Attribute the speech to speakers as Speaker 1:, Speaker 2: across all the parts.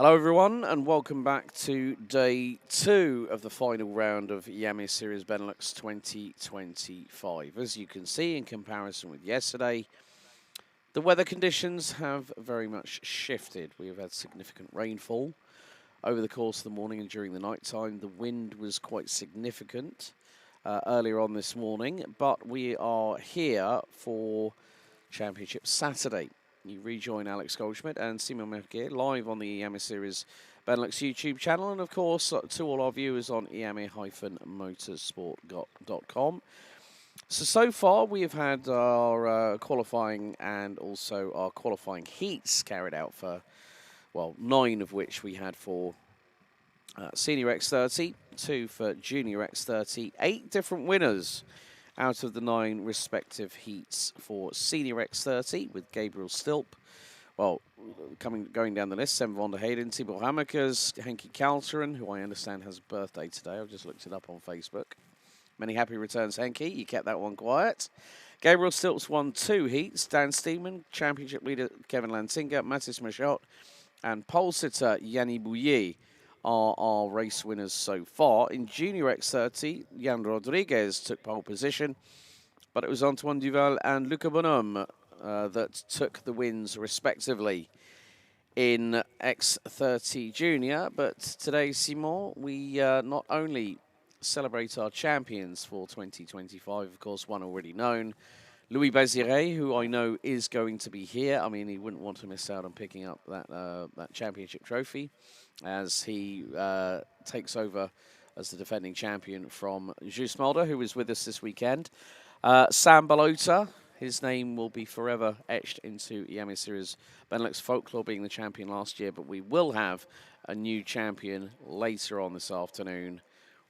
Speaker 1: Hello everyone and welcome back to day 2 of the final round of Iame Series Benelux 2025. As you can see, in comparison with yesterday, the weather conditions have very much shifted. We have had significant rainfall over the course of the morning and during the night time. The wind was quite significant earlier on this morning, but we are here for Championship Saturday. You rejoin Alex Goldschmidt and Simon Mirguet live on the Iame Series Benelux YouTube channel, and of course to all our viewers on iame-motorsport.com. So far we have had our qualifying and also our qualifying heats carried out for, well, 9 of which we had for Senior X30, 2 for Junior X30, 8 different winners out of the 9 respective heats for Senior X30 with Gabriel Stilp. Well, going down the list, Sam van der Heyden, Tibor Hammakers, Henki Kalteren, who I understand has a birthday today. I've just looked it up on Facebook. Many happy returns, Henki. You kept that one quiet. Gabriel Stilp's won 2 heats. Dan Steeman, championship leader Kevin Lantinga, Mathis Machot, and pole sitter Yanni Bouillet are our race winners so far. In Junior X30, Jan Rodriguez took pole position, but it was Antoine Duval and Luca Bonhomme that took the wins respectively in X30 Junior. But today, Simon, we not only celebrate our champions for 2025, of course, one already known, Louis Baziré, who I know is going to be here. I mean, he wouldn't want to miss out on picking up that championship trophy as he takes over as the defending champion from Jus Mulder, who was with us this weekend. Sam Balota, his name will be forever etched into Iame Series Benelux folklore, being the champion last year, but we will have a new champion later on this afternoon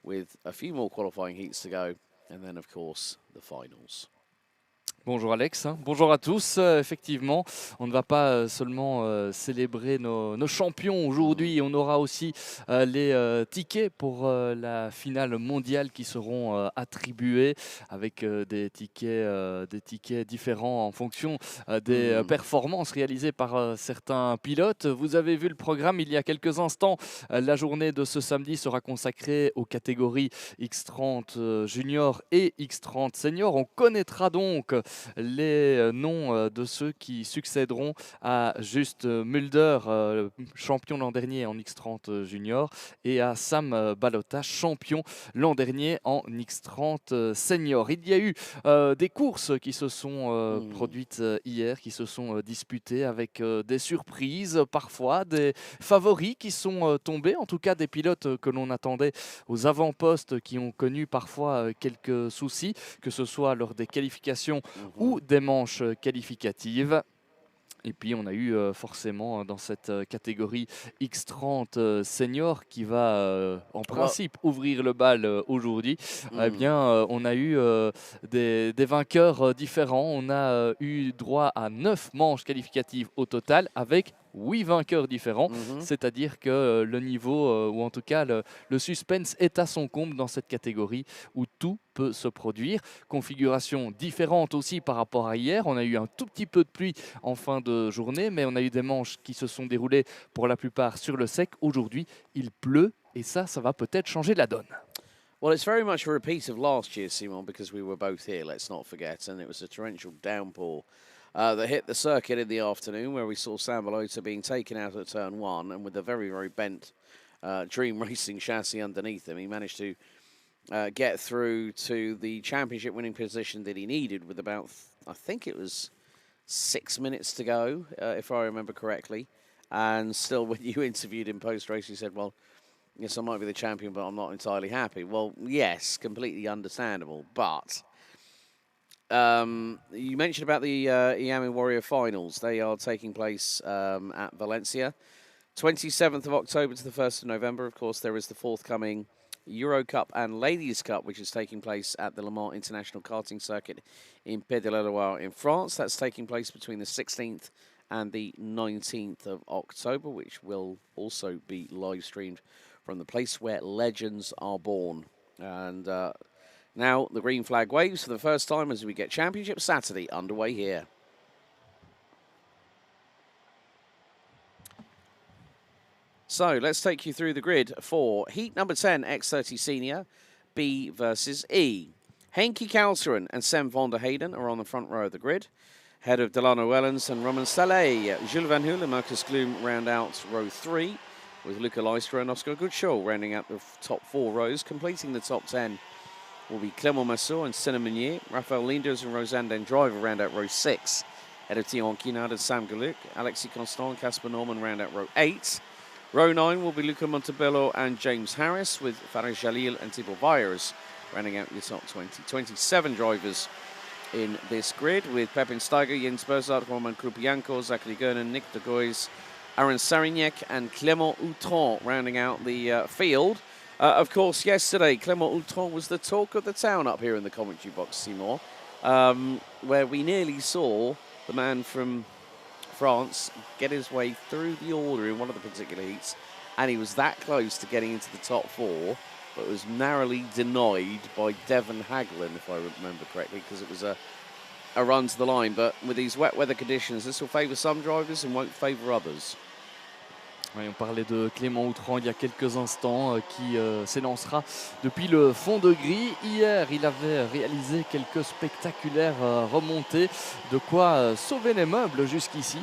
Speaker 1: with a few more qualifying heats to go, and then, of course, the finals.
Speaker 2: Bonjour Alex, bonjour à tous. Effectivement, on ne va pas seulement célébrer nos champions aujourd'hui, on aura aussi les tickets pour la finale mondiale qui seront attribués avec des tickets différents en fonction des performances réalisées par certains pilotes. Vous avez vu le programme il y a quelques instants. La journée de ce samedi sera consacrée aux catégories X30 Junior et X30 Senior. On connaîtra donc les noms de ceux qui succéderont à Just Mulder, champion l'an dernier en X30 Junior, et à Sam Balota, champion l'an dernier en X30 Senior. Il y a eu des courses qui se sont produites hier, qui se sont disputées avec des surprises, parfois des favoris qui sont tombés, en tout cas des pilotes que l'on attendait aux avant-postes qui ont connu parfois quelques soucis, que ce soit lors des qualifications ou des manches qualificatives. Et puis on a eu forcément dans cette catégorie X30 Senior qui va en principe ouvrir le bal aujourd'hui. Eh bien on a eu des vainqueurs différents. On a eu droit à 9 manches qualificatives au total avec 8 vainqueurs différents, c'est-à-dire que le niveau, ou en tout cas le suspense est à son comble dans cette catégorie où tout peut se produire. Configuration différente aussi par rapport à hier. On a eu un tout petit peu de pluie en fin de journée, mais on a eu des manches qui se sont déroulées pour la plupart sur le sec. Aujourd'hui, il pleut et ça va peut-être changer la donne.
Speaker 1: Well, it's very much a repeat of last year, Simon, because we were both here, let's not forget, and it was a torrential downpour that hit the circuit in the afternoon, where we saw Sam Balota being taken out at turn 1, and with a very, very bent Dream Racing chassis underneath him, he managed to get through to the championship winning position that he needed with about, I think it was 6 minutes to go, if I remember correctly. And still, when you interviewed him post-race, you said, well, yes, I might be the champion, but I'm not entirely happy. Well, yes, completely understandable, but you mentioned about the Iame Warrior Finals. They are taking place at Valencia. 27th of October to the 1st of November. Of course, there is the forthcoming Euro Cup and Ladies Cup, which is taking place at the Le Mans International Karting Circuit in Pays de la Loire in France. That's taking place between the 16th and the 19th of October, which will also be live streamed from the place where legends are born. And now the green flag waves for the first time as we get Championship Saturday underway here. So let's take you through the grid for heat number 10, X30 Senior, B versus E. Henki Kalseren and Sem van der Heyden are on the front row of the grid. Head of Delano Wellens and Roman Saleh, Jules Van Hoel and Marcus Gloom round out row 3, with Luca Leistra and Oscar Goodshaw rounding out the top 4 rows. Completing the top 10 will be Clément Massot and Senna Meunier. Raphael Linders and Rosanne Den Driver round out row 6. Head of Tion Kinard and Sam Galuk. Alexis Constant and Casper Norman round out row 8. Row 9 will be Luca Montebello and James Harris, with Farid Jalil and Thibaut Byers rounding out the top 20. 27 drivers in this grid, with Pepin Steiger, Jens Berzard, Roman Krupianko, Zachary Gernen, Nick de Gois, Aaron Sarignac and Clément Outron rounding out the field. Of course, yesterday, Clément Outron was the talk of the town up here in the commentary box, Seymour, where we nearly saw the man from France get his way through the order in one of the particular heats, and he was that close to getting into the top 4, but was narrowly denied by Devon Haglin, if I remember correctly, because it was a run to the line. But with these wet weather conditions, this will favour some drivers and won't favour others.
Speaker 2: Oui, on parlait de Clément Outran il y a quelques instants qui s'élancera depuis le fond de grille. Hier, il avait réalisé quelques spectaculaires remontées, de quoi sauver les meubles jusqu'ici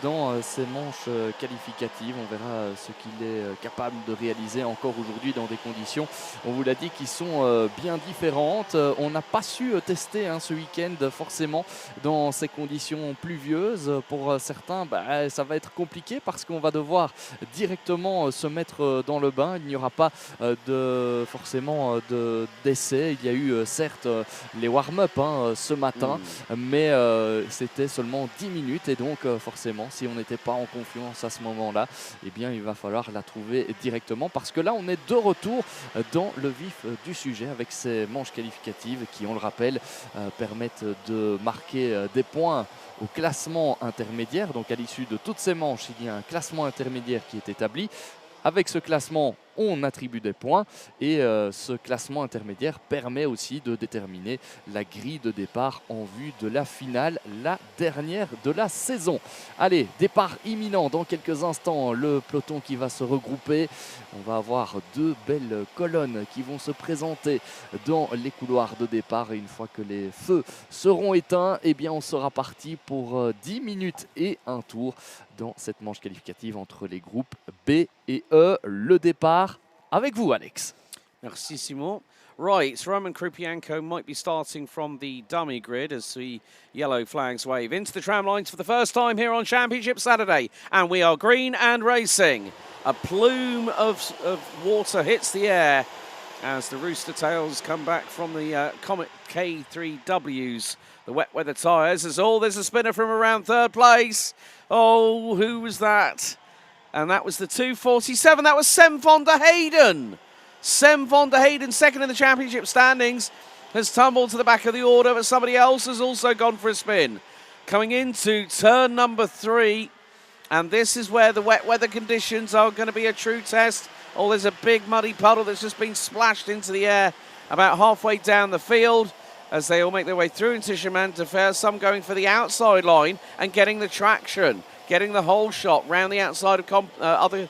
Speaker 2: dans ces manches qualificatives. On verra ce qu'il est capable de réaliser encore aujourd'hui dans des conditions, on vous l'a dit, qui sont bien différentes. On n'a pas su tester ce week-end forcément dans ces conditions pluvieuses. Pour certains, ça va être compliqué parce qu'on va devoir directement se mettre dans le bain. Il n'y aura pas forcément d'essai. Il y a eu certes les warm-up ce matin, mais c'était seulement 10 minutes et donc forcément si on n'était pas en confiance à ce moment-là, eh bien il va falloir la trouver directement, parce que là on est de retour dans le vif du sujet avec ces manches qualificatives qui, on le rappelle, permettent de marquer des points au classement intermédiaire. Donc à l'issue de toutes ces manches, il y a un classement intermédiaire qui est établi. Avec ce classement, on attribue des points et ce classement intermédiaire permet aussi de déterminer la grille de départ en vue de la finale, la dernière de la saison. Allez, départ imminent dans quelques instants, le peloton qui va se regrouper. On va avoir 2 belles colonnes qui vont se présenter dans les couloirs de départ, et une fois que les feux seront éteints, eh bien on sera parti pour 10 minutes et un tour dans cette manche qualificative entre les groupes B et E. Le départ avec vous, Alex.
Speaker 1: Merci, Simon. Right, Roman Krupianko might be starting from the dummy grid as the yellow flags wave into the tram lines for the first time here on Championship Saturday. And we are green and racing. A plume of water hits the air as the rooster tails come back from the Comet K3Ws. The wet weather tyres. There's a spinner from around third place. Oh, who was that? And that was the 2:47. That was Sem van der Heyden. Sem van der Heyden, second in the championship standings, has tumbled to the back of the order, but somebody else has also gone for a spin. Coming into turn number 3, and this is where the wet weather conditions are going to be a true test. Oh, there's a big muddy puddle that's just been splashed into the air about halfway down the field as they all make their way through into Chemin de Fer, some going for the outside line and getting the traction, getting the whole shot round the outside of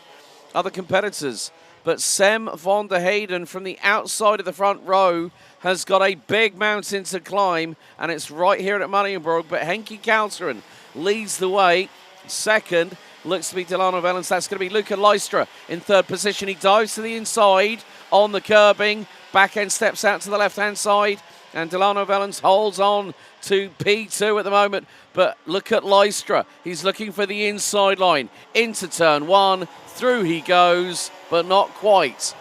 Speaker 1: other competitors. But Sem van der Heyden from the outside of the front row has got a big mountain to climb, and it's right here at Mariembourg. But Henki Kalseren leads the way. Second looks to be Delano Wellens. That's going to be Luca Leistra in third position. He dives to the inside on the curbing. Back end steps out to the left-hand side. And Delano Wellens holds on to P2 at the moment. But look at Leistra. He's looking for the inside line. Into turn 1. Through he goes, but not quite.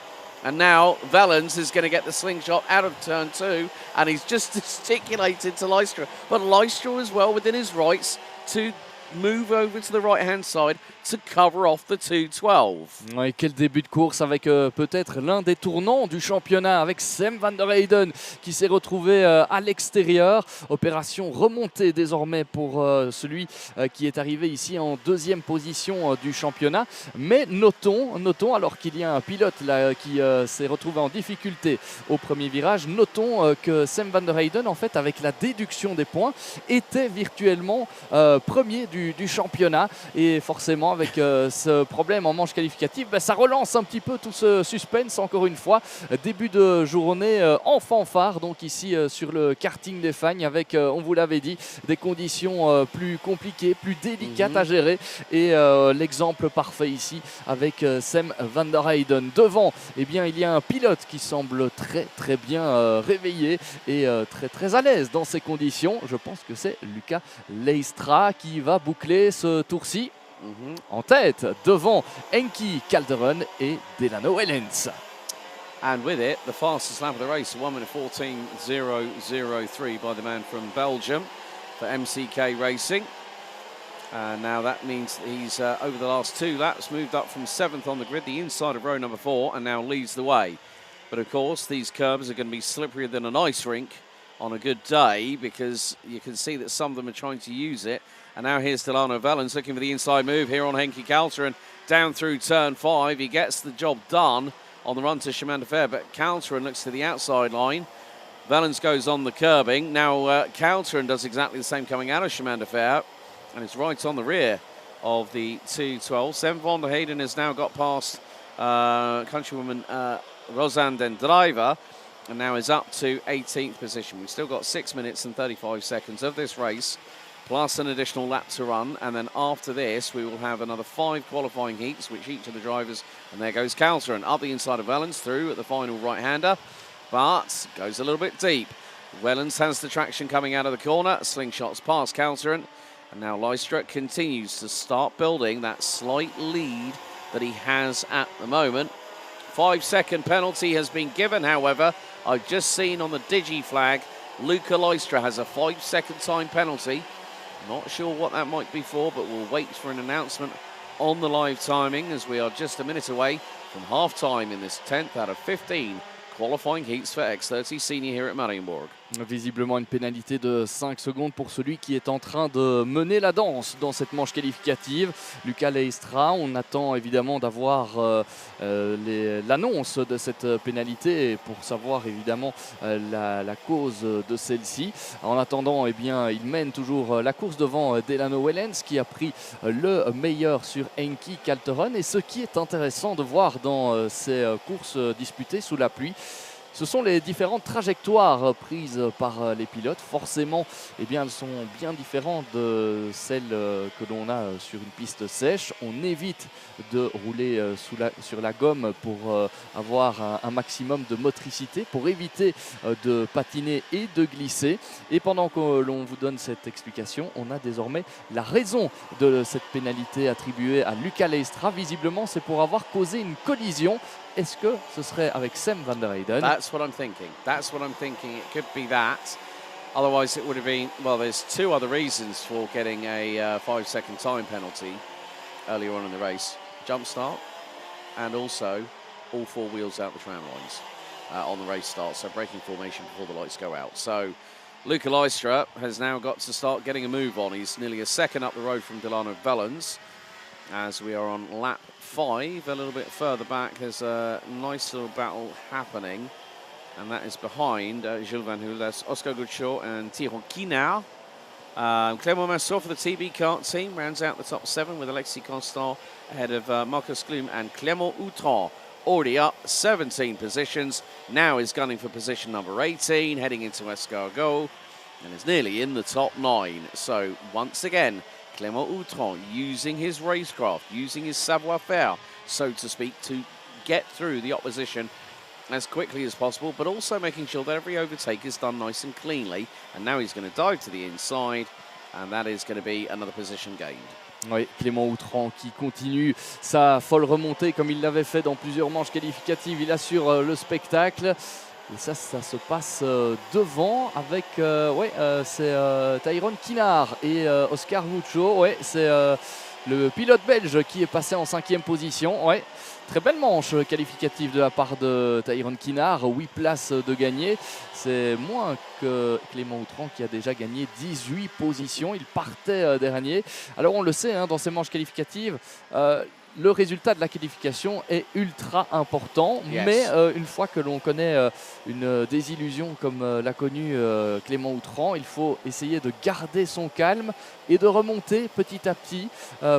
Speaker 1: And now Wellens is going to get the slingshot out of turn 2. And he's just gesticulated to Leistra. But Leistra as well within his rights to move over to the right-hand side to cover off the 2:12.
Speaker 2: Ouais, quel début de course avec peut-être l'un des tournants du championnat, avec Sem van der Heyden qui s'est retrouvé à l'extérieur. Opération remontée désormais pour celui qui est arrivé ici en deuxième position du championnat. Mais notons, alors qu'il y a un pilote là qui s'est retrouvé en difficulté au premier virage, notons que Sem van der Heyden, en fait, avec la déduction des points, était virtuellement premier du championnat. Et forcément, avec ce problème en manche qualificative, ça relance un petit peu tout ce suspense encore une fois. Début de journée en fanfare, donc ici sur le karting des Fagnes avec, on vous l'avait dit, des conditions plus compliquées, plus délicates à gérer. Et l'exemple parfait ici avec Sam van der Heyden. Devant, eh bien, il y a un pilote qui semble très bien réveillé et très à l'aise dans ces conditions. Je pense que c'est Luca Leistra qui va boucler ce tour-ci en tête devant Enki Calderon et Delano Wellens.
Speaker 1: And with it, the fastest lap of the race, 1 minute 14.003 by the man from Belgium for MCK Racing. And now that means that he's, over the last 2 laps, moved up from 7th on the grid, the inside of row number 4, and now leads the way. But of course, these curbs are going to be slipperier than an ice rink on a good day, because you can see that some of them are trying to use it. And now here's Delano Wellens looking for the inside move here on Henki Calderon, down through turn 5. He gets the job done on the run to Chemin de Fer, but Calderon looks to the outside line. Wellens goes on the curbing. Now Calderon does exactly the same coming out of Chemin de Fer, and it's right on the rear of the 212. Sam van der Heyden has now got past countrywoman Rosanne Den Driver, and now is up to 18th position. We've still got 6 minutes and 35 seconds of this race, plus an additional lap to run, and then after this we will have another 5 qualifying heats, which each of the drivers, and there goes Calderon up the inside of Wellens through at the final right-hander, but goes a little bit deep. Wellens has the traction coming out of the corner, slingshots past Calderon, and now Leistra continues to start building that slight lead that he has at the moment. 5-second penalty has been given, however. I've just seen on the Digi flag, Luca Leistra has a 5-second time penalty. Not sure what that might be for, but we'll wait for an announcement on the live timing, as we are just a minute away from half-time in this 10th out of 15 qualifying heats for X30 Senior here at Mariembourg.
Speaker 2: Visiblement une pénalité de 5 secondes pour celui qui est en train de mener la danse dans cette manche qualificative. Luca Leistra, on attend évidemment d'avoir l'annonce de cette pénalité pour savoir évidemment la cause de celle-ci. En attendant, eh bien, il mène toujours la course devant Delano Wellens qui a pris le meilleur sur Enki Calderon. Et ce qui est intéressant de voir dans ces courses disputées sous la pluie, ce sont les différentes trajectoires prises par les pilotes. Forcément, eh bien, elles sont bien différentes de celles que l'on a sur une piste sèche. On évite de rouler sur la gomme pour avoir un maximum de motricité, pour éviter de patiner et de glisser. Et pendant que l'on vous donne cette explication, on a désormais la raison de cette pénalité attribuée à Luca Leistra. Visiblement, c'est pour avoir causé une collision. Est-ce que ce serait avec Sam van der Heyden?
Speaker 1: That's what I'm thinking. That's what I'm thinking. It could be that. Otherwise, it would have been, well, there's 2 other reasons for getting a 5-second time penalty earlier on in the race. Jump start, and also all 4 wheels out the tram lines on the race start. So braking formation before the lights go out. So Luca Leistra has now got to start getting a move on. He's nearly a second up the road from Delano Wellens, as we are on lap 5. A little bit further back, there's a nice little battle happening, and that is behind Jules Van Hoel. That's Oscar Goudshaw and Thierry Quinard. Clément Massot for the TB kart team rounds out the top 7 with Alexis Constant ahead of Marcus Klum and Clément Outran. Already up 17 positions. Now is gunning for position number 18, heading into Escargot, and is nearly in the top 9. So once again, Clément Outran using his racecraft, using his savoir-faire, so to speak, to get through the opposition as quickly as possible, but also making sure that every overtake is done nice and cleanly. And now he's going to dive to the inside, and that is going to be another position gained.
Speaker 2: Oui, Clément Outran qui continue sa folle remontée comme il l'avait fait dans plusieurs manches qualificatives. Il assure le spectacle. Et ça se passe devant avec c'est Tyrone Quinard et Oscar Goudshaw. Ouais, c'est le pilote belge qui est passé en 5e position. Ouais, très belle manche qualificative de la part de Tyrone Quinard. 8 places de gagné. C'est moins que Clément Outran qui a déjà gagné 18 positions. Il partait dernier. Alors on le sait, hein, dans ces manches qualificatives, le résultat de la qualification est ultra important, mais une fois que l'on connaît une désillusion comme l'a connue Clément Outran, il faut essayer de garder son calme et de remonter petit à petit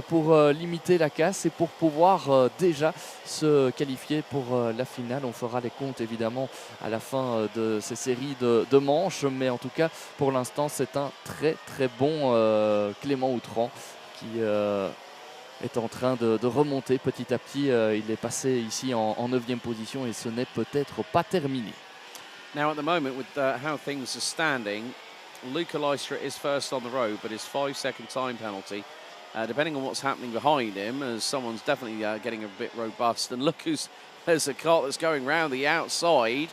Speaker 2: pour limiter la casse et pour pouvoir déjà se qualifier pour la finale. On fera les comptes évidemment à la fin de ces séries de manches, mais en tout cas pour l'instant c'est un très très bon Clément Outran qui est en train de remonter petit à petit. Il est passé ici en 9e position et ce n'est peut-être pas terminé.
Speaker 1: Now at the moment with how things are standing, Luca Lystra is first on the road, but his 5-second time penalty, depending on what's happening behind him, as someone's definitely getting a bit robust. And look there's a car that's going round the outside.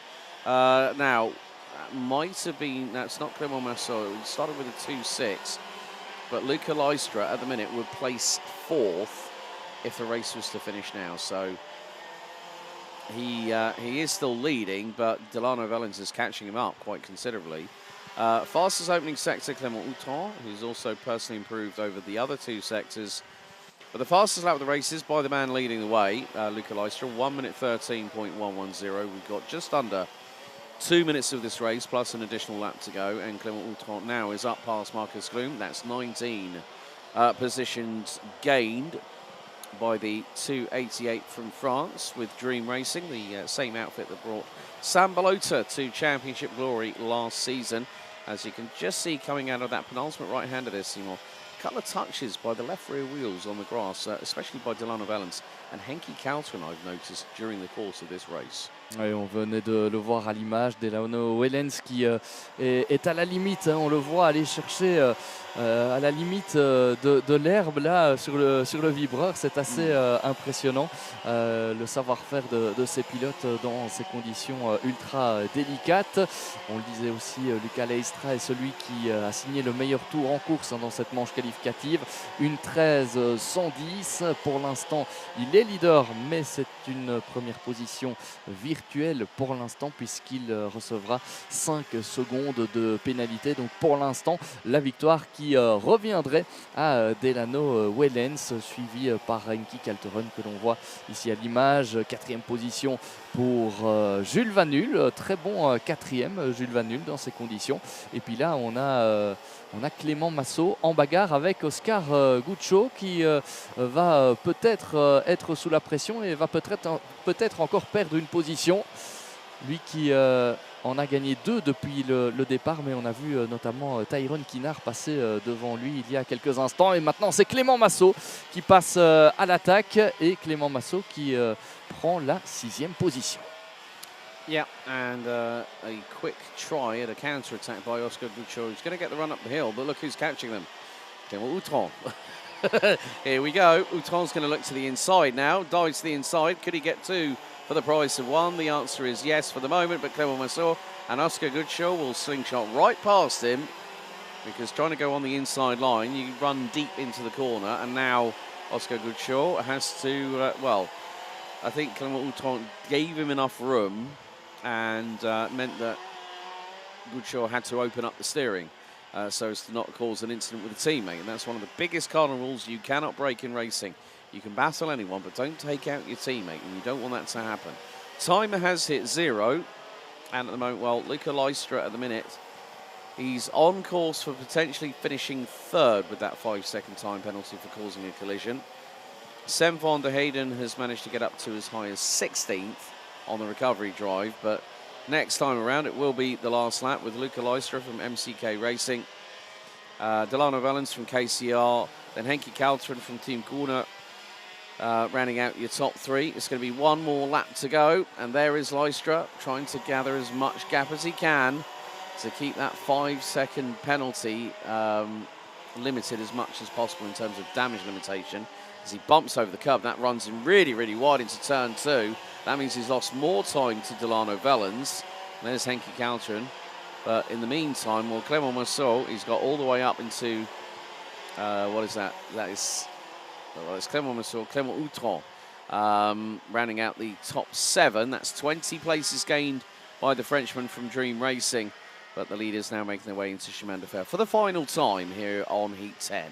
Speaker 1: Now, that might have been, that's not Clément Massot, it started with a 2.6. But Luca Lystra at the minute would place 4th if the race was to finish now. So he is still leading, but Delano Vellens is catching him up quite considerably. Fastest opening sector, Clément Outran, who's also personally improved over the other 2 sectors. But the fastest lap of the race is by the man leading the way, Luca Lystra, 1 minute 13.110. We've got just under 2 minutes of this race, plus an additional lap to go, and Clément Outran now is up past Marcus Gloom. That's 19 positions gained by the 288 from France with Dream Racing, the same outfit that brought Sam Balota to championship glory last season. As you can just see coming out of that penultimate right-hander there, Simon, a couple of touches by the left rear wheels on the grass, especially by Delano Vellens and Henki Kaltren, I've noticed during the course of this race.
Speaker 2: Oui, on venait de le voir à l'image, Delano Vellens qui est à la limite, hein, on le voit aller chercher à la limite de l'herbe là sur le vibreur, c'est assez impressionnant le savoir-faire de ces pilotes dans ces conditions ultra délicates. On le disait aussi, Luca Lystra est celui qui a signé le meilleur tour en course dans cette manche qualificative, une 13-110. Pour l'instant, il est leader, mais c'est une première position virtuelle pour l'instant puisqu'il recevra 5 secondes de pénalité. Donc pour l'instant, la victoire qui reviendrait à Delano Vellens, suivi par Henki Kalteren que l'on voit ici à l'image. 4e position pour Jules Vanul, très bon 4e Jules Vanul dans ces conditions. Et puis là, on a Clément Massot en bagarre avec Oscar Guccio qui va peut-être être sous la pression et va peut-être encore perdre une position. Lui qui en a gagné 2 depuis le départ, mais on a vu notamment Tyrone Kinard passer devant lui il y a quelques instants. Et maintenant, c'est Clément Massot qui passe à l'attaque et Clément Massot qui prend la 6e position.
Speaker 1: Yeah, and a quick try at a counter-attack by Oscar Guccio. He's going to get the run up the hill, but look who's catching them. Clément Outran. Here we go. Outran's going to look to the inside now. Dives to the inside. Could he get 2 for the price of 1? The answer is yes for the moment, but Clément Massot and Oscar Guccio will slingshot right past him because trying to go on the inside line, you run deep into the corner, and now Oscar Guccio has to, well, I think Clément Outran gave him enough room and meant that Guccio had to open up the steering so as to not cause an incident with a teammate. And that's one of the biggest cardinal rules you cannot break in racing. You can battle anyone, but don't take out your teammate, and you don't want that to happen. Timer has hit 0, and at the moment, well, Luca Lystra at the minute, he's on course for potentially finishing 3rd with that 5-second time penalty for causing a collision. Sem van der Heyden has managed to get up to as high as 16th on the recovery drive, but next time around it will be the last lap with Luca Lystra from MCK Racing, Delano Vellens from KCR, then Henki Kaltren from Team Corner, rounding out your top 3. It's going to be one more lap to go, and there is Lystra trying to gather as much gap as he can to keep that 5-second penalty limited as much as possible in terms of damage limitation. As he bumps over the curb, that runs him really, really wide into turn 2. That means he's lost more time to Delano Vellens. There's Henki Kaltren. But in the meantime, well, Clément Massot, he's got all the way up into, what is that? That is, well, it's Clément Massot, Clément Outran, rounding out the top 7. That's 20 places gained by the Frenchman from Dream Racing. But the leaders now making their way into Chemin de Fer for the final time here on Heat 10.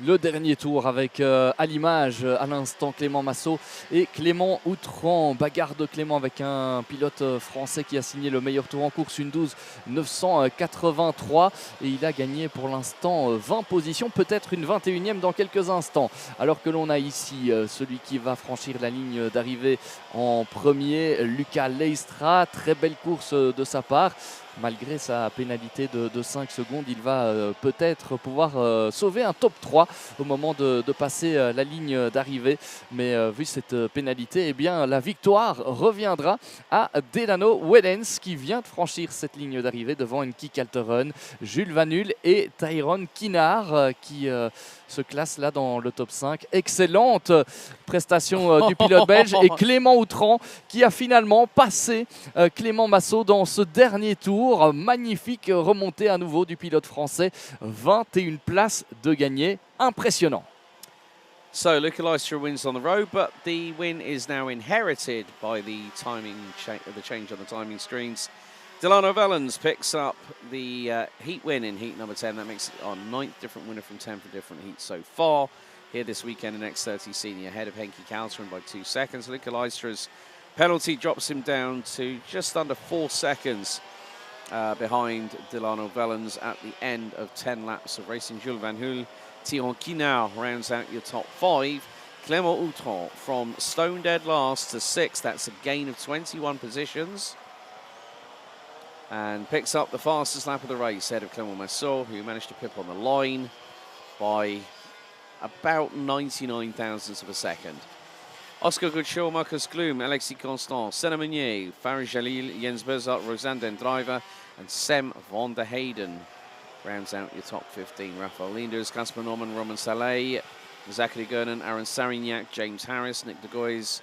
Speaker 2: Le dernier tour avec à l'image à l'instant Clément Massot et Clément Outran. Bagarre de Clément avec un pilote français qui a signé le meilleur tour en course, une 12,983 et il a gagné pour l'instant 20 positions, peut-être une 21e dans quelques instants. Alors que l'on a ici celui qui va franchir la ligne d'arrivée en premier, Lucas Leistra. Très belle course de sa part. Malgré sa pénalité de 5 secondes, il va peut-être pouvoir sauver un top 3 au moment de passer la ligne d'arrivée. Mais vu cette pénalité, eh bien, la victoire reviendra à Delano Wedens qui vient de franchir cette ligne d'arrivée devant Enki Kalteren, Jules Vanul et Tyrone Kinard qui se classe là dans le top 5. Excellente prestation du pilote belge et Clément Outran qui a finalement passé Clément Massot dans ce dernier tour. Magnifique remontée à nouveau du pilote français. 21 places de gagné. Impressionnant.
Speaker 1: So Luca Leicester wins on the road, but the win is now inherited by the change on the timing screens. Delano Vellens picks up the heat win in heat number 10. That makes it our 9th different winner from 10 for different heats so far. Here this weekend in X30 Senior, ahead of Henki Kalteren by 2 seconds. Luca Leister's penalty drops him down to just under 4 seconds behind Delano Vellens at the end of 10 laps of racing. Jules Van Hoel, Tyrone Kinard rounds out your top 5. Clément Outran from stone dead last to 6th. That's a gain of 21 positions. And picks up the fastest lap of the race, ahead of Clément Massot, who managed to pip on the line by about 99 thousandths of a second. Oscar Gutshaw, Marcus Gloom, Alexis Constant, Senna Meunier, Farid Jalil, Jens Berzat, Rosanne Den Driver, and Sem van der Heyden rounds out your top 15. Rafael Linders, Casper Norman, Roman Saleh, Zachary Gernon, Aaron Sarignac, James Harris, Nick de Gois,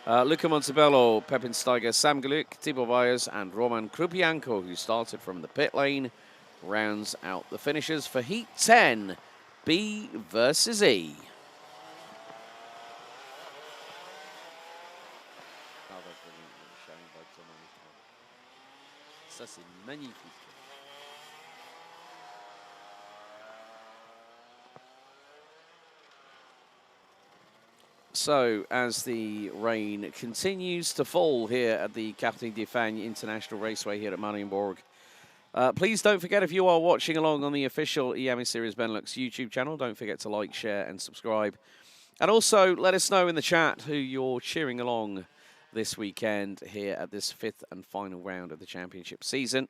Speaker 1: Luca Montebello, Pepin Steiger, Sam Galuk, Thibaut Byers, and Roman Krupianko, who started from the pit lane, rounds out the finishers for Heat 10, B versus E. Ça, c'est magnifique. So, as the rain continues to fall here at the Karting de Fagnes International Raceway here at Mariembourg, please don't forget, if you are watching along on the official Iame Series Benelux YouTube channel, don't forget to like, share, and subscribe. And also, let us know in the chat who you're cheering along this weekend here at this 5th and final round of the championship season.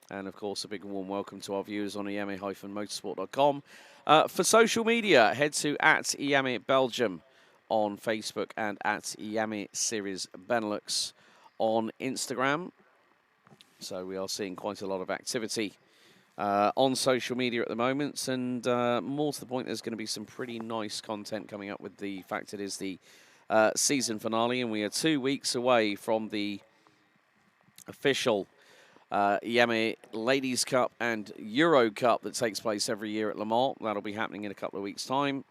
Speaker 1: And of course, a big warm welcome to our viewers on iame-motorsport.com. For social media, head to @Iame Belgium on Facebook and @Iame Series Benelux on Instagram. So we are seeing quite a lot of activity on social media at the moment. And more to the point, there's going to be some pretty nice content coming up with the fact it is the season finale, and we are 2 weeks away from the official Iame Ladies Cup and Euro Cup that takes place every year at Le Mans. That'll be happening in a couple of weeks' time.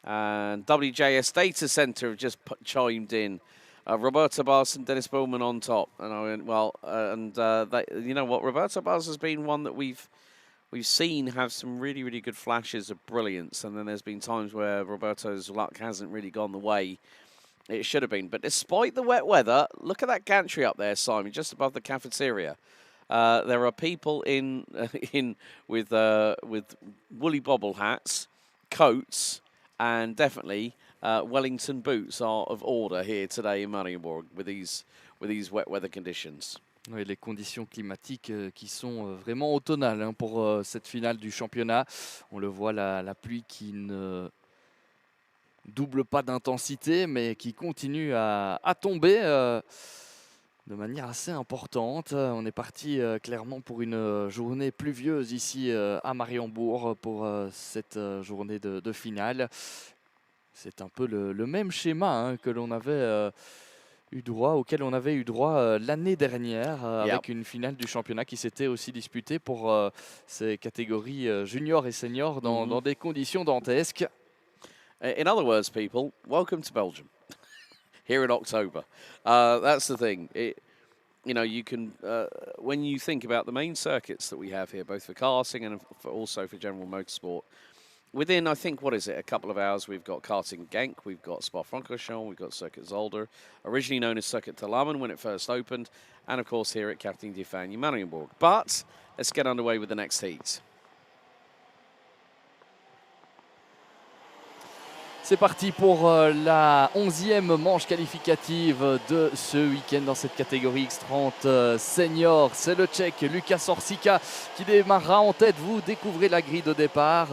Speaker 1: And WJS Data Center have just chimed in. Roberto Bars and Dennis Bowman on top. And I went, well, you know what? Roberto Bars has been one that we've seen have some really, really good flashes of brilliance. And then there's been times where Roberto's luck hasn't really gone the way it should have been. But despite the wet weather, look at that gantry up there, Simon, just above the cafeteria. There are people in with woolly bobble hats, coats, and definitely Wellington boots are of order here today in Mariembourg with these wet weather conditions.
Speaker 2: Oui, les conditions climatiques qui sont vraiment automnales hein, pour cette finale du championnat. On le voit, la pluie qui ne double pas d'intensité, mais qui continue à tomber de manière assez importante. On est parti clairement pour une journée pluvieuse ici à Mariembourg pour cette journée de finale. C'est un peu le même schéma hein, que l'on avait auquel on avait eu droit l'année dernière avec une finale du championnat qui s'était aussi disputée pour ces catégories junior et senior dans des conditions dantesques.
Speaker 1: In other words, people, welcome to Belgium here in October. That's the thing. You know, you can when you think about the main circuits that we have here, both for karting and also for general motorsport, within, I think, what is it, a couple of hours, we've got Karting Genk, we've got Spa-Francorchamps, we've got Circuit Zolder, originally known as Circuit Talaman when it first opened, and of course here at Karting de Fagnes Mariembourg. But let's get underway with the next heat.
Speaker 2: C'est parti pour la 11e manche qualificative de ce week-end dans cette catégorie X30 Senior. C'est le Tchèque Lukas Orsica qui démarrera en tête. Vous découvrez la grille de départ.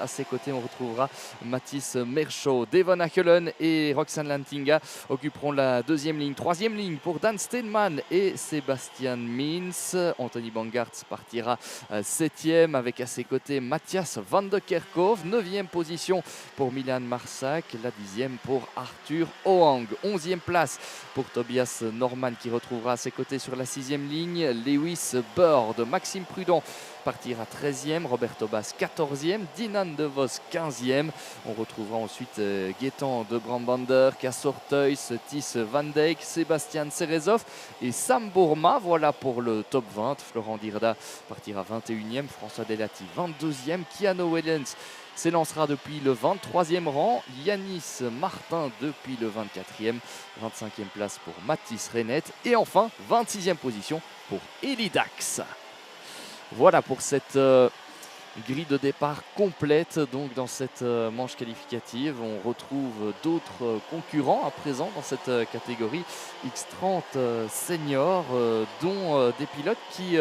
Speaker 2: À ses côtés, on retrouvera Mathis Merchaud. Devon Achelen et Roxane Lantinga occuperont la deuxième ligne. Troisième ligne pour Dan Steenman et Sebastian Mins. Anthony Bangartz partira septième avec à ses côtés Matthias van de Kerkhoff. 9e position pour Milan Marsac, la 10e pour Arthur Hoang. 11e place pour Tobias Norman qui retrouvera à ses côtés sur la 6e ligne Lewis Bird. Maxime Prudent partira 13e, Roberto Bas 14e, Dinan De Vos 15e. On retrouvera ensuite Gaëtan de Brambander, Cassor Theuys, Tis Van Dijk, Sébastien Serezov et Sam Bourma. Voilà pour le top 20. Florent Dirda partira 21e, François Delati 22e, Keanu Wellens s'élancera depuis le 23e rang, Yanis Martin depuis le 24e, 25e place pour Mathis Renette et enfin 26e position pour Elidax. Voilà pour cette grille de départ complète. Donc dans cette manche qualificative, on retrouve d'autres concurrents à présent dans cette catégorie X30 Senior, dont des pilotes qui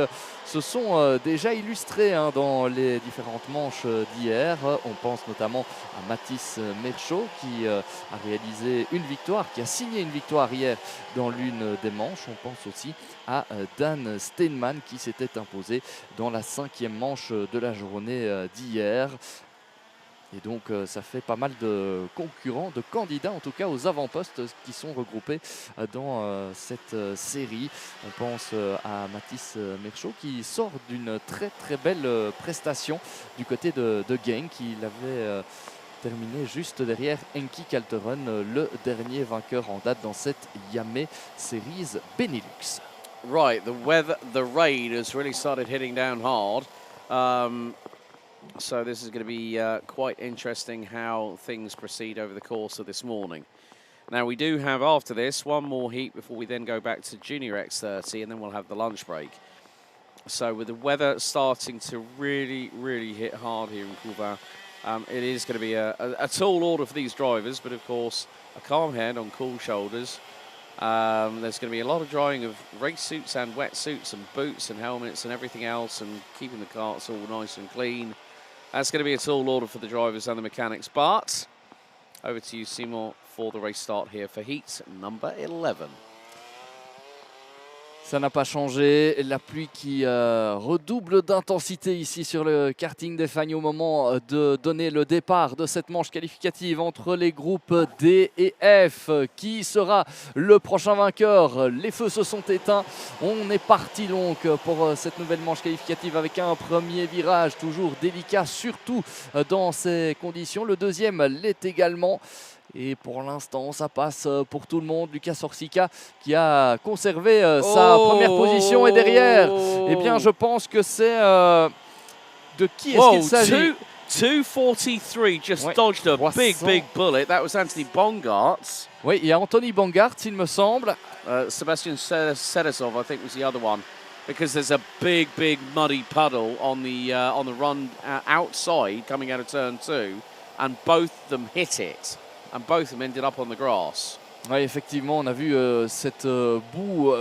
Speaker 2: se sont déjà illustrés dans les différentes manches d'hier. On pense notamment à Mathis Merchaud qui a réalisé une victoire, qui a signé une victoire hier dans l'une des manches. On pense aussi à Dan Steenman qui s'était imposé dans la 5e manche de la journée d'hier. Et donc ça fait pas mal de concurrents, de candidats en tout cas aux avant-postes qui sont regroupés dans cette série. On pense à Mathis Merchaud qui sort d'une très très belle prestation du côté de Genk. Il avait terminé juste derrière Enki Kalteren, le dernier vainqueur en date dans cette Iame Series Benelux.
Speaker 1: Right, the rain has really started hitting down hard. So this is going to be quite interesting how things proceed over the course of this morning. Now we do have after this one more heat before we then go back to Junior X30 and then we'll have the lunch break. So with the weather starting to really hit hard here in Couvin, it is going to be a tall order for these drivers, but of course a calm head on cool shoulders. There's going to be a lot of drying of race suits and wetsuits and boots and helmets and everything else and keeping the carts all nice and clean. That's going to be a tall order for the drivers and the mechanics. But over to you, Simon, for the race start here for heat number 11.
Speaker 2: Ça n'a pas changé, la pluie qui redouble d'intensité ici sur le karting des Fagnes au moment de donner le départ de cette manche qualificative entre les groupes D et F. Qui sera le prochain vainqueur? Les feux se sont éteints, on est parti donc pour cette nouvelle manche qualificative avec un premier virage toujours délicat, surtout dans ces conditions. Le deuxième l'est également. Et pour l'instant, ça passe pour tout le monde. Lukas Orsica qui a conservé sa première position. Et derrière, eh bien, je pense que c'est... de qui est-ce qu'il s'agit?
Speaker 1: 243 just dodged a big bullet. That was Anthony Bongartz.
Speaker 2: Oui, il y a Anthony Bongartz, il me semble.
Speaker 1: Sebastian Sedesov, I think, was the other one. Because there's a big muddy puddle on the run outside coming out of turn 2. And both of them hit it. And both of them ended up on the grass.
Speaker 2: Oui, effectivement, on a vu cette boue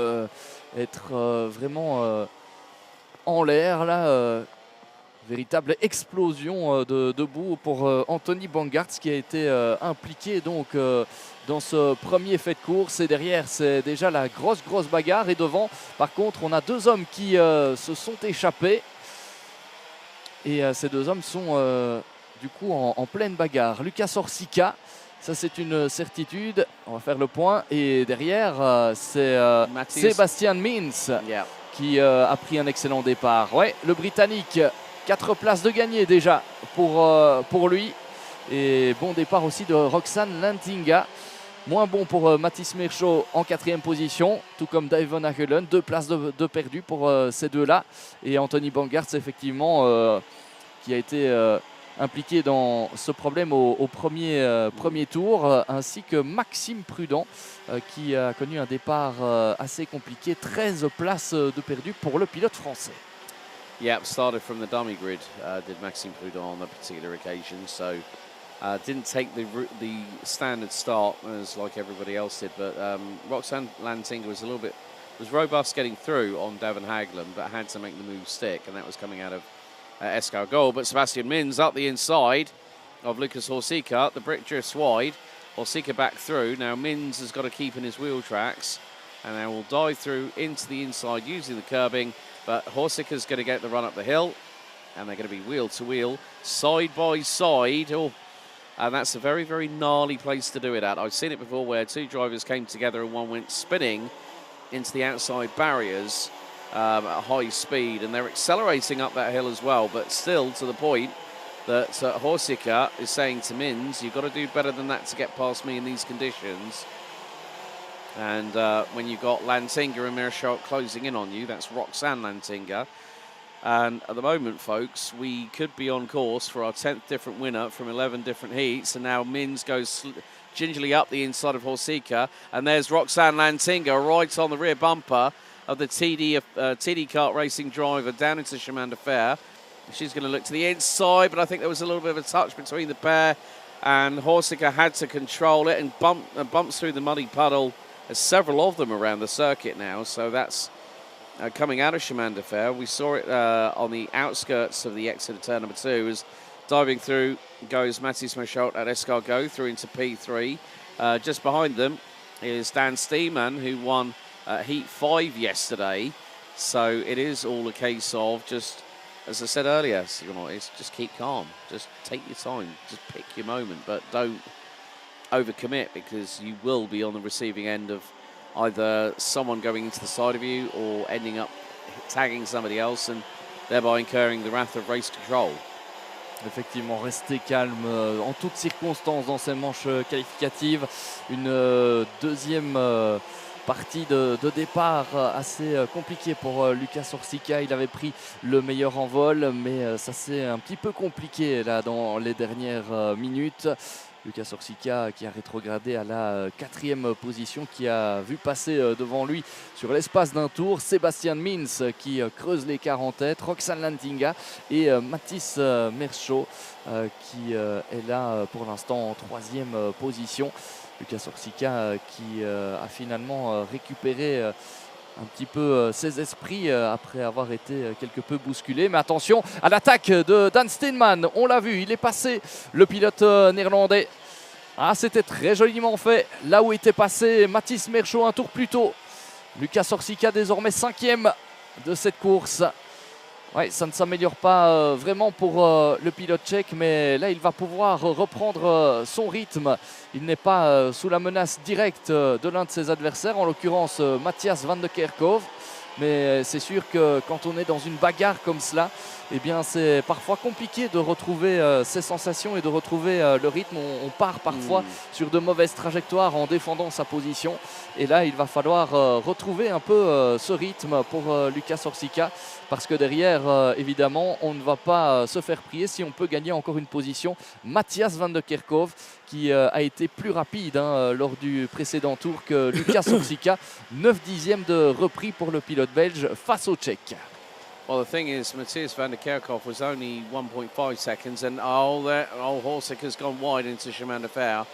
Speaker 2: être vraiment en l'air, là. Véritable explosion de boue pour Anthony Bangartz qui a été impliqué donc dans ce premier fait de course. Et derrière, c'est déjà la grosse bagarre. Et devant, par contre, on a deux hommes qui se sont échappés. Et ces deux hommes sont du coup en pleine bagarre. Lukas Orsica, ça c'est une certitude. On va faire le point. Et derrière, c'est Sebastian Mins qui a pris un excellent départ. Ouais, le Britannique, 4 places de gagné déjà pour lui. Et bon départ aussi de Roxane Lantinga. Moins bon pour Mathis Merchaud en 4e position, tout comme Devon Achelen. 2 places de perdu pour ces deux-là. Et Anthony Bangartz, effectivement, qui a été impliqué dans ce problème au premier tour, ainsi que Maxime Prudent qui a connu un départ assez compliqué. 13 places de perdu pour le pilote français.
Speaker 1: Yeah, started from the dummy grid, did Maxime Prudent on that particular occasion. So didn't take the standard start as like everybody else did. But Roxanne Lantinga was robust getting through on Devon Hagland, but had to make the move stick, and that was coming out of Escargot. But Sebastian Mins up the inside of Lucas Horsica. The brick drifts wide. Horsica back through. Now Mins has got to keep in his wheel tracks, and now will dive through into the inside using the curbing. But Horsica's going to get the run up the hill, and they're going to be wheel to wheel, side by side. Oh, and that's a very, very gnarly place to do it at. I've seen it before where two drivers came together and one went spinning into the outside barriers at high speed, and they're accelerating up that hill as well, but still to the point that Horsica is saying to Mins, you've got to do better than that to get past me in these conditions. And when you've got Lantinga and Mirguet closing in on you, that's Roxanne Lantinga. And at the moment, folks, we could be on course for our 10th different winner from 11 different heats. And now Mins goes gingerly up the inside of Horsica. And there's Roxanne Lantinga right on the rear bumper of the TD kart racing driver down into Chemin de Fer. She's going to look to the inside, but I think there was a little bit of a touch between the pair. And Horsica had to control it and bumps through the muddy puddle. There's several of them around the circuit now, so that's coming out of Chemin de Fer. We saw it on the outskirts of the exit of turn number 2 as diving through goes Mathis Merschot at Escargot through into P3. Just behind them is Dan Steeman, who won Heat 5 yesterday. So it is all a case of just, as I said earlier, it's just keep calm. Just take your time. Just pick your moment, but don't overcommit, because you will be on the receiving end of either someone going into the side of you or ending up tagging somebody else and thereby incurring the wrath of race control.
Speaker 2: Effectivement, rester calme en toutes circonstances dans ces manches qualificatives. Une deuxième partie de départ assez compliquée pour Lucas Horsica. Il avait pris le meilleur envol, mais ça s'est un petit peu compliqué là dans les dernières minutes. Lucas Horsica qui a rétrogradé à la 4e position, qui a vu passer devant lui sur l'espace d'un tour Sébastien Mins qui creuse l'écart en tête, Roxanne Lantinga et Mathis Merschot qui est là pour l'instant en 3e position. Lucas Horsica qui a finalement récupéré un petit peu ses esprits après avoir été quelque peu bousculé. Mais attention à l'attaque de Dan Steenman. On l'a vu, il est passé, le pilote néerlandais. Ah, c'était très joliment fait. Là où était passé Mathis Merschot un tour plus tôt. Lucas Horsica désormais 5e de cette course. Ouais, ça ne s'améliore pas vraiment pour le pilote tchèque, mais là il va pouvoir reprendre son rythme. Il n'est pas sous la menace directe de l'un de ses adversaires, en l'occurrence Matthias van de Kerkhove. Mais c'est sûr que quand on est dans une bagarre comme cela, eh bien c'est parfois compliqué de retrouver ses sensations et de retrouver le rythme. On part parfois sur de mauvaises trajectoires en défendant sa position. Et là, il va falloir retrouver un peu ce rythme pour Lucas Horsica. Parce que derrière, évidemment, on ne va pas se faire prier si on peut gagner encore une position. Matthias van de Kerkhove, qui a été plus rapide lors du précédent tour que Lucas Horsica. 9 dixièmes de repris pour le pilote belge face au Tchèque.
Speaker 1: Well, the thing is, Matthias van der Kerkhoff was only 1.5 seconds, and Horsica's gone wide into Chemin de Fer.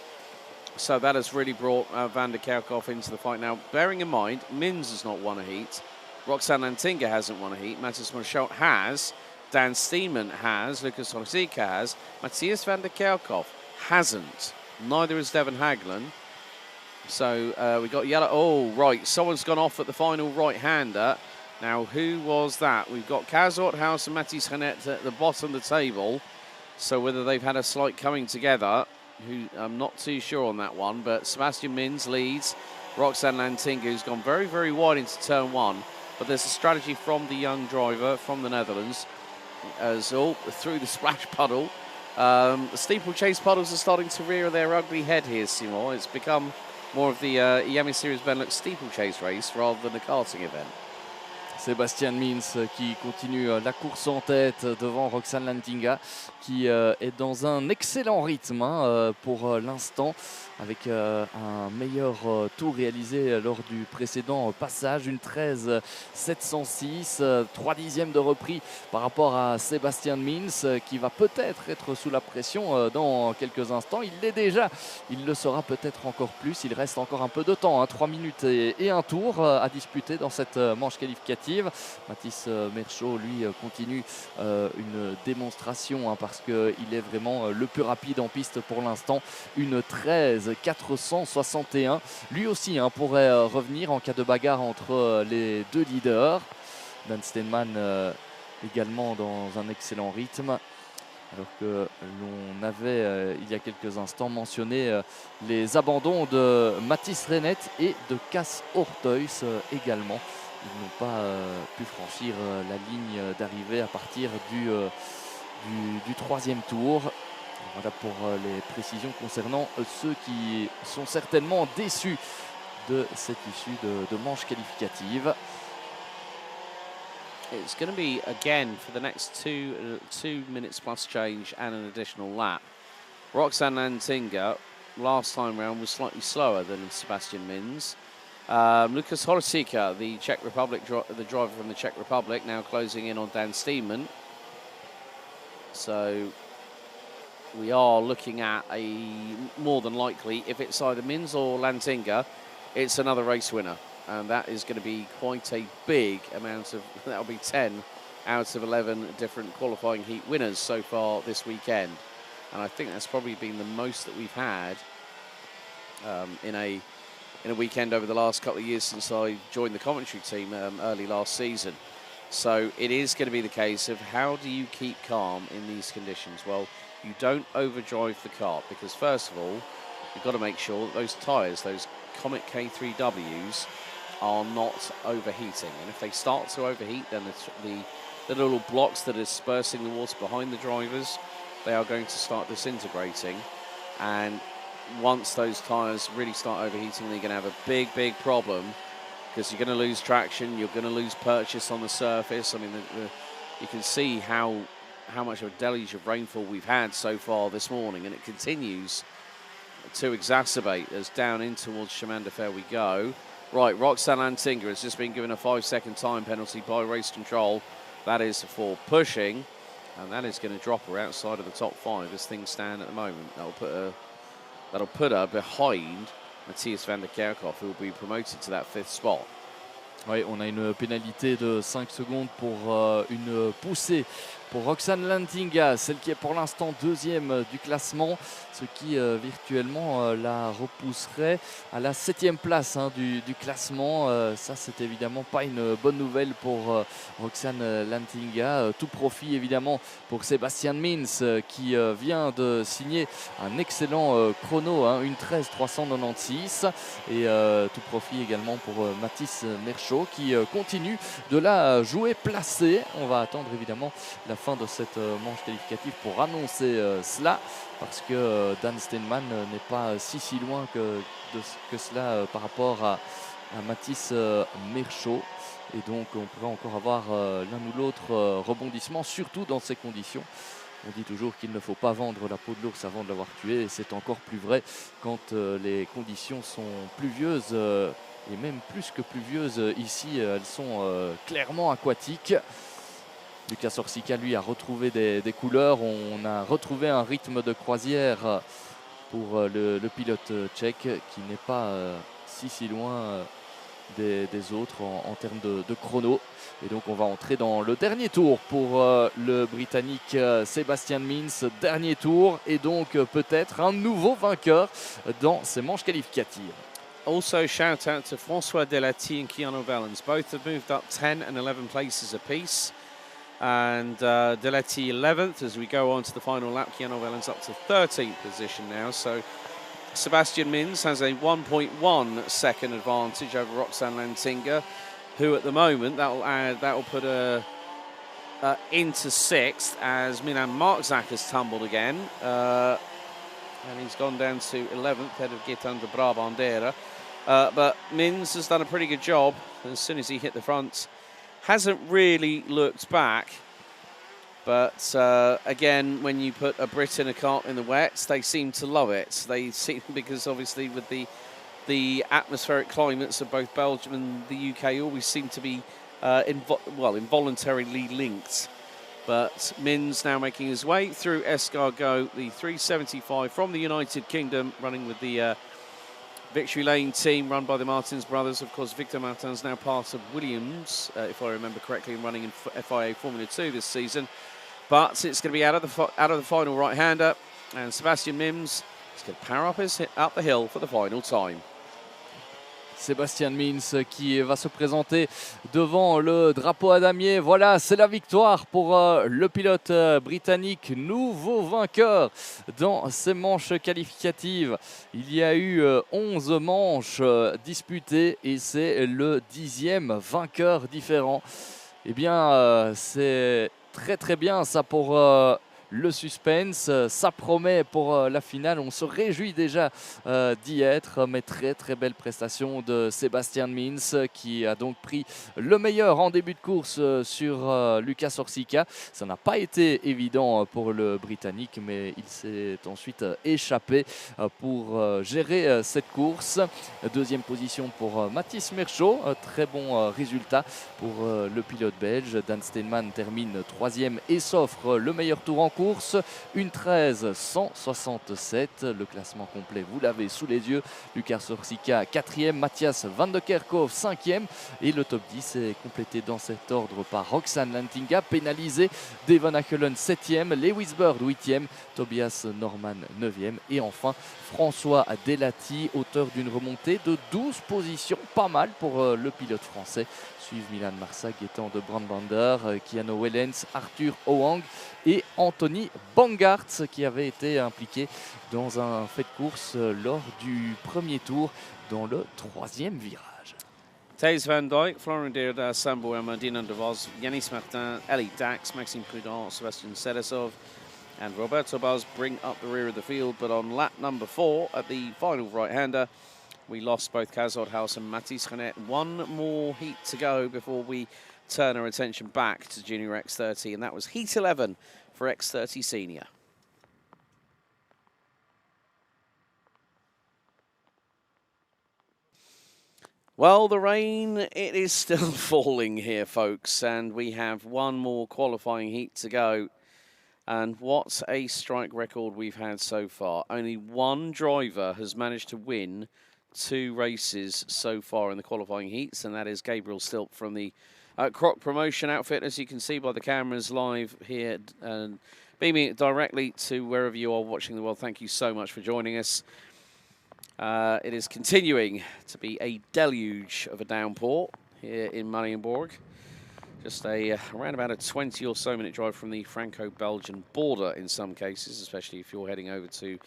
Speaker 1: So that has really brought van der Kerkhoff into the fight. Now, bearing in mind, Mins has not won a heat. Roxanne Lantinga hasn't won a heat. Mathis Merschot has. Dan Steeman has. Lucas Horsica has. Matthias van der Kerkhoff hasn't. Neither has Devon Hagland. So we got yellow. Oh, right. Someone's gone off at the final right-hander. Now, who was that? We've got Kaz Orthaus and Mathis Renet at the bottom of the table. So whether they've had a slight coming together, I'm not too sure on that one. But Sebastian Mins leads. Roxanne Lantinga, who's gone very, very wide into turn 1. But there's a strategy from the young driver from the Netherlands. As through the splash puddle. The steeplechase puddles are starting to rear their ugly head here, Simon. It's become more of the Iame Series Benelux steeplechase race rather than a karting event.
Speaker 2: Sébastien Mins qui continue la course en tête devant Roxane Lantinga qui est dans un excellent rythme pour l'instant avec un meilleur tour réalisé lors du précédent passage, une 13,706, 3 dixièmes de repris par rapport à Sébastien Mins qui va peut-être être sous la pression dans quelques instants. Il l'est déjà, il le sera peut-être encore plus, il reste encore un peu de temps, 3 minutes et un tour à disputer dans cette manche qualificative. Mathis Merchaud lui continue une démonstration parce qu'il est vraiment le plus rapide en piste pour l'instant, une 13,461. Lui aussi pourrait revenir en cas de bagarre entre les deux leaders. Dan Steinman également dans un excellent rythme. Alors que l'on avait il y a quelques instants mentionné les abandons de Mathis Rennet et de Cas Orteus également. Ils n'ont pas pu franchir la ligne d'arrivée à partir du troisième tour. Voilà pour les précisions concernant ceux qui sont certainement déçus de cette issue de manche qualificative.
Speaker 1: It's going to be, again, for the next two minutes plus change and an additional lap. Roxane Lantinga, last time round, was slightly slower than Sebastian Mins. Lukas Horsica, the Czech Republic, the driver from the Czech Republic, now closing in on Dan Steenman. So we are looking at more than likely, if it's either Mins or Lantinga, it's another race winner. And that is going to be quite a big amount of, that'll be 10 out of 11 different qualifying heat winners so far this weekend. And I think that's probably been the most that we've had in a weekend over the last couple of years since I joined the commentary team early last season. So it is going to be the case of how do you keep calm in these conditions? Well, you don't overdrive the car because first of all, you've got to make sure that those tyres, those Comet K3Ws, are not overheating. And if they start to overheat, then the little blocks that are dispersing the water behind the drivers, they are going to start disintegrating. And once those tyres really start overheating, they're going to have a big problem because you're going to lose traction, you're going to lose purchase on the surface. I mean, you can see how much of a deluge of rainfall we've had so far this morning, and it continues to exacerbate as down in towards Chemin de Fer we go. Right, Roxane Lantinga has just been given a 5-second time penalty by race control. That is for pushing, and that is going to drop her outside of the top 5 as things stand at the moment. That'll put her behind Matthias van der Kerkhoff, who will be promoted to that 5th spot.
Speaker 2: Oui, on a une pénalité de 5 secondes pour une poussée pour Roxane Lantinga, celle qui est pour l'instant 2e du classement, ce qui virtuellement la repousserait à la 7e place du classement. Ça, c'est évidemment pas une bonne nouvelle pour Roxane Lantinga. Tout profit évidemment pour Sébastien Mins qui vient de signer un excellent chrono, une 13,396. Et tout profit également pour Mathis Merchaud qui continue de la jouer placée. On va attendre évidemment la fin de cette manche qualificative pour annoncer cela, parce que Dan Steinman n'est pas si loin que cela par rapport à Mathis Merchaud, et donc on pourrait encore avoir l'un ou l'autre rebondissement, surtout dans ces conditions. On dit toujours qu'il ne faut pas vendre la peau de l'ours avant de l'avoir tué, et c'est encore plus vrai quand les conditions sont pluvieuses, et même plus que pluvieuses ici, elles sont clairement aquatiques. Lukas Orsica, lui, a retrouvé des couleurs. On a retrouvé un rythme de croisière pour le pilote tchèque qui n'est pas si loin des autres en termes de chrono. Et donc on va entrer dans le dernier tour pour le Britannique Sébastien Mins. Dernier tour et donc peut-être un nouveau vainqueur dans ces manches qualificatives.
Speaker 1: Also shout out to François Delati and Keanu Vellens. Both have moved up 10 and 11 places apiece. And Delati 11th as we go on to the final lap. Keanu Vellens up to 13th position now. So Sebastian Mins has a 1.1 second advantage over Roxane Lantinga, who at the moment that'll put her into 6th as Milan Marczak has tumbled again. And he's gone down to 11th, head of Gaetan de Brabandera. But Mins has done a pretty good job as soon as he hit the front hasn't really looked back. But again, when you put a Brit in a cart in the wets, they seem to love it. They seem, because obviously with the atmospheric climates of both Belgium and the UK always seem to be involuntarily linked. But Mins now making his way through Escargot, the 375 from the United Kingdom, running with the Victory Lane team run by the Martins brothers. Of course, Victor Martins now part of Williams, if I remember correctly, and running in FIA Formula 2 this season. But it's going to be out of the final right-hander, and Sébastien Mims is going to power up the hill for the final time.
Speaker 2: Sébastien Mins qui va se présenter devant le drapeau à damier. Voilà, c'est la victoire pour le pilote britannique, nouveau vainqueur dans ces manches qualificatives. Il y a eu 11 manches disputées et c'est le 10e vainqueur différent. Eh bien, c'est très très bien ça pour le suspense. Ça promet pour la finale. On se réjouit déjà d'y être, mais très très belle prestation de Sébastien Mins qui a donc pris le meilleur en début de course sur Lucas Orsica. Ça n'a pas été évident pour le Britannique, mais il s'est ensuite échappé pour gérer cette course. Deuxième position pour Mathis Merchaud, très bon résultat pour le pilote belge. Dan Steinman termine troisième et s'offre le meilleur tour en course. Une 13,167. Le classement complet, vous l'avez sous les yeux. Lucas Orsica 4e, Matthias Van de Kerkhoff 5e. Et le top 10 est complété dans cet ordre par Roxane Lantinga, pénalisé. Devon Achelen 7e, Lewis Bird 8e, Tobias Norman 9e. Et enfin, François Delati, auteur d'une remontée de 12 positions. Pas mal pour le pilote français. Suivent Milan Marsa, Gaëtan de Brandbander, Keanu Wellens, Arthur Howang et Anthony Bangartz qui avait été impliqué dans un fait de course lors du premier tour dans le troisième virage.
Speaker 1: Thijs van Dijk, Florian Deerda, Sambo Amandine de Vos, Yanis Martin, Ellie Dax, Maxime Prudent, Sebastian Sedesov and Roberto Buzz bring up the rear of the field. But on lap number 4 at the final right-hander, we lost both Kaz Oldhouse and Mathis Renet. One more heat to go before we turn our attention back to Junior X30, and that was heat 11 for X30 Senior. Well, the rain, it is still falling here, folks, and we have one more qualifying heat to go. And what a strike record we've had so far. Only one driver has managed to win 2 races so far in the qualifying heats, and that is Gabriel Stilp from the Croc Promotion outfit, as you can see by the cameras live here and beaming it directly to wherever you are watching the world. Thank you so much for joining us. It is continuing to be a deluge of a downpour here in Mariembourg. Just around about a 20 or so minute drive from the Franco-Belgian border in some cases, especially if you're heading over to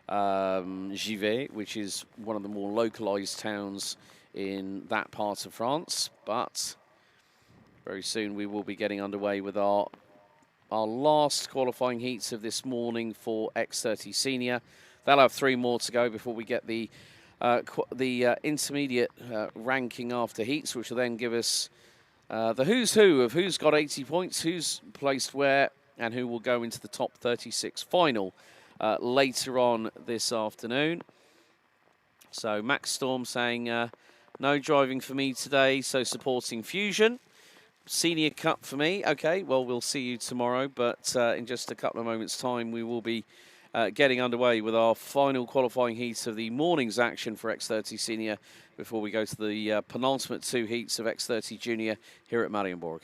Speaker 1: Givet, which is one of the more localized towns in that part of France. But very soon we will be getting underway with our last qualifying heats of this morning for X30 Senior. They'll have 3 more to go before we get the intermediate ranking after heats, which will then give us the who's who of who's got 80 points, who's placed where, and who will go into the top 36 final later on this afternoon. So Max Storm saying no driving for me today, so supporting Fusion. Senior Cup for me. Okay, well, we'll see you tomorrow, but in just a couple of moments' time, we will be getting underway with our final qualifying heats of the morning's action for X30 Senior before we go to the penultimate 2 heats of X30 Junior here at Mariembourg.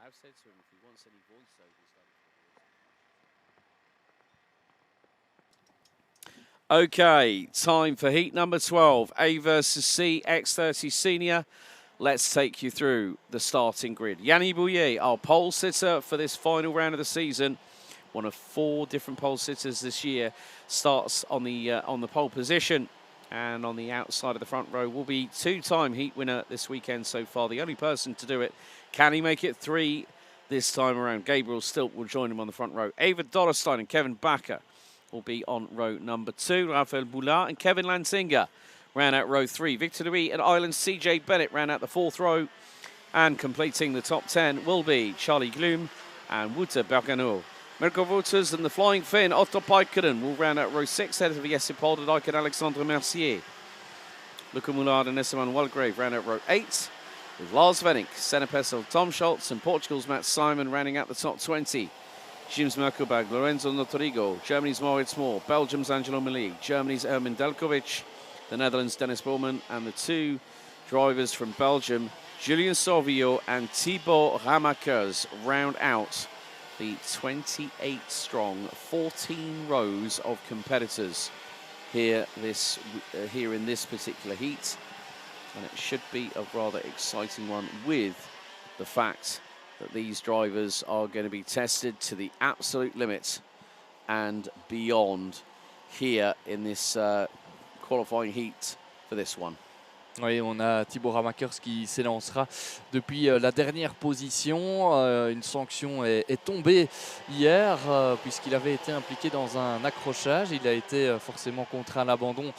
Speaker 1: have said to him if he wants any voiceovers done. Okay, time for heat number 12, A versus C, X30 Senior. Let's take you through the starting grid. Yanni Bouillet, our pole sitter for this final round of the season, one of 4 different pole sitters this year, starts on the pole position. And on the outside of the front row will be 2-time heat winner this weekend so far. The only person to do it. Can he make it 3 this time around? Gabriel Stilt will join him on the front row. Ava Dorrestein and Kevin Bakker will be on row number 2. Raphael Boulard and Kevin Lansinger round out row 3. Victor Louis and Ireland's CJ Bennett round out the 4th row. And completing the top 10 will be Charlie Gloom and Wouter Bergano. Mirko Wouters and the Flying Finn, Otto Paikkonen, will round out row 6, headed for Jesse Polderdijk and Alexandre Mercier. Luca Moulard and Esteban Walgrave round out row 8, with Lars Venink, Senna Pessel, Tom Schultz and Portugal's Matt Simon rounding out the top 20. James Merkelbag, Lorenzo Notorigo, Germany's Moritz Moore, Belgium's Angelo Malik, Germany's Ermin Delkovic, the Netherlands' Dennis Bowman, and the 2 drivers from Belgium, Julien Sauvio and Thibaut Ramakers, round out the 28-strong 14 rows of competitors here in this particular heat. And it should be a rather exciting one, with the fact that these drivers are going to be tested to the absolute limit and beyond here in this qualifying heat for this one.
Speaker 2: Oui, on a Thibaut Ramakers qui s'élancera depuis la dernière position. Une sanction est tombée hier puisqu'il avait été impliqué dans un accrochage. Il a été forcément contraint à l'abandon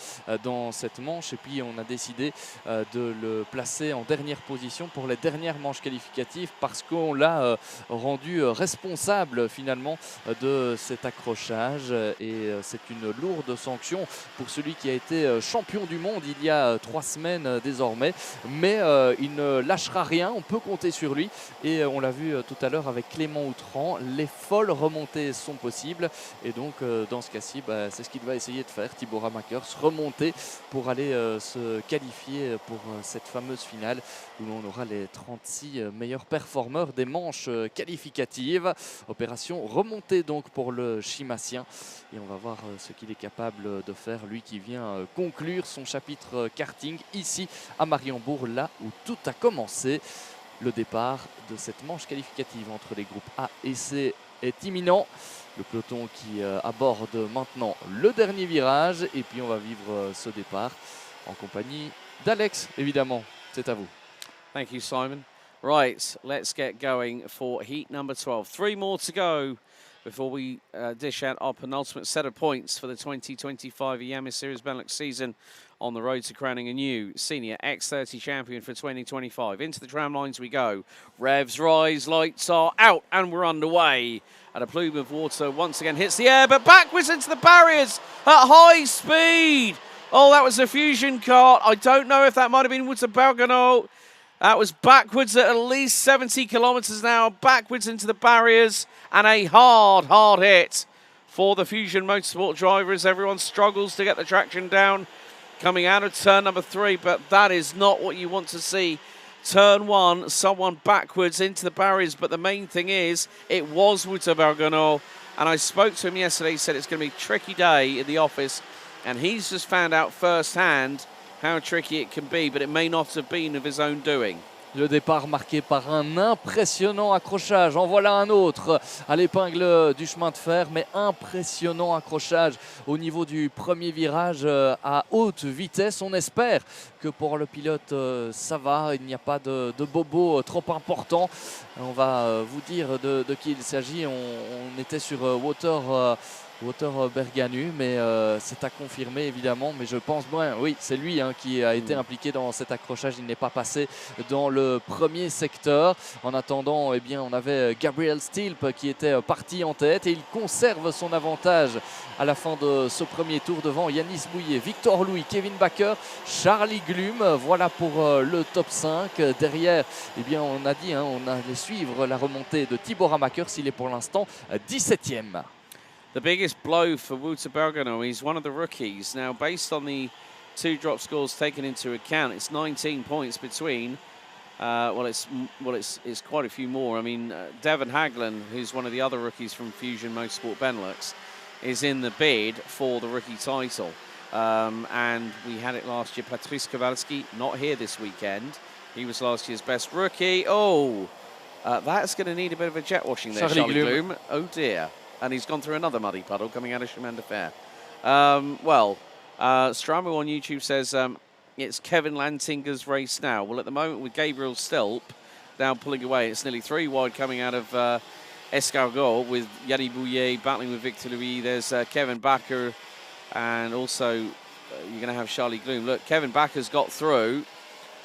Speaker 2: dans cette manche. Et puis on a décidé de le placer en dernière position pour les dernières manches qualificatives parce qu'on l'a rendu responsable finalement de cet accrochage. Et c'est une lourde sanction pour celui qui a été champion du monde il y a 3 semaines désormais, mais il ne lâchera rien, on peut compter sur lui et on l'a vu tout à l'heure avec Clément Outran, les folles remontées sont possibles et donc dans ce cas-ci c'est ce qu'il va essayer de faire, Thibaut Ramakers, remonter pour aller se qualifier pour cette fameuse finale où l'on aura les 36 meilleurs performeurs des manches qualificatives. Opération remontée donc pour le Chimassien et on va voir ce qu'il est capable de faire, lui qui vient conclure son chapitre karting ici à Mariembourg, là où tout a commencé. Le départ de cette manche qualificative entre les groupes A et C est imminent. Le peloton qui aborde maintenant le dernier virage et puis on va vivre ce départ en compagnie d'Alex, évidemment. C'est à vous.
Speaker 1: Thank you, Simon. Right, let's get going for heat number 12. 3 more to go before we dish out our penultimate set of points for the 2025 Iame Series Benelux season on the road to crowning a new senior X30 champion for 2025. Into the tram lines we go. Revs rise, lights are out, and we're underway. And a plume of water once again hits the air, but backwards into the barriers at high speed. Oh, that was a Fusion kart. I don't know if that might have been Wouter Bergano. That was backwards at least 70 kilometers an hour, backwards into the barriers, and a hard hit for the Fusion Motorsport driver as everyone struggles to get the traction down coming out of turn number 3, but that is not what you want to see. Turn 1, someone backwards into the barriers, but the main thing is it was Wouter Bergano, and I spoke to him yesterday. He said it's going to be a tricky day in the office, and he's just found out firsthand how tricky it can be, but it may not have been of his own doing.
Speaker 2: Le départ marqué par un impressionnant accrochage. En voilà un autre à l'épingle du chemin de fer, mais impressionnant accrochage au niveau du premier virage à haute vitesse. On espère que pour le pilote, ça va. Il n'y a pas de bobo trop important. On va vous dire de qui il s'agit. On était sur Wouter Berganu, mais c'est à confirmer évidemment, mais je pense oui, c'est lui qui a été impliqué dans cet accrochage. Il n'est pas passé dans le premier secteur. En attendant, eh bien, on avait Gabriel Stilp qui était parti en tête et il conserve son avantage à la fin de ce premier tour devant Yanis Bouillet, Victor Louis, Kevin Bakker, Charlie Glum. Voilà pour le top 5. Derrière, eh bien, on a dit, on allait suivre la remontée de Thibaut Ramakers. Il est pour l'instant 17e.
Speaker 1: The biggest blow for Wouter Bergano, he's one of the rookies. Now, based on the 2 drop scores taken into account, it's 19 points between It's quite a few more. I mean, Devon Haglen, who's one of the other rookies from Fusion Motorsport Benelux, is in the bid for the rookie title. And we had it last year. Patrice Kowalski, not here this weekend. He was last year's best rookie. Oh, that's going to need a bit of a jet washing there, Charlie Gloom. Oh, dear. And he's gone through another muddy puddle coming out of Chemin de Fer. Stramo on YouTube says it's Kevin Lantinger's race now. Well, at the moment with Gabriel Stilp now pulling away, it's nearly 3 wide coming out of Escargot with Yannick Bouillet battling with Victor Louis. There's Kevin Bakker, and also you're going to have Charlie Gloom. Look, Kevin Bakker's got through,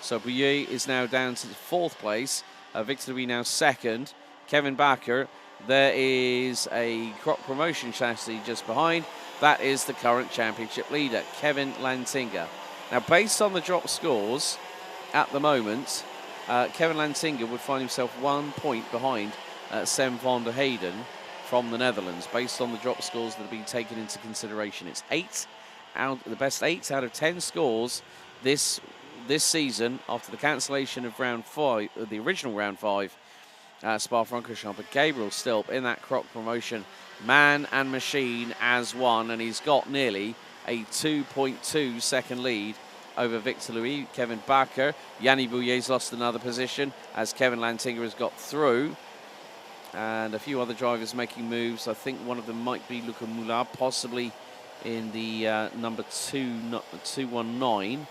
Speaker 1: so Bouillet is now down to 4th place. Victor Louis now 2nd. Kevin Bakker, there is a crop promotion chassis just behind. That is the current championship leader, Kevin Lantinga. Now, based on the drop scores at the moment, Kevin Lantinga would find himself 1 point behind Sam van der Heyden from the Netherlands, based on the drop scores that have been taken into consideration. It's the best 8 out of 10 scores this season after the cancellation of round 5, the original round 5, Spa-Francorchamps. But Gabriel Stilp in that croc promotion, man and machine as one, and he's got nearly a 2.2 second lead over Victor Louis. Kevin Bakker, Yannick Bouillet's lost another position as Kevin Lantinga has got through. And a few other drivers making moves. I think one of them might be Luca Moulin, possibly in the number 219.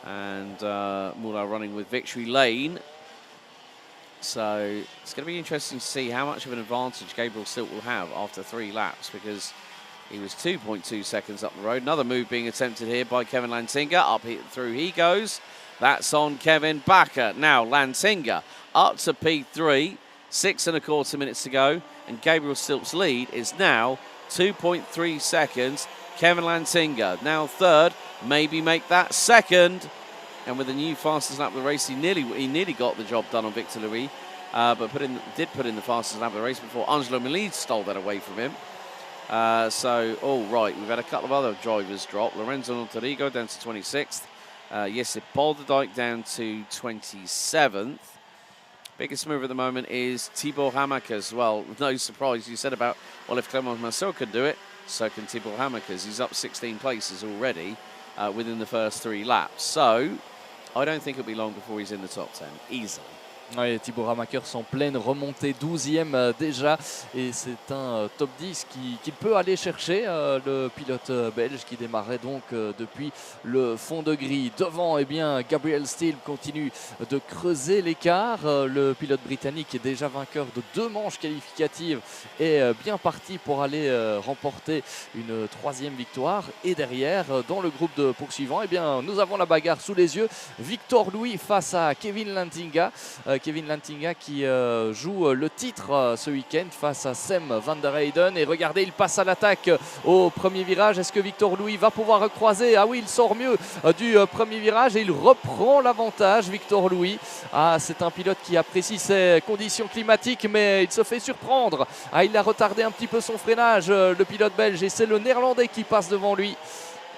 Speaker 1: And Moulin running with Victory Lane. So it's going to be interesting to see how much of an advantage Gabriel Stilp will have after 3 laps, because he was 2.2 seconds up the road. Another move being attempted here by Kevin Lantinga. Up through he goes. That's on Kevin Bakker. Now Lantinga up to P3. 6 1/4 minutes to go. And Gabriel Stilp's lead is now 2.3 seconds. Kevin Lantinga now 3rd. Maybe make that 2nd. And with the new fastest lap of the race, he nearly got the job done on Victor Louis. But did put in the fastest lap of the race before Angelo Melide stole that away from him. Right, we've had a couple of other drivers drop. Lorenzo Monterigo down to 26th. Jesse Bolderdijk down to 27th. Biggest mover at the moment is Thibaut Hamakers. Well, no surprise. You said about, well, if Clément Marceau could do it, so can Thibaut Hamakers. He's up 16 places already within the first 3 laps. So I don't think it'll be long before he's in the top 10, easily.
Speaker 2: Oui, Thibaut Hamakers en pleine remontée, 12e déjà, et c'est un top 10 qu'il peut aller chercher, le pilote belge qui démarrait donc depuis le fond de grille. Devant, eh bien, Gabriel Stilp continue de creuser l'écart. Le pilote britannique est déjà vainqueur de 2 manches qualificatives et bien parti pour aller remporter une 3e victoire. Et derrière, dans le groupe de poursuivants, eh bien, nous avons la bagarre sous les yeux. Victor Louis face à Kevin Lantinga. Kevin Lantinga qui joue le titre ce week-end face à Sam van der Heyden. Et regardez, il passe à l'attaque au premier virage. Est-ce que Victor Louis va pouvoir recroiser? Ah oui, il sort mieux du premier virage et il reprend l'avantage, Victor Louis. Ah, c'est un pilote qui apprécie ses conditions climatiques, mais il se fait surprendre. Ah, il a retardé un petit peu son freinage, le pilote belge, et c'est le néerlandais qui passe devant lui.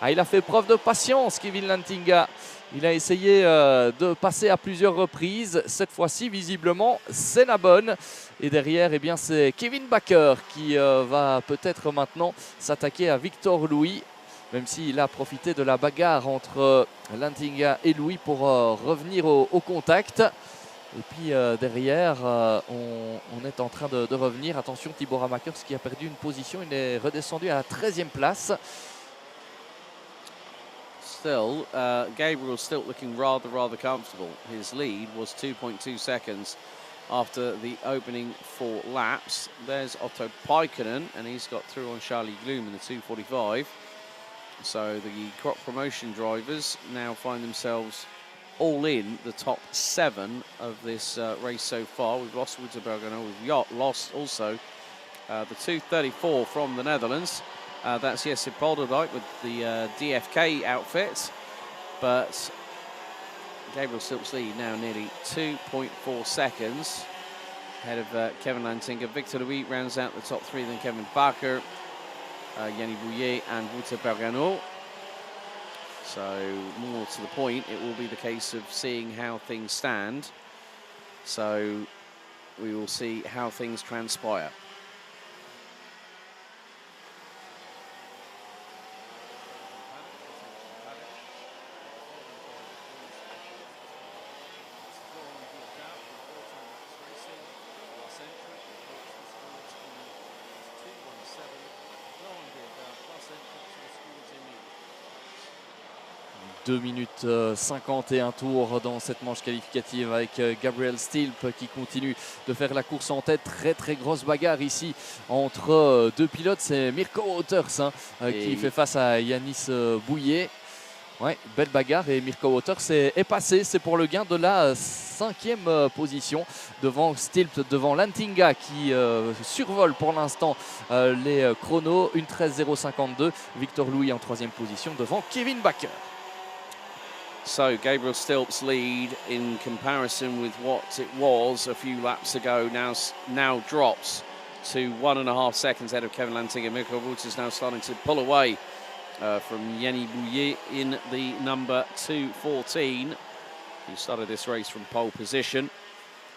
Speaker 2: Ah, il a fait preuve de patience, Kevin Lantinga. Il a essayé de passer à plusieurs reprises. Cette fois-ci, visiblement, c'est la bonne. Et derrière, eh bien, c'est Kevin Bakker qui va peut-être maintenant s'attaquer à Victor Louis, même s'il a profité de la bagarre entre Lantinga et Louis pour revenir au contact. Et puis derrière, on est en train de revenir. Attention, Thibaut Hamakers qui a perdu une position. Il est redescendu à la 13e place.
Speaker 1: Still, Gabriel still looking rather comfortable. His lead was 2.2 seconds after the opening 4 laps. There's Otto Paikkonen, and he's got through on Charlie Gloom in the 2:45. So the crop promotion drivers now find themselves all in the top 7 of this race so far. We've lost Wouter Bergano. We've lost also the 234 from the Netherlands. That's Jesse Bolderdijk with the DFK outfit. But Gabriel Stilp's lead now nearly 2.4 seconds ahead of Kevin Lantinga. Victor Louis rounds out the top 3, then Kevin Bakker, Yannick Bouillet and Wouter Bergano. So more to the point, it will be the case of seeing how things stand So we will see how things transpire.
Speaker 2: « 2 minutes 51 tours dans cette manche qualificative avec Gabriel Stilp qui continue de faire la course en tête. Très grosse bagarre ici entre deux pilotes. C'est Mirko Wouters qui fait face à Yanis Bouillet. Ouais, belle bagarre et Mirko Wouters est passé. C'est pour le gain de la 5e position devant Stilp, devant Lantinga qui survole pour l'instant les chronos. 1:13.052. Victor Louis en 3e position devant Kevin Bakker.
Speaker 1: So Gabriel Stilp's lead in comparison with what it was a few laps ago now drops to 1.5 seconds ahead of Kevin Lantinga. Mirko Wouters now starting to pull away from Yanis Bouillet in the number 214, who started this race from pole position.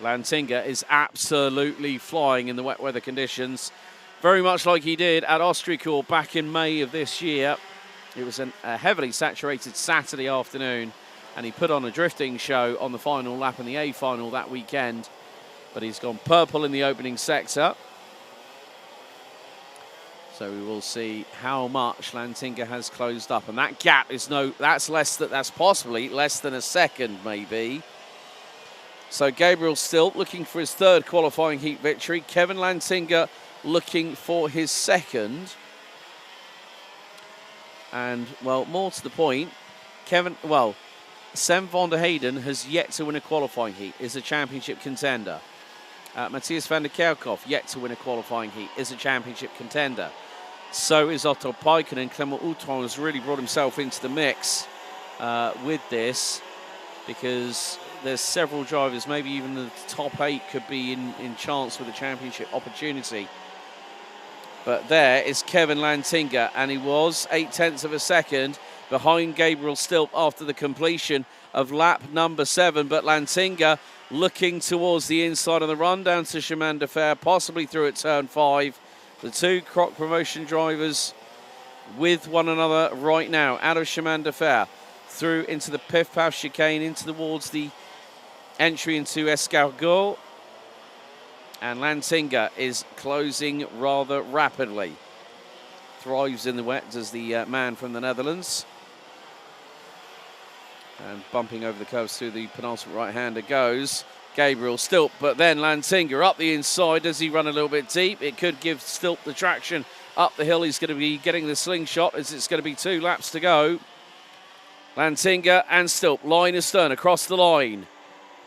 Speaker 1: Lantinga is absolutely flying in the wet weather conditions, very much like he did at Austricourt back in May of this year. It was a heavily saturated Saturday afternoon, and he put on a drifting show on the final lap in the A final that weekend. But he's gone purple in the opening sector. So we will see how much Lantinga has closed up, and that gap is that's possibly less than a second, maybe. So Gabriel Stilp looking for his 3rd qualifying heat victory. Kevin Lantinga looking for his 2nd. And, well, more to the point, Sam van der Heyden has yet to win a qualifying heat, is a championship contender. Matthias van der Kerkhoff, yet to win a qualifying heat, is a championship contender. So is Otto Paikkonen. Clement Outron has really brought himself into the mix with this, because there's several drivers, maybe even the top 8 could be in chance with a championship opportunity. But there is Kevin Lantinga, and he was 0.8 of a second behind Gabriel Stilp after the completion of lap number 7. But Lantinga looking towards the inside of the run down to Chemin de Fer, possibly through at turn 5. The 2 Croc Promotion drivers with one another right now, out of Chemin de Fer, through into the Pif Paf chicane, into towards the entry into Escargot. And Lantinga is closing rather rapidly. Thrives in the wet, does the man from the Netherlands. And bumping over the curves through the penultimate right-hander goes Gabriel Stilp. But then Lantinga up the inside. Does he run a little bit deep? It could give Stilp the traction up the hill. He's going to be getting the slingshot as it's going to be 2 laps to go. Lantinga and Stilp, line astern, across the line.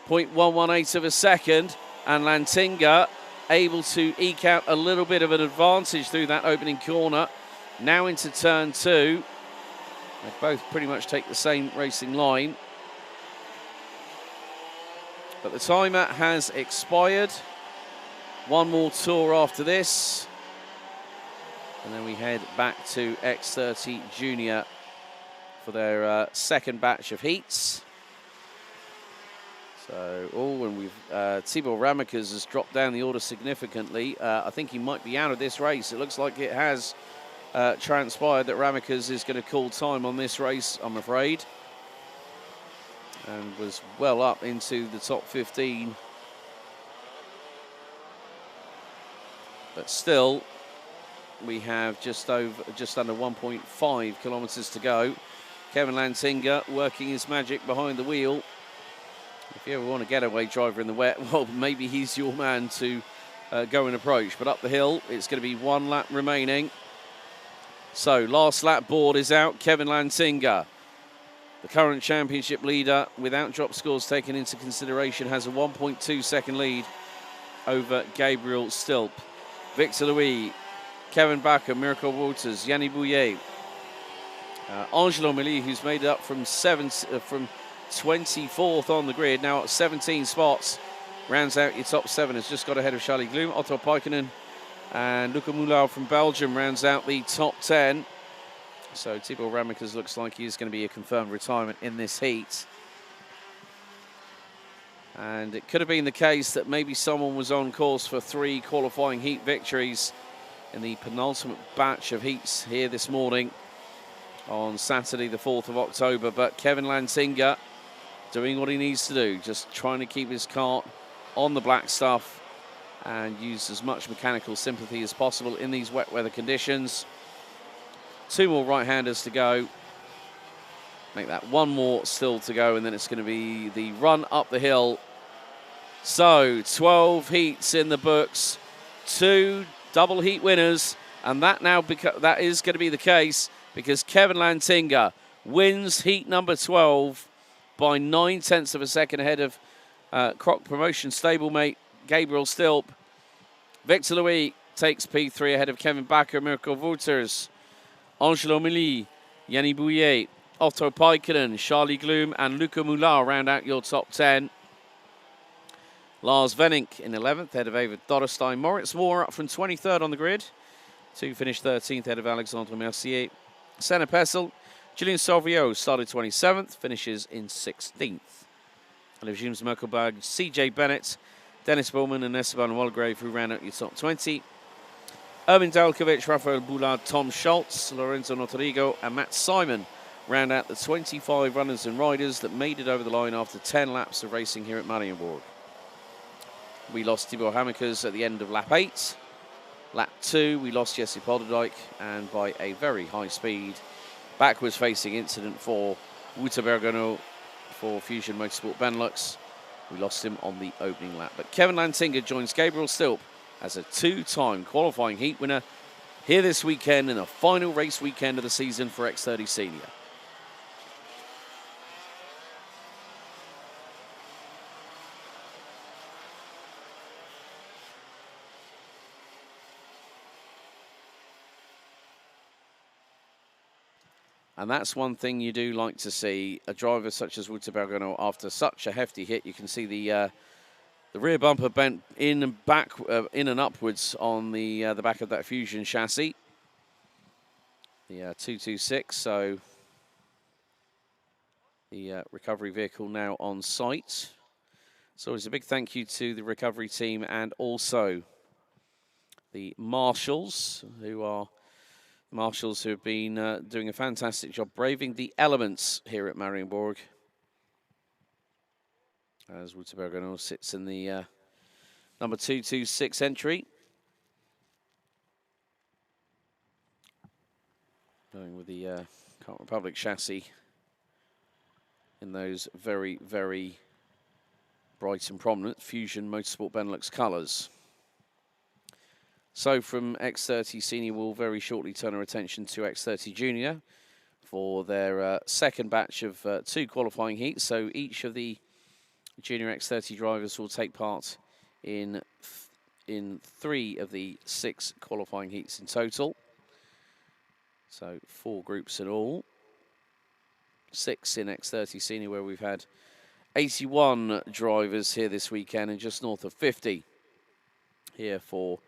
Speaker 1: 0.118 of a second. And Lantinga able to eke out a little bit of an advantage through that opening corner. Now into turn 2. They both pretty much take the same racing line. But the timer has expired. One more tour after this. And then we head back to X30 Junior for their 2nd batch of heats. So, and we've Thibaut Ramekes has dropped down the order significantly. I think he might be out of this race. It looks like it has transpired that Ramekes is going to call time on this race, I'm afraid. And was well up into the top 15. But still, we have just under 1.5 kilometres to go. Kevin Lantinga working his magic behind the wheel. If you ever want a getaway driver in the wet, well, maybe he's your man to go and approach. But up the hill, it's going to be 1 lap remaining. So, last lap board is out. Kevin Lantinga, the current championship leader, without drop scores taken into consideration, has a 1.2 second lead over Gabriel Stilp. Victor Louis, Kevin Bakker, Mirko Wouters, Yanis Bouillet, Angelo Meli, who's made it up from 24th on the grid, now at 17 spots, rounds out your top 7, has just got ahead of Charlie Gloom. Otto Paikkonen and Luca Mulao from Belgium rounds out the top 10. So Thibaut Ramekes looks like he's going to be a confirmed retirement in this heat. And it could have been the case that maybe someone was on course for 3 qualifying heat victories in the penultimate batch of heats here this morning on Saturday, the 4th of October. But Kevin Lantinga doing what he needs to do, just trying to keep his kart on the black stuff and use as much mechanical sympathy as possible in these wet weather conditions. 2 more right-handers to go. Make that 1 more still to go, and then it's going to be the run up the hill. So 12 heats in the books, 2 double heat winners, and that is going to be the case because Kevin Lantinga wins heat number 12 by 9/10 of a second ahead of Croc Promotion stablemate Gabriel Stilp. Victor Louis takes P3 ahead of Kevin Bakker, Mirko Wouters, Angelo Milly, Yanni Bouillet, Otto Paikkonen, Charlie Gloom and Luca Moulin round out your top 10. Lars Venink in 11th, ahead of Ava Dorrestein. Moritz Moore up from 23rd on the grid to finish 13th, ahead of Alexandre Mercier. Senna Pessel, Julian Salvio started 27th, finishes in 16th. Olivier Merkelberg, CJ Bennett, Dennis Bowman and Esteban Walgrave who ran out your top 20. Erwin Dalkovic, Rafael Boulard, Tom Schultz, Lorenzo Notorigo and Matt Simon round out the 25 runners and riders that made it over the line after 10 laps of racing here at Mariembourg. We lost Thibaut Hamikers at the end of lap 8. Lap 2, we lost Jesse Polderdijk, and by a very high speed, backwards facing incident for Wouter Bergano for Fusion Motorsport Benelux. We lost him on the opening lap. But Kevin Lantinga joins Gabriel Stilp as a 2-time qualifying heat winner here this weekend in the final race weekend of the season for X30 Senior. And that's one thing you do like to see, a driver such as Wouter Bergano after such a hefty hit. You can see the rear bumper bent in and back, in and upwards on the back of that Fusion chassis, the 226. So the recovery vehicle now on site. So it's a big thank you to the recovery team and also the marshals who have been doing a fantastic job braving the elements here at Mariembourg. As Wouter Bergano sits in the number 226 entry. Going with the Kart Republic chassis in those very, very bright and prominent Fusion Motorsport Benelux colours. So from X30 Senior, we'll very shortly turn our attention to X30 Junior for their second batch of 2 qualifying heats. So each of the Junior X30 drivers will take part in 3 of the 6 qualifying heats in total. So 4 groups in all. 6 in X30 Senior, where we've had 81 drivers here this weekend and just north of 50 here for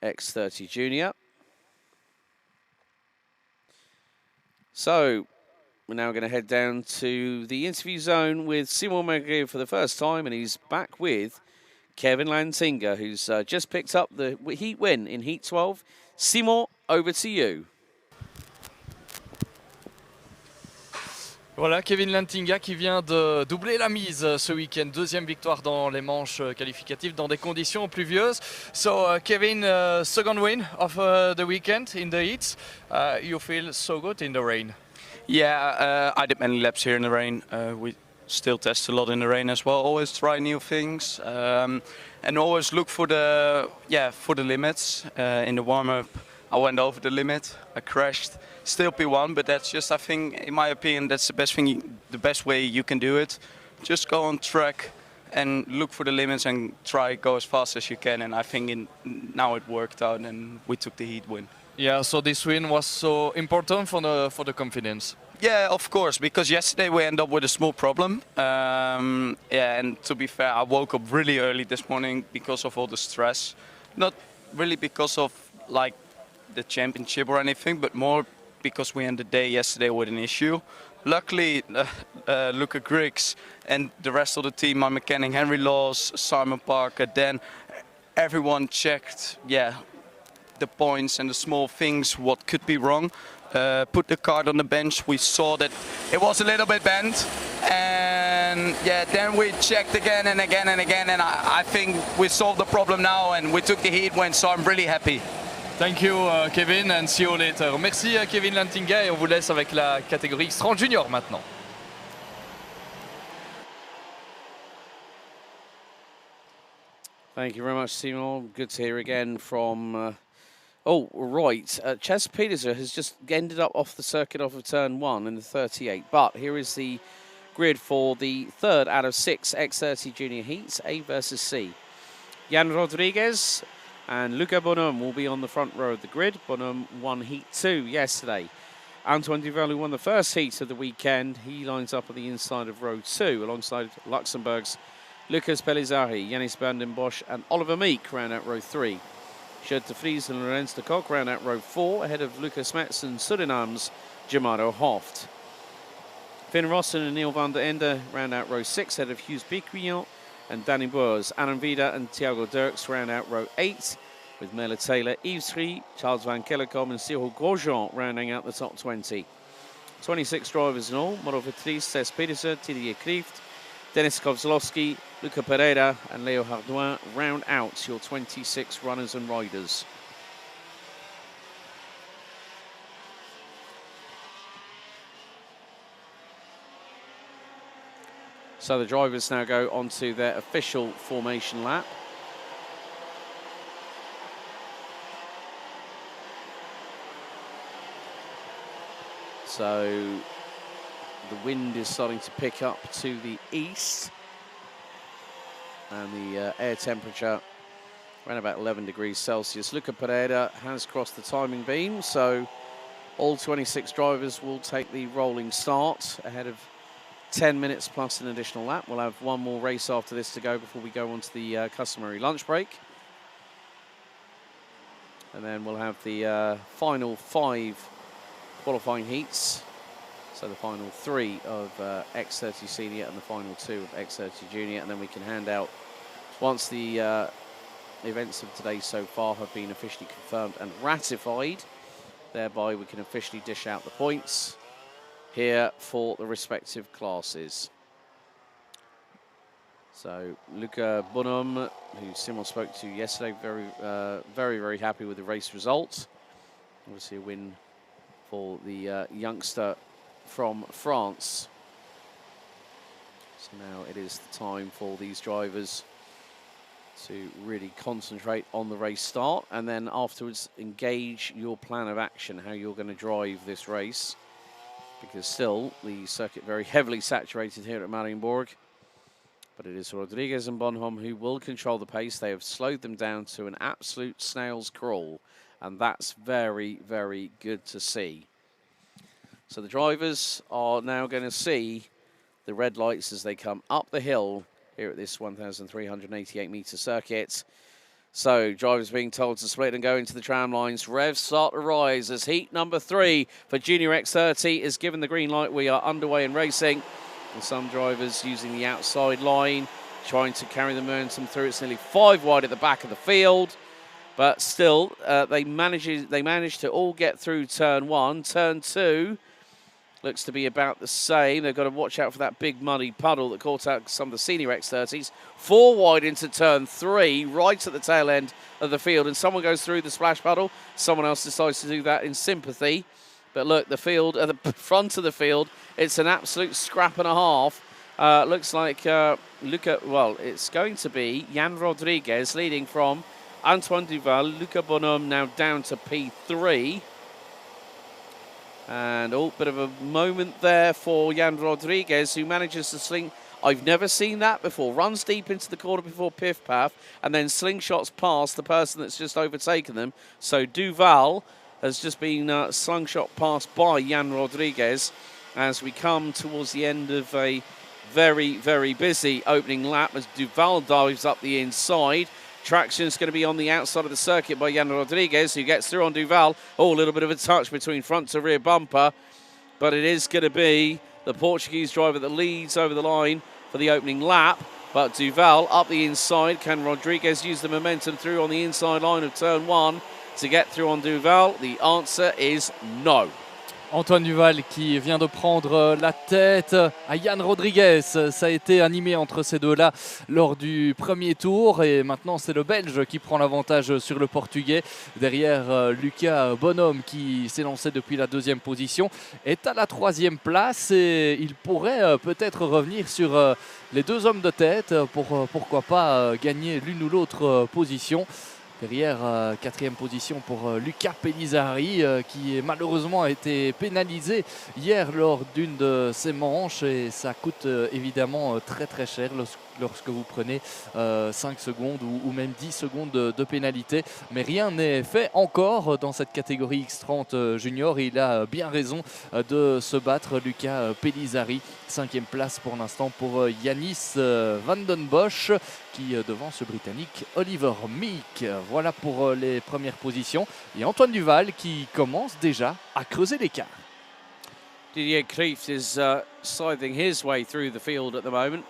Speaker 1: X30 Junior. So we're now going to head down to the interview zone with Simon Mirguet for the first time, and he's back with Kevin Lantinga, who's just picked up the heat win in Heat 12. Simon, over to you.
Speaker 2: Voilà, Kevin Lantinga qui vient de doubler la mise ce week-end. 2e victoire dans les manches qualificatives dans des conditions pluvieuses. So, Kevin, second win of the weekend in the heats. You feel so good in the rain?
Speaker 3: Yeah, I did many laps here in the rain. We still test a lot in the rain as well. Always try new things and always look for the limits. In the warm-up, I went over the limit. I crashed. Still P1, but that's just, I think, in my opinion, that's the best thing, the best way you can do it. Just go on track and look for the limits and try go as fast as you can. And I think now it worked out, and we took the heat win.
Speaker 2: Yeah, so this win was so important for the confidence.
Speaker 3: Yeah, of course, because yesterday we ended up with a small problem. Yeah, and to be fair, I woke up really early this morning because of all the stress. Not really because of like the championship or anything, but more because we ended the day yesterday with an issue. Luckily, Luca Griggs and the rest of the team, my mechanic Henry Laws, Simon Parker, Dan, everyone checked, the points and the small things, what could be wrong. Put the card on the bench, we saw that it was a little bit bent. And then we checked again and again and again, and I think we solved the problem now and we took the heat win, so I'm really happy.
Speaker 2: Thank you, Kevin, and see you later. Merci, Kevin Lantinga, et on vous laisse avec la catégorie X30 Junior maintenant.
Speaker 1: Thank you very much, Simon. Good to hear again from... oh, right. Ches Petersen has just ended up off the circuit off of turn 1 in the 38. But here is the grid for the third out of 6 X30 Junior heats, A versus C. Jan Rodriguez and Luca Bonhomme will be on the front row of the grid. Bonhomme won Heat 2 yesterday. Antoine Duval, who won the first heat of the weekend, he lines up on the inside of row 2 alongside Luxembourg's Lucas Pellizzari, Yannis van den Bosch and Oliver Meek round out row 3. Gert de Vries and Lorenz de Kock round out row 4 ahead of Lucas Metz and Suriname's Jamaro Hoft. Finn Rossen and Neil van der Ende round out row 6 ahead of Hughes Biquillon and Danny Boers. Aaron Vida and Thiago Dirks round out row 8 with Mela Taylor, Yves Schrie, Charles van Kellecom and Cyril Grosjean rounding out the top 20. 26 drivers in all: Mauro Vettrice, Ches Petersen, Didier Krieft, Denis Kozlowski, Luca Pereira and Leo Hardouin round out your 26 runners and riders. So the drivers now go onto their official formation lap. So the wind is starting to pick up to the east. And the air temperature around about 11 degrees Celsius. Luca Pereira has crossed the timing beam, so all 26 drivers will take the rolling start ahead of 10 minutes plus an additional lap. We'll have one more race after this to go before we go on to the customary lunch break. And then we'll have the final 5 qualifying heats. So the final 3 of X30 Senior and the final 2 of X30 Junior. And then we can hand out, once the events of today so far have been officially confirmed and ratified, thereby we can officially dish out the points here for the respective classes. So Luca Bonhomme, who Simon spoke to yesterday, very happy with the race result. Obviously a win for the youngster from France. So now it is the time for these drivers to really concentrate on the race start and then afterwards engage your plan of action, how you're going to drive this race. Because still, the circuit very heavily saturated here at Mariembourg. But it is Rodriguez and Bonhomme who will control the pace. They have slowed them down to an absolute snail's crawl. And that's very good to see. So the drivers are now going to see the red lights as they come up the hill here at this 1,388-metre circuit. So drivers being told to split and go into the tram lines. Revs start to rise as heat number 3 for Junior X30 is given the green light. We are underway and racing. And some drivers using the outside line, trying to carry the momentum through. It's nearly 5 wide at the back of the field. But still, they managed to all get through turn 1. Turn 2 looks to be about the same. They've got to watch out for that big muddy puddle that caught out some of the senior X30s. 4 wide into turn 3, right at the tail end of the field. And someone goes through the splash puddle. Someone else decides to do that in sympathy. But look, the field, at the front of the field, it's an absolute scrap and a half. Looks like it's going to be Jan Rodriguez leading from Antoine Duval. Luca Bonhomme now down to P3. And bit of a moment there for Jan Rodriguez, who manages to sling. I've never seen that before. Runs deep into the corner before Piff Paff, and then slingshots past the person that's just overtaken them. So Duval has just been slingshot past by Jan Rodriguez as we come towards the end of a very busy opening lap as Duval dives up the inside. Traction's going to be on the outside of the circuit by Jan Rodriguez, who gets through on Duval. Oh, a little bit of a touch between front to rear bumper, but it is going to be the Portuguese driver that leads over the line for the opening lap. But Duval up the inside. Can Rodriguez use the momentum through on the inside line of turn 1 to get through on Duval? The answer is no.
Speaker 2: Antoine Duval qui vient de prendre la tête à Jan Rodriguez. Ça a été animé entre ces deux-là lors du premier tour. Et maintenant, c'est le Belge qui prend l'avantage sur le Portugais. Derrière, Lucas Bonhomme qui s'est lancé depuis la 2e position est à la 3e place. Et il pourrait peut-être revenir sur les 2 hommes de tête pour pourquoi pas gagner l'une ou l'autre position. Derrière, 4e position pour Luca Pellizzari qui malheureusement a été pénalisé hier lors d'une de ses manches et ça coûte évidemment très très cher lorsque vous prenez 5 secondes ou même 10 secondes de pénalité. Mais rien n'est fait encore dans cette catégorie X30 Junior. Il a bien raison de se battre, Luca Pellizzari. 5e place pour l'instant pour Yanis van den Bosch qui devance le Britannique Oliver Meek. Voilà pour les premières positions. Et Antoine Duval qui commence déjà à creuser l'écart.
Speaker 1: Didier Kreeft is scything his way through the field at the moment.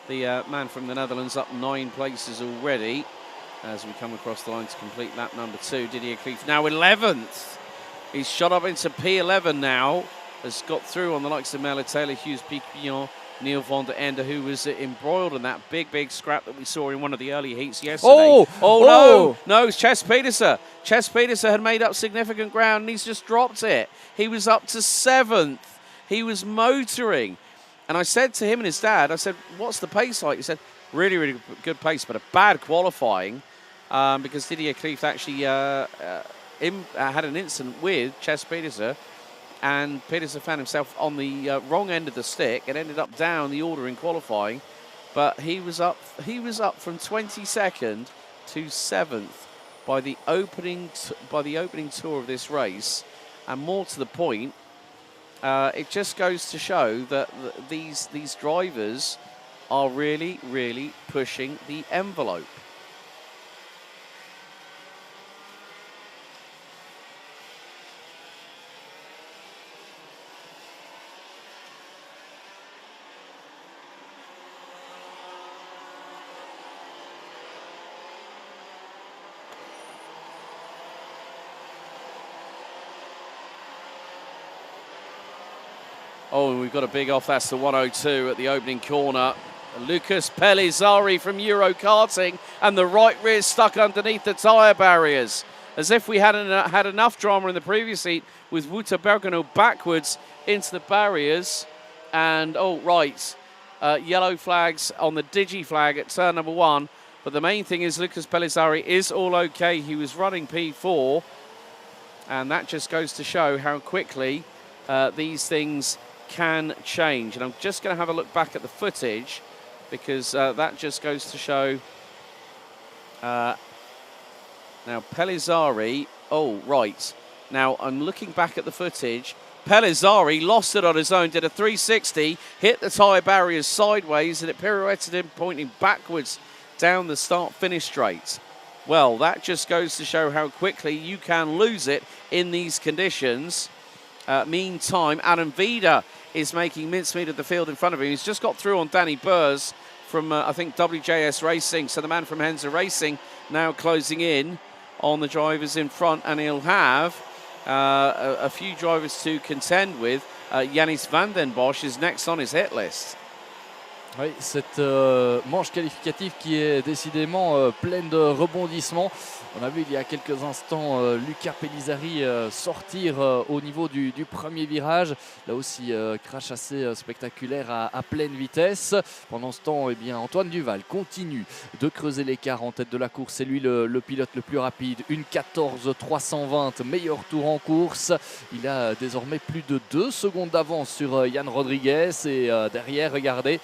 Speaker 1: The man from the Netherlands up 9 places already as we come across the line to complete lap number 2. Didier Kreeft now 11th. He's shot up into P11 now. Has got through on the likes of Mela Taylor, Hughes Piquillon, Neil van der Ende, who was embroiled in that big scrap that we saw in one of the early heats yesterday. No, it's Ches Pedersen. Ches Pedersen had made up significant ground and he's just dropped it. He was up to 7th. He was motoring. And I said to him and his dad, I said, what's the pace like? He said, really good pace, but a bad qualifying because Didier Kreeft actually had an incident with Ches Pedersen. And Pedersen found himself on the wrong end of the stick and ended up down the order in qualifying. But he was up from 22nd to 7th by the opening tour of this race. And more to the point, it just goes to show that these drivers are really pushing the envelope. Oh, and we've got a big off. That's the 102 at the opening corner. Lucas Pellizzari from Euro Karting, and the right rear stuck underneath the tyre barriers. As if we hadn't had enough drama in the previous heat with Wouter Bergeno backwards into the barriers. And, yellow flags on the Digi flag at turn number 1. But the main thing is Lucas Pellizzari is all okay. He was running P4. And that just goes to show how quickly these things can change. And I'm just going to have a look back at the footage because that just goes to show now Pellizzari, now I'm looking back at the footage. Pellizzari lost it on his own, did a 360, hit the tyre barriers sideways and it pirouetted him pointing backwards down the start-finish straight. Well, that just goes to show how quickly you can lose it in these conditions. Meantime, Adam Vida is making mincemeat of the field in front of him. He's just got through on Danny Burrs from, I think, WJS Racing. So the man from Henser Racing now closing in on the drivers in front. And he'll have a few drivers to contend with. Yanis van den Bosch is next on his hit list.
Speaker 2: Oui, cette manche qualificative qui est décidément pleine de rebondissements. On a vu il y a quelques instants Luca Pellizzari sortir au niveau du premier virage. Là aussi, crash assez spectaculaire à pleine vitesse. Pendant ce temps, Antoine Duval continue de creuser l'écart en tête de la course. C'est lui le pilote le plus rapide. Une 14.320, meilleur tour en course. Il a désormais plus de 2 secondes d'avance sur Jan Rodriguez. Et derrière, regardez,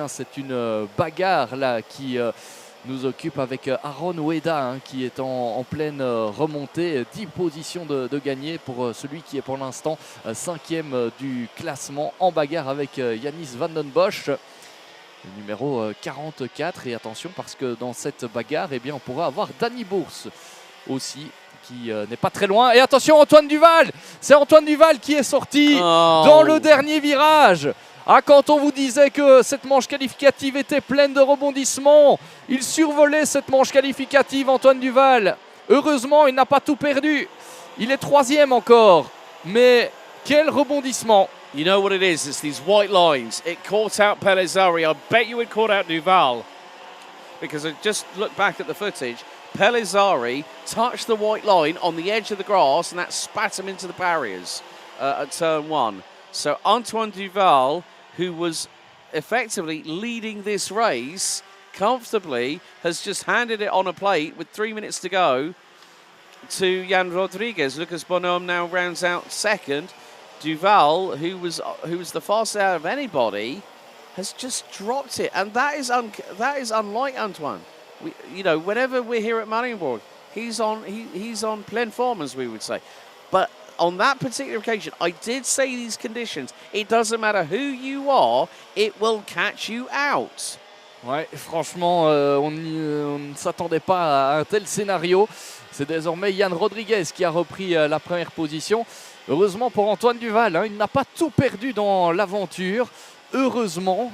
Speaker 2: c'est une bagarre là qui nous occupe avec Aaron Ueda qui est en pleine remontée. 10 positions de gagné pour celui qui est pour l'instant 5e du classement en bagarre avec Yanis van den Bosch. le numéro 44. Et attention parce que dans cette bagarre, eh bien, on pourra avoir Danny Bourse aussi, qui n'est pas très loin. Et attention, Antoine Duval, c'est Antoine Duval qui est sorti dans le dernier virage. Ah, quand on vous disait que cette manche qualificative était pleine de rebondissements, il survolait cette manche qualificative, Antoine Duval. Heureusement, il n'a pas tout perdu. Il est troisième encore, mais quel rebondissement.
Speaker 1: You know what it is? It's these white lines. It caught out Pellizzari. I bet you it caught out Duval. Because I just looked back at the footage. Pellizzari touched the white line on the edge of the grass and that spat him into the barriers at turn one. So Antoine Duval, who was effectively leading this race comfortably, has just handed it on a plate with 3 minutes to go to Jan Rodriguez. Lucas Bonhomme now rounds out second. Duval, who was the fastest out of anybody, has just dropped it, and that is unlike Antoine. Whenever we're here at Mariembourg, he's on pleine forme, as we would say. But on that particular occasion, I did say these conditions. It doesn't matter who you are, it will catch you out.
Speaker 2: Ouais, franchement, on ne s'attendait pas à un tel scénario. C'est désormais Jan Rodriguez qui a repris la première position. Heureusement pour Antoine Duval, hein, il n'a pas tout perdu dans l'aventure. Heureusement,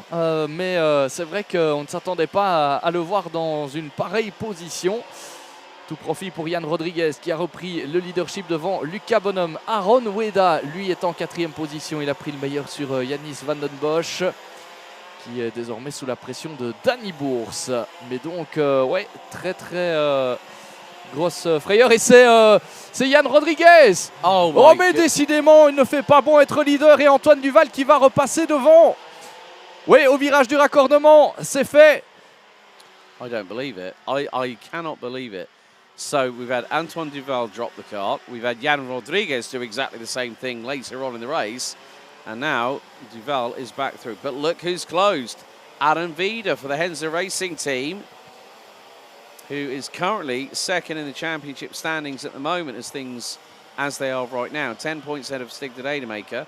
Speaker 2: mais c'est vrai qu'on ne s'attendait pas à le voir dans une pareille position. Tout profit pour Jan Rodriguez qui a repris le leadership devant Lucas Bonhomme. Aaron Weda, lui, est en 4e position. Il a pris le meilleur sur Yanis van den Bosch, qui est désormais sous la pression de Danny Bourse. Mais donc, ouais, très grosse frayeur. Et c'est Jan Rodriguez. Oh mais décidément, il ne fait pas bon être leader. Et Antoine Duval qui va repasser devant. Oui, au virage du raccordement, c'est fait.
Speaker 1: I don't believe it. I cannot believe it. So we've had Antoine Duval drop the kart. We've had Jan Rodriguez do exactly the same thing later on in the race. And now Duval is back through. But look who's closed. Adam Vida for the Henze Racing team, who is currently second in the championship standings at the moment as they are right now. 10 points ahead of Stig de Rademaker.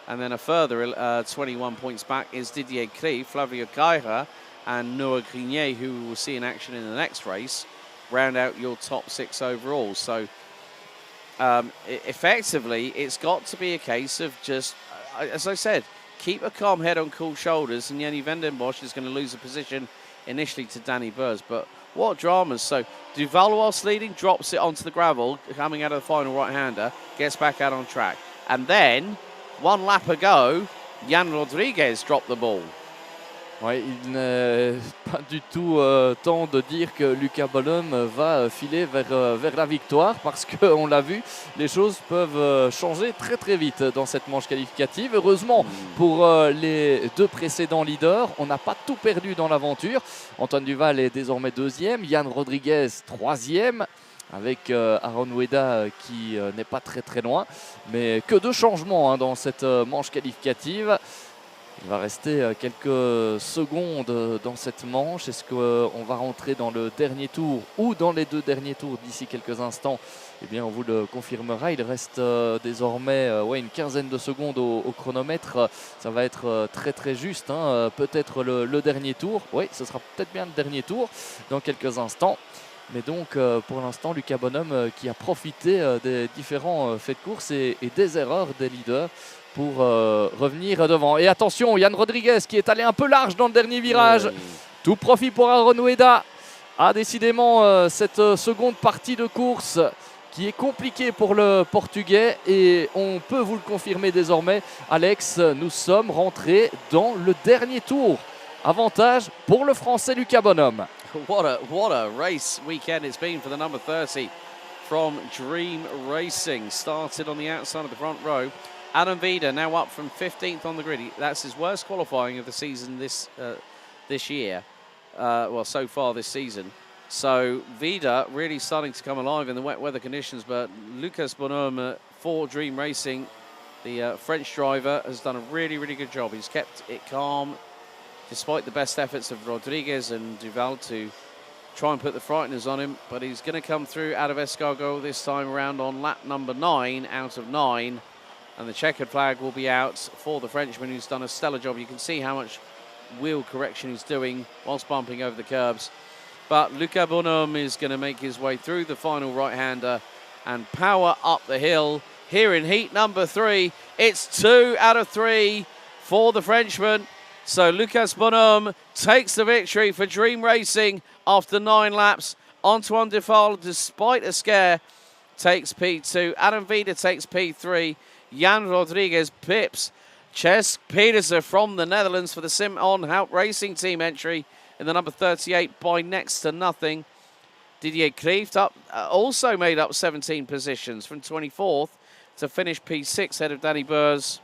Speaker 1: And then a further 21 points back is Didier Cri, Flavio Caira, and Noah Grignet, who we will see in action in the next race, round out your top 6 overall. So effectively, it's got to be a case of just, as I said, keep a calm head on cool shoulders, and Jenny van den Bosch is going to lose a position initially to Danny Burrs. But what dramas. So Duval, whilst leading, drops it onto the gravel, coming out of the final right-hander, gets back out on track. And then, one lap ago, Jan Rodriguez dropped the ball.
Speaker 2: Ouais, il n'est pas du tout temps de dire que Lucas Bonhomme va filer vers la victoire, parce qu'on l'a vu, les choses peuvent changer très vite dans cette manche qualificative. Heureusement pour les deux précédents leaders, on n'a pas tout perdu dans l'aventure. Antoine Duval est désormais 2e, Jan Rodriguez 3e, avec Aaron Weda qui n'est pas très loin. Mais que de changements dans cette manche qualificative. Il va rester quelques secondes dans cette manche. Est-ce qu'on va rentrer dans le dernier tour ou dans les 2 derniers tours d'ici quelques instants? Eh bien, on vous le confirmera. Il reste désormais une quinzaine de secondes au chronomètre. Ça va être très juste. Hein. Peut-être le dernier tour. Oui, ce sera peut-être bien le dernier tour dans quelques instants. Mais donc, pour l'instant, Lucas Bonhomme qui a profité des différents faits de course et des erreurs des leaders pour revenir devant. Et attention, Jan Rodriguez qui est allé un peu large dans le dernier virage. Tout profit pour Aaron Weda. Décidément, cette seconde partie de course qui est compliquée pour le Portugais. Et on peut vous le confirmer désormais, Alex, nous sommes rentrés dans le dernier tour. Avantage pour le Français Lucas Bonhomme.
Speaker 1: What a race weekend it's been for the number 30 from Dream Racing. Started on the outside of the front row. Adam Vida now up from 15th on the grid. That's his worst qualifying of the season this year. Well, so far this season. So Vida really starting to come alive in the wet weather conditions. But Lucas Bonhomme for Dream Racing, the French driver, has done a really good job. He's kept it calm despite the best efforts of Rodriguez and Duval to try and put the frighteners on him. But he's going to come through out of Escargot this time around on lap number 9 out of 9. And the checkered flag will be out for the Frenchman, who's done a stellar job. You can see how much wheel correction he's doing whilst bumping over the curbs. But Luca Bonhomme is going to make his way through the final right-hander and power up the hill. Here in heat number 3, it's 2 out of 3 for the Frenchman. So Lucas Bonhomme takes the victory for Dream Racing after 9 laps. Antoine Defal, despite a scare, takes P2. Adam Vida takes P3. Jan Rodriguez pips Ches Pedersen from the Netherlands for the Sim-On Hout Racing Team entry in the number 38 by next to nothing. Didier Kreeft also made up 17 positions from 24th to finish P6 ahead of Danny Burrs,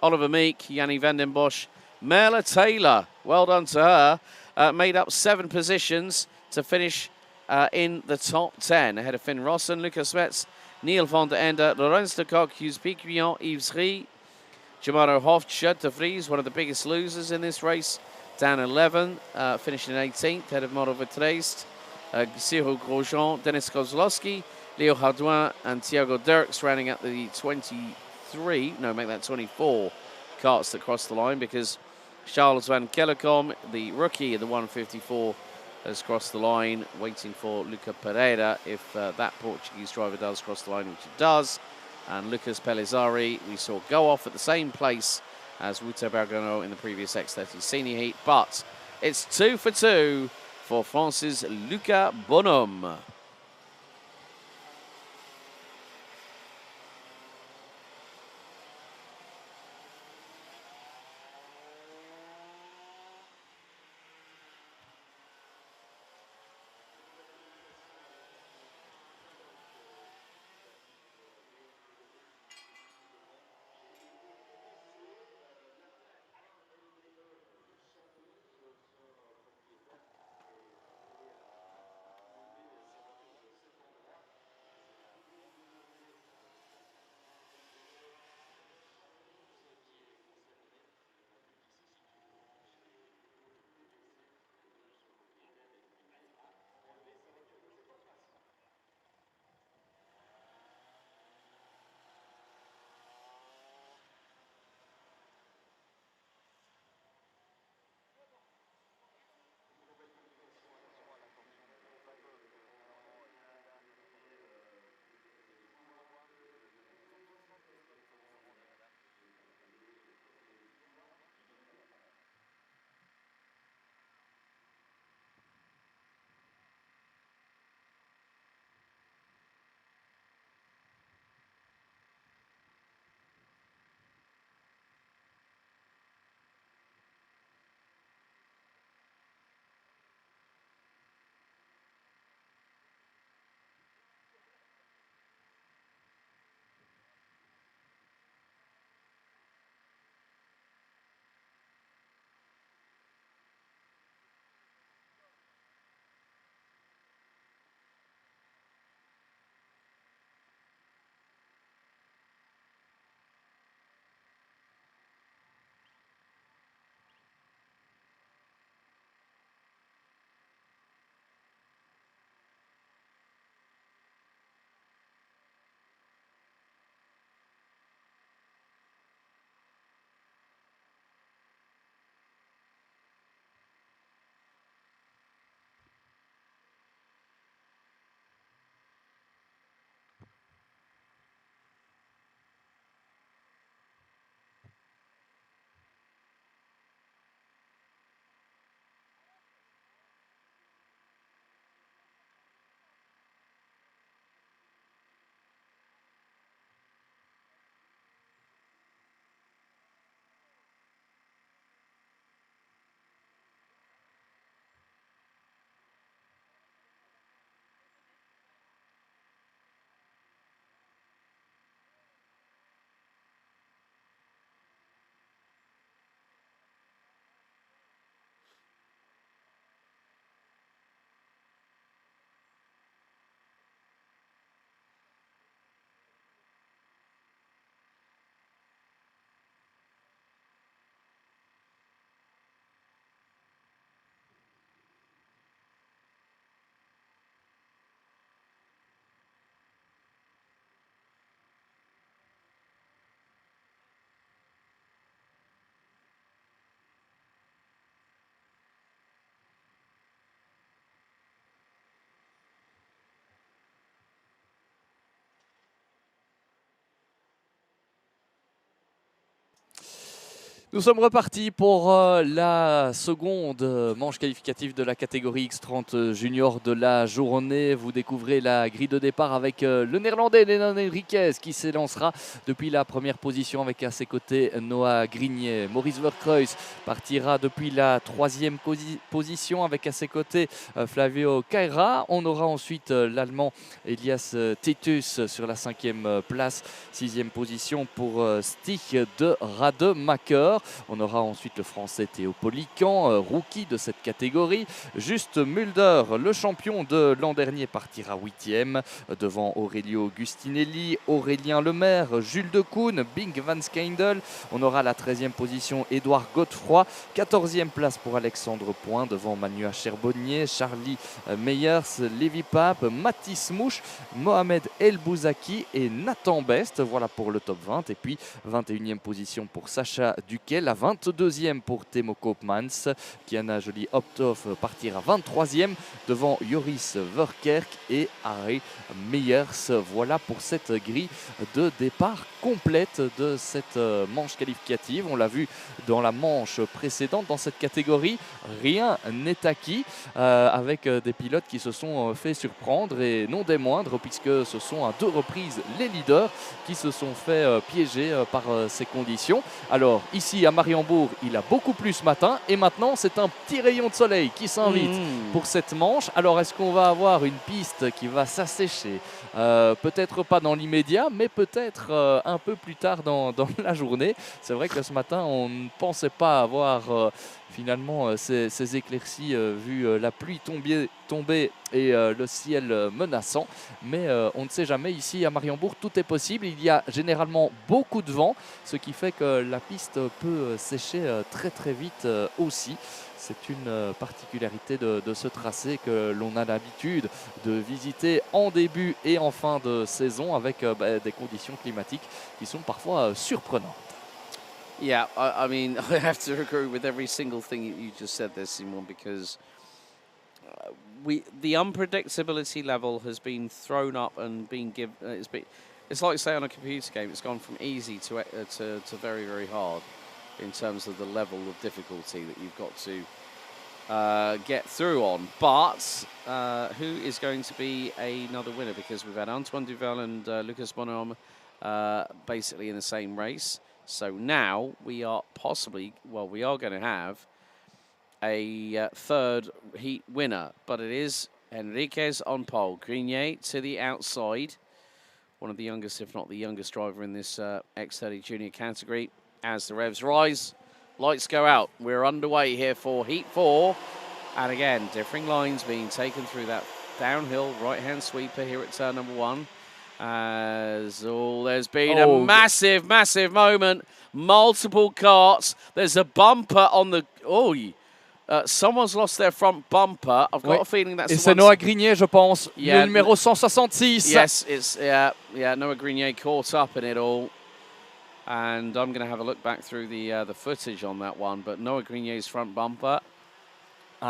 Speaker 1: Oliver Meek, Yanni Vandenbosch, Merla Taylor, well done to her, made up 7 positions to finish in the top 10 ahead of Finn Rossen, Lucas Metz, Neil van der Ende, Laurens de Kock, Hughes Piquillon, Yves Rie, Jamaro Hoff, Judd de Vries, one of the biggest losers in this race, down 11, finishing 18th ahead of Mauro Vertreest, Cyril Grosjean, Denis Kozlowski, Leo Hardouin and Thiago Dirks rounding up the 24 carts that crossed the line, because Charles van Kellekom, the rookie in the 154, has crossed the line, waiting for Luca Pereira if that Portuguese driver does cross the line, which it does. And Lucas Pellizzari we saw go off at the same place as Wouter Bergano in the previous X30 Senior heat, but it's 2 for 2 for France's Luca Bonhomme.
Speaker 2: Nous sommes repartis pour la seconde manche qualificative de la catégorie X30 Junior de la journée. Vous découvrez la grille de départ avec le néerlandais Lennon Henriquez qui s'élancera depuis la première position avec à ses côtés Noah Grignet. Maurice Verkreuz partira depuis la troisième position avec à ses côtés Flavio Caira. On aura ensuite l'Allemand Elias Titus sur la cinquième place. Sixième position pour Stig de Rademacher. On aura ensuite le Français Théo Polican, rookie de cette catégorie. Juste Mulder, le champion de l'an dernier, partira 8e devant Aurelio Augustinelli, Aurélien Lemaire, Jules Decoune, Bing Van Skeindel. On aura la 13e position Édouard Godefroy, 14e place pour Alexandre Point devant Manu Cherbonnier, Charlie Meyers, Lévi Pape, Mathis Mouche, Mohamed El Bouzaki et Nathan Best. Voilà pour le top 20. Et puis 21e position pour Sacha Duquet, la 22e pour Temo Koopmans. Kiana Jolie-Optoff partira 23e devant Joris Verkerk et Harry Meyers. Voilà pour cette grille de départ complète de cette manche qualificative. On l'a vu dans la manche précédente dans cette catégorie, rien n'est acquis avec des pilotes qui se sont fait surprendre et non des moindres puisque ce sont à 2 reprises les leaders qui se sont fait piéger par ces conditions. Alors ici à Mariembourg, il a beaucoup plu ce matin et maintenant c'est un petit rayon de soleil qui s'invite pour cette manche. Alors est-ce qu'on va avoir une piste qui va s'assécher? Peut-être pas dans l'immédiat, mais peut-être un peu plus tard dans la journée. C'est vrai que ce matin, on ne pensait pas avoir finalement ces éclaircies vu la pluie tomber et le ciel menaçant. Mais on ne sait jamais, ici à Mariembourg, tout est possible. Il y a généralement beaucoup de vent, ce qui fait que la piste peut sécher très très vite aussi. C'est une particularité de ce tracé que l'on a l'habitude de visiter en début et en fin de saison avec des conditions climatiques qui sont parfois surprenantes.
Speaker 1: Yeah, I mean, I have to agree with every single thing you just said there, Simon, because the unpredictability level has been thrown up and been given. It's like, say, on a computer game, it's gone from easy to very, very hard in terms of the level of difficulty that you've got to get through on. But who is going to be another winner? Because we've had Antoine Duval and Lucas Bonhomme basically in the same race. So now we are we are going to have a third heat winner. But it is Henriquez on pole. Grignet to the outside. One of the youngest, if not the youngest driver in this X30 Junior category. As the revs rise, lights go out. We're underway here for Heat 4. And again, differing lines being taken through that downhill right-hand sweeper here at turn number 1. There's been a massive, massive moment. Multiple carts. There's a bumper on the... someone's lost their front bumper. I've got a feeling that's...
Speaker 2: Et c'est Noah Grignet, je pense,
Speaker 1: le
Speaker 2: numéro 166.
Speaker 1: Yes, it's Noah Grignet caught up in it all. And I'm going to have a look back through the footage on that one. But Noah Grignet's front bumper.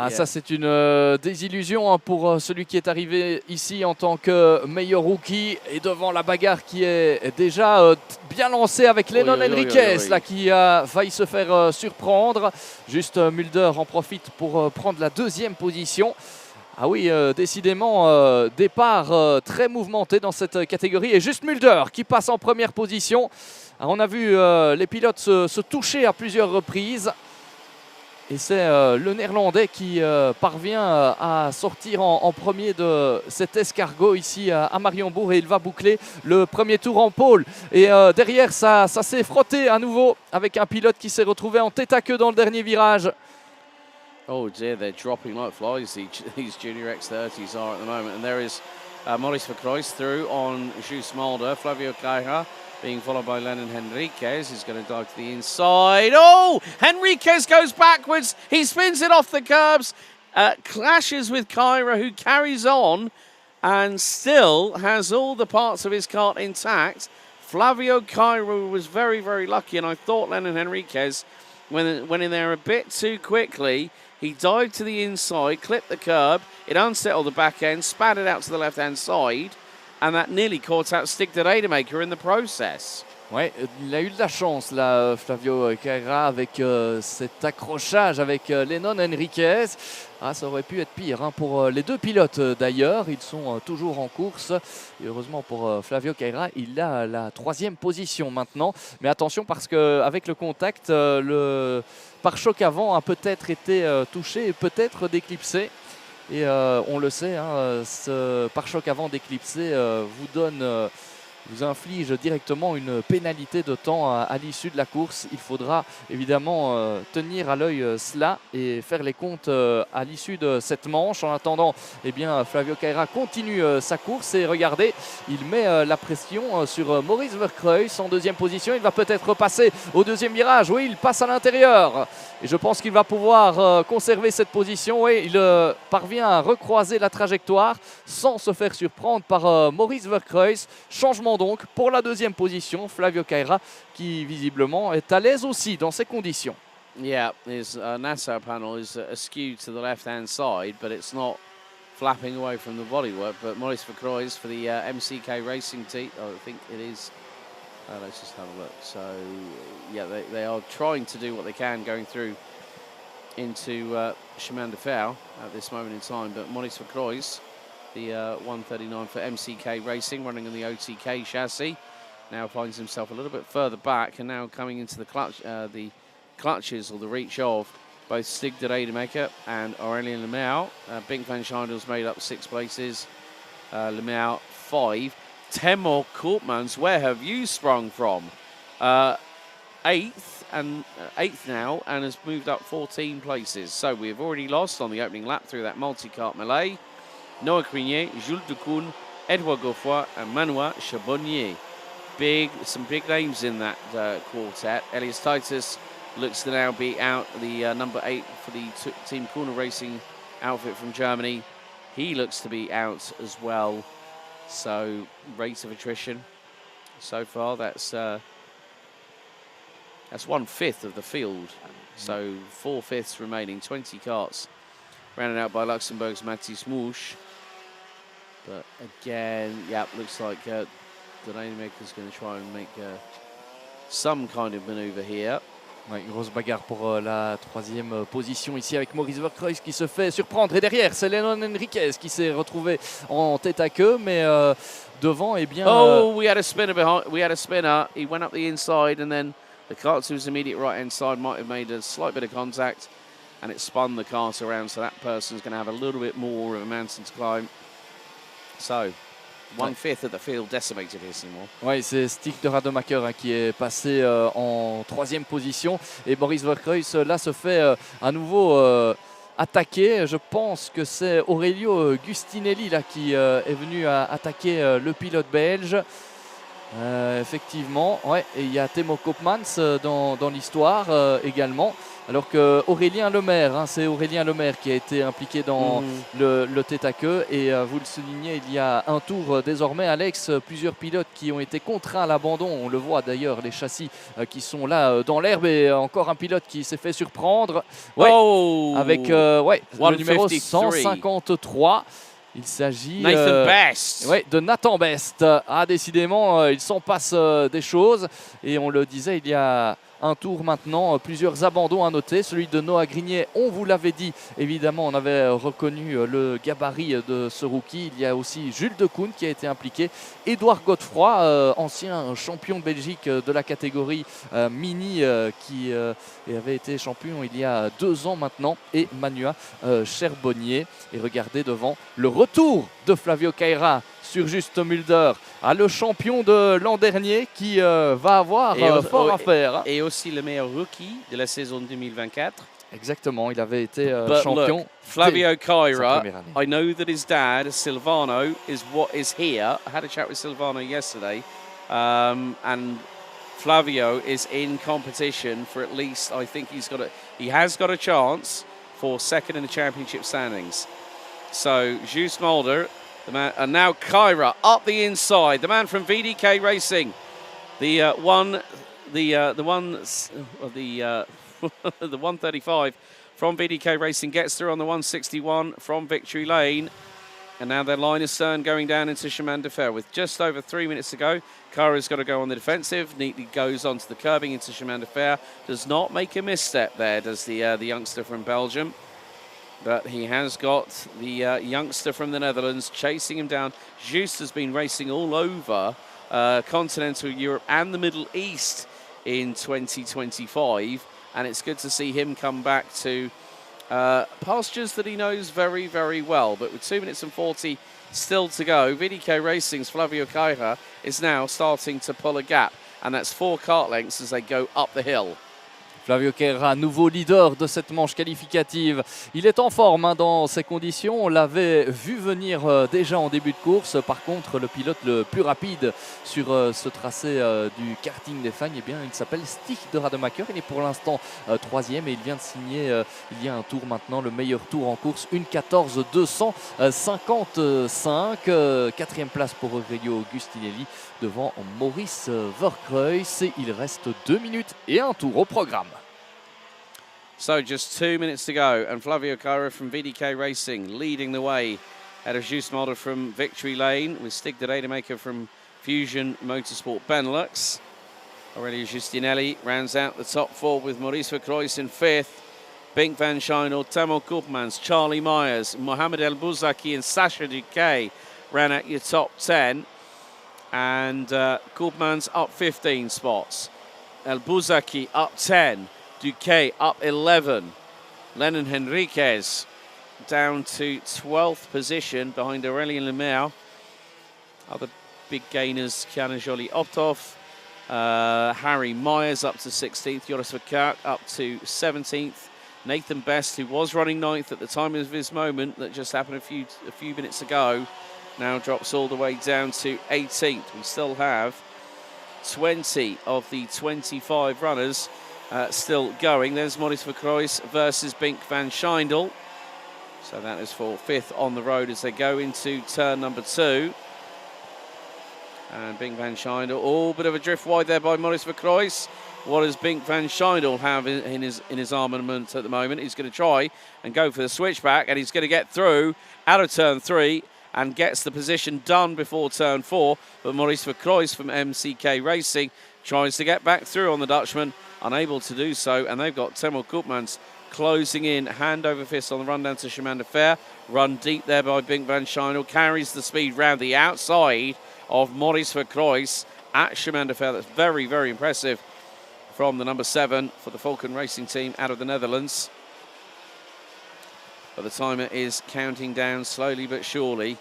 Speaker 2: Ça c'est une désillusion pour celui qui est arrivé ici en tant que meilleur rookie et devant la bagarre qui est déjà bien lancée avec Lennon Henriquez là, qui a failli se faire surprendre. Juste Mulder en profite pour prendre la 2e position. Ah oui, décidément, départ très mouvementé dans cette catégorie. Et juste Mulder qui passe en première position. Alors, on a vu les pilotes se toucher à plusieurs reprises. Et c'est le Néerlandais qui parvient à sortir en premier de cet escargot ici à Mariembourg. Et il va boucler le premier tour en pôle. Et derrière, ça s'est frotté à nouveau avec un pilote qui s'est retrouvé en tête à queue dans le dernier virage.
Speaker 1: Oh dear, they're dropping like flies, these Junior X30s are at the moment. And there is Maurice Verkreuz through on Jus Mulder, Flavio Caira being followed by Lennon Henriquez. He's going to dive to the inside. Oh, Henriquez goes backwards. He spins it off the curbs, clashes with Caira, who carries on and still has all the parts of his kart intact. Flavio Caira was very, very lucky, and I thought Lennon Henriquez went in there a bit too quickly. He dived to the inside, clipped the curb, it unsettled the back end, spat it out to the left-hand side, and that nearly caught out Stig de Rademacher in the process.
Speaker 2: Ouais, il a eu de la chance là, Flavio Caira, avec cet accrochage avec Lennon Enriquez. Ah, ça aurait pu être pire hein, pour les deux pilotes d'ailleurs. Ils sont toujours en course. Et heureusement pour Flavio Caira, il a la 3e position maintenant. Mais attention parce qu'avec le contact, le pare-choc avant a peut-être été touché et peut-être déclipsé. Et on le sait, hein, ce pare-choc avant déclipsé vous inflige directement une pénalité de temps à l'issue de la course. Il faudra évidemment tenir à l'œil cela et faire les comptes à l'issue de cette manche. En attendant, eh bien, Flavio Caira continue sa course et regardez, il met la pression sur Maurice Verkreuz en 2e position. Il va peut-être repasser au 2e virage. Oui, il passe à l'intérieur et je pense qu'il va pouvoir conserver cette position. Oui, il parvient à recroiser la trajectoire sans se faire surprendre par Maurice Verkreuz. Changement donc pour la 2e position, Flavio Caira qui visiblement est à l'aise aussi dans ces conditions.
Speaker 1: Yeah, his NASA panel is askew to the left-hand side, but it's not flapping away from the bodywork. But Maurice Verkreuz for the MCK Racing team, I think it is. Let's just have a look. So, yeah, they are trying to do what they can going through into Chemin de Fer at this moment in time. But Maurice Verkreuz, the 139 for MCK Racing, running on the OTK chassis, now finds himself a little bit further back and now coming into the clutches or the reach of both Stig de Rademacher and Aurélien Lemieux. Bink van Scheidel's made up 6 places, Lemieux 5. Temur Koopmans, where have you sprung from? 8th now and has moved up 14 places. So we have already lost on the opening lap through that multi-cart melee. Noah Crinier, Jules Decoun, Edouard Gauffoy and Manuel Chabonnier. Some big names in that quartet. Elias Titus looks to now be out, the number 8 for the Team Corner Racing outfit from Germany. He looks to be out as well. So rate of attrition so far, that's 1/5 of the field. So 4/5 remaining, 20 carts rounded out by Luxembourg's Mathis Mouche. But again, yeah, looks like the Rademacher's going to try and make some kind of maneuver here.
Speaker 2: Ouais, grosse bagarre pour la 3e position ici avec Maurice Verkreuz qui se fait surprendre. Et derrière, c'est Lennon Enriquez qui s'est retrouvé en tête à queue, mais devant, eh bien...
Speaker 1: Oh, we had a spinner behind. We had a spinner. He went up the inside and then the cart to his immediate right-hand side might have made a slight bit of contact and it spun the cart around, so that person's going to have a little bit more of a mountain to climb. So, 1/5 of the field decimated here, Seymour.
Speaker 2: Oui, c'est Stig de Rademacher hein, qui est passé en 3e position. Et Maurice Verkreuz, là, se fait à nouveau attaquer. Je pense que c'est Aurelio Gustinelli là, qui est venu attaquer le pilote belge. Effectivement, ouais, et il y a Timo Koopmans dans l'histoire également. Alors que Aurélien Lemaire, hein, c'est Aurélien Lemaire qui a été impliqué dans le tête à queue. Et vous le soulignez, il y a un tour désormais, Alex, plusieurs pilotes qui ont été contraints à l'abandon. On le voit d'ailleurs, les châssis qui sont là dans l'herbe. Et encore un pilote qui s'est fait surprendre. Ouais, avec le numéro 153. Il s'agit de Nathan Best. Ah, décidément, il s'en passe des choses. Et on le disait, il y a un tour maintenant, plusieurs abandons à noter. Celui de Noah Grignet, on vous l'avait dit, évidemment, on avait reconnu le gabarit de ce rookie. Il y a aussi Jules Decoun qui a été impliqué. Édouard Godefroy, ancien champion de Belgique de la catégorie mini, qui avait été champion il y a 2 ans maintenant. Et Manuel Charbonnier. Et regardez devant le retour de Flavio Caira sur Juste Mulder, le champion de l'an dernier qui va avoir fort à faire.
Speaker 1: Et aussi le meilleur rookie de la saison 2024.
Speaker 2: Exactement, il avait été champion.
Speaker 1: Look, Flavio Caira, I know that his dad, Silvano, is here. I had a chat with Silvano yesterday, and Flavio is in competition for at least, I think he has got a chance for 2nd in the championship standings. So, Jus Mulder, the man, and now Caira up the inside. The man from VDK Racing, the 135 from VDK Racing gets through on the 161 from Victory Lane, And now their line is Stern going down into Chemin de Fer with just over 3 minutes to go. Kara's got to go on the defensive. Neatly goes onto the curbing into Chemin de Fer. Does not make a misstep there, does the youngster from Belgium. But he has got the youngster from the Netherlands chasing him down. Just has been racing all over continental Europe and the Middle East in 2025. And it's good to see him come back to pastures that he knows very, very well. But with 2 minutes and 40 still to go, VDK Racing's Flavio Caira is now starting to pull a gap. And that's 4 kart lengths as they go up the hill.
Speaker 2: Flavio Caira, nouveau leader de cette manche qualificative. Il est en forme hein, dans ces conditions. On l'avait vu venir déjà en début de course. Par contre, le pilote le plus rapide sur ce tracé du karting des Fagnes, eh bien, il s'appelle Stig de Rademacher. Il est pour l'instant 3e et il vient de signer il y a un tour maintenant, le meilleur tour en course, 1:14.255. 4e place pour Aurelio Agustinelli devant Maurice Verkreuz. Et il reste 2 minutes et un tour au programme.
Speaker 1: So just 2 minutes to go, and Flavio Caira from VDK Racing leading the way out of Just Mulder from Victory Lane, with Stig de Rademacher from Fusion Motorsport Benelux. Aurelio Giustinelli rounds out the top 4 with Maurice Verkreuz in 5th. Bink van Schijndel, Tamo Koopmans, Charlie Myers, Mohamed El Bouzaki and Sasha Duquet ran out your top 10. And Koopmans up 15 spots. El Bouzaki up 10. Duquet up 11. Lennon Henriquez down to 12th position behind Aurélien Lemaire. Other big gainers, Kiana Joly-Optov. Harry Myers up to 16th. Joris Verkerk up to 17th. Nathan Best, who was running 9th at the time of his moment, that just happened a few minutes ago, now drops all the way down to 18th. We still have 20 of the 25 runners still going. There's Maurice Verkreuz versus Bink van Schijndel. So that is for 5th on the road as they go into turn number 2. And Bink van Schijndel, bit of a drift wide there by Maurice Verkreuz. What does Bink van Schijndel have in his armament at the moment? He's going to try and go for the switchback, and he's going to get through out of turn 3 and gets the position done before turn 4. But Maurice Verkreuz from MCK Racing tries to get back through on the Dutchman, unable to do so, and they've got Temo Koopmans closing in, hand over fist on the run down to Chemin de Fer. Run deep there by Bink van Schijndel, carries the speed round the outside of Maurice Verkreuz at Chemin de Fer. That's very, very impressive from the number 7 for the Falcon Racing team out of the Netherlands. But the timer is counting down slowly but surely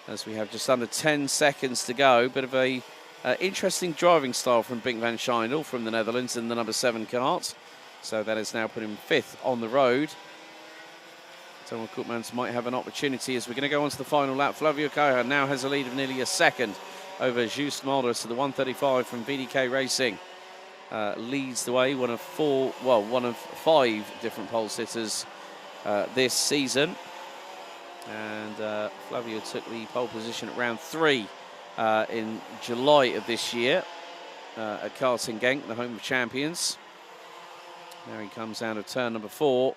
Speaker 1: as we have just under 10 seconds to go. Bit of a interesting driving style from Bink van Schijndel from the Netherlands in the number 7 kart. So that has now put him 5th on the road. Thomas Koopmans might have an opportunity as we're going to go on to the final lap. Flavio Caira now has a lead of nearly a second over Just Mulder. So the 135 from VDK Racing leads the way. One of 5 different pole sitters this season. And Flavio took the pole position at round 3 in July of this year at Karting, the home of champions. Now he comes out of turn number 4,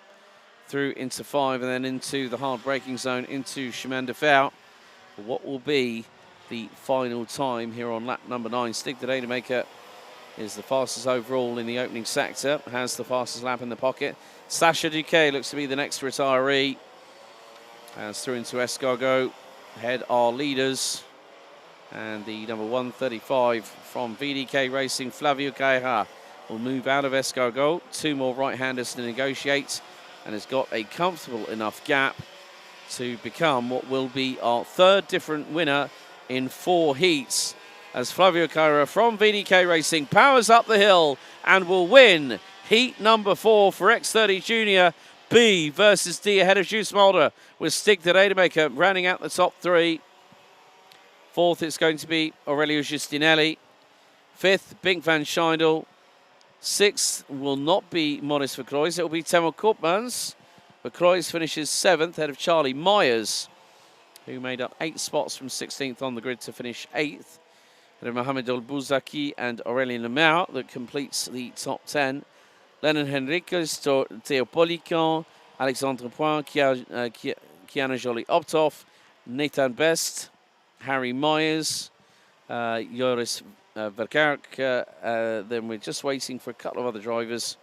Speaker 1: through into 5 and then into the hard braking zone into Chemin de Fer. What will be the final time here on lap number 9? Stig de Rademacher is the fastest overall in the opening sector, has the fastest lap in the pocket. Sasha Duquet looks to be the next retiree. As through into Escargot, ahead are leaders. And the number 135 from VDK Racing, Flavio Caira, will move out of Escargot. 2 more right-handers to negotiate and has got a comfortable enough gap to become what will be our 3rd different winner in 4 heats, as Flavio Caira from VDK Racing powers up the hill and will win heat number 4 for X30 Junior B versus D ahead of Just Mulder, with Stig de Rademacher rounding out the top 3. 4th, it's going to be Aurelio Giustinelli. 5th, Bink van Schijndel. 6th will not be Maurice Verkreuz. It will be Temo Koopmans. Verkreuz finishes 7th, ahead of Charlie Myers, who made up 8 spots from 16th on the grid to finish 8th. And Mohamed El Bouzaki and Aurélien Lemaire that completes the top 10. Lennon Henriquez, Theo Polican, Alexandre Point, Kiana Joly-Optov, Nathan Best, Harry Myers, Joris Verkerk. Then we're just waiting for a couple of other drivers.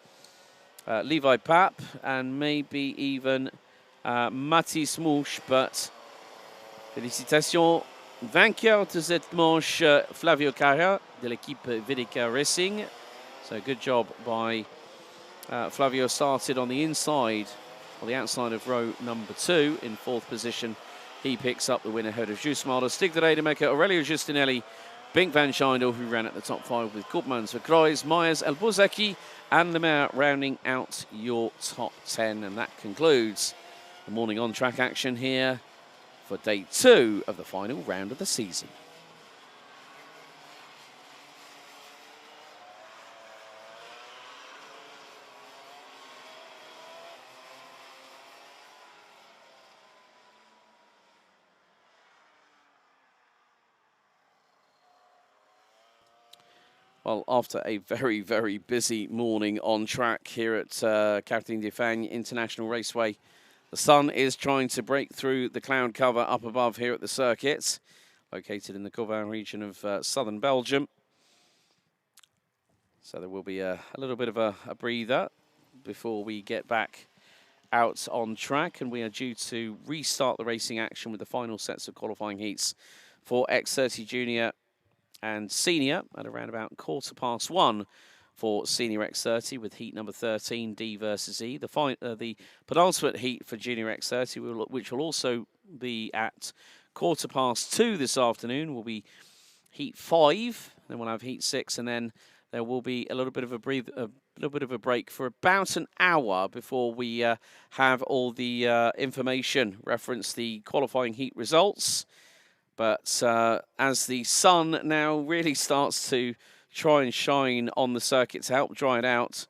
Speaker 1: Levi Papp and maybe even Mathis Mouche, but félicitations. Vainqueur de cette manche, Flavio Carra de l'équipe Vidica Racing. So good job by Flavio. Started on the inside, or the outside of row number 2 in 4th position. He picks up the win ahead of Jusmaler, Stig de Rademacher, Aurelio Giustinelli, Bink van Schindel, who ran at the top 5 with Koopmans, Verkruijs, Myers, El Bozeki, and Lemaire rounding out your top 10. And that concludes the morning on-track action here for day 2 of the final round of the season. Well, after a very, very busy morning on track here at Karting de Fagnes International Raceway, the sun is trying to break through the cloud cover up above here at the circuit, located in the Corvan region of southern Belgium. So there will be a little bit of a breather before we get back out on track, and we are due to restart the racing action with the final sets of qualifying heats for X30 Junior and Senior at around about 1:15 for Senior X30 with heat number 13, D versus E. The penultimate heat for Junior X30, which will also be at 2:15 this afternoon, will be heat 5. Then we'll have heat 6, and then there will be a little bit of a break for about an hour before we have all the information reference the qualifying heat results. But as the sun now really starts to try and shine on the circuit to help dry it out,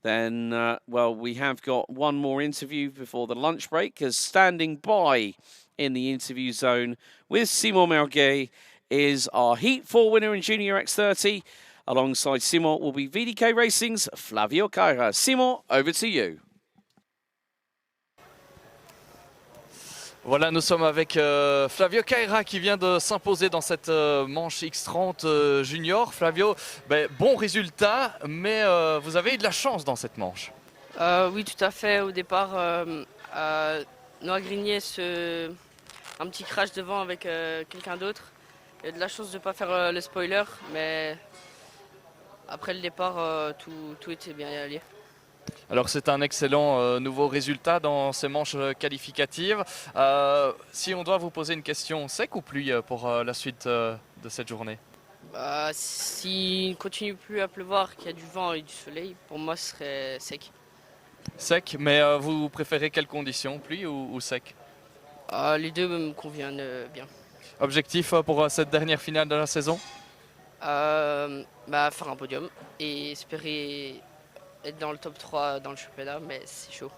Speaker 1: then, well, we have got one more interview before the lunch break, as standing by in the interview zone with Simon Mirguet is our Heat 4 winner in Junior X30. Alongside Simon will be VDK Racing's Flavio Carra. Simon, over to you.
Speaker 2: Voilà, nous sommes avec Flavio Carra qui vient de s'imposer dans cette manche X30 Junior. Flavio, bon résultat, mais vous avez eu de la chance dans cette manche.
Speaker 4: Oui, tout à fait. Au départ, Noah Grignier, un petit crash devant avec quelqu'un d'autre. Il y a de la chance de ne pas faire le spoiler, mais après le départ, tout était bien allé.
Speaker 2: Alors c'est un excellent nouveau résultat dans ces manches qualificatives. Si on doit vous poser une question, sec ou pluie pour la suite de cette journée?
Speaker 4: S'il ne continue plus à pleuvoir, qu'il y a du vent et du soleil, pour moi ce serait sec.
Speaker 2: Sec, mais vous préférez quelles conditions, pluie ou sec?
Speaker 4: Les deux me conviennent bien.
Speaker 2: Objectif pour cette dernière finale de la saison?
Speaker 4: Faire un podium et espérer être dans le top 3 dans le championnat, mais c'est chaud.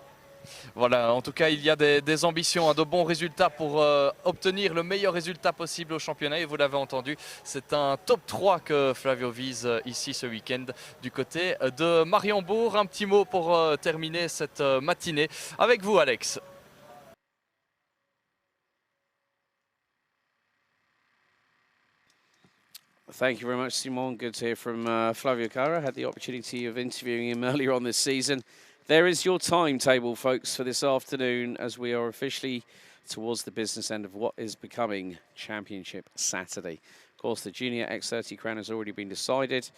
Speaker 2: Voilà, en tout cas, il y a des ambitions, de bons résultats pour obtenir le meilleur résultat possible au championnat. Et vous l'avez entendu, c'est un top 3 que Flavio vise ici ce week-end du côté de Mariembourg. Un petit mot pour terminer cette matinée avec vous, Alex.
Speaker 1: Thank you very much, Simon. Good to hear from Flavio Carra. Had the opportunity of interviewing him earlier on this season. There is your timetable, folks, for this afternoon, as we are officially towards the business end of what is becoming Championship Saturday. Of course, the Junior X30 crown has already been decided,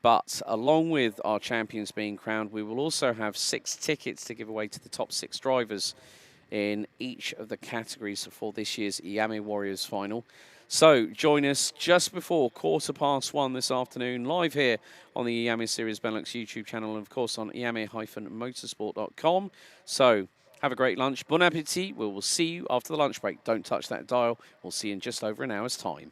Speaker 1: but along with our champions being crowned, we will also have 6 tickets to give away to the top 6 drivers in each of the categories for this year's Iame Warriors final. So join us just before 1:15 this afternoon, live here on the Iame Series Benelux YouTube channel, and of course on iame-motorsport.com. So have a great lunch. Bon appétit. We will see you after the lunch break. Don't touch that dial. We'll see you in just over an hour's time.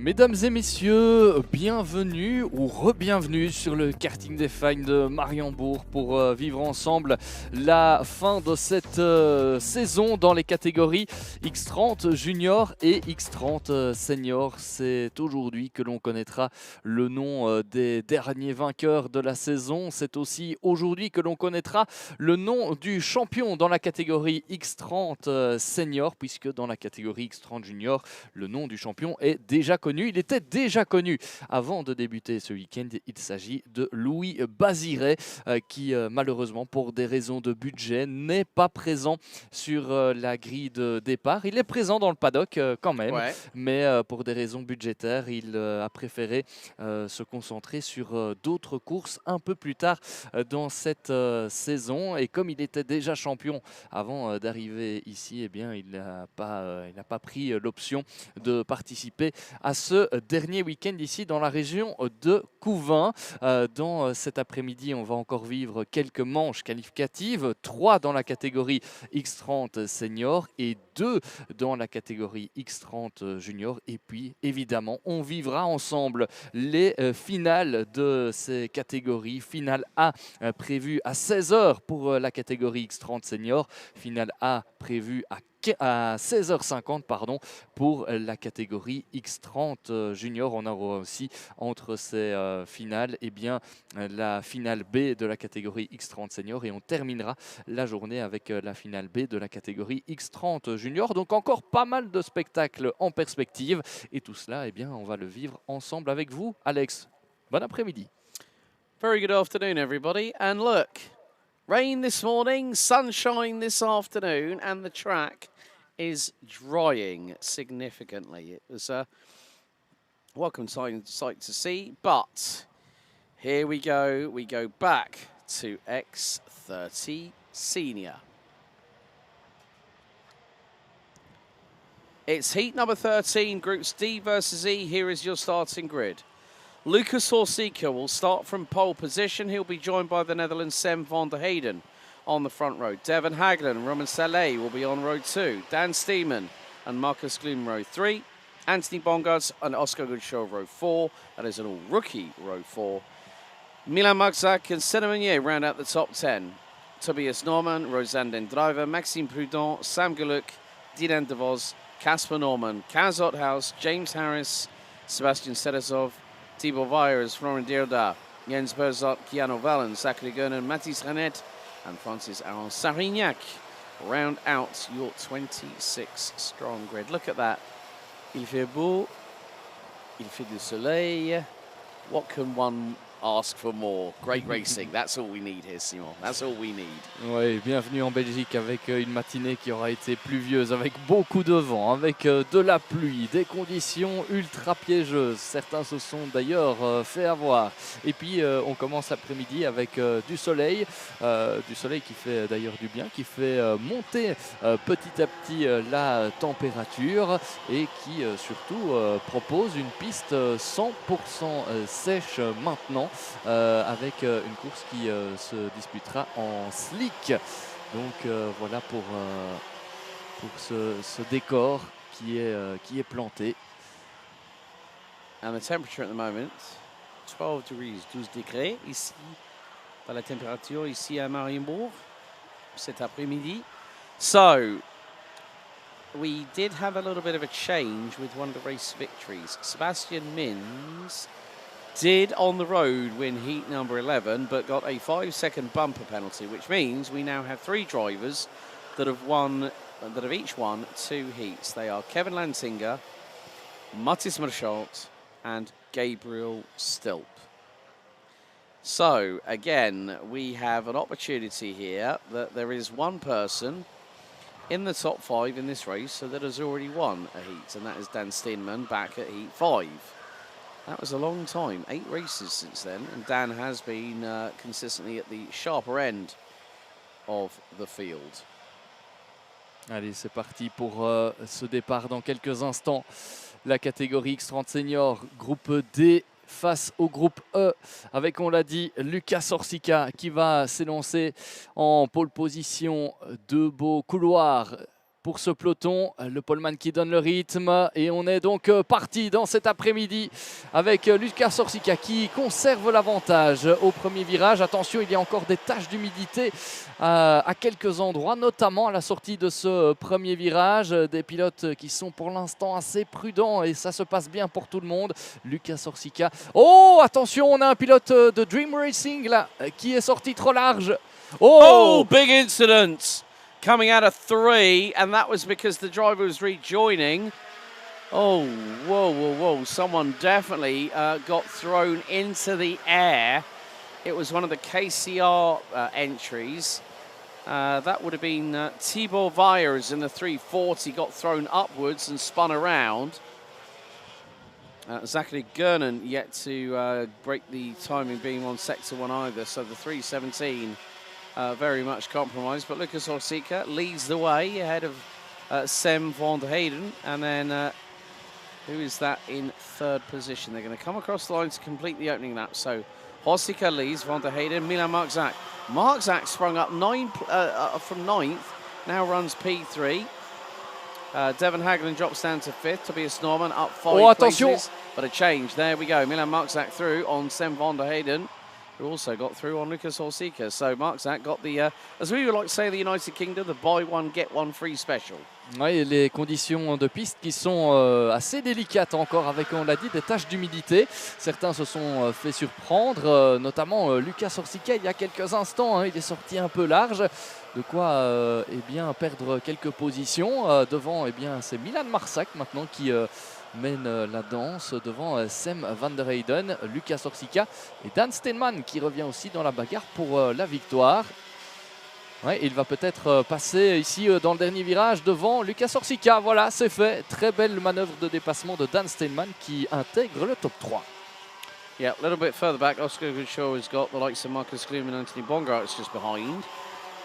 Speaker 2: Mesdames et messieurs, bienvenue ou re-bienvenue sur le karting des Fagnes de Mariembourg pour vivre ensemble la fin de cette saison dans les catégories X30 Junior et X30 Senior. C'est aujourd'hui que l'on connaîtra le nom des derniers vainqueurs de la saison. C'est aussi aujourd'hui que l'on connaîtra le nom du champion dans la catégorie X30 Senior, puisque dans la catégorie X30 Junior, le nom du champion est déjà connu. Il était déjà connu avant de débuter ce week-end. Il s'agit de Louis Baziret qui malheureusement pour des raisons de budget n'est pas présent sur la grille de départ. Il est présent dans le paddock quand même, mais pour des raisons budgétaires, il a préféré se concentrer sur d'autres courses un peu plus tard dans cette saison. Et comme il était déjà champion avant d'arriver ici, eh bien, il n'a pas pris l'option de participer à ce dernier week-end ici dans la région de Couvain. Dans cet après-midi, on va encore vivre quelques manches qualificatives, 3 dans la catégorie X30 Senior et 2 dans la catégorie X30 Junior. Et puis, évidemment, on vivra ensemble les finales de ces catégories. Finale A prévue à 16 h pour la catégorie X30 Senior. Finale A prévue à 16h50 pour la catégorie X30 Junior. On aura aussi entre ces finales la finale B de la catégorie X30 Senior et on terminera la journée avec la finale B de la catégorie X30 Junior. Donc encore pas mal de spectacles en perspective et tout cela, on va le vivre ensemble avec vous. Alex, bon après-midi.
Speaker 1: Very good afternoon, everybody. And look, rain this morning, sunshine this afternoon, and the track is drying significantly. It was a welcome sight to see, but here we go. We go back to X30 Senior. It's heat number 13, groups D versus E. Here is your starting grid. Lucas Horsika will start from pole position. He'll be joined by the Netherlands' Sam van der Heyden on the front row. Devon Hagland and Roman Saleh will be on row 2. Dan Steeman and Marcus Gloom row 3. Anthony Bongards and Oscar Goodshaw row 4. That is an all-rookie row 4. Milan Magzak and Senna Meunier round out the top 10. Tobias Norman, Rosanne Dendriver, Maxime Prudent, Sam Guluk, Dinan DeVos, Casper Norman, Kaz Othaus, James Harris, Sebastian Sedesov, Thibaut Vires, Florent Dierda, Jens Berzot, Keanu Valen, Zachary Gernon, Mathis Renet, and Francis Aaron Sarignac round out your 26 strong grid. Look at that. Il fait beau, il fait du soleil. What can one ask for more? Great racing. That's all we need here, Simon. That's all we need.
Speaker 2: Oui, bienvenue en Belgique avec une matinée qui aura été pluvieuse, avec beaucoup de vent, avec de la pluie, des conditions ultra piégeuses. Certains se sont d'ailleurs fait avoir. Et puis on commence l'après-midi avec du soleil qui fait d'ailleurs du bien, qui fait monter petit à petit la température et qui surtout propose une piste 100% sèche maintenant. Avec une course qui se disputera en slick. Donc voilà pour ce décor qui est planté.
Speaker 1: And the temperature at the moment, 12 degrees, 12 degrés ici, dans la température ici à Mariembourg cet après-midi. So, we did have a little bit of a change with one of the race victories. Sebastian Mins did on the road win heat number 11, but got a 5-second bumper penalty, which means we now have 3 drivers that have each won 2 heats. They are Kevin Lantinger, Mattis Marchalt, and Gabriel Stilp. So again, we have an opportunity here that there is one person in the top 5 in this race so that has already won a heat, and that is Dan Steenman back at heat 5. That was a long time, 8 races since then, and Dan has been consistently at the sharper end of the field.
Speaker 2: Allez, c'est parti pour ce départ dans quelques instants. La catégorie X30 Senior, groupe D face au groupe E, avec, on l'a dit, Lucas Horsika qui va s'élancer en pole position. 2 beaux couloirs pour ce peloton. Le poleman qui donne le rythme et on est donc parti dans cet après-midi avec Lucas Orsica qui conserve l'avantage au premier virage. Attention, il y a encore des taches d'humidité à quelques endroits, notamment à la sortie de ce premier virage. Des pilotes qui sont pour l'instant assez prudents et ça se passe bien pour tout le monde. Lucas Orsica. Oh, attention, on a un pilote de Dream Racing là qui est sorti trop large.
Speaker 1: Oh, big incident coming out of 3, and that was because the driver was rejoining. Oh, whoa. Someone definitely got thrown into the air. It was one of the KCR entries. That would have been Thibaut Vyers in the 340, got thrown upwards and spun around. Zachary Gernon yet to break the timing being on sector 1 either, so the 317 very much compromised. But Lucas Orsica leads the way ahead of Sem van der Heyden, and then who is that in 3rd position? They're going to come across the line to complete the opening lap. So Orsica leads, van der Heyden, Milan Marczak. Marczak sprung up from 9th, now runs P3. Devon Hagelin drops down to 5th. Tobias Norman up 5 places. But a change. There we go. Milan Marczak through on Sem van der Heyden, who also got through on Lucas Orsica. So Marczak got the, as we would like to say in the United Kingdom, the buy one, get one free special.
Speaker 2: Oui, les conditions de piste qui sont assez délicates encore avec, on l'a dit, des taches d'humidité. Certains se sont fait surprendre, notamment Lucas Orsica il y a quelques instants. Hein, il est sorti un peu large, de quoi eh bien, perdre quelques positions. Devant, eh bien, c'est Milan Marczak maintenant qui mène la danse devant Sem van der Heyden, Lucas Orsica et Dan Steenman qui revient aussi dans la bagarre pour la victoire. Ouais, il va peut-être passer ici dans le dernier virage devant Lucas Orsica. Voilà, c'est fait. Très belle manœuvre de dépassement de Dan Steenman qui intègre le top 3.
Speaker 1: Yeah, a little bit further back, Oscar Goodshaw has got the likes of Marcus Gloom and Anthony Bongart's just behind.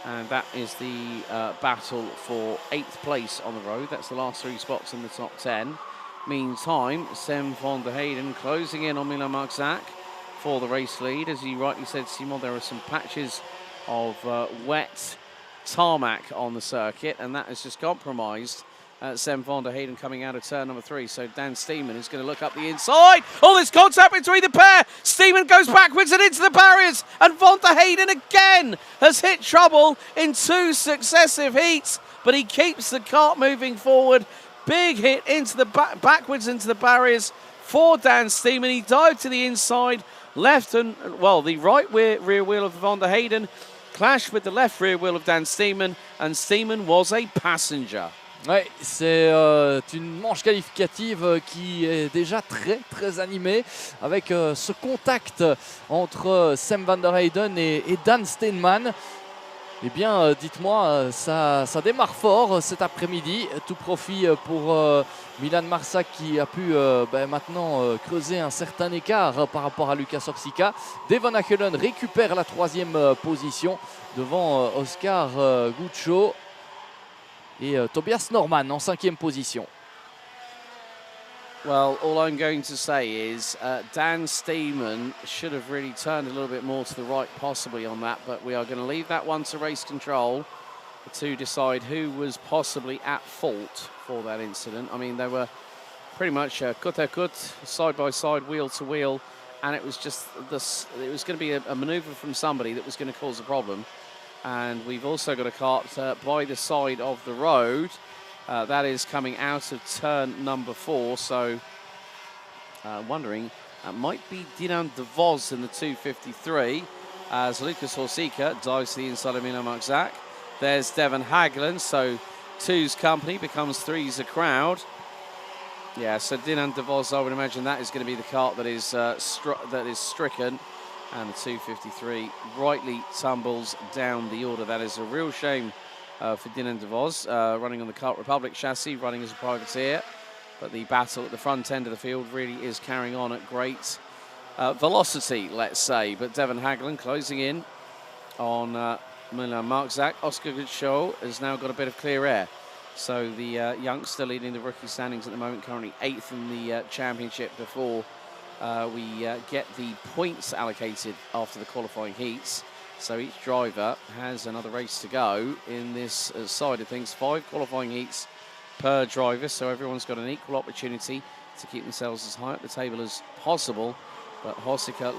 Speaker 1: And that is the battle for 8th place on the road. That's the last 3 spots in the top 10. Meantime, Sem van der Heyden closing in on Milan Marczak for the race lead. As you rightly said, Simon, there are some patches of wet tarmac on the circuit, and that has just compromised Sem van der Heyden coming out of turn number 3. So Dan Steeman is going to look up the inside. Oh, there's contact between the pair. Steeman goes backwards and into the barriers, and van der Heyden again has hit trouble in 2 successive heats, but he keeps the kart moving forward. Big hit into the backwards into the barriers for Dan Steeman. He dived to the inside, left and, well, the right rear wheel of van der Heyden clashed with the left rear wheel of Dan Steeman, and Steeman was a passenger.
Speaker 2: Ouais, c'est une manche qualificative qui est déjà très animée avec ce contact entre Sem van der Heyden et Dan Steenman. Eh bien, dites-moi, ça démarre fort cet après-midi. Tout profit pour Milan Marczak qui a pu maintenant creuser un certain écart par rapport à Lucas Orsica. Devon Hagelin récupère la 3e position devant Oscar Goodshaw et Tobias Norman en 5e position.
Speaker 1: Well, all I'm going to say is Dan Steeman should have really turned a little bit more to the right possibly on that, but we are going to leave that one to race control to decide who was possibly at fault for that incident. I mean, they were pretty much côte à côte, side by side, wheel to wheel, and it was just this. It was going to be a maneuver from somebody that was going to cause a problem. And we've also got a kart by the side of the road. That is coming out of turn number 4, so wondering, that might be Dinan de Vos in the 253 as Lucas Orsica dives to the inside of Milan Marczak. There's Devon Hagelin, so 2's company becomes 3's a crowd. Yeah, so Dinan de Vos, I would imagine that is going to be the kart that is stricken, and the 253 rightly tumbles down the order. That is a real shame for Dinan de Vos, running on the Kart Republic chassis, running as a privateer. But the battle at the front end of the field really is carrying on at great velocity, let's say. But Devon Hagelin closing in on Milan Marczak. Oscar Goodshaw has now got a bit of clear air. So the youngster leading the rookie standings at the moment, currently 8th in the championship before we get the points allocated after the qualifying heats. So each driver has another race to go in this side of things. 5 qualifying heats per driver, so everyone's got an equal opportunity to keep themselves as high up the table as possible. But Hosika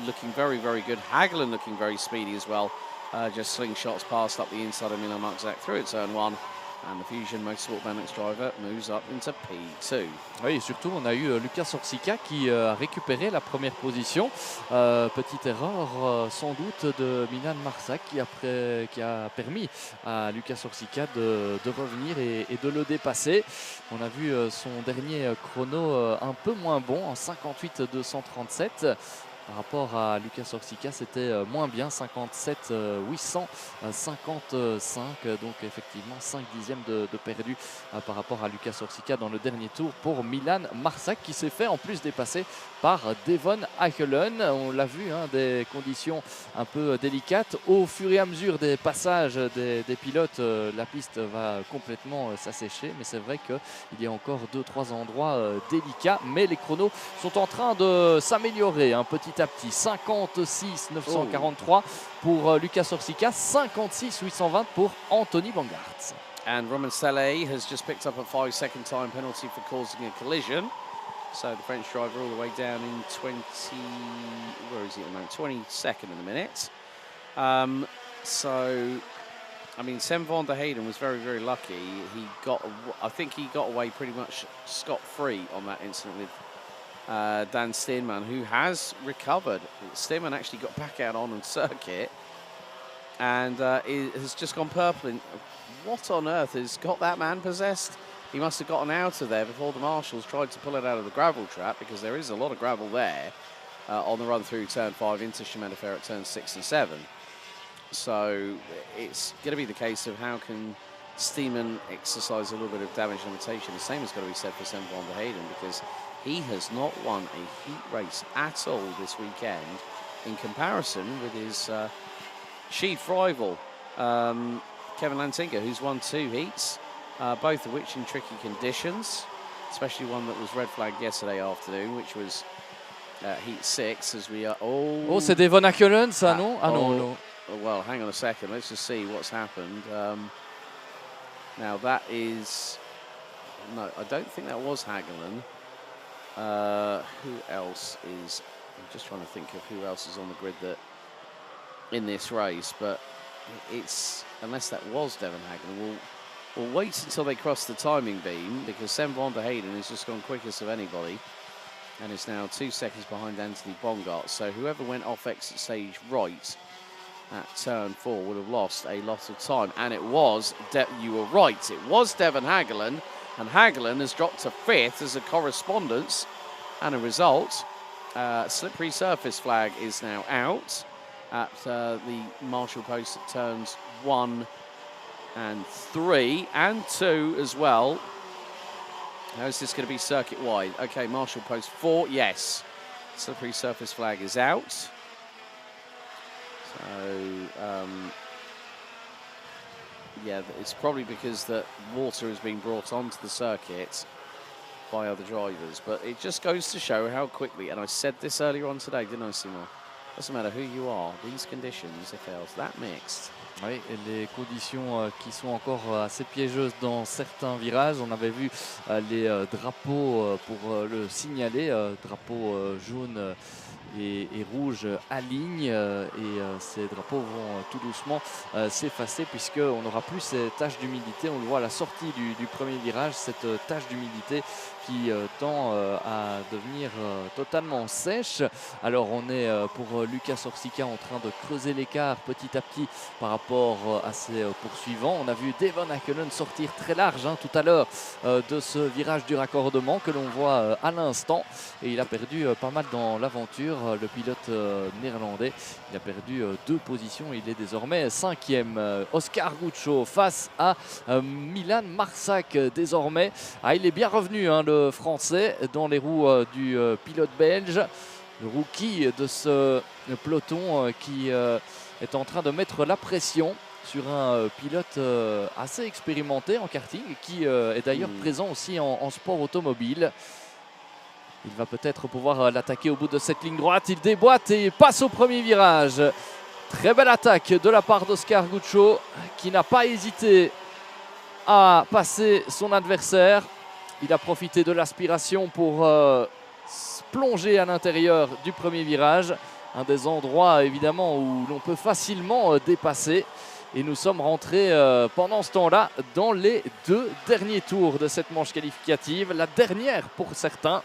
Speaker 1: looking very, very good. Hagelin looking very speedy as well. Just slingshots past up the inside of Milan Marczak through at turn 1. And the Fusion Motorsport Benelux driver moves up into P2.
Speaker 2: Oui, et surtout, on a eu Lucas Orsica qui a récupéré la première position. Petite erreur, sans doute, de Milan Marczak qui a permis à Lucas Orsica de revenir et de le dépasser. On a vu son dernier chrono un peu moins bon, en 58,237. Par rapport à Lucas Orsica, c'était moins bien, 57 855, donc effectivement 5 dixièmes de perdu par rapport à Lucas Orsica dans le dernier tour pour Milan Marczak, qui s'est fait en plus dépasser par Devon Achelen. On l'a vu, hein, des conditions un peu délicates. Au fur et à mesure des passages des pilotes, la piste va complètement s'assécher, mais c'est vrai qu'il y a encore 2-3 endroits délicats, mais les chronos sont en train de s'améliorer un petit à petit. 56 943 pour Lucas Orsica, 56 820 pour Anthony Bangartz.
Speaker 1: And Roman Saleh has just picked up a 5-second time penalty for causing a collision. So the French driver all the way down in 22nd in a minute. So, I mean, Sam van der Heyden was very, very lucky. I think he got away pretty much scot-free on that incident with Dan Steenman, who has recovered. Steenman actually got back out on circuit and has just gone purple. What on earth has got that man possessed? He must have gotten out of there before the marshals tried to pull it out of the gravel trap, because there is a lot of gravel there on the run through turn 5 into Chemin de Fer at turn 6 and 7. So it's going to be the case of how can Steenman exercise a little bit of damage limitation. The same has got to be said for Sam van der Heyden, because he has not won a heat race at all this weekend in comparison with his chief rival, Kevin Lantinga, who's won 2 heats, both of which in tricky conditions, especially one that was red flagged yesterday afternoon, which was heat 6, as we are...
Speaker 2: Oh, c'est Devon Achelen, ça, non? Ah non, non.
Speaker 1: Well, hang on a second. Let's just see what's happened. Now, that is... No, I don't think that was Hagelin. Who else is... I'm just trying to think of who else is on the grid that in this race, but it's... Unless that was Devon Hagelin, we'll wait until they cross the timing beam, because Sam van der Heyden has just gone quickest of anybody and is now 2 seconds behind Anthony Bongart. So whoever went off exit stage right at turn 4 would have lost a lot of time. And it was, you were right, it was Devon Hagelin, and Hagelin has dropped to 5th as a correspondence, and a result. Slippery surface flag is now out at the marshal post at turns 1 and 3 and 2 as well. How is this going to be circuit wide? Okay, marshal post 4, yes. Slippery surface flag is out. So, yeah, it's probably because that water has been brought onto the circuit by other drivers. But it just goes to show how quickly, and I said this earlier on today, didn't I, Simon? Doesn't matter who you are, these conditions, if else, that mixed.
Speaker 2: Oui, et les conditions qui sont encore assez piégeuses dans certains virages. On avait vu les drapeaux pour le signaler, drapeaux jaunes et rouges alignent, et ces drapeaux vont tout doucement s'effacer, puisqu'on n'aura plus ces taches d'humidité. On le voit à la sortie du premier virage, cette tache d'humidité qui tend à devenir totalement sèche. Alors on est pour Lucas Orsica en train de creuser l'écart petit à petit par rapport à ses poursuivants. On a vu Devon Achelen sortir très large tout à l'heure de ce virage du raccordement que l'on voit à l'instant, et il a perdu pas mal dans l'aventure. Le pilote néerlandais, il a perdu 2 positions, il est désormais 5e. Oscar Guccio face à Milan Marczak désormais. Il est bien revenu, le français, dans les roues du pilote belge, le rookie de ce peloton qui est en train de mettre la pression sur un pilote assez expérimenté en karting, qui est d'ailleurs présent aussi en sport automobile. Il va peut-être pouvoir l'attaquer au bout de cette ligne droite. Il déboîte et passe au premier virage. Très belle attaque de la part d'Oscar Guccio qui n'a pas hésité à passer son adversaire. Il a profité de l'aspiration pour plonger à l'intérieur du premier virage. Un des endroits évidemment où l'on peut facilement dépasser. Et nous sommes rentrés pendant ce temps-là dans les 2 derniers tours de cette manche qualificative. La dernière pour certains.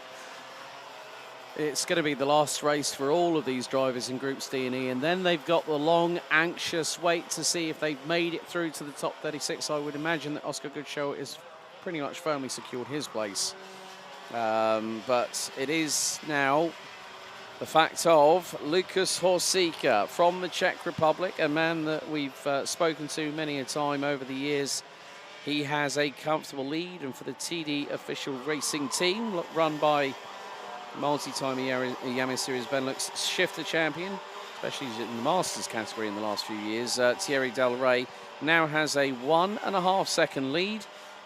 Speaker 1: It's going to be the last race for all of these drivers in Groups D and E, and then they've got the long, anxious wait to see if they've made it through to the top 36. I would imagine that Oscar Guccio is pretty much firmly secured his place. But it is now the fact of Lukas Horsika from the Czech Republic, a man that we've spoken to many a time over the years. He has a comfortable lead, and for the TD official racing team, run by multi-time Iame Series Benelux shifter champion, especially in the Masters category in the last few years, Thierry Del Rey now has a 1.5 second lead.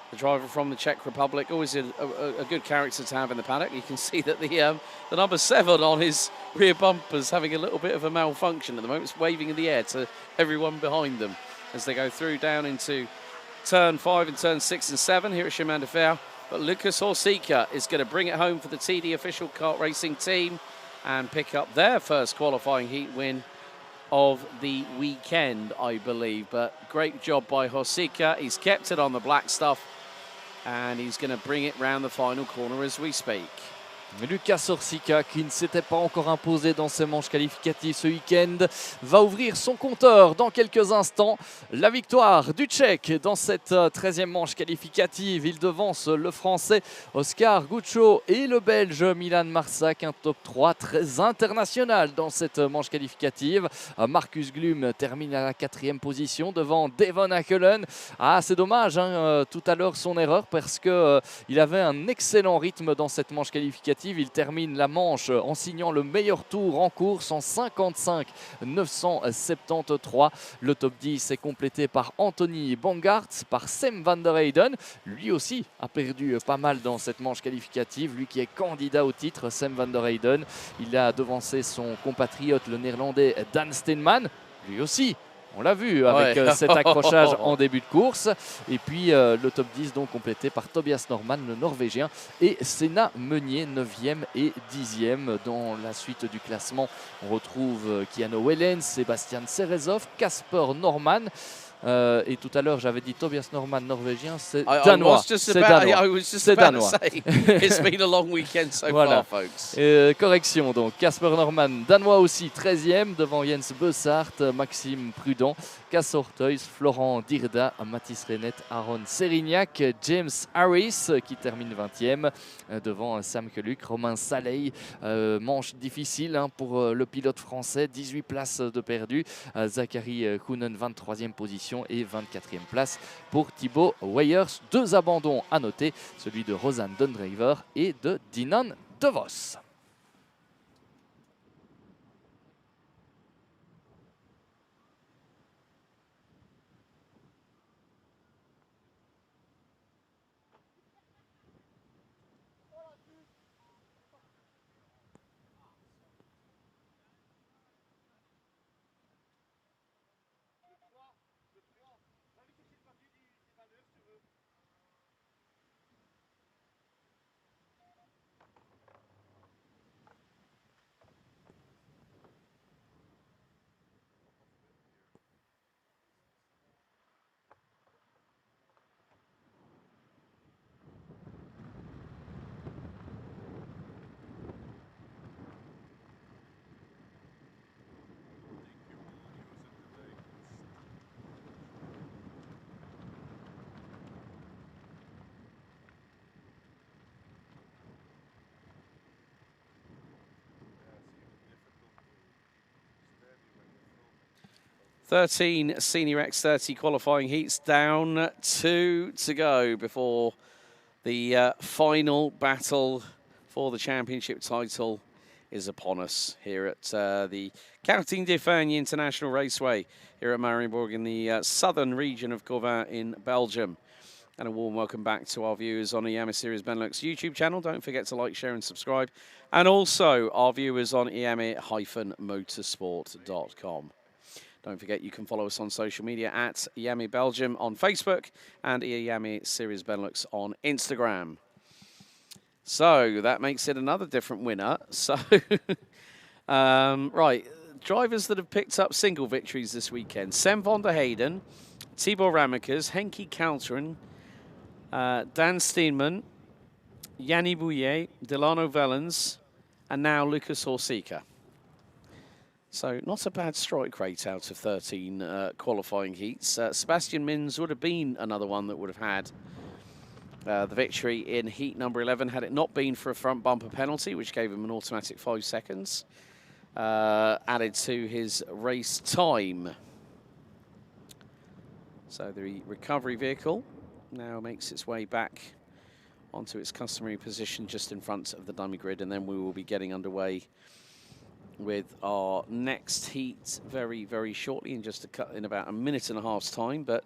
Speaker 1: The driver from the Czech Republic, always a good character to have in the paddock. You can see that the number 7 on his rear bumper's having a little bit of a malfunction at the moment. It's waving in the air to everyone behind them as they go through down into turn 5 and turn 6 and 7 here at Chemin de Fer. But Lukas Horsika is going to bring it home for the TD official kart racing team and pick up their first qualifying heat win of the weekend, I believe. But great job by Horsika. He's kept it on the black stuff and he's going to bring it round the final corner as we speak.
Speaker 2: Lukas Horsika, qui ne s'était pas encore imposé dans ses manches qualificatives ce week-end, va ouvrir son compteur dans quelques instants. La victoire du Tchèque dans cette 13e manche qualificative. Il devance le Français Oscar Guccio et le Belge Milan Marsac. Un top 3 très international dans cette manche qualificative. Marcus Glum termine à la 4e position devant Devon Hackelen. Ah, c'est dommage, hein, tout à l'heure son erreur parce qu'il avait un excellent rythme dans cette manche qualificative. Il termine la manche en signant le meilleur tour en course en 55,973. Le top 10 est complété par Anthony Bongart, par Sam van der Heyden. Lui aussi a perdu pas mal dans cette manche qualificative. Lui qui est candidat au titre, Sam van der Heyden. Il a devancé son compatriote, le néerlandais Dan Steenman. Lui aussi. On l'a vu avec cet accrochage en début de course. Et puis le top 10 donc complété par Tobias Norman, le Norvégien, et Senna Meunier, 9e et 10e. Dans la suite du classement, on retrouve Keanu Wellens, Sébastien Serezov, Casper Norman. Et tout à l'heure, j'avais dit Tobias Norman, norvégien, c'est danois. C'est danois.
Speaker 1: It's been a long weekend so
Speaker 2: voilà.
Speaker 1: far, folks.
Speaker 2: Correction, donc Casper Norman, danois aussi, 13e, devant Jens Bessart, Maxime Prudent, Cass Orteus, Florent Dirda, Mathis Renet, Aaron Serignac, James Harris qui termine 20e, devant Sam Keluc, Romain Saleil. Manche difficile hein, pour le pilote français, 18 places de perdu. Zachary Kounen, 23e position et 24e place pour Thibaut Weyers. 2 abandons à noter, celui de Rosanne Dundriver et de Dinan De Vos.
Speaker 1: '13 Senior X30 qualifying heats down, 2 to go before the final battle for the championship title is upon us here at the Karting de Fagnes International Raceway here at Mariembourg in the southern region of Corvin in Belgium. And a warm welcome back to our viewers on the Iame Series Benelux YouTube channel. Don't forget to like, share and subscribe. And also our viewers on iame-motorsport.com. Don't forget you can follow us on social media at Iame Belgium on Facebook and Iame Series Benelux on Instagram. So that makes it another different winner. So, right, drivers that have picked up single victories this weekend. Sven van der Heyden, Tibor Ramekers, Henki Kalteren, Dan Steenman, Yanni Bouillet, Delano Vellens, and now Lucas Horsika. So not a bad strike rate out of 13 qualifying heats. Sebastian Mins would have been another one that would have had the victory in heat number 11 had it not been for a front bumper penalty, which gave him an automatic 5 seconds, added to his race time. So the recovery vehicle now makes its way back onto its customary position just in front of the dummy grid, and then we will be getting underway with our next heat very, very shortly in about a minute and a half's time. But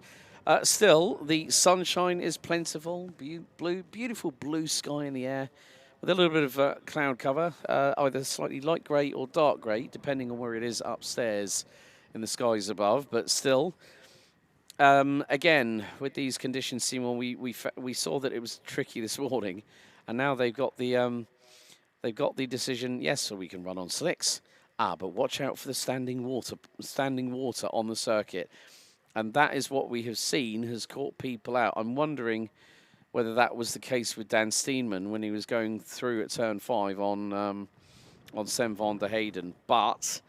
Speaker 1: still, the sunshine is plentiful, beautiful blue sky in the air with a little bit of cloud cover, either slightly light grey or dark grey, depending on where it is upstairs in the skies above. But still, again, with these conditions, Simon, we saw that it was tricky this morning, and now they've got the decision. Yes, so we can run on slicks. But watch out for the standing water on the circuit. And that is what we have seen has caught people out. I'm wondering whether that was the case with Dan Steenman when he was going through at turn 5 on Sven van der Heyden. But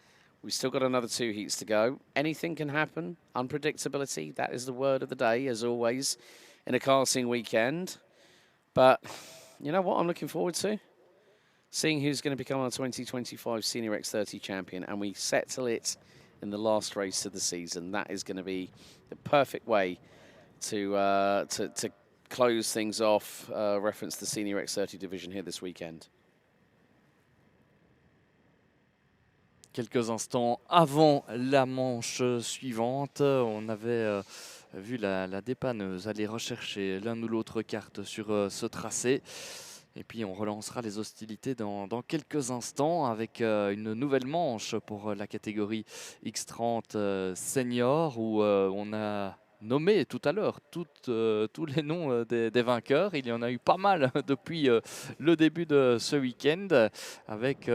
Speaker 1: we've still got another 2 heats to go. Anything can happen. Unpredictability, that is the word of the day, as always, in a karting weekend. But you know what I'm looking forward to? Seeing who's going to become our 2025 Senior X30 champion, and we settle it in the last race of the season. That is going to be the perfect way to close things off, reference the Senior X30 division here this weekend.
Speaker 2: Quelques instants avant la manche suivante, on avait vu la dépanneuse aller rechercher l'un ou l'autre carte sur ce tracé. Et puis on relancera les hostilités dans quelques instants avec une nouvelle manche pour la catégorie X30 Senior où on a nommé tout à l'heure tous les noms des vainqueurs. Il y en a eu pas mal depuis le début de ce week-end avec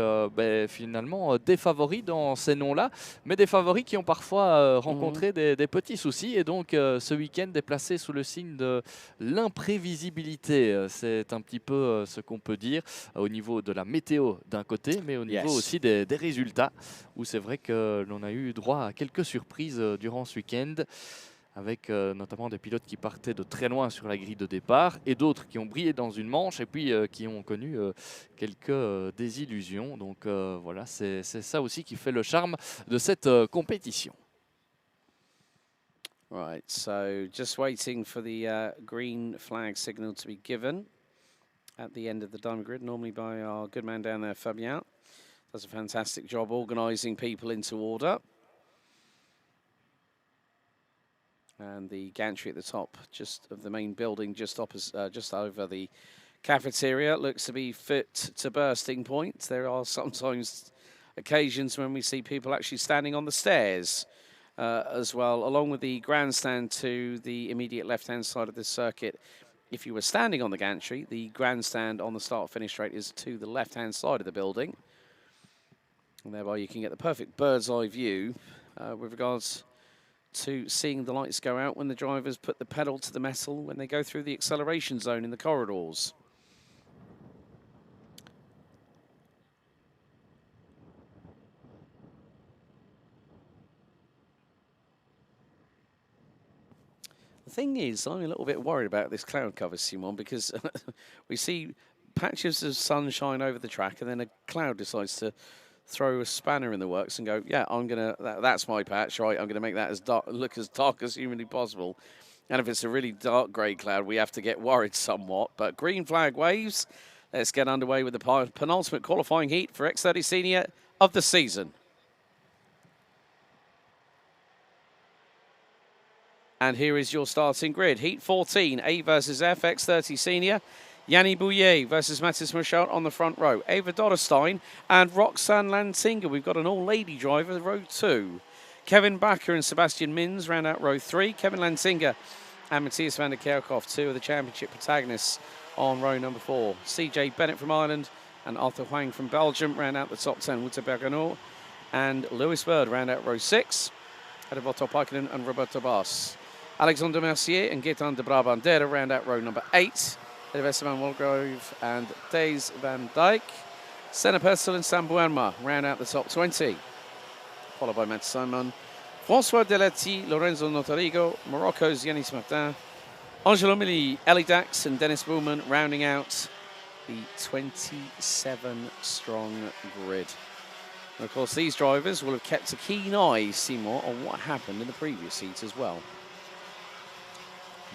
Speaker 2: finalement des favoris dans ces noms-là, mais des favoris qui ont parfois rencontré des petits soucis et donc ce week-end est placé sous le signe de l'imprévisibilité. C'est un petit peu ce qu'on peut dire au niveau de la météo d'un côté, mais au niveau aussi des résultats où c'est vrai que l'on a eu droit à quelques surprises durant ce week-end, avec notamment des pilotes qui partaient de très loin sur la grille de départ et d'autres qui ont brillé dans une manche et puis qui ont connu quelques désillusions. Donc voilà, c'est ça aussi qui fait le charme de cette compétition.
Speaker 1: Right, so just waiting for the green flag signal to be given at the end of the diamond grid, normally by our good man down there, Fabien. Does a fantastic job organising people into order. And the gantry at the top, just of the main building, just over the cafeteria, looks to be fit to bursting point. There are sometimes occasions when we see people actually standing on the stairs as well, along with the grandstand to the immediate left-hand side of this circuit. If you were standing on the gantry, the grandstand on the start-finish straight is to the left-hand side of the building. And thereby you can get the perfect bird's-eye view with regards to seeing the lights go out when the drivers put the pedal to the metal when they go through the acceleration zone in the corridors. The thing is, I'm a little bit worried about this cloud cover, Simon, because we see patches of sunshine over the track and then a cloud decides to throw a spanner in the works and go, yeah, that's my patch, right? I'm gonna make that look as dark as humanly possible. And if it's a really dark grey cloud, we have to get worried somewhat. But green flag waves. Let's get underway with the penultimate qualifying heat for X30 Senior of the season. And here is your starting grid. Heat 14, A versus F, X30 Senior. Yanni Bouillet versus Mathis Michaud on the front row. Ava Dodderstein and Roxanne Lantinga. We've got an all-lady driver, row 2. Kevin Bakker and Sebastian Mins round out row 3. Kevin Lantinga and Matthias van der Kerkhoff, 2 of the championship protagonists, on row number 4. CJ Bennett from Ireland and Arthur Huang from Belgium round out the top 10. Wouter Bergenot and Lewis Bird round out row 6. Ahead of Otto Paikinen and Roberto Bass. Alexander Mercier and Gaetan de Brabandera round out row number 8. Ahead of Esteban Walgrove and Thijs van Dijk. Senna Pestel and Sam Buerma round out the top 20. Followed by Matt Simon, François Delati, Lorenzo Notarigo, Morocco's Yanis Martin, Angelo Mili, Ellie Dax and Dennis Buhlmann rounding out the 27-strong grid. And of course, these drivers will have kept a keen eye, Seymour, on what happened in the previous heats as well.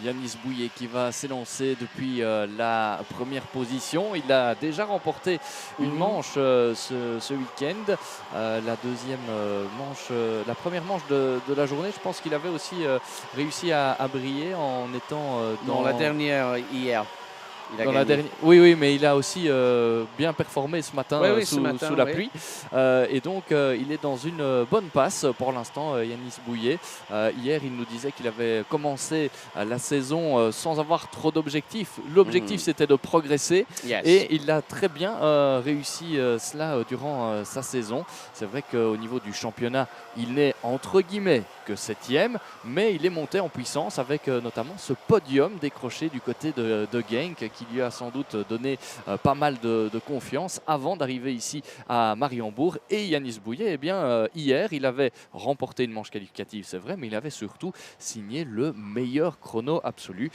Speaker 2: Yanis Bouillet qui va s'élancer depuis la première position. Il a déjà remporté une manche ce week-end. La deuxième manche, la première manche de la journée, je pense qu'il avait aussi réussi à briller en étant
Speaker 1: dans la dernière hier.
Speaker 2: Oui, mais il a aussi bien performé ce matin, sous la pluie. Et donc, il est dans une bonne passe pour l'instant, Yanis Bouillet. Hier, il nous disait qu'il avait commencé la saison sans avoir trop d'objectifs. L'objectif, c'était de progresser.
Speaker 1: Yes.
Speaker 2: Et il a très bien réussi cela durant sa saison. C'est vrai qu'au niveau du championnat, il n'est entre guillemets que 7e, mais il est monté en puissance avec notamment ce podium décroché du côté de Genk, qui lui a sans doute donné pas mal de confiance avant d'arriver ici à Mariembourg. Et Yanis Bouillet, eh bien, hier, il avait remporté une manche qualificative, c'est vrai, mais il avait surtout signé le meilleur chrono absolu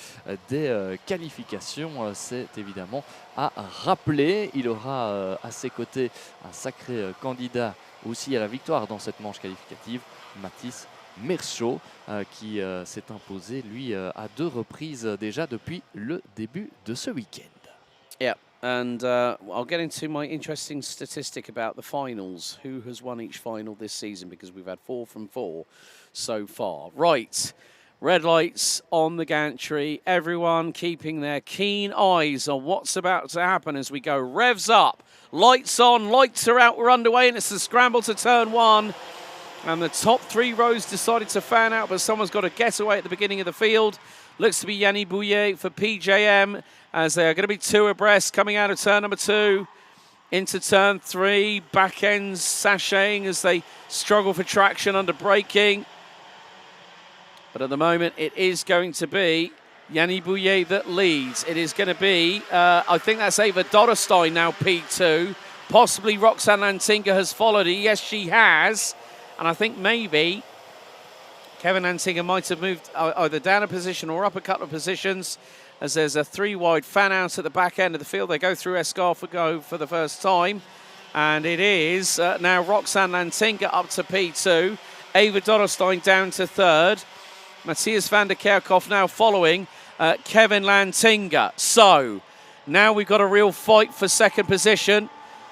Speaker 2: des qualifications. C'est évidemment à rappeler. Il aura à ses côtés un sacré candidat aussi à la victoire dans cette manche qualificative, Mathis Merchaud, qui s'est imposé, lui, à 2 reprises déjà depuis le début de ce week-end.
Speaker 1: Yeah, and I'll get into my interesting statistic about the finals. Who has won each final this season? Because we've had 4 from 4 so far. Right, red lights on the gantry. Everyone keeping their keen eyes on what's about to happen as we go. Revs up, lights on, lights are out, we're underway, and it's the scramble to turn 1. And the top 3 rows decided to fan out, but someone's got a getaway at the beginning of the field. Looks to be Yanis Bouillet for PJM, as they are going to be 2 abreast coming out of turn number 2 into turn 3. Back ends sashaying as they struggle for traction under braking. But at the moment, it is going to be Yanis Bouillet that leads. It is going to be, I think that's Ava Dodderstein now P2. Possibly Roxanne Lantinga has followed her. Yes, she has. And I think maybe Kevin Lantinga might have moved either down a position or up a couple of positions, as there's a 3-wide fan out at the back end of the field. They go through Escarfago for the first time. And it is now Roxanne Lantinga up to P2. Ava Dodderstein down to 3rd. Matthias van der Kerkhoff now following Kevin Lantinga. So now we've got a real fight for 2nd position.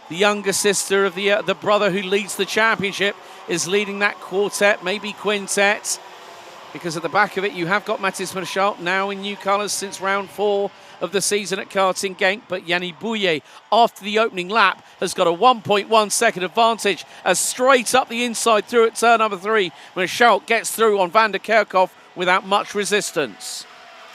Speaker 1: The younger sister of the brother who leads the championship is leading that quartet, maybe quintet, because at the back of it you have got Mathis Merchaud, now in new colours since round 4 of the season at Karting Genk. But Yanis Bouillet, after the opening lap, has got a 1.1 second advantage as straight up the inside through at turn number 3. Merchaud gets through on Van der Kerkhoff without much resistance.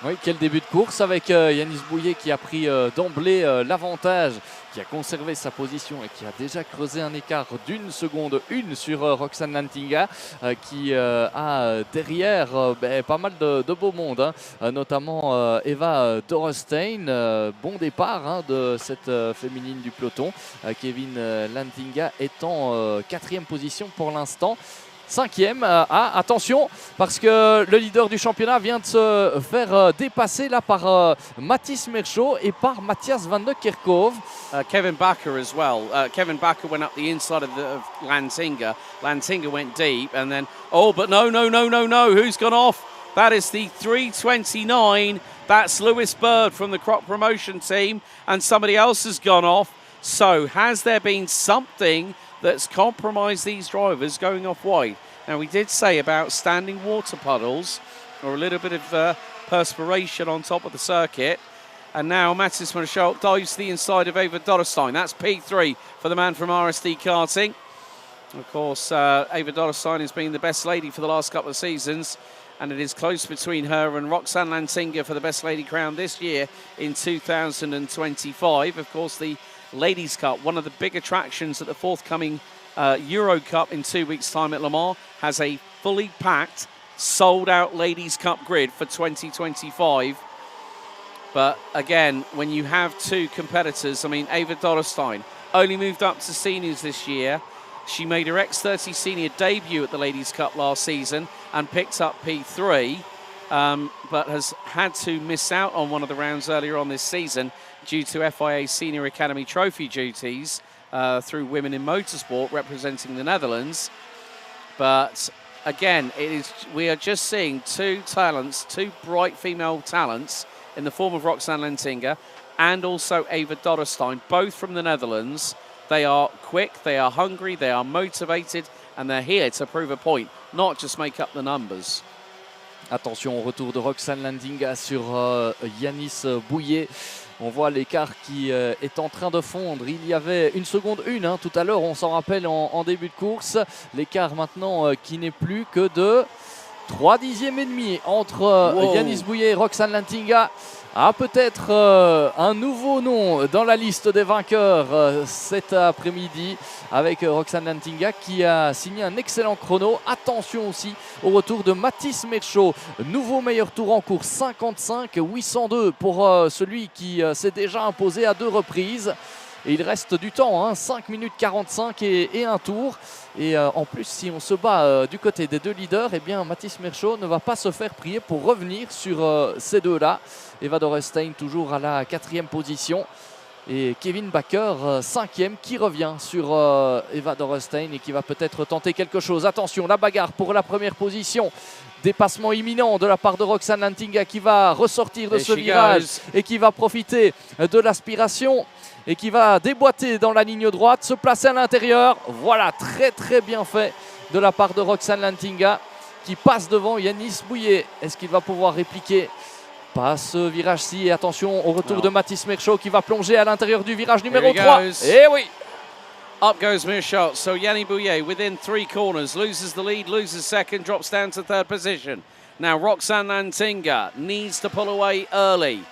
Speaker 2: Oui, quel début de course avec Yanis Bouillet qui a pris d'emblée l'avantage, qui a conservé sa position et qui a déjà creusé un écart d'1 seconde 1 sur Roxanne Lantinga, qui a derrière pas mal de beau monde, hein, notamment Eva Dorestein. Bon départ de cette féminine du peloton. Kevin Lantinga est en 4e position pour l'instant. 5e, attention, parce que le leader du championnat vient de se faire dépasser là par Mathis Merchaud et par Matthias van der Kerkhoff.
Speaker 1: Kevin Bakker as well. Kevin Bakker went up the inside of Lantinga. Lantinga went deep and then, but no. Who's gone off? That is the 3:29. That's Lewis Bird from the Crop Promotion team, and somebody else has gone off. So has there been something that's compromised these drivers going off wide? Now, we did say about standing water puddles or a little bit of perspiration on top of the circuit. And now Mathis Merchaud dives to the inside of Ava Dodderstein. That's P3 for the man from RSD Karting. Of course, Ava Dorstein has been the best lady for the last couple of seasons, and it is close between her and Roxanne Lantinga for the best lady crown this year in 2025. Of course, the Ladies' Cup, one of the big attractions at the forthcoming Euro Cup in 2 weeks' time at Le Mans, has a fully packed, sold-out Ladies' Cup grid for 2025. But again, when you have two competitors, I mean, Ava Dorstein only moved up to seniors this year. She made her X30 Senior debut at the Ladies' Cup last season and picked up P3, but has had to miss out on one of the rounds earlier on this season due to FIA Senior Academy Trophy duties through Women in Motorsport representing the Netherlands. But again, we are just seeing two talents, two bright female talents in the form of Roxanne Lantinga and also Ava Dorstein, both from the Netherlands. They are quick, they are hungry, they are motivated, and they're here to prove a point, not just make up the numbers.
Speaker 2: Attention au retour de Roxanne Lantinga sur Yanis Bouillet. On voit l'écart qui est en train de fondre. Il y avait 1 seconde 1 hein, tout à l'heure, on s'en rappelle en début de course. L'écart maintenant qui n'est plus que de 3 dixièmes et demi entre Yanis Bouillet et Roxanne Lantinga. Ah, peut-être un nouveau nom dans la liste des vainqueurs cet après-midi avec Roxanne Lantinga qui a signé un excellent chrono. Attention aussi au retour de Mathis Merchaud, nouveau meilleur tour en course, 55-802 pour celui qui s'est déjà imposé à 2 reprises. Et il reste du temps, hein, 5 minutes 45 et un tour. Et en plus, si on se bat du côté des deux leaders, eh bien, Mathis Merchaud ne va pas se faire prier pour revenir sur ces deux-là. Eva Dorstein toujours à la 4e position. Et Kevin Baker, 5e, qui revient sur Eva Dorstein et qui va peut-être tenter quelque chose. Attention, la bagarre pour la première position. Dépassement imminent de la part de Roxanne Lantinga qui va ressortir de ce virage et qui va profiter de l'aspiration et qui va déboîter dans la ligne droite, se placer à l'intérieur. Voilà, très très bien fait de la part de Roxanne Lantinga qui passe devant Yanis Bouillet. Est-ce qu'il va pouvoir répliquer? Pas ce virage-ci. Et attention au retour de Mathis Merchaud qui va plonger à l'intérieur du virage numéro 3. Et oui!
Speaker 1: Up goes Merchaud. So Yannick Bouillet within 3 corners, loses the lead, loses second, drops down to 3rd position. Now Roxanne Lantinga needs to pull away early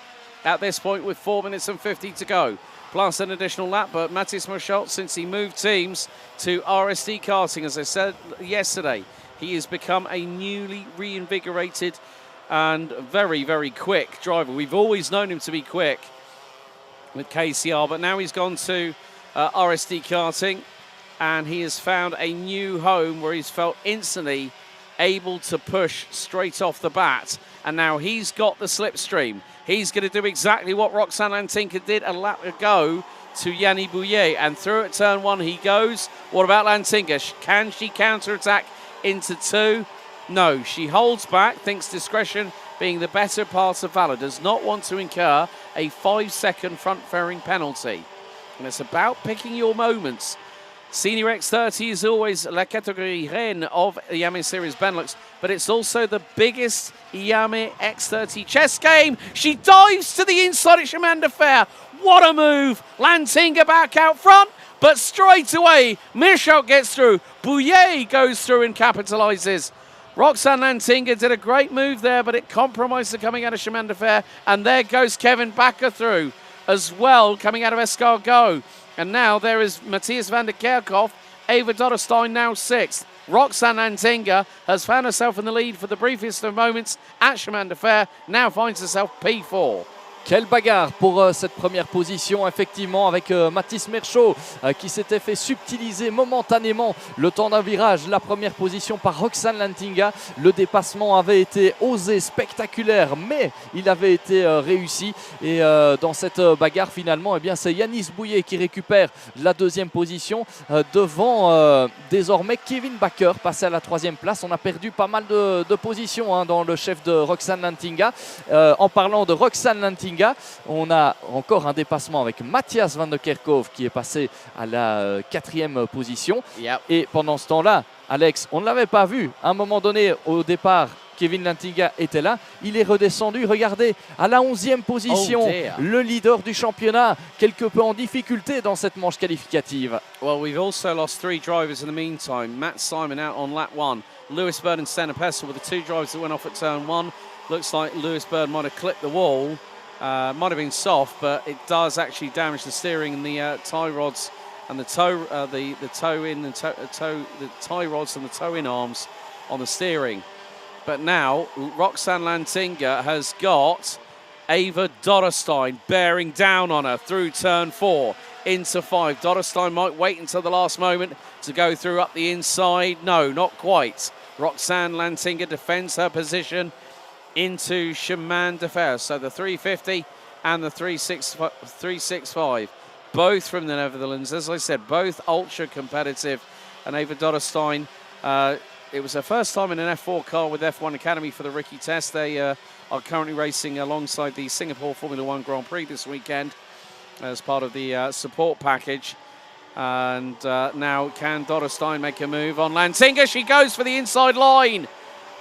Speaker 1: at this point with 4 minutes and 50 to go. Plus an additional lap, but Mathis Merchaud, since he moved teams to RSD Karting, as I said yesterday, he has become a newly reinvigorated and very, very quick driver. We've always known him to be quick with KCR, but now he's gone to RSD Karting, and he has found a new home where he's felt instantly able to push straight off the bat, and now he's got the slipstream. He's going to do exactly what Roxanne Lantinga did a lap ago to Yannick Bouillet, and through at turn 1 he goes. What about Lantinga? Can she counter-attack into 2? No, she holds back, thinks discretion being the better part of valor, does not want to incur a 5-second front-fairing penalty. And it's about picking your moments. Senior X30 is always la catégorie reine of the Iame Series Benelux, but it's also the biggest Iame X30 chess game. She dives to the inside at Chemin de Fer. What a move! Lantinga back out front, but straight away, Merchaud gets through. Bouillet goes through and capitalizes. Roxanne Lantinga did a great move there, but it compromised the coming out of Chemin de Fer, and there goes Kevin Bakker through as well, coming out of Escargot. And now there is Matthias van der Kerkhoff, Ava Dorstein now 6th. Roxanne Lantinga has found herself in the lead for the briefest of moments at Chemin de Fer, now finds herself P4.
Speaker 2: Quelle bagarre pour cette première position, effectivement, avec Mathis Merchaud qui s'était fait subtiliser momentanément le temps d'un virage. La première position par Roxanne Lantinga. Le dépassement avait été osé, spectaculaire, mais il avait été réussi. Et dans cette bagarre, finalement, eh bien, c'est Yanis Bouillet qui récupère la 2e position devant désormais Kevin Bakker, passé à la 3e place. On a perdu pas mal de positions hein, dans le chef de Roxanne Lantinga. En parlant de Roxanne Lantinga, on a encore un dépassement avec Matthias van der Kerkhoff qui est passé à la 4e position.
Speaker 1: Yep.
Speaker 2: Et pendant ce temps-là, Alex, on ne l'avait pas vu à un moment donné au départ. Kevin Lantinga était là. Il est redescendu. Regardez, à la 11e position, le leader du championnat, quelque peu en difficulté dans cette manche qualificative.
Speaker 1: Well, we've also lost 3 drivers in the meantime. Matt Simon out on lap 1. Lewis Bird and Senna Pessel were the 2 drivers that went off at turn 1. Looks like Lewis Bird might have clipped the wall. Might have been soft, but it does actually damage the steering and the tie rods and the toe rods and the toe-in arms on the steering. But now Roxanne Lantinga has got Ava Dotterstein bearing down on her through turn 4 into 5. Dotterstein might wait until the last moment to go through up the inside. No, not quite. Roxanne Lantinga defends her position into chemin de fer. So the 350 and the 365, both from the Netherlands. As I said, both ultra competitive. And Ava Dotterstein, it was her first time in an F4 car with F1 Academy for the rookie test. They are currently racing alongside the Singapore Formula One Grand Prix this weekend as part of the support package. And now can Dotterstein make a move on Lantinga? She goes for the inside line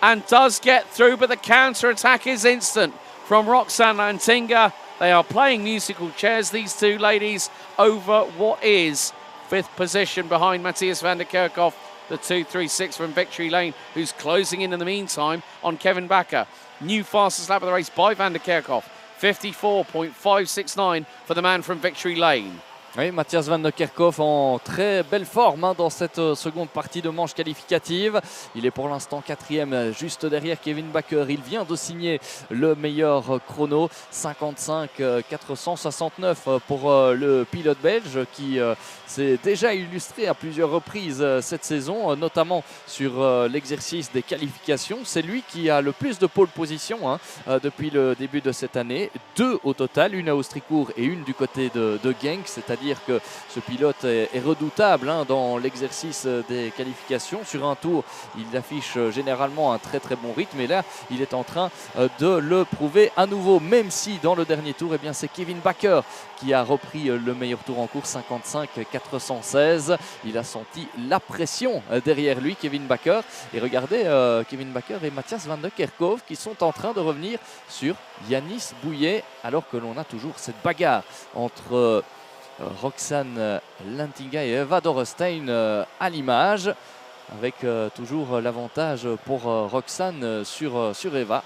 Speaker 1: and does get through, but the counter-attack is instant from Roxanne Lantinga. They are playing musical chairs, these 2 ladies, over what is 5th position behind Matthias van der Kerkhoff, the 236 from Victory Lane, who's closing in the meantime on Kevin Bakker. New fastest lap of the race by van der Kerkhoff, 54.569 for the man from Victory Lane.
Speaker 2: Oui, Matthias van der Kerkhoff en très belle forme dans cette seconde partie de manche qualificative. Il est pour l'instant 4e, juste derrière Kevin Bakker. Il vient de signer le meilleur chrono, 55.469 pour le pilote belge qui s'est déjà illustré à plusieurs reprises cette saison, notamment sur l'exercice des qualifications. C'est lui qui a le plus de pole position depuis le début de cette année. 2 au total, une à Austricourt et une du côté de Genk, c'est-à-dire que ce pilote est redoutable dans l'exercice des qualifications. Sur un tour, il affiche généralement un très très bon rythme et là, il est en train de le prouver à nouveau, même si dans le dernier tour, c'est Kevin Bakker qui a repris le meilleur tour en course, 55.416. Il a senti la pression derrière lui, Kevin Bakker. Et regardez, Kevin Bakker et Matthias van der Kerkhoff qui sont en train de revenir sur Yanis Bouillet, alors que l'on a toujours cette bagarre entre Roxanne Lantinga et Eva Dotterstein à l'image, avec toujours l'avantage pour Roxanne sur Eva.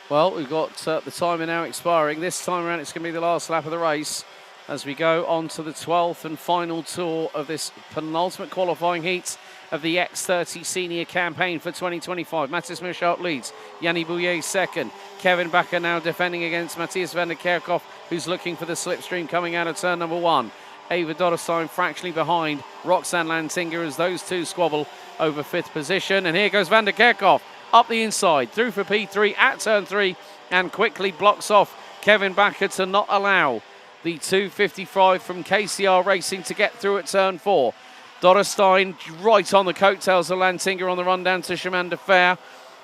Speaker 1: Well, we've got the timer now expiring. This time around, it's going to be the last lap of the race as we go on to the 12th and final tour of this penultimate qualifying heat of the X30 Senior campaign for 2025. Matthias Michaud leads, Yanni Bouillet second. Kevin Bakker now defending against Matthias van der Kerkhoff, who's looking for the slipstream coming out of turn number 1. Ava Dotterstein fractionally behind Roxanne Lantinga as those 2 squabble over 5th position. And here goes van der Kerkhoff up the inside, through for P3 at turn 3 and quickly blocks off Kevin Bakker to not allow the 255 from KCR Racing to get through at turn 4. Dotterstein right on the coattails of Lantinga on the run down to chemin de fer.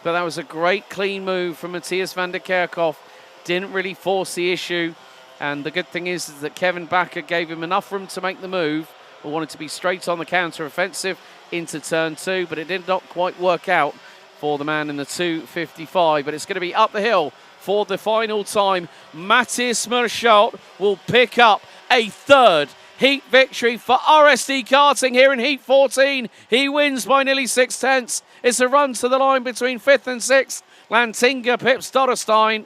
Speaker 1: But that was a great clean move from Matthias van der Kerkhoff. Didn't really force the issue. And the good thing is that Kevin Bakker gave him enough room to make the move. We wanted to be straight on the counter-offensive into turn 2, but it did not quite work out for the man in the 255. But it's going to be up the hill for the final time. Matthias Michaud will pick up a 3rd heat victory for RSD Karting here in Heat 14. He wins by nearly 6/10. It's a run to the line between 5th and 6th. Lantinga pips Dotterstein.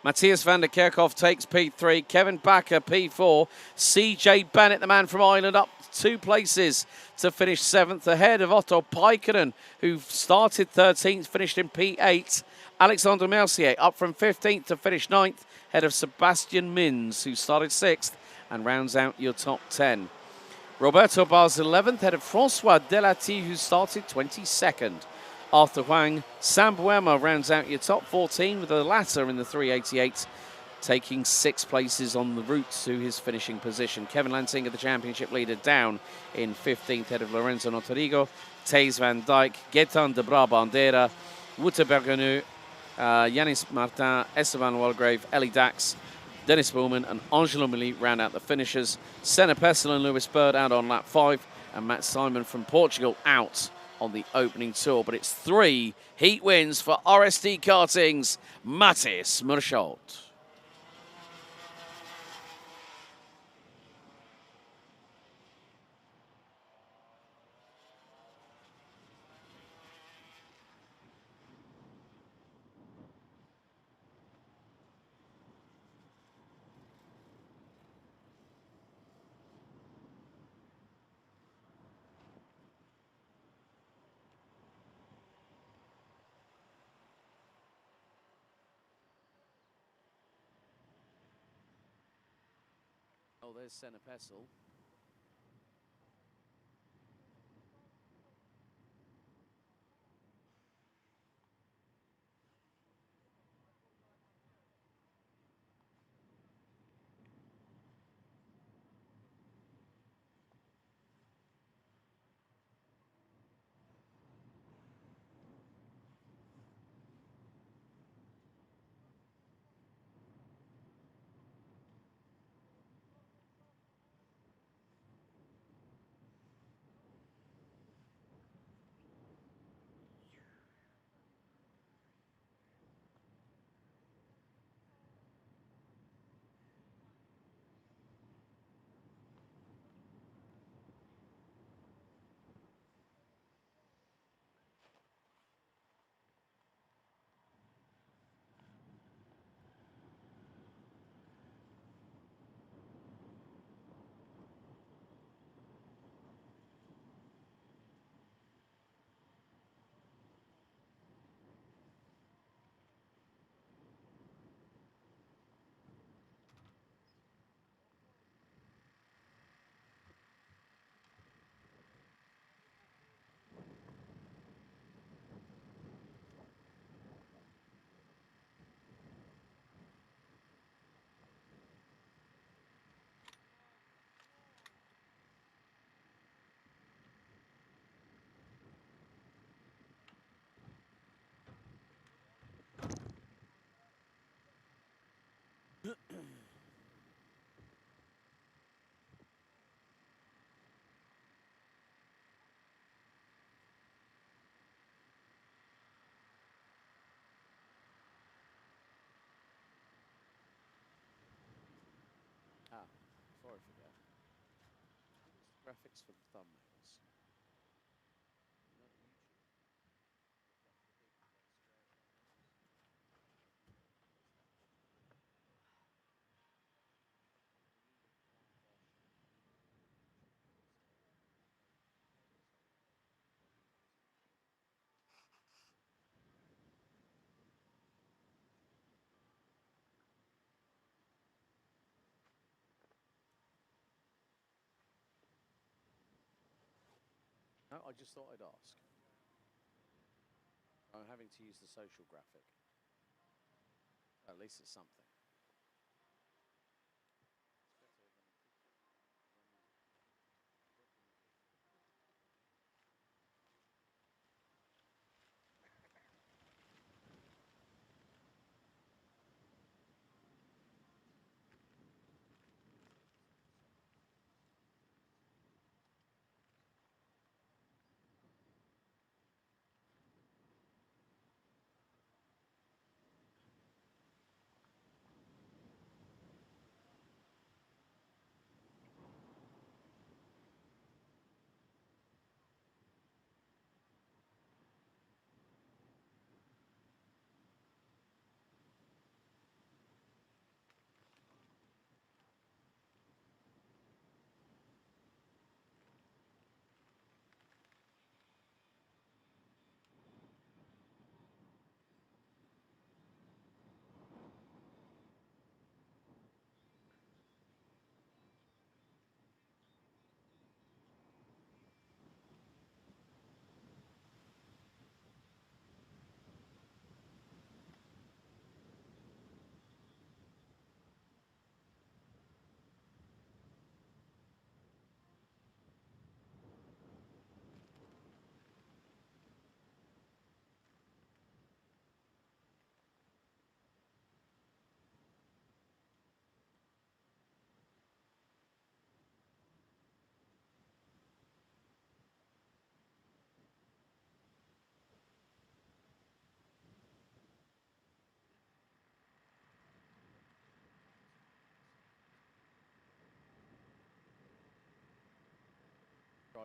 Speaker 1: Matthias van der Kerkhoff takes P3. Kevin Bakker P4. CJ Bennett, the man from Ireland, up 2 places to finish 7th ahead of Otto Paikkonen, who started 13th, finished in P8. Alexander Mercier up from 15th to finish 9th, ahead of Sebastian Mins, who started 6th and rounds out your top 10. Roberto Bar's 11th, ahead of Francois Delati, who started 22nd. Arthur Huang, Sam Buema rounds out your top 14 with the latter in the 388, taking 6 places on the route to his finishing position. Kevin Lantinga, the championship leader, down in 15th, ahead of Lorenzo Notorigo, Thijs van Dijk, Gaetan de Brabandera, Wouter Bergenu, Yanis Martin, Esteban Walgrave, Ellie Dax, Dennis Bowman and Angelo Mili round out the finishers. Senna Pessel and Lewis Bird out on lap 5, and Matt Simon from Portugal out on the opening tour, but it's 3 heat wins for RSD Karting's Mattis Murschalt. Oh, there's Senna Pessel. Before I forget, graphics for the thumbnails. No, I just thought I'd ask. I'm having to use the social graphic. At least it's something.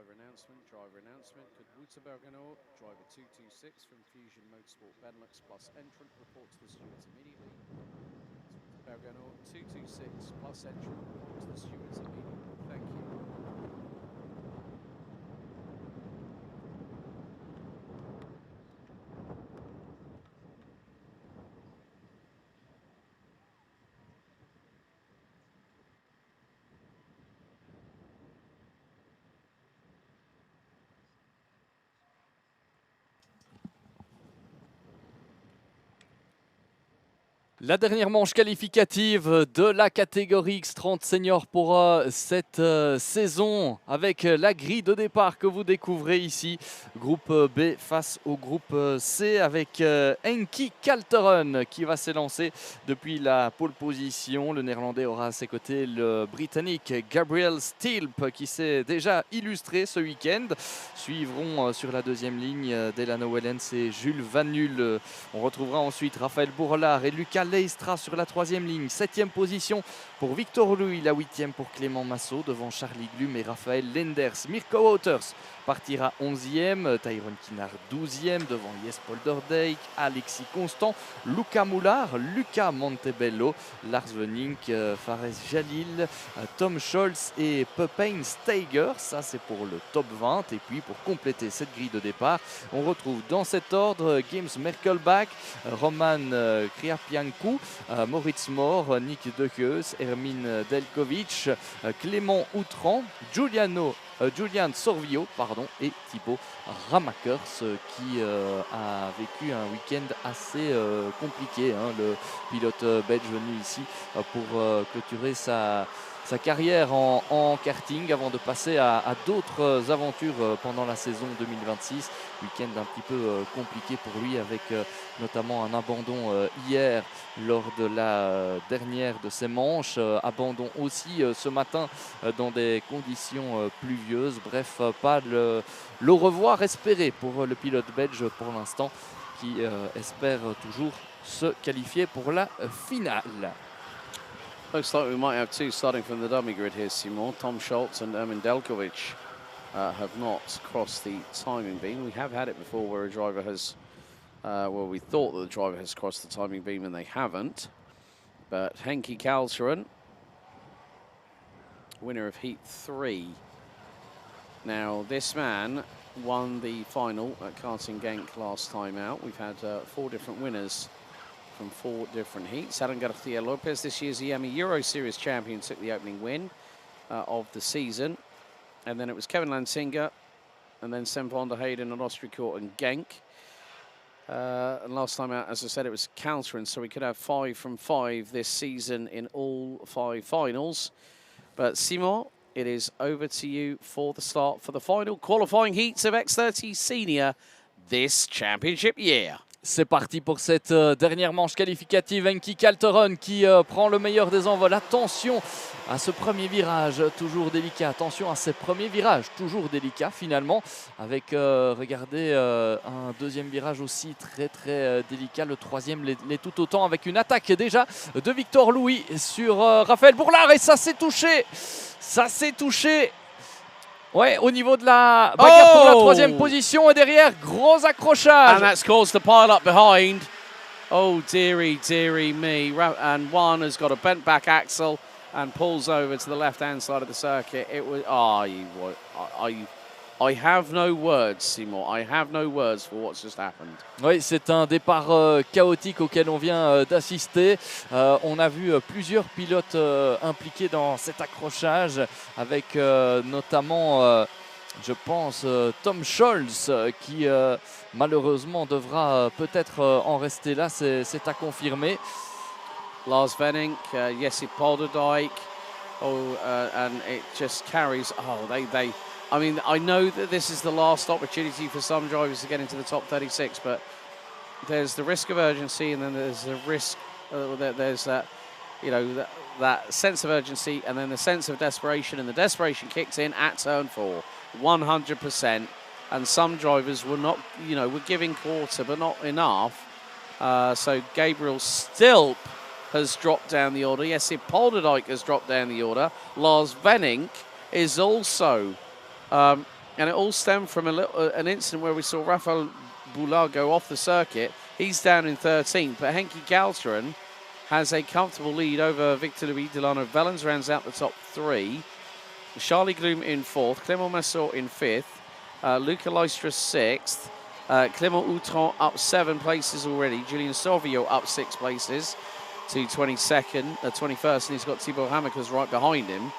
Speaker 1: Driver announcement. Good Wouterbergenau, driver 226 from Fusion Motorsport Benelux plus entrant. Report to the stewards immediately. Bergenau 226 plus entrant. Report to the stewards immediately. Thank you.
Speaker 2: La dernière manche qualificative de la catégorie X30 Senior pour cette saison avec la grille de départ que vous découvrez ici. Groupe B face au groupe C avec Henki Kalteren qui va s'élancer depuis la pole position. Le néerlandais aura à ses côtés le britannique Gabriel Stilp qui s'est déjà illustré ce week-end. Suivront sur la deuxième ligne Delano Wellens et Jules Van Nul. On retrouvera ensuite Raphaël Bourlard et Lucas Leistra sur la troisième ligne. 7e position pour Victor Louis, la 8e pour Clément Massot devant Charlie Glum et Raphaël Lenders. Mirko Wouters partira 11e, Tyrone Kinard 12e devant Jesper Dordijk, Alexis Constant, Luca Moulard, Luca Montebello, Lars Venink, Fares Jalil, Tom Scholz et Pepijn Steiger. Ça c'est pour le top 20. Et puis pour compléter cette grille de départ, on retrouve dans cet ordre James Merkelbach, Roman Kriapiankou, Moritz Mohr, Nick Dekeus, Hermine Delkovic, Clément Outran, Julian Sorvio et Thibaut Ramakers qui a vécu un week-end assez compliqué. Le pilote belge venu ici pour clôturer sa carrière en karting avant de passer à d'autres aventures pendant la saison 2026. Week-end un petit peu compliqué pour lui avec notamment un abandon hier lors de la dernière de ses manches. Abandon aussi ce matin dans des conditions pluvieuses. Bref, pas le revoir espéré pour le pilote belge pour l'instant qui espère toujours se qualifier pour la finale.
Speaker 1: Looks like we might have two starting from the dummy grid here, Simon. Tom Scholz and Ermin Delkovic have not crossed the timing beam. We have had it before where a driver has, we thought that the driver has crossed the timing beam and they haven't. But Henki Kalteren, winner of Heat 3. Now, this man won the final at Karting Genk last time out. We've had 4 different winners from 4 different heats. Alan Garcia Lopez, this year's Iame Euro Series champion, took the opening win of the season. And then it was Kevin Lansinger, and then Sem van der Hayden and Ostricourt and Genk. And last time out, as I said, it was Kalteren, so we could have 5 from 5 this season in all 5 finals. But Simon, it is over to you for the start for the final qualifying heats of X30 Senior this championship year.
Speaker 2: C'est parti pour cette dernière manche qualificative. Henki Kalteren qui prend le meilleur des envols. Attention à ce premier virage, toujours délicat. Attention à ces premiers virages, toujours délicats finalement. Avec, regardez, un deuxième virage aussi très délicat. Le troisième l'est tout autant avec une attaque déjà de Victor Louis sur Raphaël Bourlard. Et ça s'est touché. Ça s'est touché. Ouais, au niveau de la bagarre pour la troisième position et derrière, gros accrochage.
Speaker 1: And that's caused the pile up behind. Oh, dearie me. And one has got a bent back axle and pulls over to the left-hand side of the circuit. It was, I have no words, Simon. I have no words for what's just happened.
Speaker 2: Oui, c'est un départ chaotique auquel on vient d'assister. On a vu plusieurs pilotes impliqués dans cet accrochage avec notamment, je pense, Tom Scholz qui malheureusement devra peut-être en rester là. C'est à confirmer.
Speaker 1: Lars Venink, Jesse Polderdijk, and it just carries. I mean, I know that this is the last opportunity for some drivers to get into the top 36, but there's the risk of urgency, and then there's the risk. There's that, that sense of urgency, and then the sense of desperation, and the desperation kicks in at turn 4, 100%. And some drivers were not, were giving quarter, but not enough. So Gabriel Stilp has dropped down the order. Yes, Polderdijk has dropped down the order. Lars Venink is also And it all stemmed from an incident where we saw Rafael Boulard go off the circuit. He's down in 13th, but Henki Kalsteren has a comfortable lead over Victor Louis Delano Vellens, rounds out the top 3. Charlie Gloom in 4th, Clément Massot in 5th, Luca Leistra 6th, Clément Outran up 7 places already, Julian Sauvio up 6 places to 21st, and he's got Thibaut Hamekers right behind him.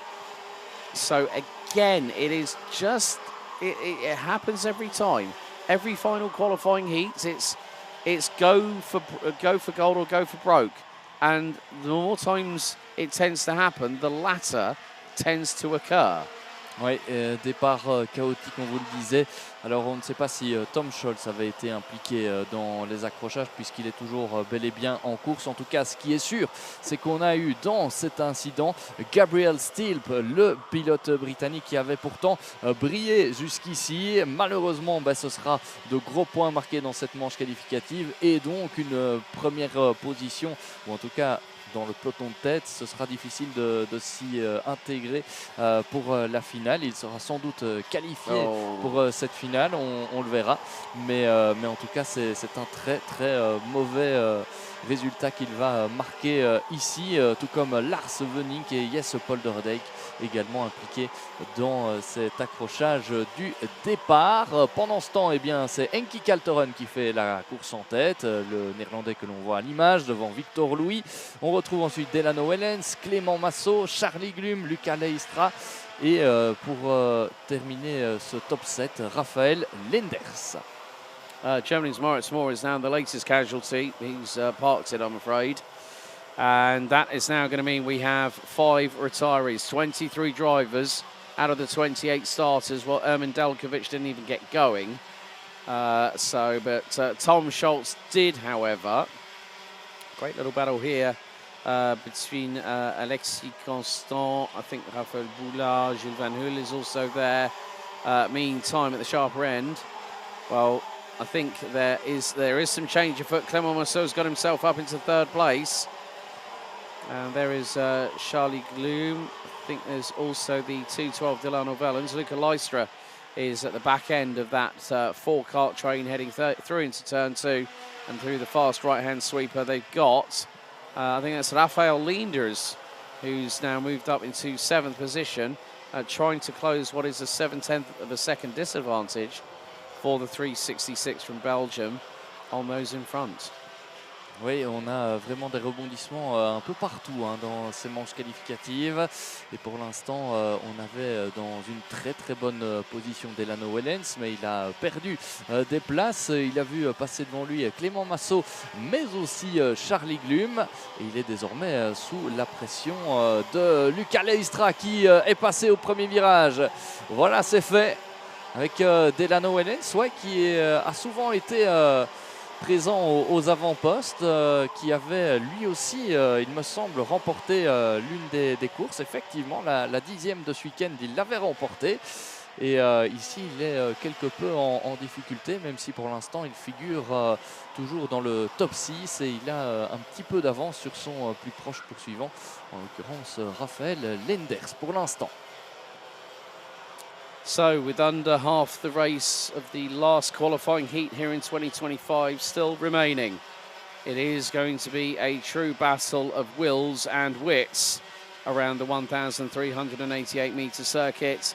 Speaker 1: So again, it is just, it happens every time. Every final qualifying heat, it's go for gold or go for broke. And the more times it tends to happen, the latter tends to occur.
Speaker 2: Oui, départ chaotique, on vous le disait. Alors on ne sait pas si Tom Scholz avait été impliqué dans les accrochages puisqu'il est toujours bel et bien en course. En tout cas, ce qui est sûr, c'est qu'on a eu dans cet incident Gabriel Stilp, le pilote britannique qui avait pourtant brillé jusqu'ici. Malheureusement, ce sera de gros points marqués dans cette manche qualificative et donc une première position, ou en tout cas dans le peloton de tête. Ce sera difficile de s'y intégrer pour la finale. Il sera sans doute qualifié pour cette finale, on le verra. Mais en tout cas, c'est un très très mauvais résultat qu'il va marquer ici, tout comme Lars Wenink et Jesse Polderdijk, également impliqués dans cet accrochage du départ. Pendant ce temps, c'est Henki Kalteren qui fait la course en tête, le néerlandais que l'on voit à l'image, devant Victor Louis. On retrouve ensuite Delano Wellens, Clément Massot, Charlie Glum, Luca Leistra et pour terminer ce top 7, Raphaël Lenders.
Speaker 1: Germany's Moritz Moore is now the latest casualty. He's parked it, I'm afraid. And that is now going to mean we have 5 retirees, 23 drivers out of the 28 starters. Well, Ermin Delkovic didn't even get going. But Tom Scholz did, however. Great little battle here between Alexis Constant, I think Raphael Boulard, Gilles Van Hoel is also there. Meantime, at the sharper end, well, I think there is some change afoot. Clément Massot's got himself up into 3rd place. And there is Charlie Gloom. I think there's also the 212 Delano Vellens. Luca Leistra is at the back end of that 4-cart train heading through into turn 2 and through the fast right-hand sweeper they've got. I think that's Raphael Lenders, who's now moved up into 7th position, trying to close what is a 7/10 of a second disadvantage for the 366 from Belgium on those in front.
Speaker 2: Oui, on a vraiment des rebondissements un peu partout dans ces manches qualificatives. Et pour l'instant, on avait dans une très très bonne position Delano Wellens, mais il a perdu des places. Il a vu passer devant lui Clément Massot, mais aussi Charlie Glum. Et il est désormais sous la pression de Luca Leistra qui est passé au premier virage. Voilà, c'est fait. Avec Delano Wellens, qui a souvent été présent aux avant-postes, qui avait lui aussi, il me semble, remporté l'une des courses. Effectivement, la 10e de ce week-end, il l'avait remporté. Et ici, il est quelque peu en difficulté, même si pour l'instant, il figure toujours dans le top 6 et il a un petit peu d'avance sur son plus proche poursuivant, en l'occurrence Raphaël Lenders pour l'instant.
Speaker 1: So, with under half the race of the last qualifying heat here in 2025 still remaining, it is going to be a true battle of wills and wits around the 1,388-metre circuit.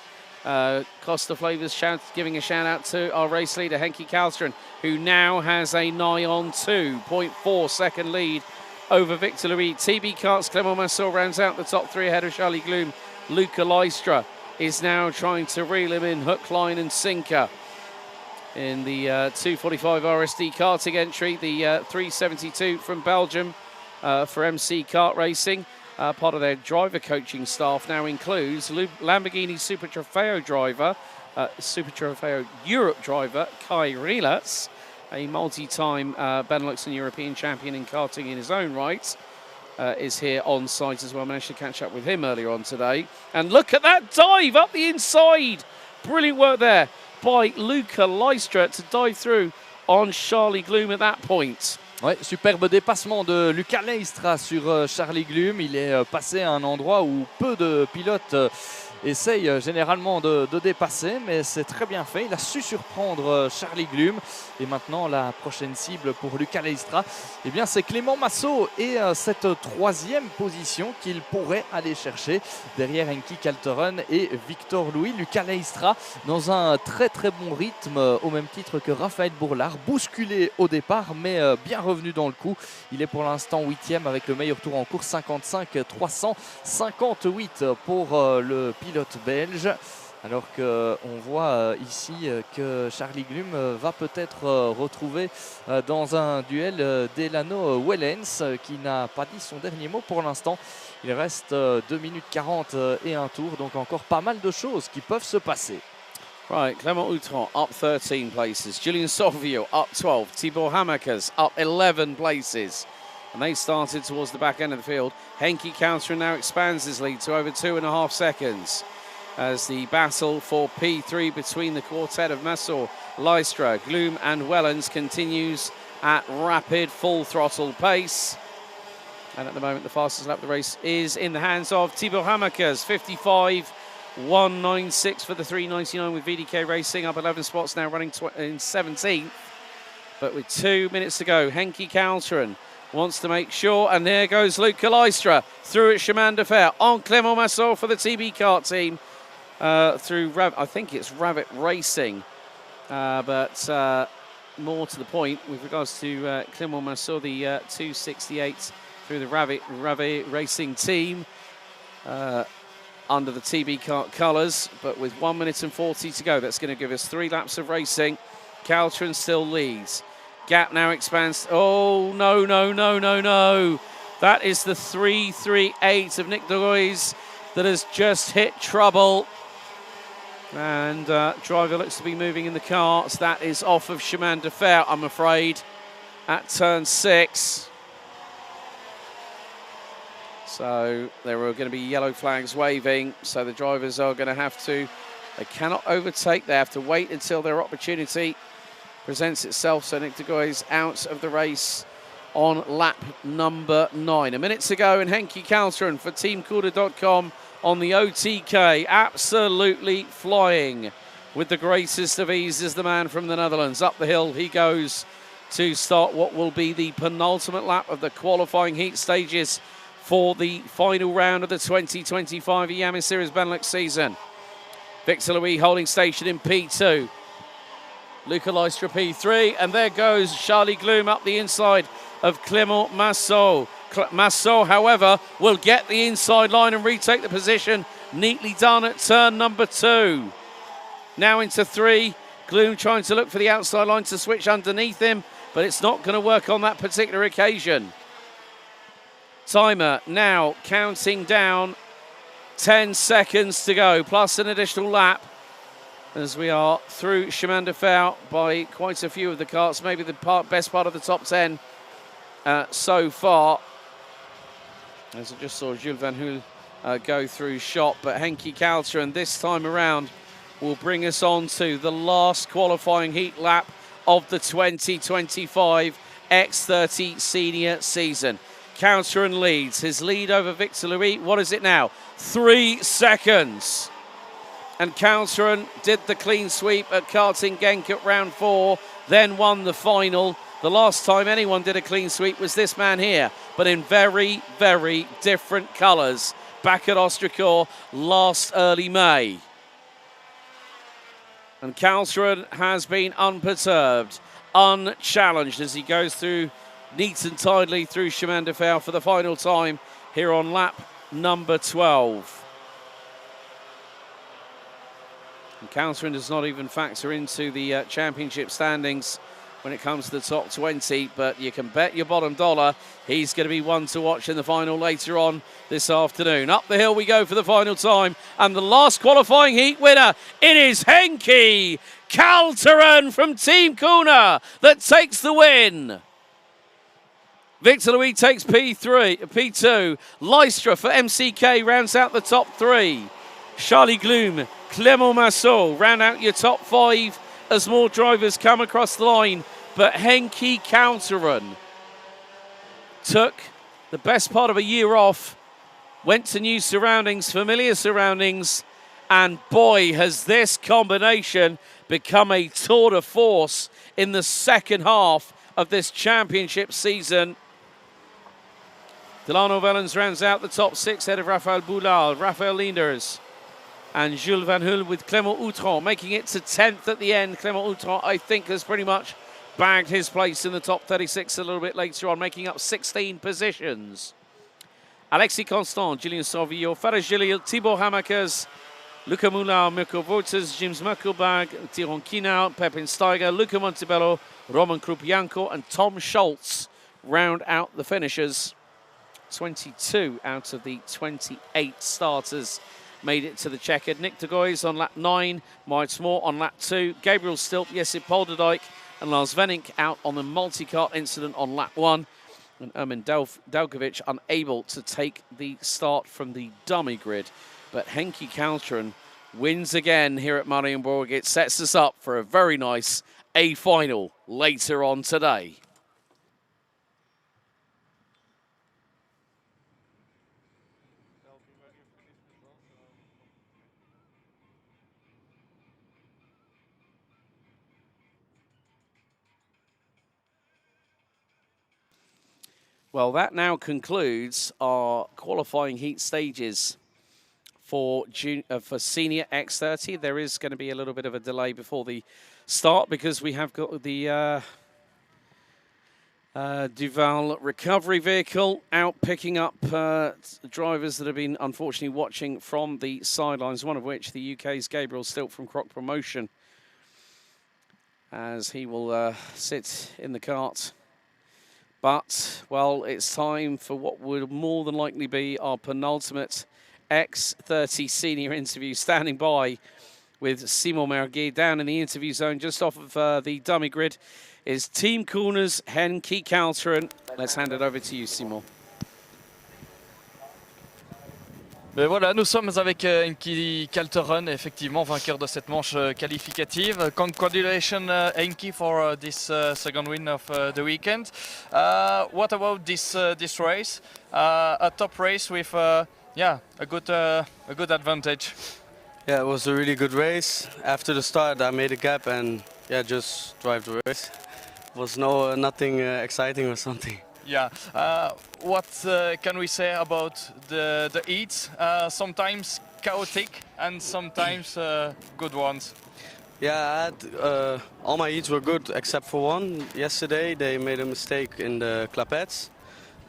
Speaker 1: Costa Flavors giving a shout out to our race leader, Henki Kalsteren, who now has a nigh on 2.4 second lead over Victor Louis. TB Karts, Clément Massot rounds out the top 3 ahead of Charlie Gloom. Luca Leistra is now trying to reel him in hook, line and sinker in the 245 RSD karting entry, the 372 from Belgium for MC Kart Racing. Part of their driver coaching staff now includes Lamborghini Super Trofeo driver, Super Trofeo Europe driver Kai Rielats, a multi-time Benelux and European champion in karting in his own right. Is here on site as well. I managed to catch up with him earlier on today. And look at that dive up the inside. Brilliant work there by Luca Leistra to dive through on Charlie Gloom at that point.
Speaker 2: Ouais, superbe dépassement de Luca Leistra sur Charlie Glum. Il est passé à un endroit où peu de pilotes essaye généralement de dépasser, mais c'est très bien fait. Il a su surprendre Charlie Glum. Et maintenant, la prochaine cible pour Luca Leistra, eh bien, c'est Clément Massot et cette 3e position qu'il pourrait aller chercher derrière Henki Kalteren et Victor Louis. Luca Leistra dans un très très bon rythme, au même titre que Raphaël Bourlard, bousculé au départ, mais bien revenu dans le coup. Il est pour l'instant 8e avec le meilleur tour en course, 55 358 pour le pilote belge. Alors qu'on voit ici que Charlie Glum va peut-être retrouver dans un duel Delano Wellens qui n'a pas dit son dernier mot pour l'instant. Il reste 2 minutes 40 et un tour, donc encore pas mal de choses qui peuvent se passer.
Speaker 1: Right, Clément Outron up 13 places, Julian Solvio up 12, Tibor Hamakas up 11 places. And they started towards the back end of the field. Henki Kalteren now expands his lead to over 2.5 seconds. As the battle for P3 between the quartet of Massot, Leistra, Glum and Wellens continues at rapid full throttle pace. And at the moment the fastest lap of the race is in the hands of Tibor Hamakas, 55.196 for the 3.99 with VDK Racing, up 11 spots now, running in 17th. But with 2 minutes to go, Henki Kalteren wants to make sure, and there goes Luca Leistra through at Chemin de Fer on Clément Massot for the TB kart team. Through, I think it's Ravit Racing, but more to the point with regards to Clément Massot, the 268 through the Ravit Racing team under the TB kart colours, but with 1 minute and 40 to go. That's going to give us 3 laps of racing. Kalteren still leads. Gap now expands. Oh, no. That is the 338 of Nick de Roy's that has just hit trouble. And driver looks to be moving in the karts. That is off of Chemin de Fer, I'm afraid, at turn 6. So there are going to be yellow flags waving. So the drivers are going to have to, they cannot overtake. They have to wait until their opportunity presents itself. So Nick de Goey's out of the race on lap number 9. A minute to go, and Henki Kalteren for teamkuda.com on the OTK, absolutely flying with the greatest of ease is the man from the Netherlands. Up the hill he goes to start what will be the penultimate lap of the qualifying heat stages for the final round of the 2025 Iame Series Benelux season. Victor Louis holding station in P2. Luca Leistra P3, and there goes Charlie Glum up the inside of Clément Massot. Massot, however, will get the inside line and retake the position. Neatly done at turn number 2. Now into 3. Glum trying to look for the outside line to switch underneath him, but it's not going to work on that particular occasion. Timer now counting down. 10 seconds to go, plus an additional lap, as we are through Chemin de Fer by quite a few of the karts, maybe the best part of the top 10 so far. As I just saw Jules Van Hoel go through shot, but Henki Kalteren this time around will bring us on to the last qualifying heat lap of the 2025 X30 Senior season. Kalteren leads. His lead over Victor Louis, what is it now? 3 seconds. And Kalteren did the clean sweep at Karting Genk at round 4, then won the final. The last time anyone did a clean sweep was this man here, but in very, very different colours back at Ostracourt last early May. And Kalteren has been unperturbed, unchallenged as he goes through neat and tidily through Chemin de Fer for the final time here on lap number 12. And Kalteren does not even factor into the championship standings when it comes to the top 20, but you can bet your bottom dollar he's going to be one to watch in the final later on this afternoon. Up the hill we go for the final time, and the last qualifying heat winner, it is Henki Kalteren from Team Kuna that takes the win. Victor Louis takes P2. Leistra for MCK rounds out the top 3. Charlie Glum, Clément Massot round out your top 5 as more drivers come across the line. But Henki Kalteren took the best part of a year off, went to new surroundings, familiar surroundings, And boy, has this combination become a tour de force in the second half of this championship season. Delano Wellens rounds out the top 6 ahead of Raphael Boulard, Raphael Leenders, and Jules Van Hul with Clément Outron, making it to 10th at the end. Clément Outron, I think, has pretty much bagged his place in the top 36 a little bit later on, making up 16 positions. Alexis Constant, Julien Sauvillot, Farah Jalil, Thibaut Hamakers, Luca Moulin, Mirko Wouters, James Merkelbag, Tyrone Kinau, Pepin Steiger, Luca Montebello, Roman Krupianko, and Tom Schultz round out the finishers. 22 out of the 28 starters made it to the checkered. Nick de Goys on lap 9, Maurits Moore on lap 2, Gabriel Stilp, Jesse Polderdijk, and Lars Venink out on the multi-cart incident on lap 1. And Ermin Dalkovic unable to take the start from the dummy grid. But Henki Kalteren wins again here at Mariembourg. It sets us up for a very nice A final later on today. Well, that now concludes our qualifying heat stages for Senior X30. There is going to be a little bit of a delay before the start because we have got the Duval recovery vehicle out picking up drivers that have been unfortunately watching from the sidelines, one of which the UK's Gabriel Stilp from Croc Promotion, as he will sit in the cart. But, well, it's time for what would more than likely be our penultimate X30 Senior interview, standing by with Simon Mirguet down in the interview zone just off of the dummy grid is Team Kuhlner's Henki Kalteren. Let's hand it over to you, Simon.
Speaker 2: Mais voilà, nous sommes avec Henki Kalteren, effectivement vainqueur de cette manche qualificative. Congratulations, Henki, for this second win of the weekend. What about this race? A top race with yeah, a good advantage.
Speaker 5: Yeah, it was a really good race. After the start, I made a gap and yeah, just drive the race. It was nothing exciting or something.
Speaker 2: Yeah. What can we say about the heats? Sometimes chaotic and sometimes good ones.
Speaker 5: Yeah, I had, all my heats were good except for one. Yesterday they made a mistake in the clapettes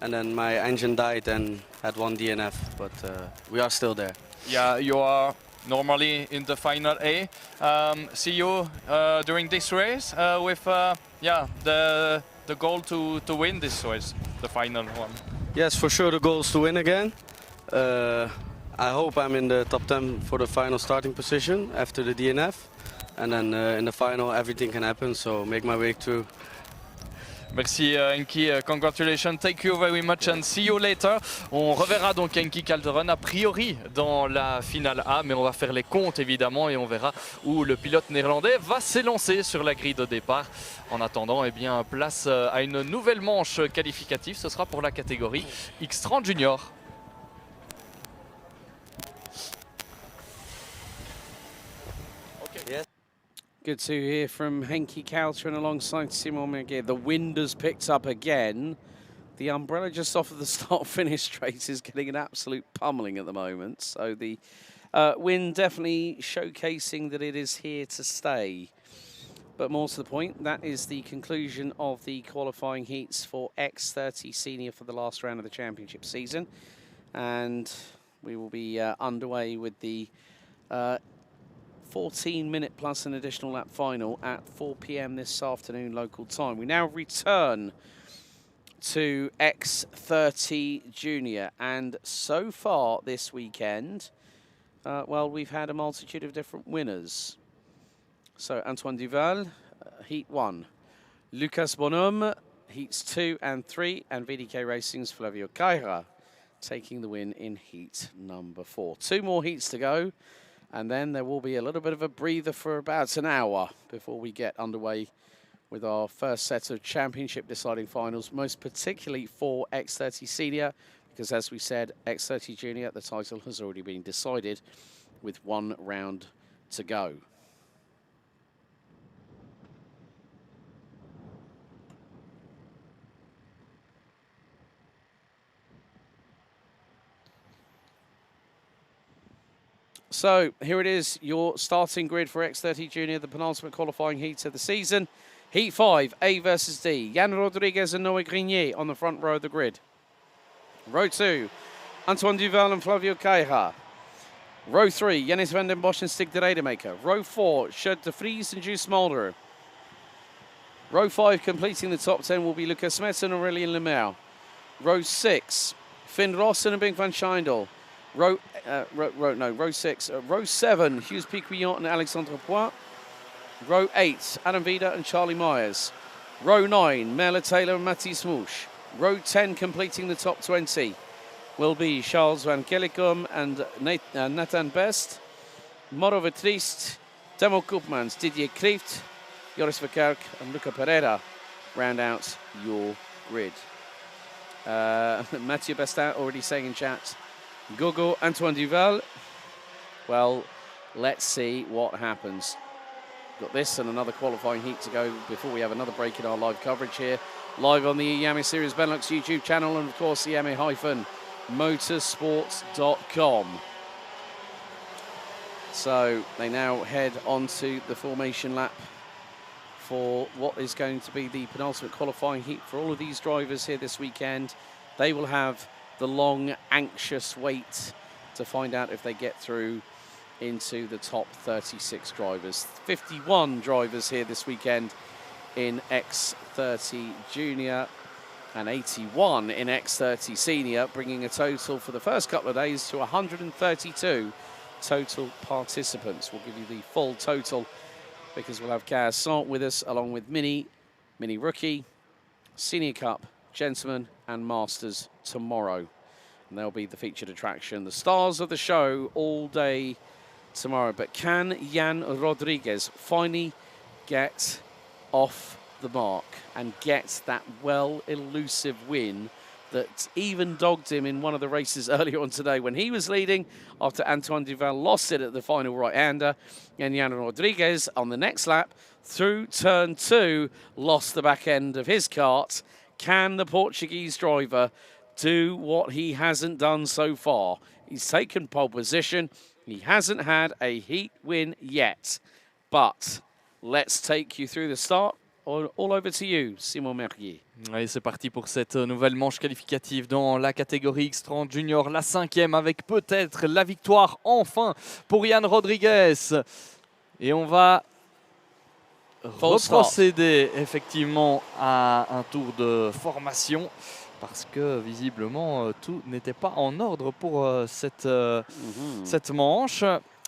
Speaker 5: and then my engine died and had one DNF, but we are still there.
Speaker 2: Yeah, you are normally in the final A. See you during this race with yeah, the goal to win this race, the final one.
Speaker 5: Yes, for sure the goal is to win again. I hope I'm in the top 10 for the final starting position after the DNF. And then in the final everything can happen, so make my way through.
Speaker 2: Merci Henki, congratulations, thank you very much and see you later. On reverra donc Henki Kalteren a priori dans la finale A, mais on va faire les comptes évidemment et on verra où le pilote néerlandais va s'élancer sur la grille de départ. En attendant, eh bien, place à une nouvelle manche qualificative, ce sera pour la catégorie X30 Junior.
Speaker 1: Good to hear from Henki Kalteren alongside Simon Mirguet. The wind has picked up again. The umbrella just off of the start-finish straight is getting an absolute pummeling at the moment. So the wind definitely showcasing that it is here to stay. But more to the point, that is the conclusion of the qualifying heats for X30 Senior for the last round of the championship season. And we will be underway with the 14-minute plus an additional lap final at 4 p.m. this afternoon local time. We now return to X30 Junior, and so far this weekend, well, we've had a multitude of different winners. So Antoine Duval, Heat 1. Lucas Bonhomme, Heats 2 and 3, and VDK Racing's Flavio Caira taking the win in Heat number 4. 2 more heats to go. And then there will be a little bit of a breather for about an hour before we get underway with our first set of championship deciding finals, most particularly for X30 Senior, because as we said, X30 Junior, the title has already been decided with 1 round to go. So here it is, your starting grid for X30 Junior, the penultimate qualifying heat of the season. Heat 5, A versus D. Jan Rodriguez and Noé Grenier on the front row of the grid. Row 2, Antoine Duval and Flavio Caira. Row 3, Jannis van den Bosch and Stig de Rademaker. Row 4, Sjoerd de Vries and Jules Mulder. Row 5, completing the top 10 will be Lucas Metz and Aurélien Lemaire. Row 6, Finn Rossen and Bing van Schijndel. Row 6. Row 7, Hughes Piquillon and Alexandre Poix. Row 8, Adam Vida and Charlie Myers. Row 9, Merle Taylor and Mathies Smouche. Row 10, completing the top 20, will be Charles van Kellicum and Nathan Best. Moro Vetrist, Demo Koopmans, Didier Krieft, Joris Verkerk and Luca Pereira round out your grid. Mathieu Bestin already saying in chat, Gogo, Antoine Duval. Well, let's see what happens. Got this and another qualifying heat to go before we have another break in our live coverage here. Live on the Iame Series Benelux YouTube channel and, of course, Iame-motorsports.com. So they now head onto the formation lap for what is going to be the penultimate qualifying heat for all of these drivers here this weekend. They will have the long, anxious wait to find out if they get through into the top 36 drivers. 51 drivers here this weekend in X30 Junior and 81 in X30 Senior, bringing a total for the first couple of days to 132 total participants. We'll give you the full total because we'll have Garçon with us along with Mini Rookie, Senior Cup, Gentlemen and Masters tomorrow. And they'll be the featured attraction, the stars of the show all day tomorrow. But can Jan Rodriguez finally get off the mark and get that elusive win that even dogged him in one of the races earlier on today when he was leading after Antoine Duval lost it at the final right-hander, and Jan Rodriguez on the next lap through turn 2 lost the back end of his kart. Can the Portuguese driver do what he hasn't done so far? He's taken pole position. He hasn't had a heat win yet. But let's take you through the start. All over to you, Simon Merguet.
Speaker 2: Allez, c'est parti pour cette nouvelle manche qualificative dans la catégorie X30 Junior, la 5e, avec peut-être la victoire enfin pour Jan Rodriguez. Et on va reprocéder effectivement à un tour de formation parce que visiblement tout n'était pas en ordre pour cette manche.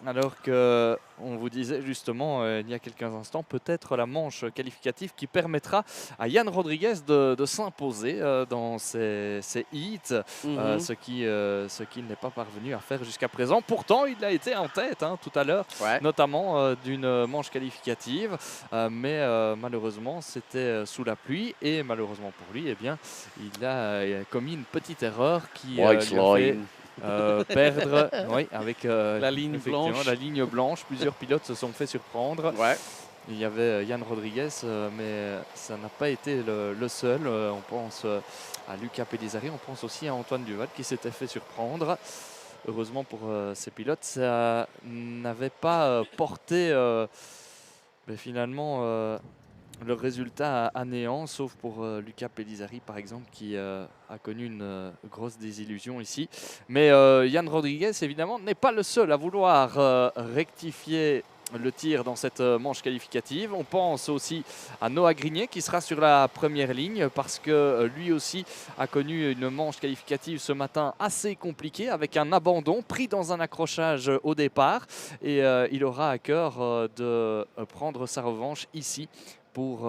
Speaker 2: Alors qu'on vous disait justement il y a quelques instants, peut-être la manche qualificative qui permettra à Jan Rodriguez de s'imposer dans ces heats, ce qu'il n'est pas parvenu à faire jusqu'à présent. Pourtant, il a été en tête tout à l'heure, notamment d'une manche qualificative, mais malheureusement, c'était sous la pluie et malheureusement pour lui, eh bien, il a commis une petite erreur qui lui a fait perdre avec
Speaker 1: la ligne
Speaker 2: blanche. Plusieurs pilotes se sont fait surprendre. Il y avait Jan Rodriguez, mais ça n'a pas été le seul. On pense à Luca Pellizzari, on pense aussi à Antoine Duval qui s'était fait surprendre. Heureusement pour ces pilotes, ça n'avait pas porté finalement le résultat à néant, sauf pour Luca Pellizzari par exemple qui a connu une grosse désillusion ici. Mais Jan Rodriguez évidemment n'est pas le seul à vouloir rectifier le tir dans cette manche qualificative. On pense aussi à Noah Grenier qui sera sur la première ligne parce que lui aussi a connu une manche qualificative ce matin assez compliquée avec un abandon pris dans un accrochage au départ et il aura à cœur de prendre sa revanche ici pour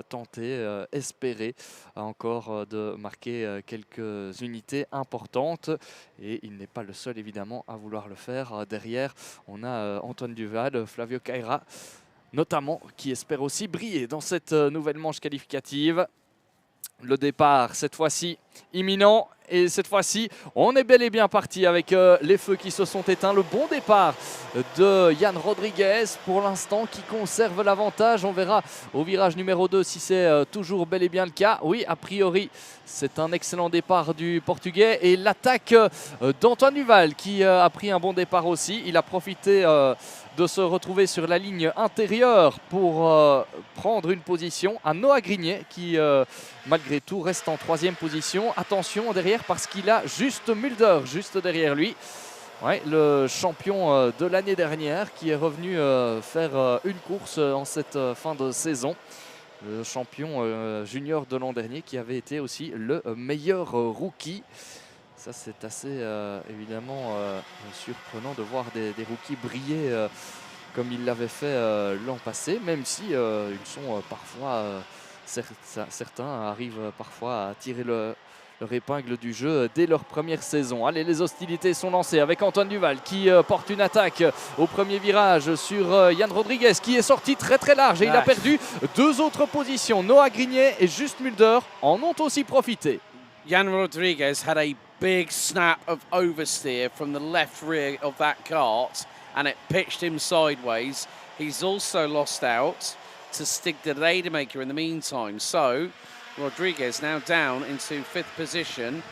Speaker 2: tenter, espérer encore de marquer quelques unités importantes. Et il n'est pas le seul évidemment à vouloir le faire. Derrière, on a Antoine Duval, Flavio Caira notamment, qui espère aussi briller dans cette nouvelle manche qualificative. Le départ, cette fois-ci, imminent. Et cette fois-ci, on est bel et bien parti avec les feux qui se sont éteints. Le bon départ de Yann Rodriguez pour l'instant qui conserve l'avantage. On verra au virage numéro 2 si c'est toujours bel et bien le cas. Oui, a priori, c'est un excellent départ du Portugais. Et l'attaque d'Antoine Duval qui a pris un bon départ aussi. Il a profité de se retrouver sur la ligne intérieure pour prendre une position à Noah Grignet qui malgré tout reste en 3e position. Attention derrière parce qu'il a juste Mulder juste derrière lui. Ouais, le champion de l'année dernière qui est revenu faire une course en cette fin de saison. Le champion junior de l'an dernier qui avait été aussi le meilleur rookie. Ça, c'est assez évidemment surprenant de voir des rookies briller comme ils l'avaient fait l'an passé, même si ils sont parfois, certains arrivent parfois à tirer leur épingle du jeu dès leur première saison. Allez, les hostilités sont lancées avec Antoine Duval qui porte une attaque au premier virage sur Yann Rodriguez qui est sorti très très large et il a perdu 2 autres positions. Noah Grignet et Just Mulder en ont aussi profité.
Speaker 1: Yann Rodriguez had a big snap of oversteer from the left rear of that kart and it pitched him sideways. He's also lost out to Stig de Rademacher in the meantime. So Rodriguez now down into 5th position.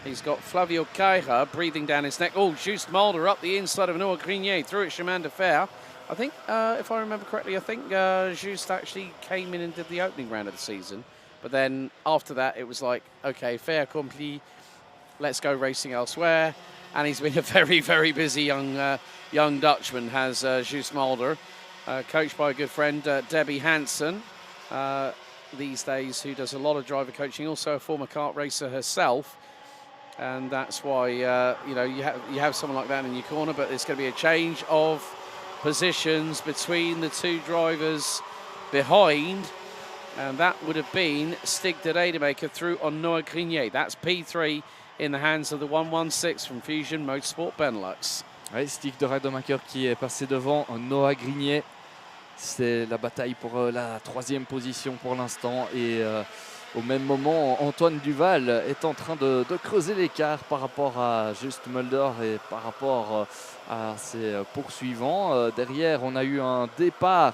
Speaker 1: He's got Flavio Caira breathing down his neck. Oh, Just Mulder up the inside of Noah Grignet through at Chemin de Fer. I think, if I remember correctly, I think Just actually came in and did the opening round of the season. But then after that, it was like, okay, fait accompli, let's go racing elsewhere. And he's been a very, very busy young Dutchman, has Just Mulder, coached by a good friend, Debbie Hansen, these days, who does a lot of driver coaching, also a former kart racer herself. And that's why, you know, you have someone like that in your corner, but there's going to be a change of positions between the 2 drivers behind. And that would have been Stig de Rademacher through on Noah Grignet. That's P3 in the hands of the 116 from Fusion Motorsport Benelux.
Speaker 2: Ouais, Stig de Rademacher qui est passé devant Noah Grignet. C'est la bataille pour la 3e position pour l'instant. Et au même moment, Antoine Duval est en train de creuser l'écart par rapport à Just Mulder et par rapport à ses poursuivants. Derrière, on a eu un départ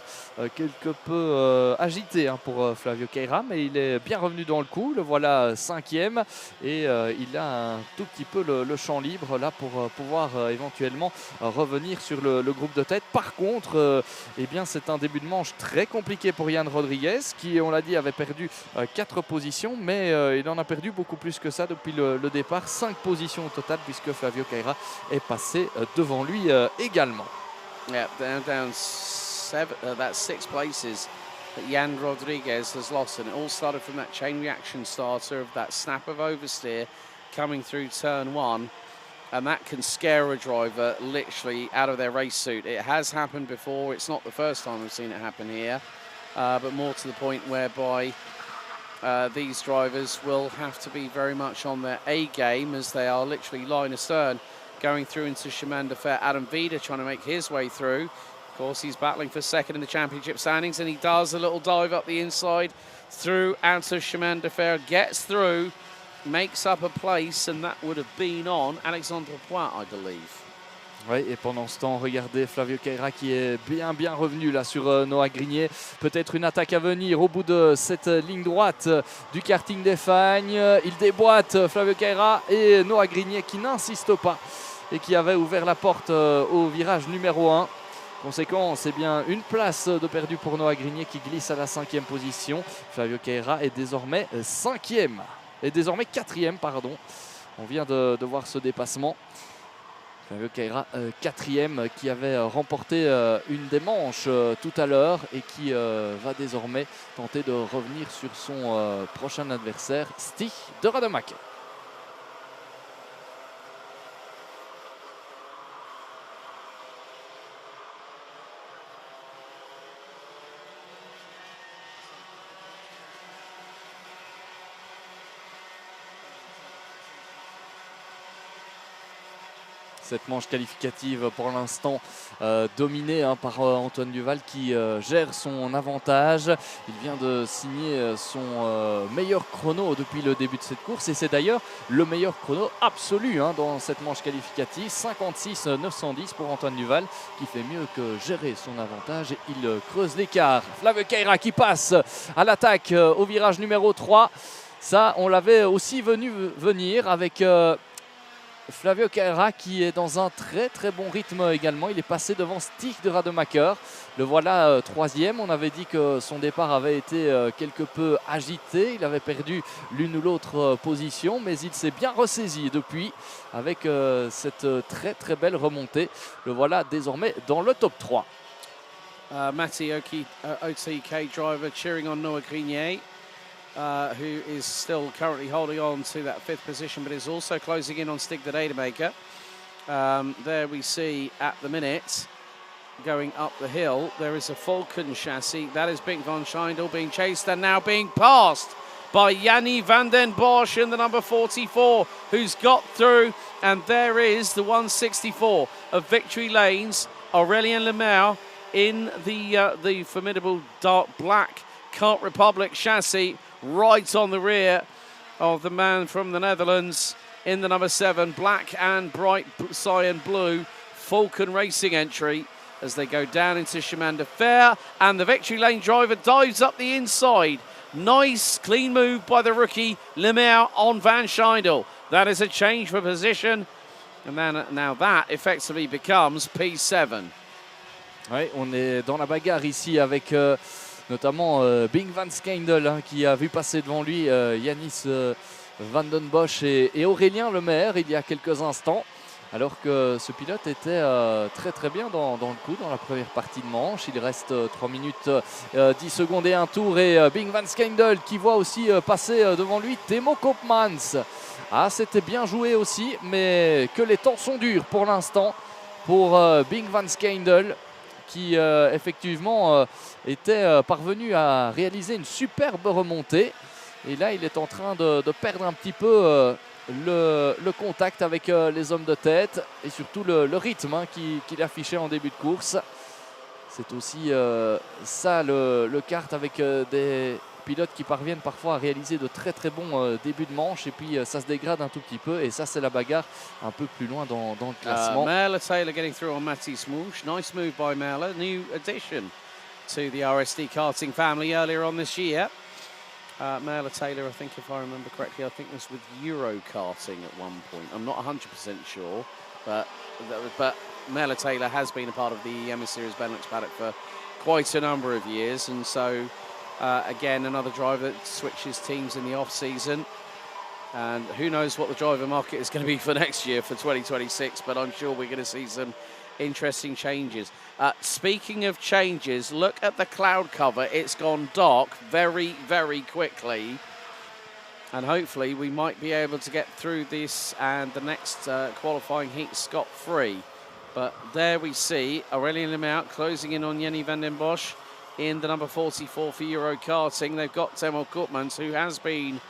Speaker 2: quelque peu agité pour Flavio Caira, mais il est bien revenu dans le coup. Le voilà 5e et il a un tout petit peu le champ libre là pour pouvoir éventuellement revenir sur le groupe de tête. Par contre, eh bien, c'est un début de manche très compliqué pour Yann Rodriguez qui, on l'a dit, avait perdu 4 positions, mais il en a perdu beaucoup plus que ça depuis le départ. 5 positions au total puisque Flavio Caira est passé devant lui également.
Speaker 1: Yeah, down 7, that's 6 places that Yann Rodriguez has lost, and it all started from that chain reaction starter of that snap of oversteer coming through turn 1, and that can scare a driver literally out of their race suit. It has happened before. It's not the first time we've seen it happen here, but more to the point whereby these drivers will have to be very much on their A game as they are literally line astern going through into Chemin de Fer. Adam Vida trying to make his way through. Of course, he's battling for 2nd in the championship standings, and he does a little dive up the inside through out of Chemin de Fer, gets through, makes up a place, and that would have been on Alexandre Poix, I believe.
Speaker 2: Oui, et pendant ce temps, regardez Flavio Caira qui est bien revenu là sur Noah Grignet. Peut-être une attaque à venir au bout de cette ligne droite du karting des Fagnes. Il déboîte Flavio Caira et Noah Grignet qui n'insiste pas et qui avait ouvert la porte au virage numéro 1. Conséquence, c'est bien une place de perdu pour Noah Grignet qui glisse à la 5e position. Flavio Caira est désormais 5e et désormais 4e, pardon. On vient de voir ce dépassement. Flavio Caira 4e qui avait remporté une des manches tout à l'heure et qui va désormais tenter de revenir sur son prochain adversaire, Stig de Rademacher. Cette manche qualificative pour l'instant dominée par Antoine Duval qui gère son avantage. Il vient de signer son meilleur chrono depuis le début de cette course et c'est d'ailleurs le meilleur chrono absolu dans cette manche qualificative. 56,910 pour Antoine Duval qui fait mieux que gérer son avantage et il creuse l'écart. Flavio Caira qui passe à l'attaque au virage numéro 3. Ça, on l'avait aussi venir avec Flavio Caira qui est dans un très bon rythme également. Il est passé devant Stig de Rademacher. Le voilà troisième. On avait dit que son départ avait été quelque peu agité. Il avait perdu l'une ou l'autre position, mais il s'est bien ressaisi depuis avec cette très belle remontée. Le voilà désormais dans le top 3.
Speaker 1: Matti OTK driver cheering on Noah Grenier. Who is still currently holding on to that 5th position, but is also closing in on Stig de Rademacher. There we see at the minute, going up the hill, there is a Falcon chassis. That is Bink van Schindel being chased and now being passed by Yanni van den Bosch in the number 44, who's got through. And there is the 164 of Victory Lanes, Aurélien Lemaire in the formidable dark black Kart Republic chassis, right on the rear of the man from the Netherlands in the number 7, black and bright cyan blue Falcon Racing entry as they go down into Chemin de Fer, and the Victory Lane driver dives up the inside. Nice clean move by the rookie Lemaire on Van Schindel. That is a change for position, and then now that effectively becomes P7.
Speaker 2: Oui, on est dans la bagarre ici avec notamment Bing van Schindel qui a vu passer devant lui Yannis van den Bosch et Aurélien Lemaire il y a quelques instants, alors que ce pilote était très bien dans le coup dans la première partie de manche. Il reste 3 minutes 10 secondes et un tour, et Bing van Schindel qui voit aussi passer devant lui Timo Koopmans. Ah, c'était bien joué aussi, mais que les temps sont durs pour l'instant pour Bing van Schindel, qui effectivement était parvenu à réaliser une superbe remontée. Et là, il est en train de perdre un petit peu le contact avec les hommes de tête et surtout le rythme qu'il affichait en début de course. C'est aussi ça le kart, avec des pilotes qui parviennent parfois à réaliser de très bons débuts de manche et puis ça se dégrade un tout petit peu, et ça c'est la bagarre un peu plus loin dans le classement.
Speaker 1: Merle Taylor getting through on Matty Smoosh. Nice move by Merle, new addition to the RSD karting family earlier on this year. Merle Taylor, I think if I remember correctly, I think was with Euro karting at one point. I'm not 100% sure, but Merle Taylor has been a part of the Iame Series Benelux paddock for quite a number of years, and so again, another driver that switches teams in the off-season. And who knows what the driver market is going to be for next year, for 2026, but I'm sure we're going to see some interesting changes. Speaking of changes, look at the cloud cover. It's gone dark very quickly. And hopefully we might be able to get through this and the next qualifying heat scot-free. But there we see Aurélien Lemaire closing in on Jenny van den Bosch in the number 44 for Euro karting. They've got Timo Koopmans, who has been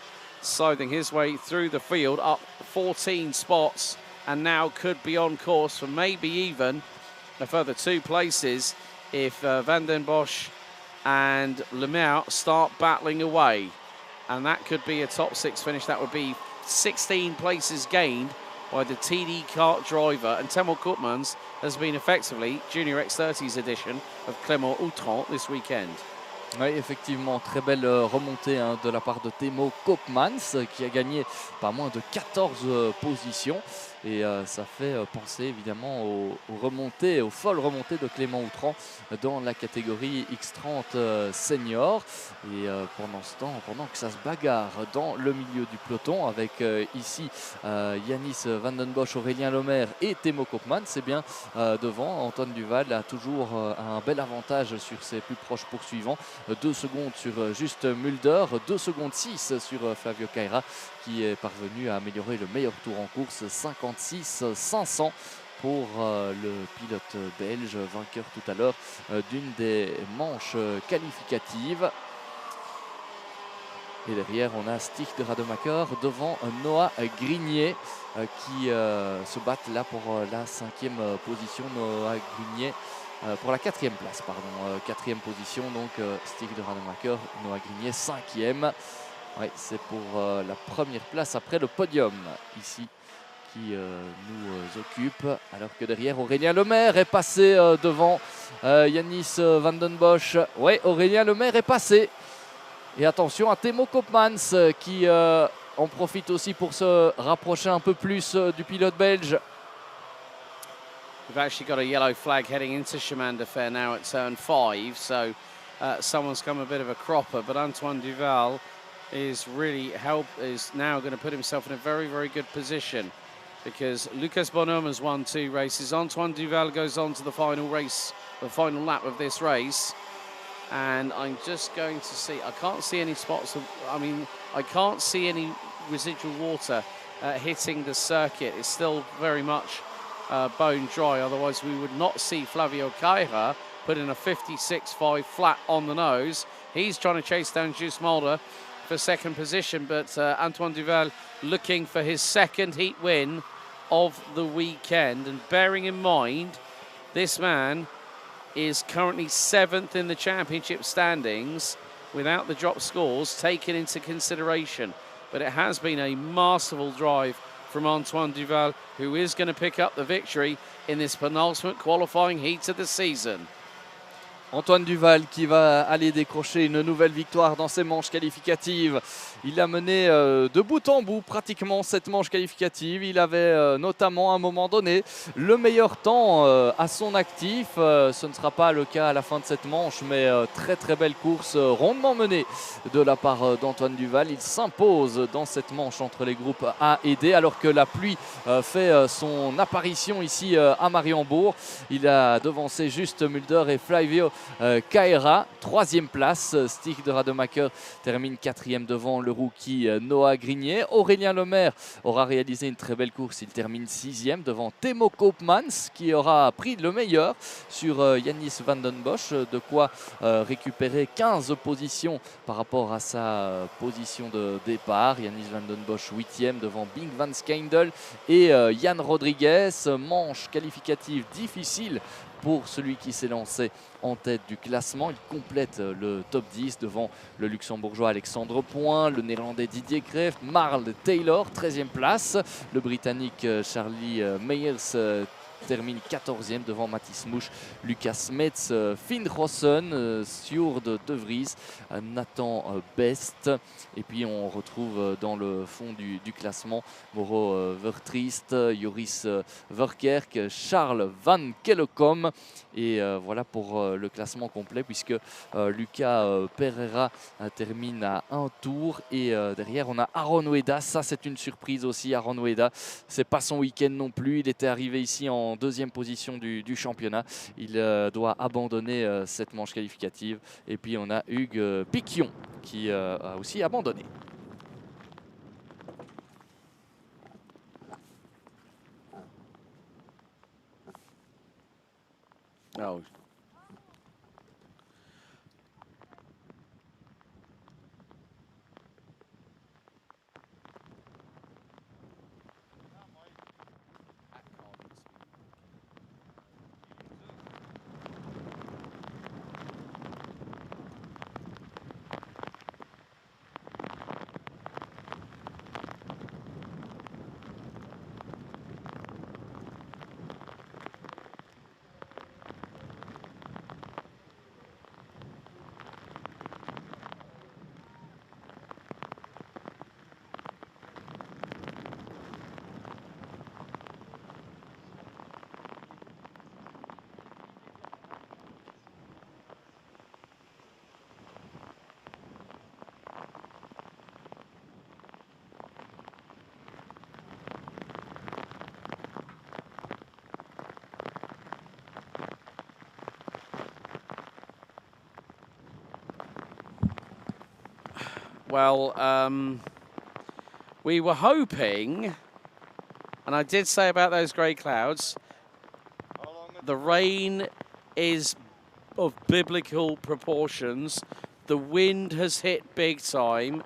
Speaker 1: scything his way through the field, up 14 spots, and now could be on course for maybe even a further 2 places if Van den Bosch and Lemaire start battling away. And that could be a top 6 finish. That would be 16 places gained by the TD kart driver. And Timo Koopmans has been effectively Junior X30's edition of Clément Outran this weekend.
Speaker 2: Oui, effectivement, très belle remontée de la part de Timo Koopmans, qui a gagné pas moins de 14 positions. Et ça fait penser évidemment aux remontées, aux folles remontées de Clément Outran dans la catégorie X30 Senior. Et pendant ce temps, pendant que ça se bagarre dans le milieu du peloton avec ici Yannis van den Bosch, Aurélien Lemaire et Timo Koopmans, c'est bien devant. Antoine Duval a toujours un bel avantage sur ses plus proches poursuivants. 2 secondes sur Juste Mulder, 2 secondes 6 sur Flavio Caira, qui est parvenu à améliorer le meilleur tour en course, 56-500 pour le pilote belge, vainqueur tout à l'heure d'une des manches qualificatives. Et derrière, on a Stig de Rademacher devant Noah Grignier qui se battent là pour la 5e position. Noah Grignier pour la 4e place, pardon. 4e position, donc Stig de Rademacher, Noah Grignier 5e. Oui, c'est pour la première place après le podium ici qui nous occupe. Alors que derrière, Aurélien Lemaire est passé devant Yannis van den Bosch. Oui, Aurélien Lemaire est passé. Et attention à Timo Koopmans qui en profite aussi pour se rapprocher un peu plus du pilote belge.
Speaker 1: We've actually got a yellow flag heading into Chemin de Fer now at turn 5, so someone's come a bit of a cropper, but Antoine Duval is now going to put himself in a very, very good position because Lucas Bonhomme has won 2 races. Antoine Duval goes on to the final race, the final lap of this race. And I'm just going to see, I can't see any spots I can't see any residual water hitting the circuit. It's still very much bone dry, otherwise we would not see Flavio Caira put in a 56.5 flat on the nose. He's trying to chase down Juice Mulder for 2nd position, but Antoine Duval looking for his 2nd heat win of the weekend. And bearing in mind, this man is currently 7th in the championship standings without the drop scores taken into consideration. But it has been a masterful drive from Antoine Duval, who is going to pick up the victory in this penultimate qualifying heat of the season.
Speaker 2: Antoine Duval qui va aller décrocher une nouvelle victoire dans ses manches qualificatives. Il a mené de bout en bout pratiquement cette manche qualificative. Il avait notamment à un moment donné le meilleur temps à son actif. Ce ne sera pas le cas à la fin de cette manche, mais très belle course rondement menée de la part d'Antoine Duval. Il s'impose dans cette manche entre les groupes A et D alors que la pluie fait son apparition ici à Mariembourg. Il a devancé juste Mulder et Flavio Caira, 3e place. Stig de Rademacher termine 4e devant le rookie Noah Grignier. Aurélien Lemaire aura réalisé une très belle course. Il termine 6e devant Timo Koopmans qui aura pris le meilleur sur Yannis van den Bosch. De quoi récupérer 15 positions par rapport à sa position de départ. Yannis van den Bosch 8e devant Bing van Skeindel et Jan Rodriguez. Manche qualificative difficile pour celui qui s'est lancé en tête du classement. Il complète le top 10 devant le luxembourgeois Alexandre Point, le néerlandais Didier Kreft, Marl Taylor, 13e place. Le britannique Charlie Meyers termine 14e devant Mathis Mouche, Lucas Metz, Finn Rossen, Sjoerd De Vries, Nathan Best. Et puis on retrouve dans le fond du classement Mauro Vertriest, Joris Verkerk, Charles Van Kellekom. Et voilà pour le classement complet puisque Lucas Pereira termine à un tour. Et derrière on a Aaron Ueda, ça c'est une surprise aussi. Aaron Ueda, c'est pas son week-end non plus. Il était arrivé ici en 2e position du championnat. Il doit abandonner cette manche qualificative. Et puis on a Hugues Piquion qui a aussi abandonné.
Speaker 1: Oh. Well, we were hoping, and I did say about those grey clouds, the rain is of biblical proportions. The wind has hit big time.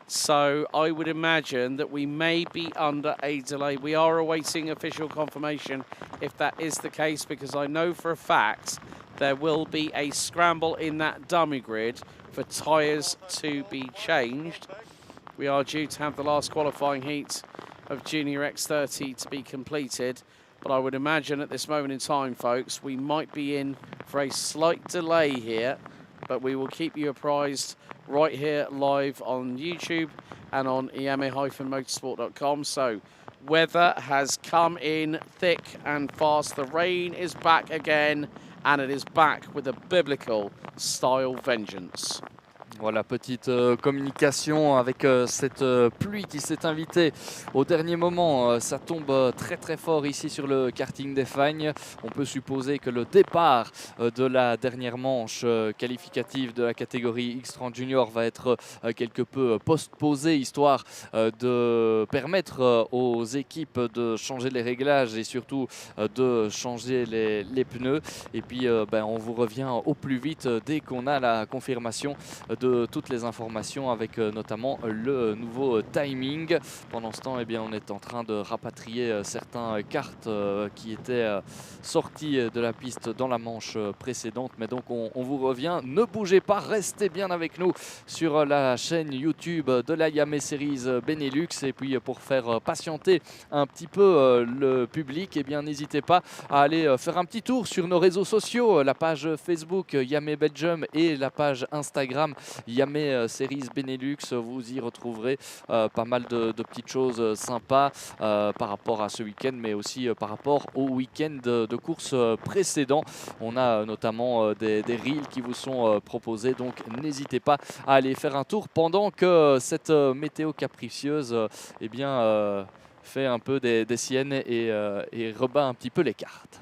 Speaker 1: So I would imagine that we may be under a delay. We are awaiting official confirmation if that is the case, because I know for a fact there will be a scramble in that dummy grid for tyres to be changed. We are due to have the last qualifying heat of Junior X30 to be completed. But I would imagine at this moment in time, folks, we might be in for a slight delay here. But we will keep you apprised right here live on YouTube and on iame-motorsport.com. So weather has come in thick and fast. The rain is back again, and it is back with a biblical style vengeance.
Speaker 2: Voilà, petite communication avec cette pluie qui s'est invitée au dernier moment. Ça tombe très très fort ici sur le karting des Fagnes. On peut supposer que le départ de la dernière manche qualificative de la catégorie X30 Junior va être quelque peu postposé, histoire de permettre aux équipes de changer les réglages et surtout de changer les pneus. Et puis on vous revient au plus vite dès qu'on a la confirmation de toutes les informations avec notamment le nouveau timing. Pendant ce temps, on est en train de rapatrier certains karts qui étaient sortis de la piste dans la manche précédente. Mais donc on vous revient. Ne bougez pas, restez bien avec nous sur la chaîne YouTube de la Iame Series Benelux. Et puis pour faire patienter un petit peu le public, n'hésitez pas à aller faire un petit tour sur nos réseaux sociaux, la page Facebook Iame Belgium et la page Instagram Iame Series Benelux. Vous y retrouverez pas mal de petites choses sympas par rapport à ce week-end, mais aussi par rapport au week-end de course précédent. On a notamment des reels qui vous sont proposés, donc n'hésitez pas à aller faire un tour pendant que cette météo capricieuse fait un peu des siennes et rebat un petit peu les cartes.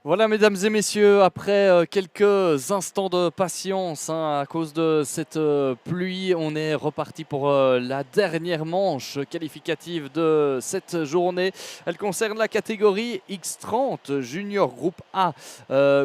Speaker 2: Voilà, mesdames et messieurs, après quelques instants de patience à cause de cette pluie, on est reparti pour la dernière manche qualificative de cette journée. Elle concerne la catégorie X30 Junior groupe A,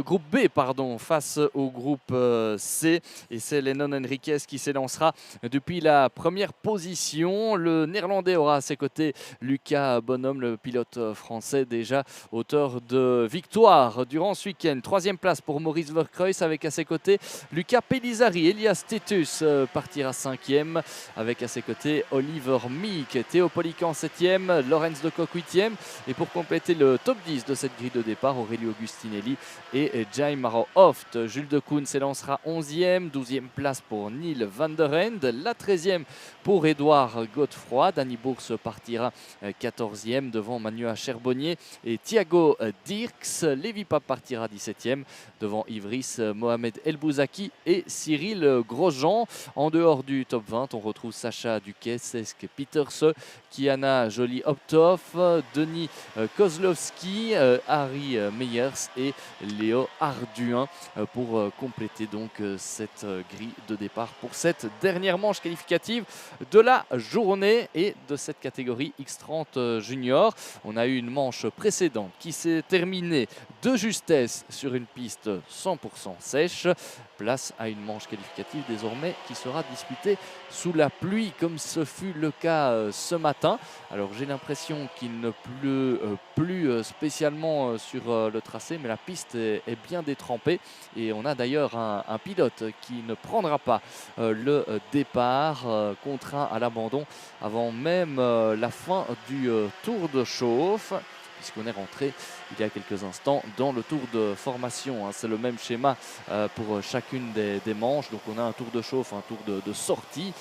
Speaker 2: groupe B pardon, face au groupe C. Et c'est Lennon Henriquez qui s'élancera depuis la première position. Le Néerlandais aura à ses côtés Lucas Bonhomme, le pilote français déjà auteur de victoire durant ce week-end. Troisième place pour Maurice Verkreuz avec à ses côtés Luca Pellizzari. Elias Titus partira cinquième avec à ses côtés Oliver Meek. Théo Polican septième, Lorenz de Coq huitième. Et pour compléter le top 10 de cette grille de départ, Aurelio Agustinelli et Jai Maro Hoft. Jules de Koen s'élancera 11e, 12e place pour Neil van der End, la 13e pour Édouard Godefroy. Danny Bourse partira 14e devant Manuel Cherbonnier et Thiago Dirks. Lévi Pape partira 17e devant Ivris Mohamed Elbouzaki et Cyril Grosjean. En dehors du top 20, on retrouve Sacha Duquet, Cesc Peters, Kiana Joly-Optoff, Denis Kozlowski, Harry Meyers et Léo Arduin pour compléter donc cette grille de départ pour cette dernière manche qualificative de la journée et de cette catégorie X30 Junior. On a eu une manche précédente qui s'est terminée de justesse sur une piste 100% sèche. Place à une manche qualificative désormais qui sera disputée sous la pluie comme ce fut le cas ce matin. Alors j'ai l'impression qu'il ne pleut plus spécialement sur le tracé, mais la piste est bien détrempée et on a d'ailleurs un pilote qui ne prendra pas le départ, contraint à l'abandon avant même la fin du tour de chauffe, puisqu'on est rentré il y a quelques instants dans le tour de formation. C'est le même schéma pour chacune des manches. Donc on a un tour de chauffe, un tour de sortie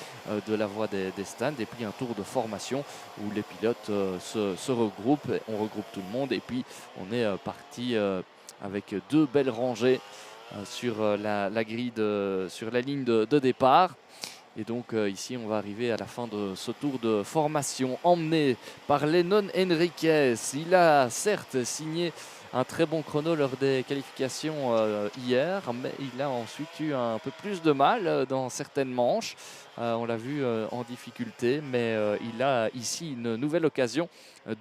Speaker 2: de la voie des stands et puis un tour de formation où les pilotes se regroupent. On regroupe tout le monde et puis on est parti avec deux belles rangées sur la grille, sur la ligne de départ. Et donc ici, on va arriver à la fin de ce tour de formation emmené par Lennon Henriquez. Il a certes signé un très bon chrono lors des qualifications hier, mais il a ensuite eu un peu plus de mal dans certaines manches. On l'a vu en difficulté, mais il a ici une nouvelle occasion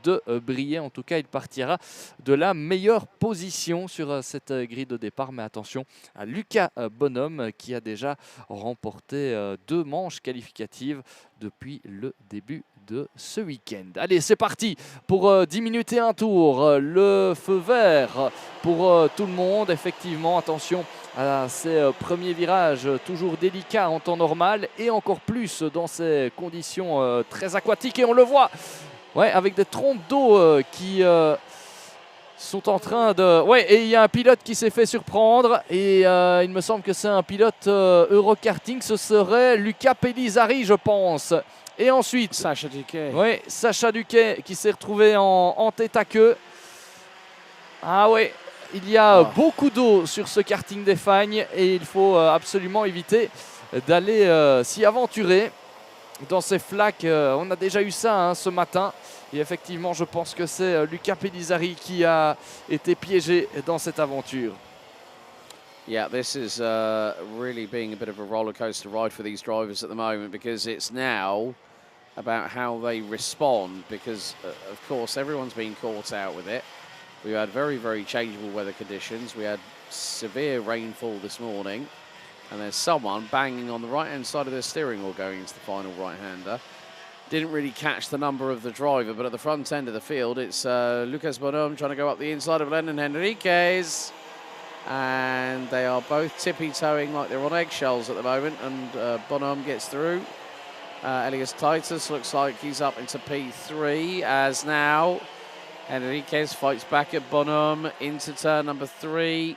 Speaker 2: de briller. En tout cas, il partira de la meilleure position sur cette grille de départ. Mais attention à Lucas Bonhomme qui a déjà remporté 2 manches qualificatives depuis le début de ce week-end. Allez, c'est parti pour 10 minutes et un tour. Le feu vert pour tout le monde. Effectivement, attention à ces premiers virages toujours délicats en temps normal et encore plus dans ces conditions très aquatiques. Et on le voit, ouais, avec des trompes d'eau qui sont en train de... Ouais, et il y a un pilote qui s'est fait surprendre et il me semble que c'est un pilote Eurokarting. Ce serait Luca Pellizzari, je pense. Et ensuite,
Speaker 1: Sacha Duquet.
Speaker 2: Oui, Sacha Duquet qui s'est retrouvé en tête à queue. Ah ouais, il y a beaucoup d'eau sur ce karting des Fagnes et il faut absolument éviter d'aller s'y aventurer dans ces flaques. On a déjà eu ça ce matin. Et effectivement, je pense que c'est Luca Pellizzari qui a été piégé dans cette aventure.
Speaker 1: Yeah, this is really being a bit of a roller coaster ride for these drivers at the moment because it's now about how they respond because, of course, everyone's been caught out with it. We had very, very changeable weather conditions. We had severe rainfall this morning and there's someone banging on the right-hand side of their steering wheel going into the final right-hander. Didn't really catch the number of the driver, but at the front end of the field, it's Lucas Bonhomme trying to go up the inside of Lennon Henriquez. And they are both tippy-toeing like they're on eggshells at the moment, and Bonhomme gets through. Elias Titus looks like he's up into P3 as now Henriquez fights back at Bonhomme into turn number 3.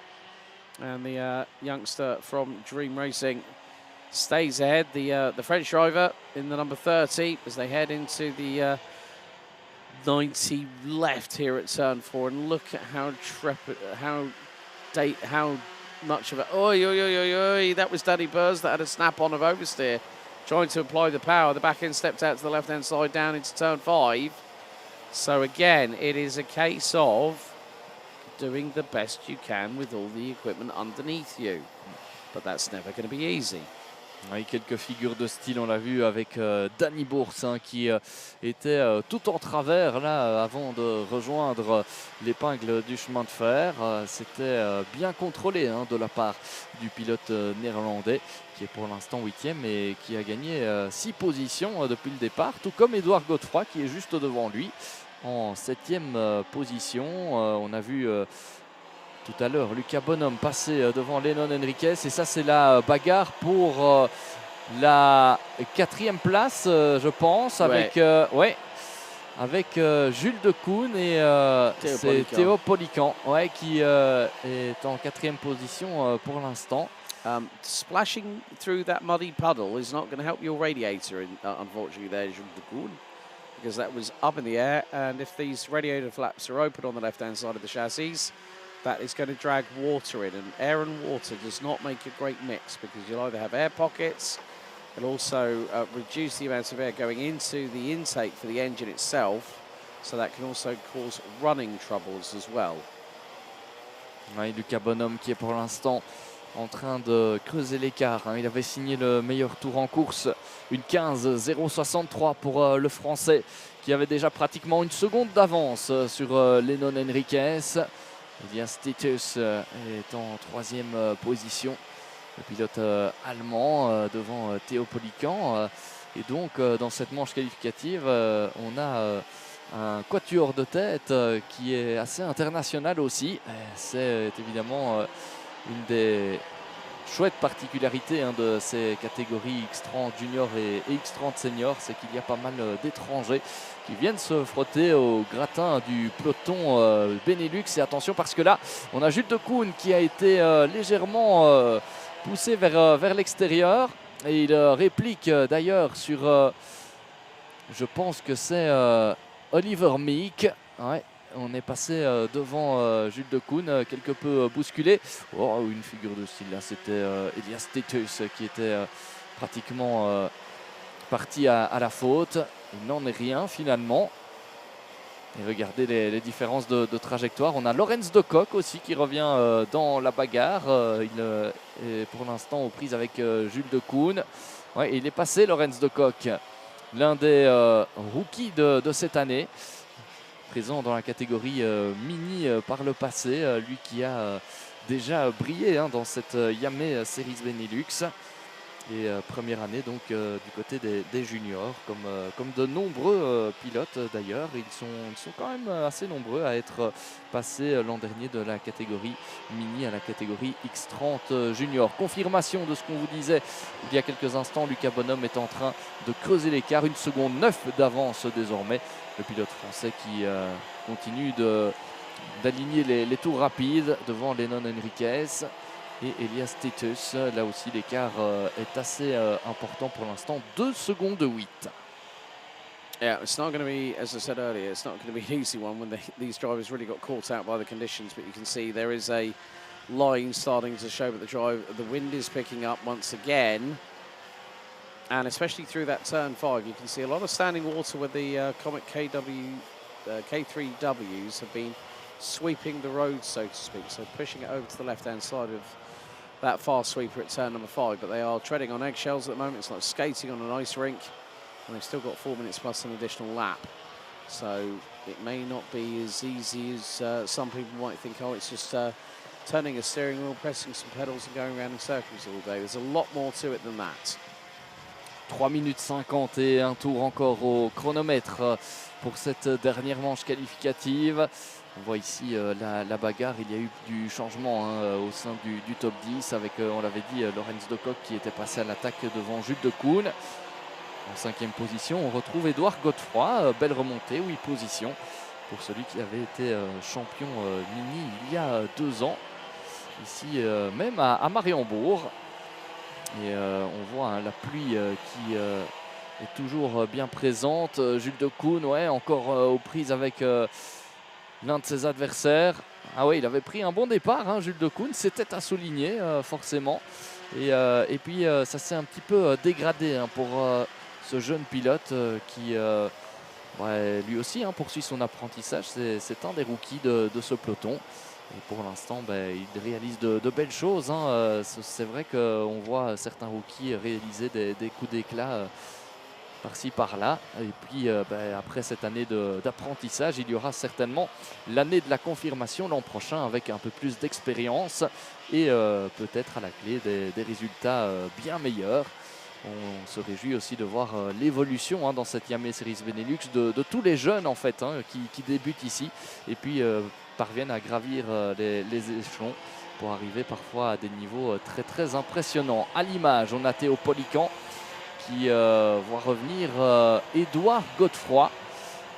Speaker 1: And the youngster from Dream Racing stays ahead. The French driver in the number 30 as they head into the 90 left here at turn 4, and look at how much of it. Oi, oi, oi, oi, oi. That was Danny Burrs that had a snap on of oversteer, trying to apply the power. The back end stepped out to the left hand side down into turn 5. So again, it is a case of doing the best you can with all the equipment underneath you. But that's never going to be easy.
Speaker 2: Oui, quelques figures de style, on l'a vu avec Danny Bourse hein, qui était tout en travers là avant de rejoindre l'épingle du chemin de fer. C'était bien contrôlé hein, de la part du pilote néerlandais qui est pour l'instant 8e et qui a gagné 6 positions depuis le départ, tout comme Édouard Godefroy qui est juste devant lui en 7e position. On a vu tout à l'heure Lucas Bonhomme passer devant Lennon Henriquez, et ça c'est la bagarre pour la 4e place je pense, avec, avec Jules Decoune et c'est Théo Polican qui est en 4e position pour l'instant.
Speaker 1: Splashing through that muddy puddle is not going to help your radiator, unfortunately, there, Jules Decoune, because that was up in the air, and if these radiator flaps are open on the left-hand side of the chassis, that is going to drag water in, and air and water does not make a great mix, because you'll either have air pockets, it'll also reduce the amount of air going into the intake for the engine itself, so that can also cause running troubles as well.
Speaker 2: Oui, Lucas Bonhomme qui est pour l'instant en train de creuser l'écart. Hein. Il avait signé le meilleur tour en course, une 15,063 pour le Français, qui avait déjà pratiquement une seconde d'avance sur Lennon Henriquez. Elias Titus est en 3e position, le pilote allemand devant Théo Polican. Et donc dans cette manche qualificative, on a un quatuor de tête qui est assez international aussi. C'est évidemment une des chouettes particularités hein, de ces catégories X30 Junior et X30 Senior, c'est qu'il y a pas mal d'étrangers qui viennent se frotter au gratin du peloton Benelux. Et attention parce que là, on a Jules Decoune qui a été légèrement poussé vers l'extérieur. Et il réplique d'ailleurs sur, je pense que c'est Oliver Meek. Ouais. On est passé devant Jules Decoune, quelque peu bousculé. Oh, une figure de style là, c'était Elias Titus qui était pratiquement parti à la faute. Il n'en est rien finalement. Et regardez les différences de trajectoire. On a Lorenz de Kock aussi qui revient dans la bagarre. Il est pour l'instant aux prises avec Jules Decoune. Ouais, il est passé Lorenz de Kock, l'un des rookies de cette année, présent dans la catégorie mini par le passé, lui qui a déjà brillé hein, dans cette Iame Series Benelux. Et première année donc du côté des juniors, comme de nombreux pilotes d'ailleurs. Ils sont quand même assez nombreux à être passés l'an dernier de la catégorie mini à la catégorie X30 Junior. Confirmation de ce qu'on vous disait il y a quelques instants, Lucas Bonhomme est en train de creuser l'écart, 1 seconde 9 d'avance désormais. Le pilote français qui continue d'aligner les tours rapides devant Lennon Henriquez et Elias Titus. Là aussi l'écart est assez important pour l'instant, 2 secondes 8.
Speaker 1: Yeah, it's not going to be, as I said earlier, it's not going to be an easy one when these drivers really got caught out by the conditions, but you can see there is a line starting to show that the wind is picking up once again. And especially through that turn 5, you can see a lot of standing water where the Comet K3Ws have been sweeping the road, so to speak. So pushing it over to the left-hand side of that fast sweeper at turn number 5. But they are treading on eggshells at the moment. It's like skating on an ice rink. And they've still got 4 minutes plus an additional lap. So it may not be as easy as some people might think. Oh, it's just turning a steering wheel, pressing some pedals and going around in circles all day. There's a lot more to it than that.
Speaker 2: 3 minutes 50 et un tour encore au chronomètre pour cette dernière manche qualificative. On voit ici la bagarre, il y a eu du changement hein, au sein du top 10 avec, on l'avait dit, Lorenz de Kock qui était passé à l'attaque devant Jules Decoune. En 5e position, on retrouve Édouard Godefroy, belle remontée, 8 positions pour celui qui avait été champion mini il y a 2 ans, ici même à Mariembourg. Et on voit hein, la pluie qui est toujours bien présente. Jules de Koen, ouais, encore aux prises avec l'un de ses adversaires. Ah oui, il avait pris un bon départ, hein, Jules de Koen, c'était à souligner forcément. Et puis ça s'est un petit peu dégradé hein, pour ce jeune pilote qui ouais, lui aussi hein, poursuit son apprentissage. C'est un des rookies de ce peloton. Et pour l'instant, il réalise de belles choses. Hein. C'est vrai qu'on voit certains rookies réaliser des coups d'éclat par-ci, par-là. Et puis, après cette année d'apprentissage, il y aura certainement l'année de la confirmation l'an prochain avec un peu plus d'expérience et peut-être à la clé des résultats bien meilleurs. On se réjouit aussi de voir l'évolution hein, dans cette Iame Series Benelux de tous les jeunes en fait hein, qui débutent ici et puis parviennent à gravir les échelons pour arriver parfois à des niveaux très très impressionnants. À l'image, on a Théo Polican qui voit revenir Édouard Godefroy.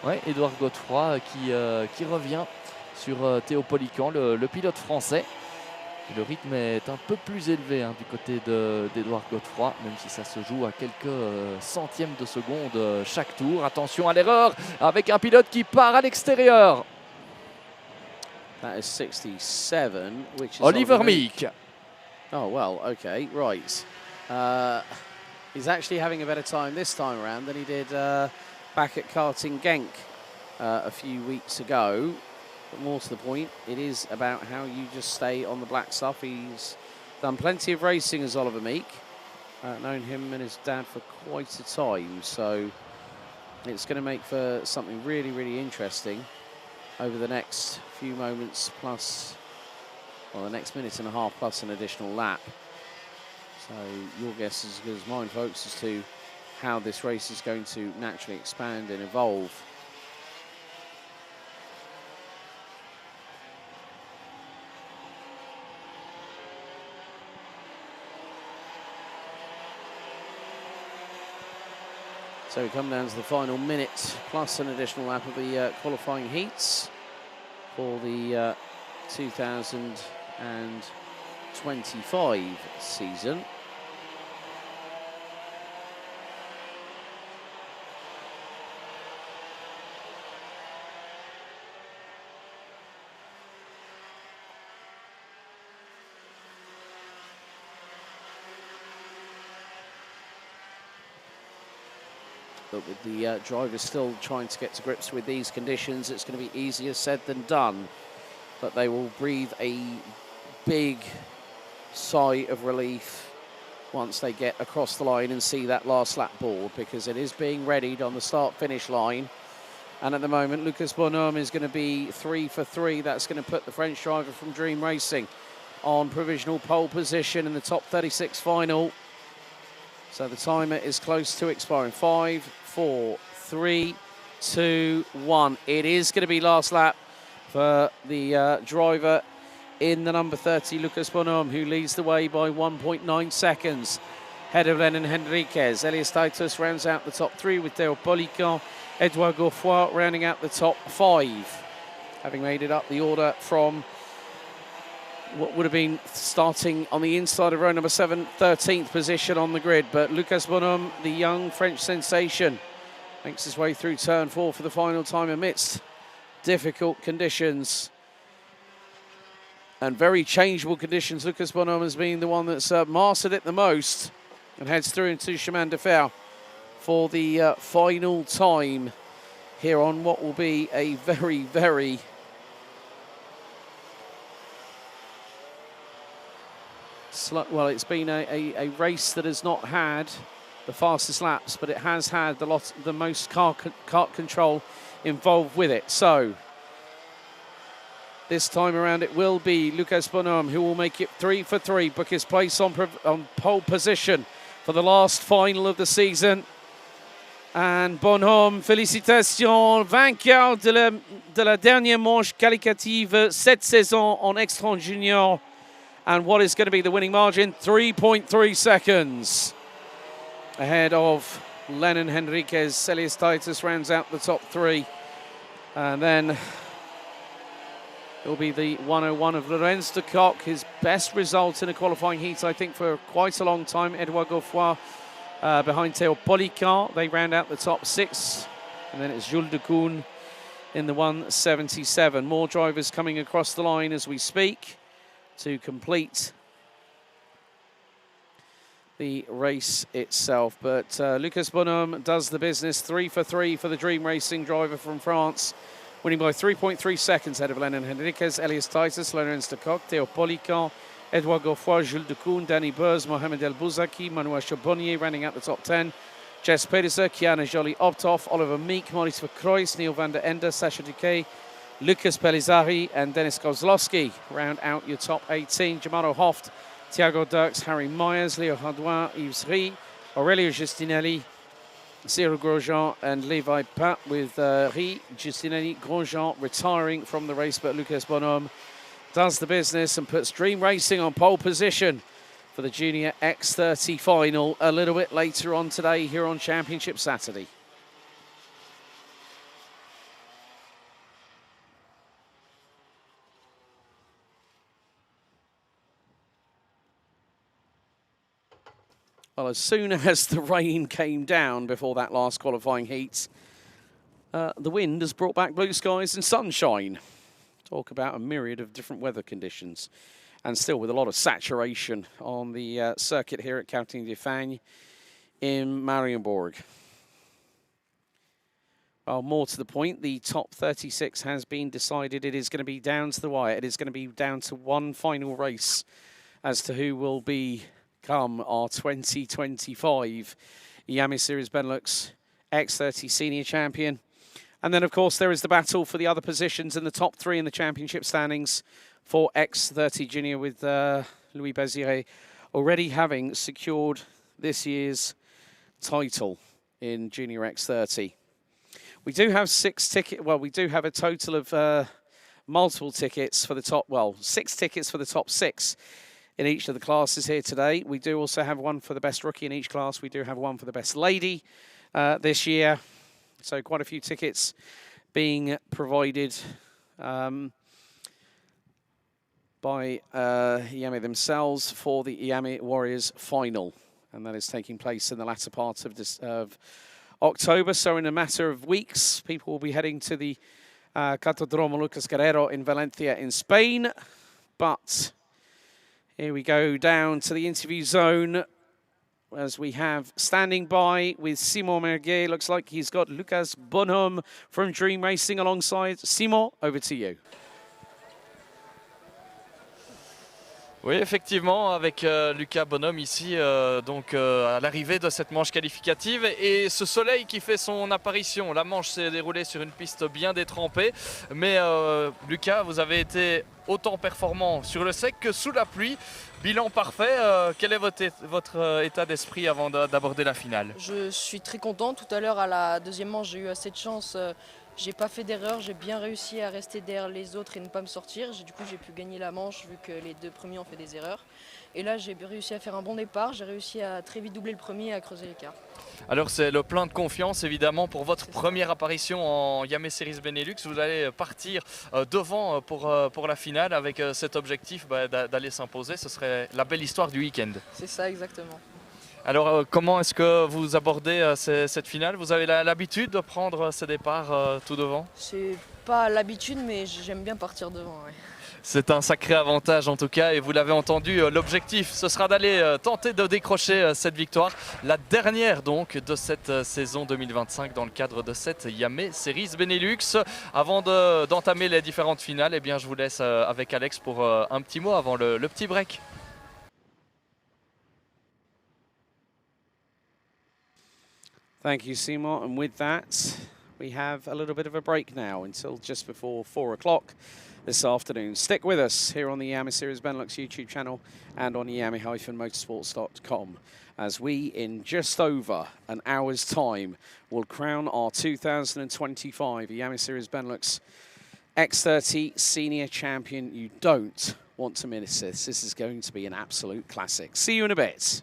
Speaker 2: Ouais, Édouard Godefroy qui revient sur Théo Polican, le pilote français. Le rythme est un peu plus élevé hein, du côté d'Édouard Godefroy, même si ça se joue à quelques centièmes de seconde chaque tour. Attention à l'erreur avec un pilote qui part à l'extérieur.
Speaker 1: That is 67, which is
Speaker 2: Oliver Meek.
Speaker 1: Oh, well, okay, right. He's actually having a better time this time around than he did back at Karting Genk a few weeks ago. But more to the point, it is about how you just stay on the black stuff. He's done plenty of racing as Oliver Meek. Known him and his dad for quite a time. So it's going to make for something really, really interesting over the next few moments plus, well, the next minute and a half plus an additional lap. So your guess is as good as mine, folks, as to how this race is going to naturally expand and evolve. So we come down to the final minute plus an additional lap of the qualifying heats for the 2025 season. But with the drivers still trying to get to grips with these conditions, it's going to be easier said than done. But they will breathe a big sigh of relief once they get across the line and see that last lap board, because it is being readied on the start-finish line. And at the moment, Lucas Bonhomme is going to be 3 for 3. That's going to put the French driver from Dream Racing on provisional pole position in the top 36 final. So the timer is close to expiring. 5, 4, 3, 2, 1. It is going to be last lap for the driver in the number 30, Lucas Bonhomme, who leads the way by 1.9 seconds. Head of Lennon Henriquez. Elias Titus rounds out the top 3 with Théo Polican. Edouard Godefroy rounding out the top 5. Having made it up the order from what would have been starting on the inside of row number 7, 13th position on the grid. But Lucas Bonhomme, the young French sensation, makes his way through turn 4 for the final time amidst difficult conditions and very changeable conditions. Lucas Bonhomme has been the one that's mastered it the most and heads through into Chemin de Fer for the final time here on what will be a very, very well, it's been a race that has not had the fastest laps, but it has had the most kart control involved with it. So this time around it will be Lucas Bonhomme who will make it 3 for 3, book his place on pole position for the last final of the season. And Bonhomme, félicitations, vainqueur de la dernière manche qualificative cette saison en X30 Junior. And what is going to be the winning margin? 3.3 seconds. Ahead of Lennon Henriquez. Elias Titus rounds out the top 3. And then it will be the 101 of Lorenz de Kock. His best result in a qualifying heat, I think, for quite a long time. Edouard Godefroy behind Theo Polican. They round out the top 6. And then it's Jules de Koen in the 177. More drivers coming across the line as we speak to complete the race itself. But Lucas Bonhomme does the business. 3 for 3 for the Dream Racing driver from France, winning by 3.3 seconds ahead of Lennon Henriquez, Elias Titus, Lorenz de Kock, Theo Polican, Edouard Godefroy, Jules de Koen, Danny Burz, Mohamed El Bouzaki, Manuel Charbonnier rounding out the top 10. Jess Pedersen, Kiana Joly-Optoff, Oliver Meek, Maurice Verkreuz, Neil van der Ende, Sacha Duquet, Lucas Pelizari and Dennis Kozlowski round out your top 18. Jamaro Hoft, Thiago Dirks, Harry Myers, Leo Hardouin, Yves Rie, Aurelio Giustinelli, Cyril Grosjean and Levi Pat, with Rie, Giustinelli, Grosjean retiring from the race, but Lucas Bonhomme does the business and puts Dream Racing on pole position for the Junior X30 final a little bit later on today here on Championship Saturday. Well, as soon as the rain came down before that last qualifying heat, the wind has brought back blue skies and sunshine. Talk about a myriad of different weather conditions, and still with a lot of saturation on the circuit here at Karting de Fagnes in Mariembourg. Well, more to the point, the top 36 has been decided. It is going to be down to the wire. It is going to be down to one final race as to who will become our 2025 Iame Series Benelux X30 Senior Champion. And then, of course, there is the battle for the other positions in the top 3 in the championship standings for X30 Junior, with Louis Béziret already having secured this year's title in Junior X30. We do have 6 tickets. Well, we do have a total of multiple tickets for the top, 6 tickets for the top 6 in each of the classes here today. We do also have one for the best rookie in each class. We do have one for the best lady this year. So quite a few tickets being provided by Iame themselves for the Iame Warriors final. And that is taking place in the latter part of October. So in a matter of weeks, people will be heading to the Cartódromo Lucas Guerrero in Valencia in Spain. But here we go down to the interview zone, as we have standing by with Simon Mirguet. Looks like he's got Lucas Bonhomme from Dream Racing alongside. Simon, over to you.
Speaker 2: Oui, effectivement, avec Lucas Bonhomme ici, à l'arrivée de cette manche qualificative. Et ce soleil qui fait son apparition. La manche s'est déroulée sur une piste bien détrempée. Mais Lucas, vous avez été autant performant sur le sec que sous la pluie. Bilan parfait. Quel est votre état d'esprit avant d'aborder la finale?
Speaker 6: Je suis très content. Tout à l'heure, à la deuxième manche, j'ai eu assez de chance. J'ai pas fait d'erreur, j'ai bien réussi à rester derrière les autres et ne pas me sortir. Du coup, j'ai pu gagner la manche vu que les 2 premiers ont fait des erreurs. Et là, j'ai réussi à faire un bon départ. J'ai réussi à très vite doubler le premier et à creuser l'écart.
Speaker 2: Alors, c'est le plein de confiance, évidemment, pour votre première apparition en Iame Series Benelux. Vous allez partir devant pour la finale avec cet objectif d'aller s'imposer. Ce serait la belle histoire du week-end.
Speaker 6: C'est ça, exactement.
Speaker 2: Alors, comment est-ce que vous abordez cette finale? Vous avez l'habitude de prendre ces départs tout devant?
Speaker 6: C'est pas l'habitude, mais j'aime bien partir devant. Ouais.
Speaker 2: C'est un sacré avantage en tout cas, et vous l'avez entendu, l'objectif ce sera d'aller tenter de décrocher cette victoire, la dernière donc de cette saison 2025 dans le cadre de cette Iame Series Benelux. Avant d'entamer les différentes finales, eh bien, je vous laisse avec Alex pour un petit mot avant le petit break.
Speaker 1: Thank you, Simon. And with that, we have a little bit of a break now until just before 4 o'clock this afternoon. Stick with us here on the Iame Series Benelux YouTube channel and on iame-motorsports.com as we, in just over an hour's time, will crown our 2025 Iame Series Benelux X30 Senior Champion. You don't want to miss this. This is going to be an absolute classic. See you in a bit.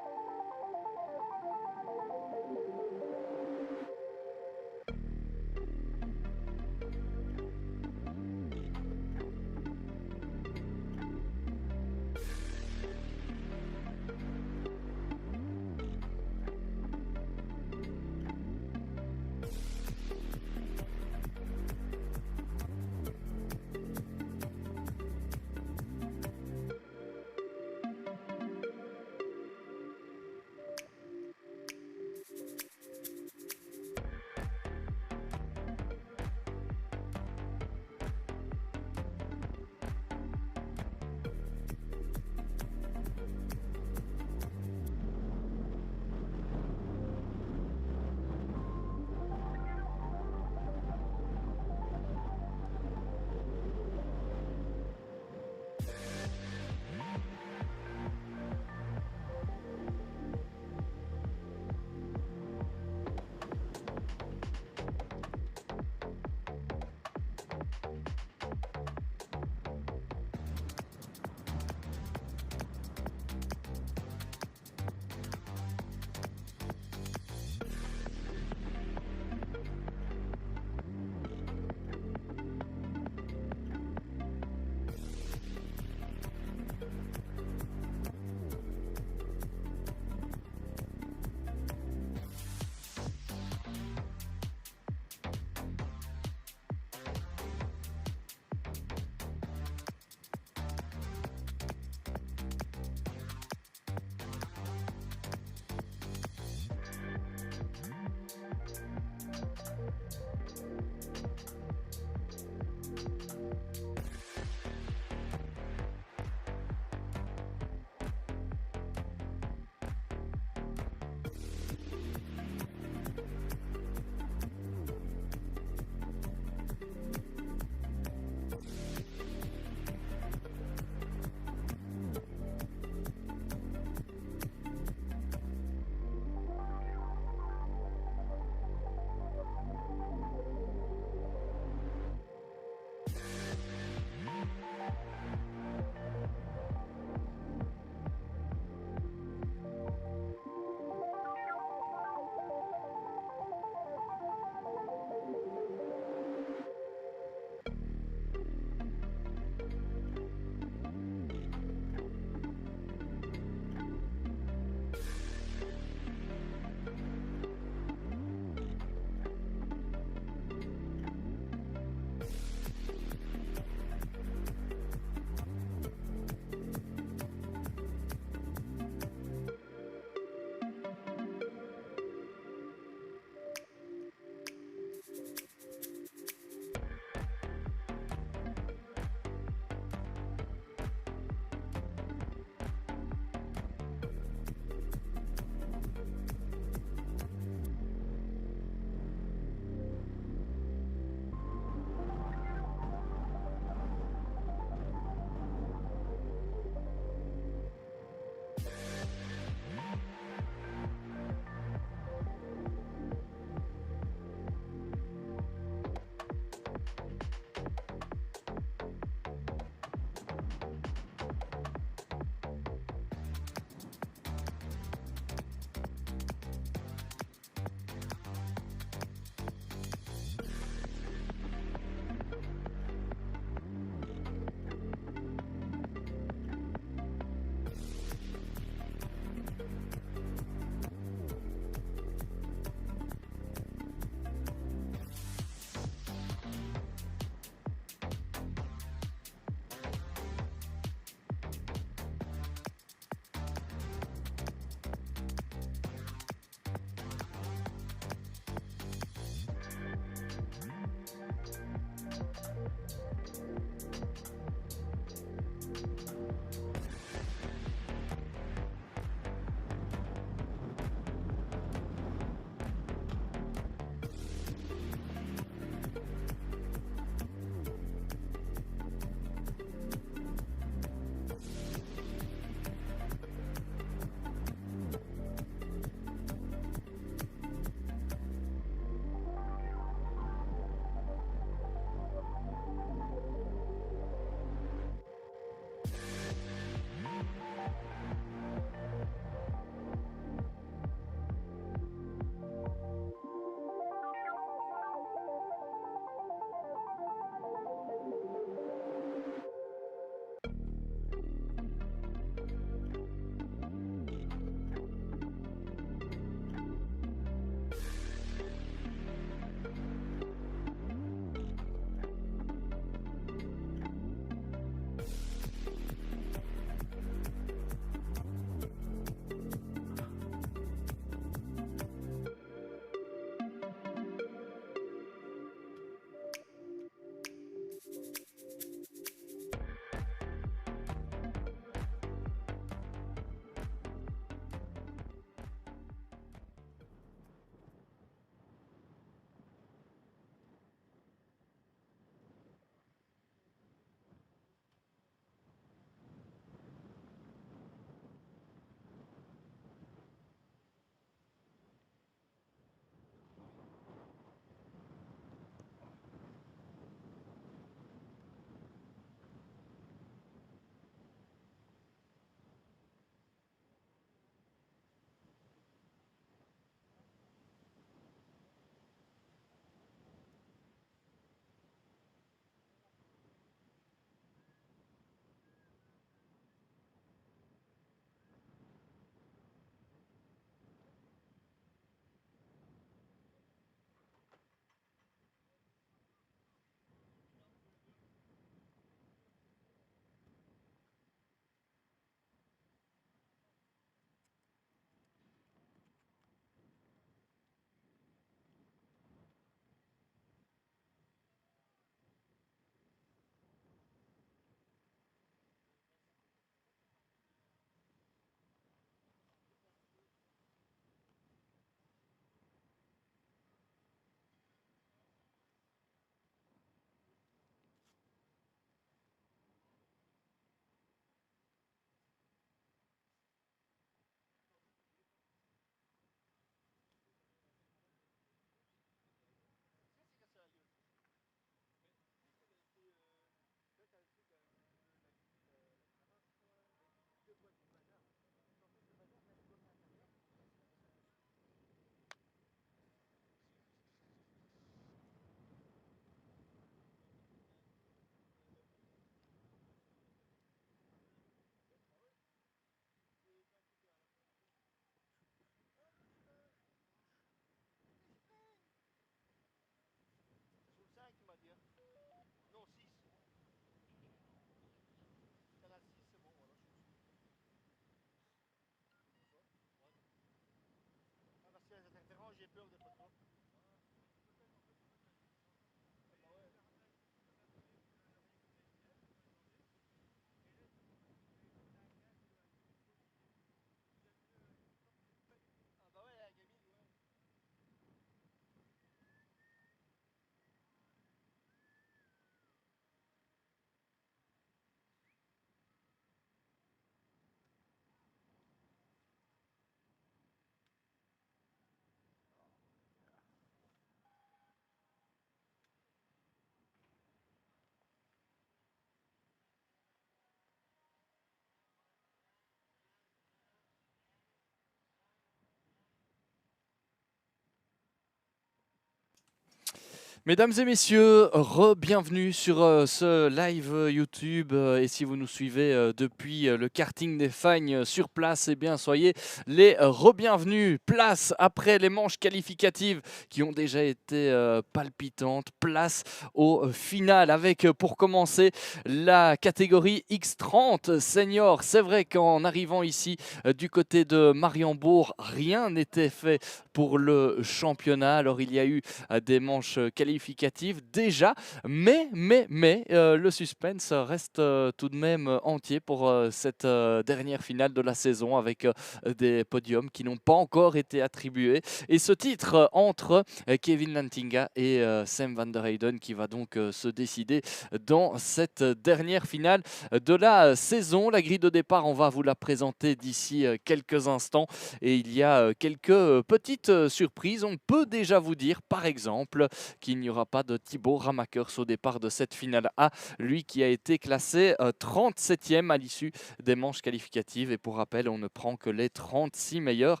Speaker 2: Mesdames et messieurs, re-bienvenue sur ce live YouTube et si vous nous suivez depuis le karting des Fagnes sur place, eh bien soyez les re-bienvenus. Place après les manches qualificatives qui ont déjà été palpitantes, place au final avec pour commencer la catégorie X30 Senior. C'est vrai qu'en arrivant ici du côté de Mariembourg, rien n'était fait pour le championnat. Alors il y a eu des manches qualificatives déjà, mais le suspense reste tout de même entier pour cette dernière finale de la saison avec des podiums qui n'ont pas encore été attribués. Et ce titre entre Kevin Lantinga et Sam van der Heyden qui va donc se décider dans cette dernière finale de la saison. La grille de départ, on va vous la présenter d'ici quelques instants et il y a quelques petites surprises. On peut déjà vous dire par exemple qu'il n'y aura pas de Thibaut Ramakers au départ de cette finale A, lui qui a été classé 37e à l'issue des manches qualificatives. Et pour rappel, on ne prend que les 36 meilleurs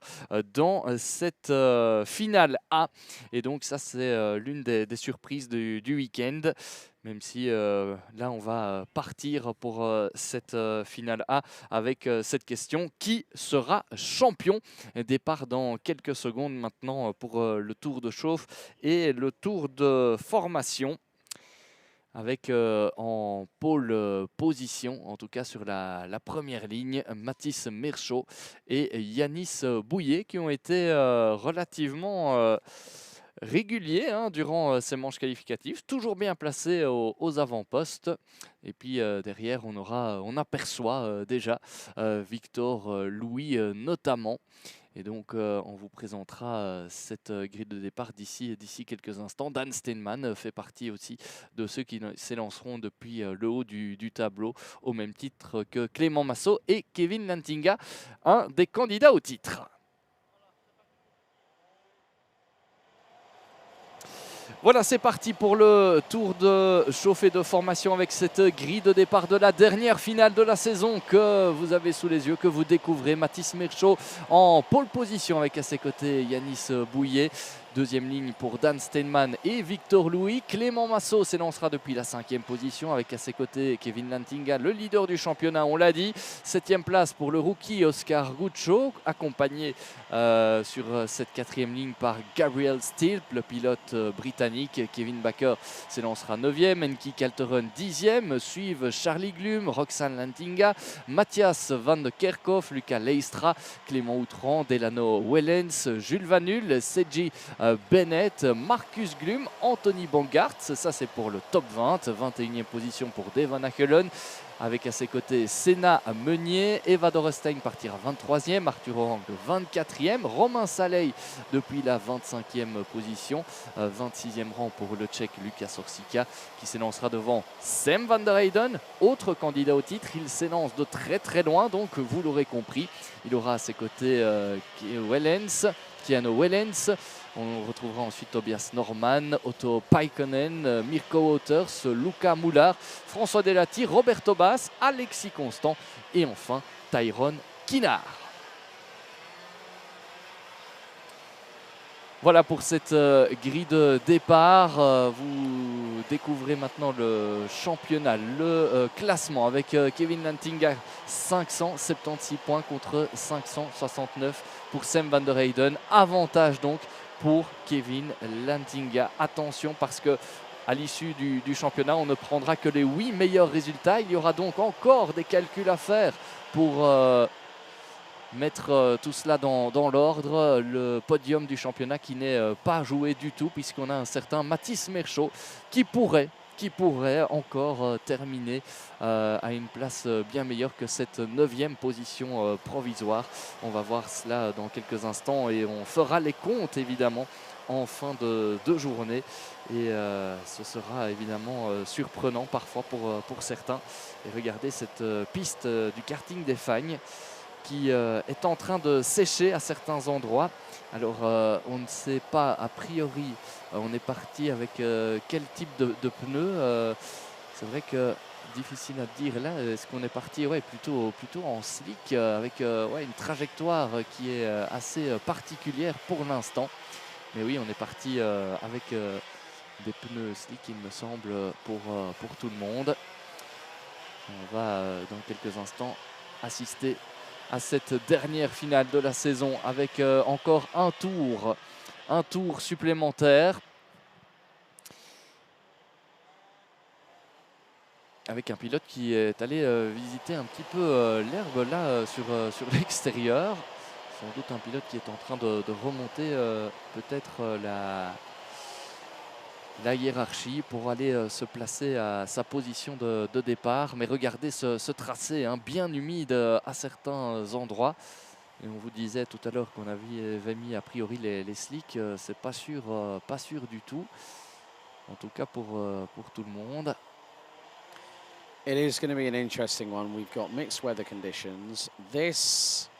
Speaker 2: dans cette finale A. Et donc ça, c'est l'une des surprises du week-end. Même si là, on va partir pour cette finale A avec cette question. Qui sera champion? Départ dans quelques secondes maintenant pour le tour de chauffe et le tour de formation. Avec en pole position, en tout cas sur la première ligne, Mathis Merchaud et Yanis Bouillet qui ont été relativement réguliers durant ces manches qualificatives, toujours bien placés aux avant-postes. Et puis derrière, on aperçoit déjà Victor Louis notamment. Et donc, on vous présentera cette grille de départ d'ici quelques instants. Dan Steinman fait partie aussi de ceux qui s'élanceront depuis le haut du tableau, au même titre que Clément Massot et Kevin Lantinga, un des candidats au titre. Voilà, c'est parti pour le tour de chauffe et de formation avec cette grille de départ de la dernière finale de la saison que vous avez sous les yeux, que vous découvrez. Mathis Merchaud en pole position avec à ses côtés Yanis Bouillet. Deuxième ligne pour Dan Steinman et Victor Louis. Clément Massot s'élancera depuis la 5e position avec à ses côtés Kevin Lantinga, le leader du championnat, on l'a dit. 7e place pour le rookie Oscar Guccio, accompagné sur cette 4e ligne par Gabriel Stilp, le pilote britannique. Kevin Baker s'élancera 9e, Enki Kalteren 10e. Suivent Charlie Glum, Roxane Lantinga, Mathias Van de Kerkhoff, Lucas Leistra, Clément Outran, Delano Wellens, Jules Vanul, Seji Bennett, Marcus Glum, Anthony Bangartz. Ça c'est pour le top 20. 21e position pour Devon Achelen. Avec à ses côtés Senna Meunier, Eva Dorestein partira 23e, Arthur Orang 24e, Romain Saleil depuis la 25e position, 26e rang pour le Tchèque Lukas Orsica qui s'élancera devant Sam van der Heyden, autre candidat au titre. Il s'élance de très loin, donc vous l'aurez compris. Il aura à ses côtés Keanu Wellens. On retrouvera ensuite Tobias Norman, Otto Paikkonen, Mirko Wouters, Luca Moulard, François Delati, Roberto Bass, Alexis Constant et enfin Tyrone Kinard. Voilà pour cette grille de départ. Vous découvrez maintenant le championnat, le classement avec Kevin Lantinga 576 points contre 569 pour Sam van der Heyden. Avantage donc pour Kevin Lantinga. Attention parce que à l'issue du championnat, on ne prendra que les 8 meilleurs résultats. Il y aura donc encore des calculs à faire pour mettre tout cela dans l'ordre. Le podium du championnat qui n'est pas joué du tout puisqu'on a un certain Mathis Merchaud qui pourrait encore terminer à une place bien meilleure que cette 9e position provisoire. On va voir cela dans quelques instants et on fera les comptes évidemment en fin de journée. Et ce sera évidemment surprenant parfois pour certains. Et regardez cette piste du karting des Fagnes qui est en train de sécher à certains endroits. Alors on ne sait pas a priori, on est parti avec quel type de pneus. C'est vrai que difficile à dire là. Est-ce qu'on est parti plutôt en slick avec une trajectoire qui est assez particulière pour l'instant. Mais oui, on est parti avec des pneus slick, il me semble, pour tout le monde. On va dans quelques instants assister à cette dernière finale de la saison avec encore un tour supplémentaire. Avec un pilote qui est allé visiter un petit peu l'herbe là sur l'extérieur. Sans doute un pilote qui est en train de remonter peut-être la hiérarchie pour aller se placer à sa position de départ. Mais regardez ce tracé hein, bien humide à certains endroits. Et on vous disait tout à l'heure qu'on avait mis a priori les slicks. C'est pas sûr du tout. En tout cas pour tout le monde.
Speaker 1: It is going to be an interesting one. We've got mixed weather conditions. This,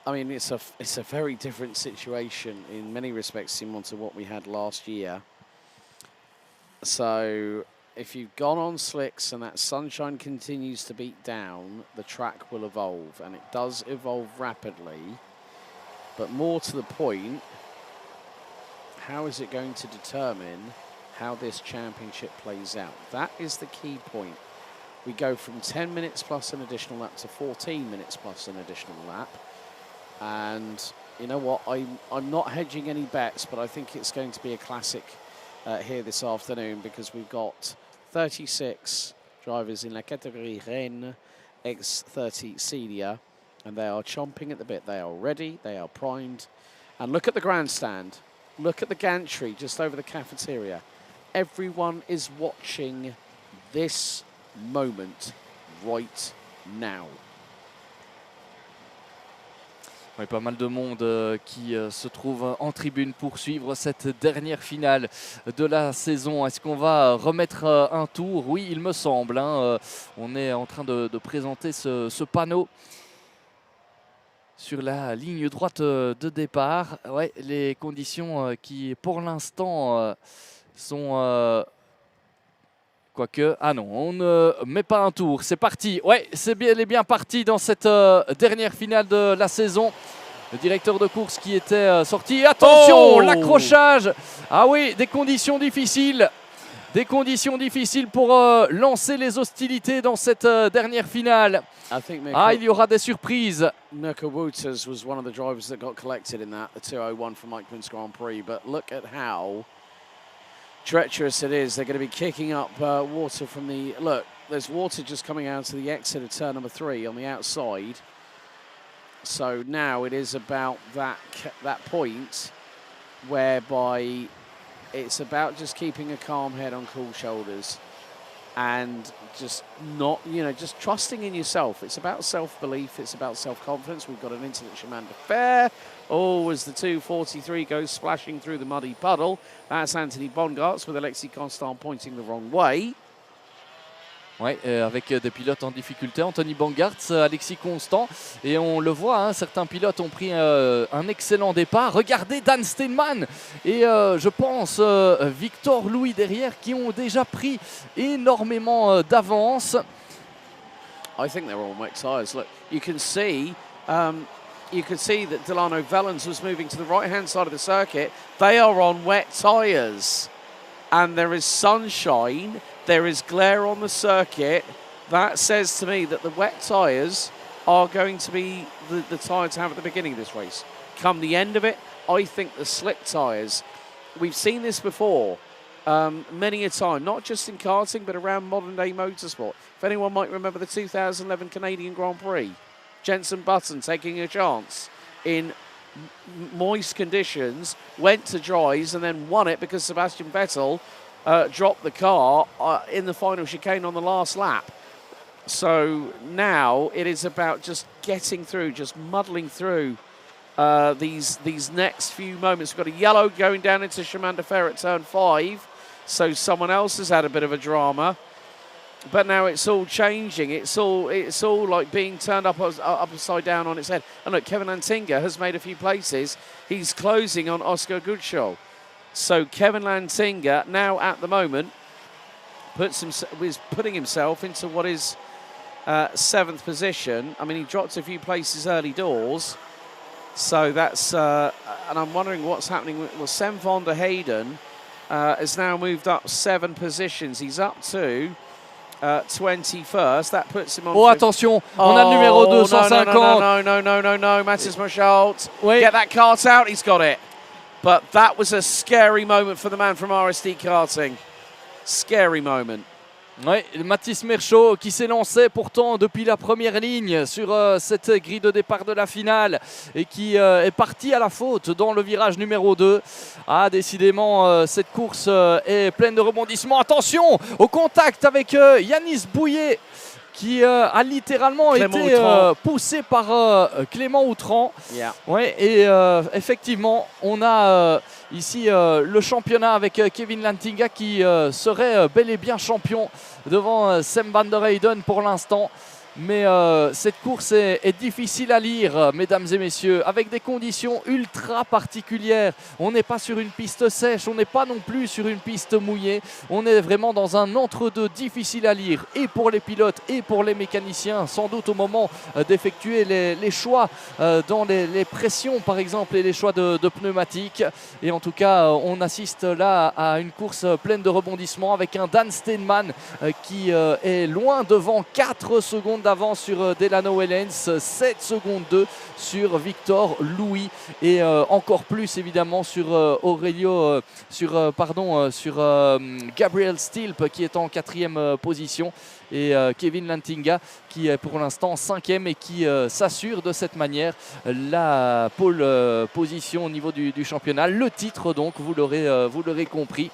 Speaker 1: I mean, it's a very different situation in many respects similar to what we had last year. So if you've gone on slicks and that sunshine continues to beat down, the track will evolve, and it does evolve rapidly. But more to the point, how is it going to determine how this championship plays out? That is the key point. We go from 10 minutes plus an additional lap to 14 minutes plus an additional lap. And you know what, I'm not hedging any bets, but I think it's going to be a classic here this afternoon, because we've got 36 drivers in la catégorie Reine X30 Senior, and they are chomping at the bit. They are ready, they are primed. And look at the grandstand. Look at the gantry just over the cafeteria. Everyone is watching this moment right now.
Speaker 2: Oui, pas mal de monde qui se trouve en tribune pour suivre cette dernière finale de la saison. Est-ce qu'on va remettre un tour? Oui, il me semble. Hein, on est en train de présenter ce panneau sur la ligne droite de départ. Ouais, les conditions qui, pour l'instant, sont... Quoique, ah non, on ne met pas un tour. C'est parti. Ouais, elle est bien parti dans cette dernière finale de la saison. Le directeur de course qui était sorti. Attention, l'accrochage. Ah oui, des conditions difficiles. Des conditions difficiles pour lancer les hostilités dans cette dernière finale. Il y aura des surprises.
Speaker 1: Mirguet was one of the drivers that got collected in that, the 201 from Mike Prince Grand Prix. But look at how treacherous it is. They're going to be kicking up water from the... Look, there's water just coming out of the exit of turn number 3 on the outside. So now it is about that point whereby it's about just keeping a calm head on cool shoulders and just not, just trusting in yourself. It's about self-belief. It's about self-confidence. We've got an into the chemin de fer. Oh, as the 243 goes splashing through the muddy puddle. That's Anthony Bongartz with Alexis Constant pointing the wrong way.
Speaker 2: Ouais, avec des pilotes en difficulté, Anthony Bongartz, Alexis Constant, et on le voit, hein, certains pilotes ont pris un excellent départ. Regardez Dan Steinman et je pense Victor Louis derrière qui ont déjà pris énormément d'avance.
Speaker 1: I think they're all wet tyres. Look, you can see that Delano Vellens was moving to the right-hand side of the circuit. They are on wet tyres, and there is sunshine. There is glare on the circuit. That says to me that the wet tyres are going to be the tyre to have at the beginning of this race. Come the end of it, I think the slick tyres, we've seen this before many a time, not just in karting, but around modern-day motorsport. If anyone might remember the 2011 Canadian Grand Prix, Jenson Button taking a chance in moist conditions, went to dries and then won it because Sebastian Vettel dropped the car in the final chicane on the last lap. So now it is about just getting through, just muddling through these next few moments. We've got a yellow going down into Chemin de Fer at turn 5. So someone else has had a bit of a drama. But now it's all changing. It's all like being turned upside down on its head. And look, Kevin Lantinga has made a few places. He's closing on Oscar Goodschall. So Kevin Lantinga now at the moment is putting himself into what is 7th position. I mean, he dropped a few places early doors. So that's, and I'm wondering what's happening with Sam van der Hayden has now moved up 7 positions. He's up to 21st. That puts him on.
Speaker 2: Oh, attention, on a le numéro 250.
Speaker 1: No, Matthias Marchalt.
Speaker 2: Oui.
Speaker 1: Get that cart out, he's got it. But that was a scary moment for the man from RSD Karting. Scary moment.
Speaker 2: Oui, Mathis Merchaud qui s'est lancé pourtant depuis la première ligne sur cette grille de départ de la finale et qui est parti à la faute dans le virage numéro 2. Ah, décidément, cette course est pleine de rebondissements. Attention au contact avec Yanis Bouillet qui a littéralement été poussé par Clément Outran.
Speaker 1: Yeah.
Speaker 2: Ouais, et effectivement, on a ici le championnat avec Kevin Lantinga qui serait bel et bien champion devant Sam van der Heyden pour l'instant. Mais cette course est difficile à lire, mesdames et messieurs, avec des conditions ultra particulières. On n'est pas sur une piste sèche, on n'est pas non plus sur une piste mouillée. On est vraiment dans un entre-deux difficile à lire, et pour les pilotes et pour les mécaniciens, sans doute au moment d'effectuer les choix dans les pressions, par exemple, et les choix de pneumatiques. Et en tout cas, on assiste là à une course pleine de rebondissements avec un Dan Steinman qui est loin devant 4 secondes d'avance sur Delano Wellens, 7 secondes 2 sur Victor Louis et encore plus évidemment sur Gabriel Stilp qui est en 4e position et Kevin Lantinga qui est pour l'instant 5e et qui s'assure de cette manière la pole position au niveau du championnat. Le titre donc, vous l'aurez compris.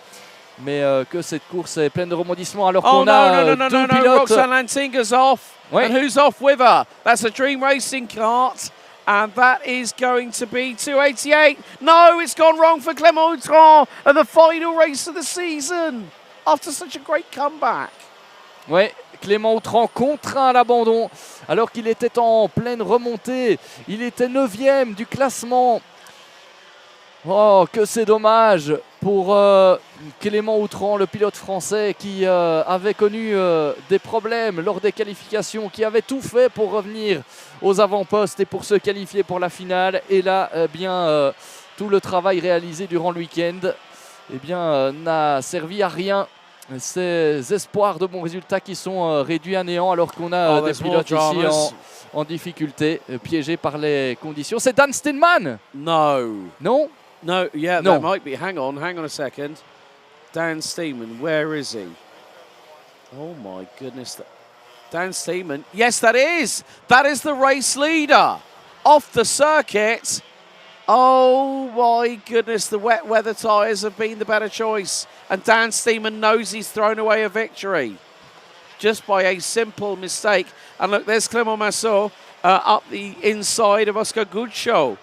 Speaker 2: Mais que cette course est pleine de rebondissements alors qu'on a deux pilotes.
Speaker 1: Roxanne Lantinga's off.
Speaker 2: Oui.
Speaker 1: And who's off with her? That's a Dream Racing cart. And that is going to be 288. No, it's gone wrong for Clément Outran at the final race of the season after such a great comeback.
Speaker 2: Oui, Clément Outran contraint à l'abandon alors qu'il était en pleine remontée. Il était 9e du classement. Oh, que c'est dommage pour Clément Outran, le pilote français qui avait connu des problèmes lors des qualifications, qui avait tout fait pour revenir aux avant-postes et pour se qualifier pour la finale. Et là, tout le travail réalisé durant le week-end n'a servi à rien. Ces espoirs de bons résultats qui sont réduits à néant alors qu'on a des pilotes ici en difficulté, piégés par les conditions. C'est Dan Steinman? Non?
Speaker 1: No, yeah,
Speaker 2: No.
Speaker 1: that might be. Hang on a second. Dan Steeman, where is he? Oh my goodness. Dan Steeman. Yes, that is. That is the race leader off the circuit. Oh my goodness, the wet weather tyres have been the better choice. And Dan Steeman knows he's thrown away a victory just by a simple mistake. And look, there's Clément Massot up the inside of Oscar Goodshow.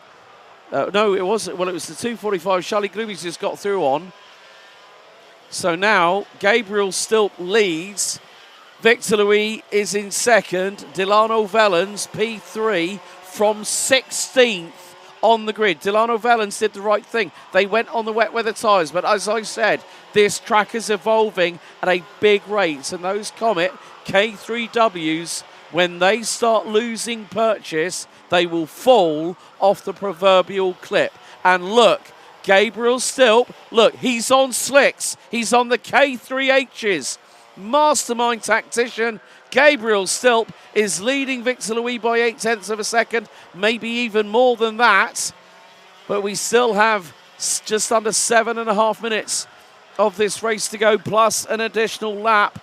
Speaker 1: No, it wasn't. Well, it was the 245 Charlie Glooby's just got through on. So now Gabriel Stilp leads. Victor Louis is in second. Delano Vellens, P3, from 16th on the grid. Delano Vellens did the right thing. They went on the wet weather tyres. But as I said, this track is evolving at a big rate. And those Comet K3Ws, when they start losing purchase, they will fall off the proverbial clip. And look, Gabriel Stilp, look, he's on slicks. He's on the K3Hs. Mastermind tactician. Gabriel Stilp is leading Victor Louis by 0.8 of a second, maybe even more than that. But we still have just under 7.5 minutes of this race to go, plus an additional lap.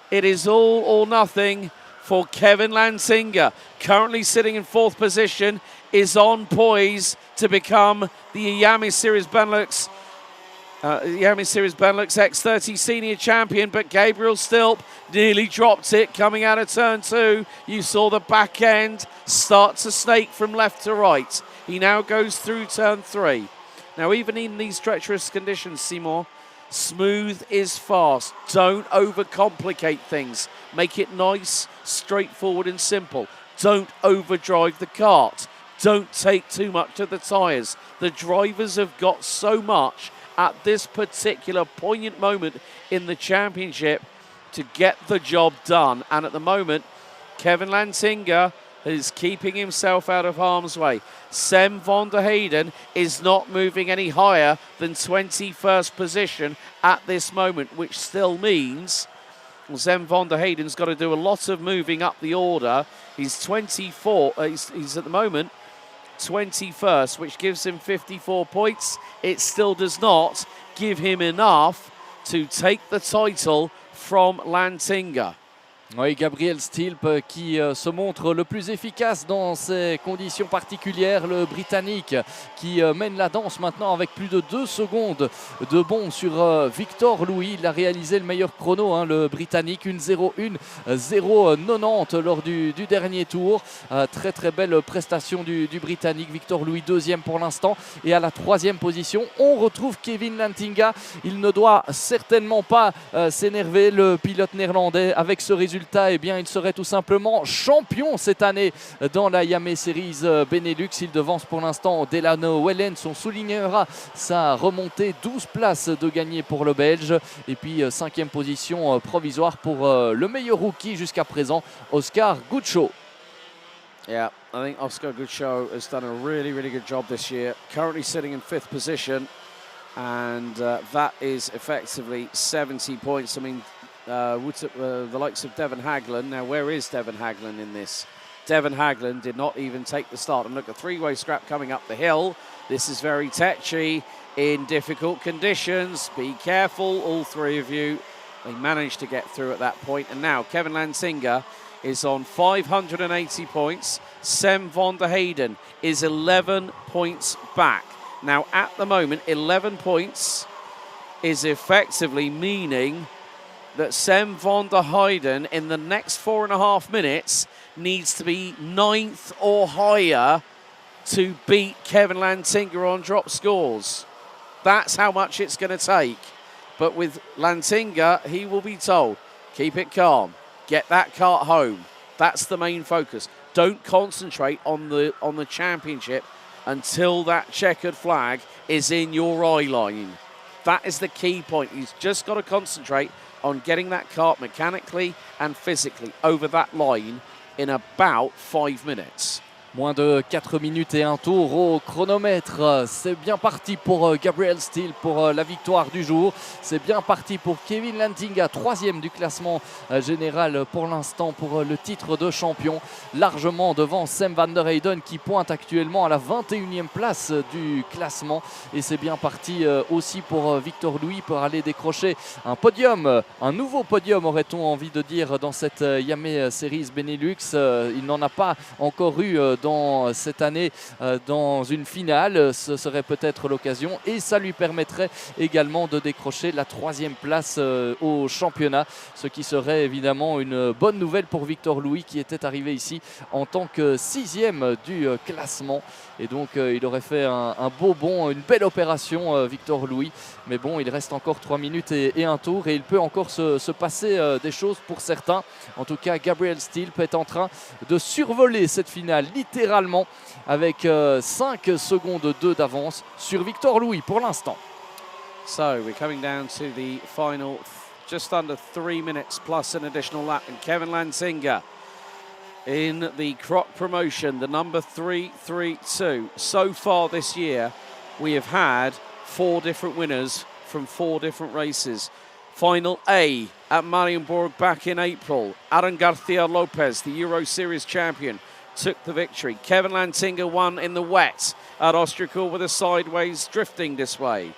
Speaker 1: It is all or nothing for Kevin Lantinga, currently sitting in 4th position, is on poise to become the Iame Series Benelux X30 Senior Champion, but Gabriel Stilp nearly dropped it coming out of turn 2. You saw the back end start to snake from left to right. He now goes through turn 3. Now, even in these treacherous conditions, Seymour, smooth is fast. Don't overcomplicate things. Make it nice, straightforward and simple. Don't overdrive the kart. Don't take too much of the tyres. The drivers have got so much at this particular poignant moment in the championship to get the job done. And at the moment, Kevin Lantinga is keeping himself out of harm's way. Sem van der Heyden is not moving any higher than 21st position at this moment, which still means Sem van der Heyden's got to do a lot of moving up the order. He's 24, he's at the moment 21st, which gives him 54 points. It still does not give him enough to take the title from Lantinga.
Speaker 2: Oui, Gabriel Stilp qui se montre le plus efficace dans ces conditions particulières. Le Britannique qui mène la danse maintenant avec plus de 2 secondes de bond sur Victor Louis. Il a réalisé le meilleur chrono, hein, le Britannique, 1:01:090 lors du dernier tour. Très très belle prestation du Britannique. Victor Louis, deuxième pour l'instant. Et à la 3e position, on retrouve Kevin Lantinga. Il ne doit certainement pas s'énerver, le pilote néerlandais, avec ce résultat. Eh bien, il serait tout simplement champion cette année dans la Iame Series Benelux. Il devance pour l'instant Delano Wellens. On soulignera sa remontée, 12 places de gagné pour le Belge. Et puis 5e position provisoire pour le meilleur rookie jusqu'à présent, Oscar Guccio.
Speaker 1: Yeah, I think Oscar Guccio has done a really good job this year. Currently sitting in 5th position, and that is effectively 70 points. I mean, the likes of Devon Hagland. Now, where is Devon Hagland in this? Devon Hagland did not even take the start. And look, a 3-way scrap coming up the hill. This is very tetchy in difficult conditions. Be careful, all 3 of you. They managed to get through at that point. And now Kevin Lantinga is on 580 points. Sem van der Heyden is 11 points back. Now, at the moment, 11 points is effectively meaning that Sem van der Heyden in the next 4.5 minutes needs to be 9th or higher to beat Kevin Lantinga on drop scores. That's how much it's going to take. But with Lantinga, he will be told, keep it calm, get that kart home. That's the main focus. Don't concentrate on the championship until that checkered flag is in your eye line. That is the key point. He's just got to concentrate on getting that kart mechanically and physically over that line in about 5 minutes.
Speaker 2: Moins de 4 minutes et un tour au chronomètre. C'est bien parti pour Gabriel Stilp pour la victoire du jour. C'est bien parti pour Kevin Lantinga, 3e du classement général pour l'instant pour le titre de champion. Largement devant Sem van der Heyden qui pointe actuellement à la 21e place du classement. Et c'est bien parti aussi pour Victor Louis pour aller décrocher un podium. Un nouveau podium, aurait-on envie de dire, dans cette Iame Series Benelux. Il n'en a pas encore eu dans cette année dans une finale. Ce serait peut-être l'occasion et ça lui permettrait également de décrocher la 3e place au championnat, ce qui serait évidemment une bonne nouvelle pour Victor Louis qui était arrivé ici en tant que 6e du classement. Et donc il aurait fait un beau bond, une belle opération Victor Louis. Mais bon, il reste encore 3 minutes et un tour et il peut encore se passer des choses pour certains. En tout cas, Gabriel Stilp est en train de survoler cette finale littéralement avec 5 secondes 2 d'avance sur Victor Louis pour l'instant.
Speaker 1: So we're coming down to the final, just under 3 minutes plus an additional lap, and Kevin Lantinga in the Croc promotion, the number 332. So far this year, we have had 4 different winners from 4 different races. Final A at Mariembourg back in April. Aaron Garcia Lopez, the Euro Series champion, took the victory. Kevin Lantinga won in the wet at Ostrical with a sideways drifting display.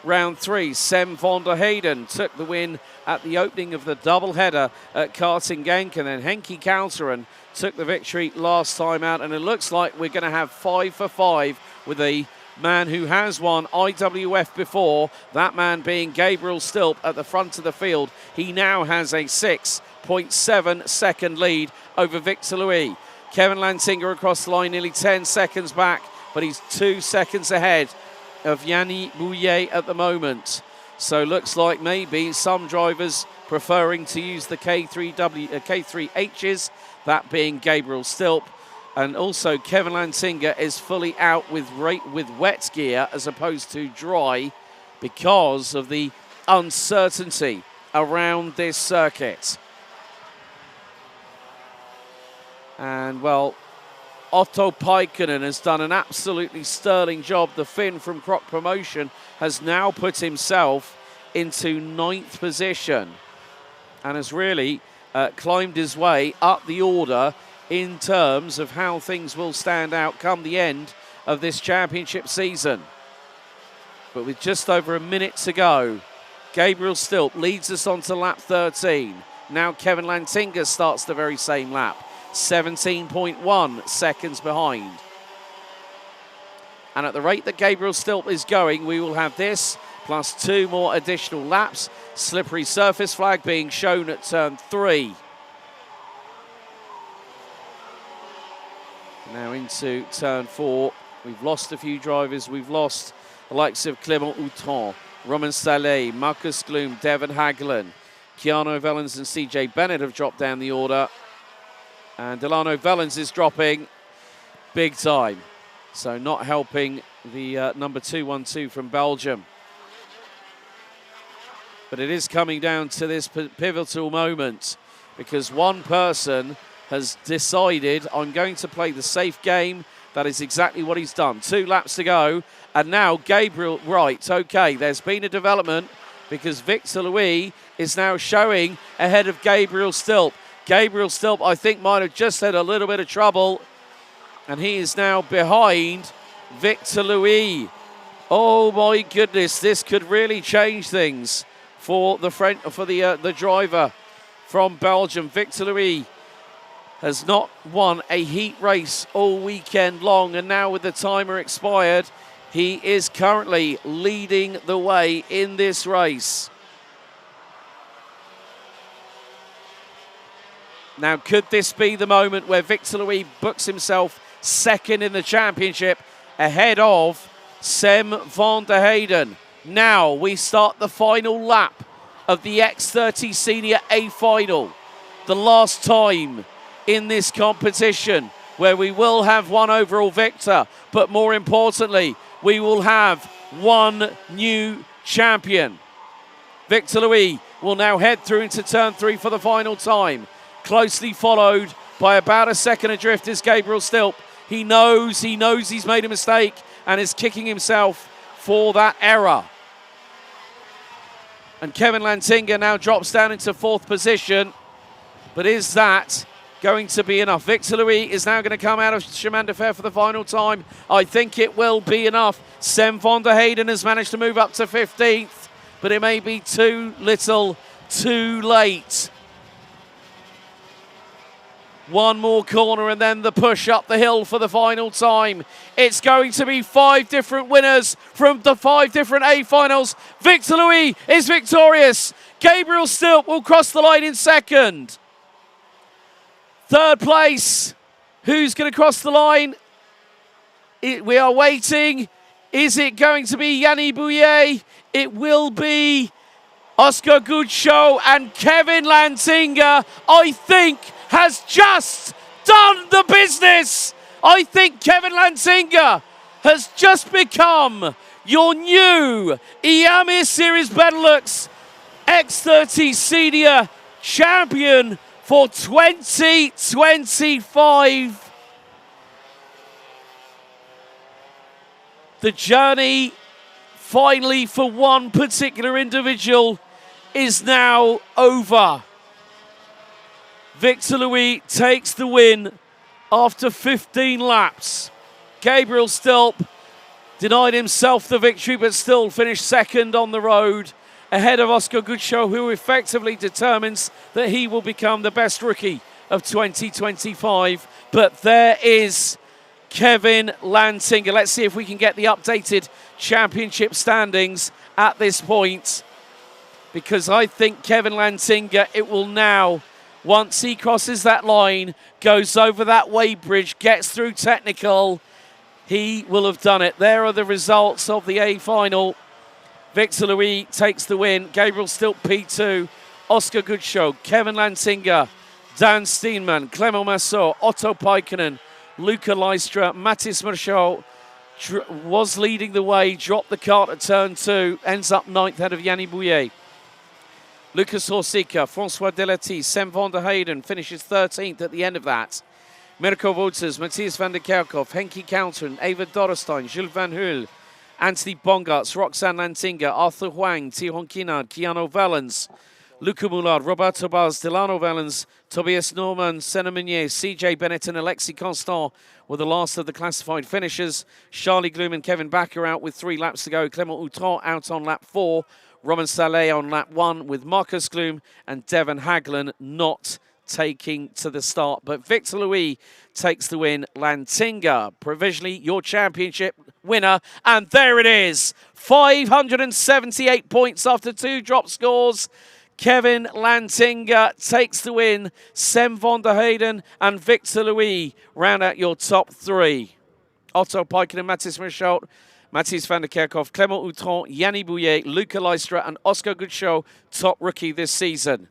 Speaker 1: Round 3, Sem van der Heyden took the win at the opening of the double-header at Karting Genk, and then Henki Kalteren took the victory last time out, and it looks like we're going to have 5 for 5 with a man who has won IWF before, that man being Gabriel Stilp at the front of the field. He now has a 6.7 second lead over Victor Louis. Kevin Lantinga across the line, nearly 10 seconds back, but he's 2 seconds ahead of Yanni Bouillet at the moment. So looks like maybe some drivers preferring to use the K3Hs, that being Gabriel Stilp. And also Kevin Lantinga is fully out with wet gear as opposed to dry because of the uncertainty around this circuit. And, well, Otto Paikkonen has done an absolutely sterling job. The Finn from Croc Promotion has now put himself into 9th position and has really climbed his way up the order in terms of how things will stand out come the end of this championship season. But with just over a minute to go, Gabriel Stilp leads us on to lap 13. Now Kevin Lantinga starts the very same lap, 17.1 seconds behind. And at the rate that Gabriel Stilp is going, we will have this plus 2 more additional laps. Slippery surface flag being shown at turn 3. Now into turn 4. We've lost a few drivers. We've lost the likes of Clément Houton, Roman Saleh, Marcus Gloom, Devon Hagelin, Keanu Vellens and CJ Bennett have dropped down the order. And Delano Vellens is dropping big time. So not helping the number 212 from Belgium. But it is coming down to this pivotal moment because one person has decided, I'm going to play the safe game. That is exactly what he's done. 2 laps to go. And now Gabriel, right, okay, there's been a development because Victor Louis is now showing ahead of Gabriel Stilp. Gabriel Stilp, I think, might have just had a little bit of trouble. And he is now behind Victor Louis. Oh, my goodness, this could really change things for the driver from Belgium. Victor Louis has not won a heat race all weekend long, and now with the timer expired, he is currently leading the way in this race. Now, could this be the moment where Victor Louis books himself second in the championship ahead of Sem van der Heyden? Now we start the final lap of the X30 Senior A final. The last time in this competition where we will have one overall victor, but more importantly, we will have one new champion. Victor Louis will now head through into turn 3 for the final time. Closely followed by about a second adrift is Gabriel Stilp. He knows he's made a mistake and is kicking himself for that error. And Kevin Lantinga now drops down into 4th position. But is that going to be enough? Victor Louis is now going to come out of Chemin de Fer for the final time. I think it will be enough. Sem van der Heyden has managed to move up to 15th, but it may be too little, too late. One more corner and then the push up the hill for the final time. It's going to be 5 different winners from the 5 different A finals. Victor Louis is victorious. Gabriel Stilp will cross the line in 2nd. 3rd place. Who's going to cross the line? We are waiting. Is it going to be Yanni Bouillet? It will be Oscar Goodshow, and Kevin Lantinga, I think, has just done the business. I think Kevin Lantinga has just become your new Iame Series Benelux X30 Senior champion for 2025. The journey, finally, for one particular individual is now over. Victor Louis takes the win after 15 laps. Gabriel Stilp denied himself the victory, but still finished 2nd on the road, ahead of Oscar Goodshow, who effectively determines that he will become the best rookie of 2025. But there is Kevin Lantinga. Let's see if we can get the updated championship standings at this point, because I think Kevin Lantinga, it will now, once he crosses that line, goes over that weighbridge, gets through technical, he will have done it. There are the results of the A final. Victor Louis takes the win. Gabriel Stilp P2, Oscar Goodshow, Kevin Lantinga, Dan Steenman, Clément Massot, Otto Paikkonen, Luca Lystra, Mathis Marchal was leading the way, dropped the cart at turn 2, ends up 9th ahead of Yanni Bouillet. Lucas Horsica, Francois Delati, Sem van der Heyden finishes 13th at the end of that. Mirko Wouters, Matthias van der Kerkhoff, Henki Kouteren, Eva Dorrestein, Jules Van Hul, Anthony Bongarts, Roxanne Lantinga, Arthur Huang, Tihon Kinard, Keanu Valens, Luca Moulard, Roberto Baz, Delano Valens, Tobias Norman, Senna Meunier, CJ Bennett and Alexis Constant were the last of the classified finishers. Charlie Gloom and Kevin Backer out with 3 laps to go. Clement Outran out on lap 4. Roman Saleh on lap 1 with Marcus Gloom and Devon Haglen not taking to the start. But Victor Louis takes the win. Lantinga, provisionally your championship winner. And there it is. 578 points after 2 drop scores. Kevin Lantinga takes the win. Sem van der Heyden and Victor Louis round out your top 3. Otto Peiken and Mathis Michaud, Matthias van der Kerkhoff, Clement Outran, Yanni Bouillet, Luca Leistra and Oscar Gudshow, top rookie this season.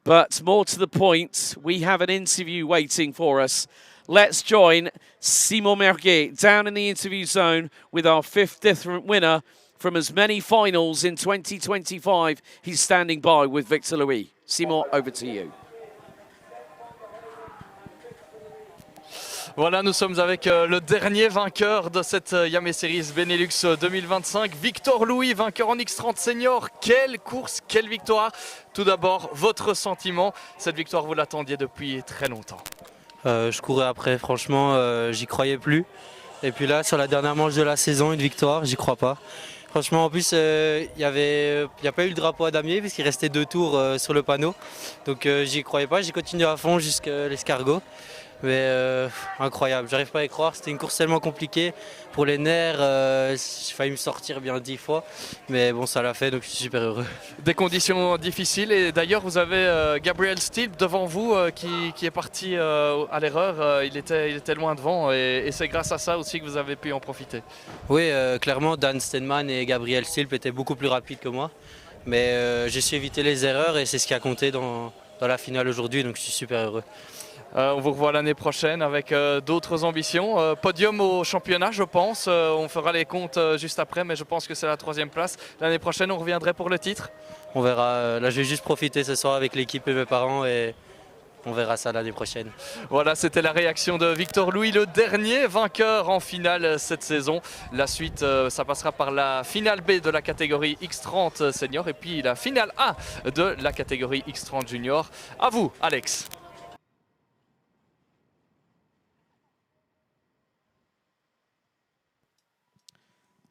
Speaker 1: But more to the point, we have an interview waiting for us. Let's join Simon Mirguet down in the interview zone with our 5th different winner from as many finals in 2025. He's standing by with Victor Louis. Simon, over to you.
Speaker 2: Voilà, nous sommes avec le dernier vainqueur de cette Iame Series Benelux 2025, Victor Louis, vainqueur en X30 Senior. Quelle course, quelle victoire. Tout d'abord, votre sentiment. Cette victoire, vous l'attendiez depuis très longtemps.
Speaker 7: Je courais après, franchement, j'y croyais plus. Et puis là, sur la dernière manche de la saison, une victoire, j'y crois pas. Franchement, en plus, il n'y a pas eu le drapeau à damier parce qu'il restait 2 tours sur le panneau. Donc j'y croyais pas, j'ai continué à fond jusqu'à l'escargot. Mais incroyable, j'arrive pas à y croire, c'était une course tellement compliquée. Pour les nerfs, j'ai failli me sortir bien 10 fois. Mais bon, ça l'a fait, donc je suis super heureux.
Speaker 2: Des conditions difficiles et d'ailleurs vous avez Gabriel Steele devant vous qui est parti à l'erreur. Il était loin devant et c'est grâce à ça aussi que vous avez pu en profiter.
Speaker 7: Oui, clairement, Dan Stenman et Gabriel Steele étaient beaucoup plus rapides que moi. Mais j'ai su éviter les erreurs et c'est ce qui a compté dans la finale aujourd'hui, donc je suis super heureux.
Speaker 2: On vous revoit l'année prochaine avec d'autres ambitions. Podium au championnat, je pense. On fera les comptes juste après, mais je pense que c'est la 3e place. L'année prochaine, on reviendrait pour le titre.
Speaker 7: On verra. Là, je vais juste profiter ce soir avec l'équipe et mes parents et on verra ça l'année prochaine.
Speaker 2: Voilà, c'était la réaction de Victor Louis, le dernier vainqueur en finale cette saison. La suite, ça passera par la finale B de la catégorie X30 Senior et puis la finale A de la catégorie X30 Junior. À vous, Alex.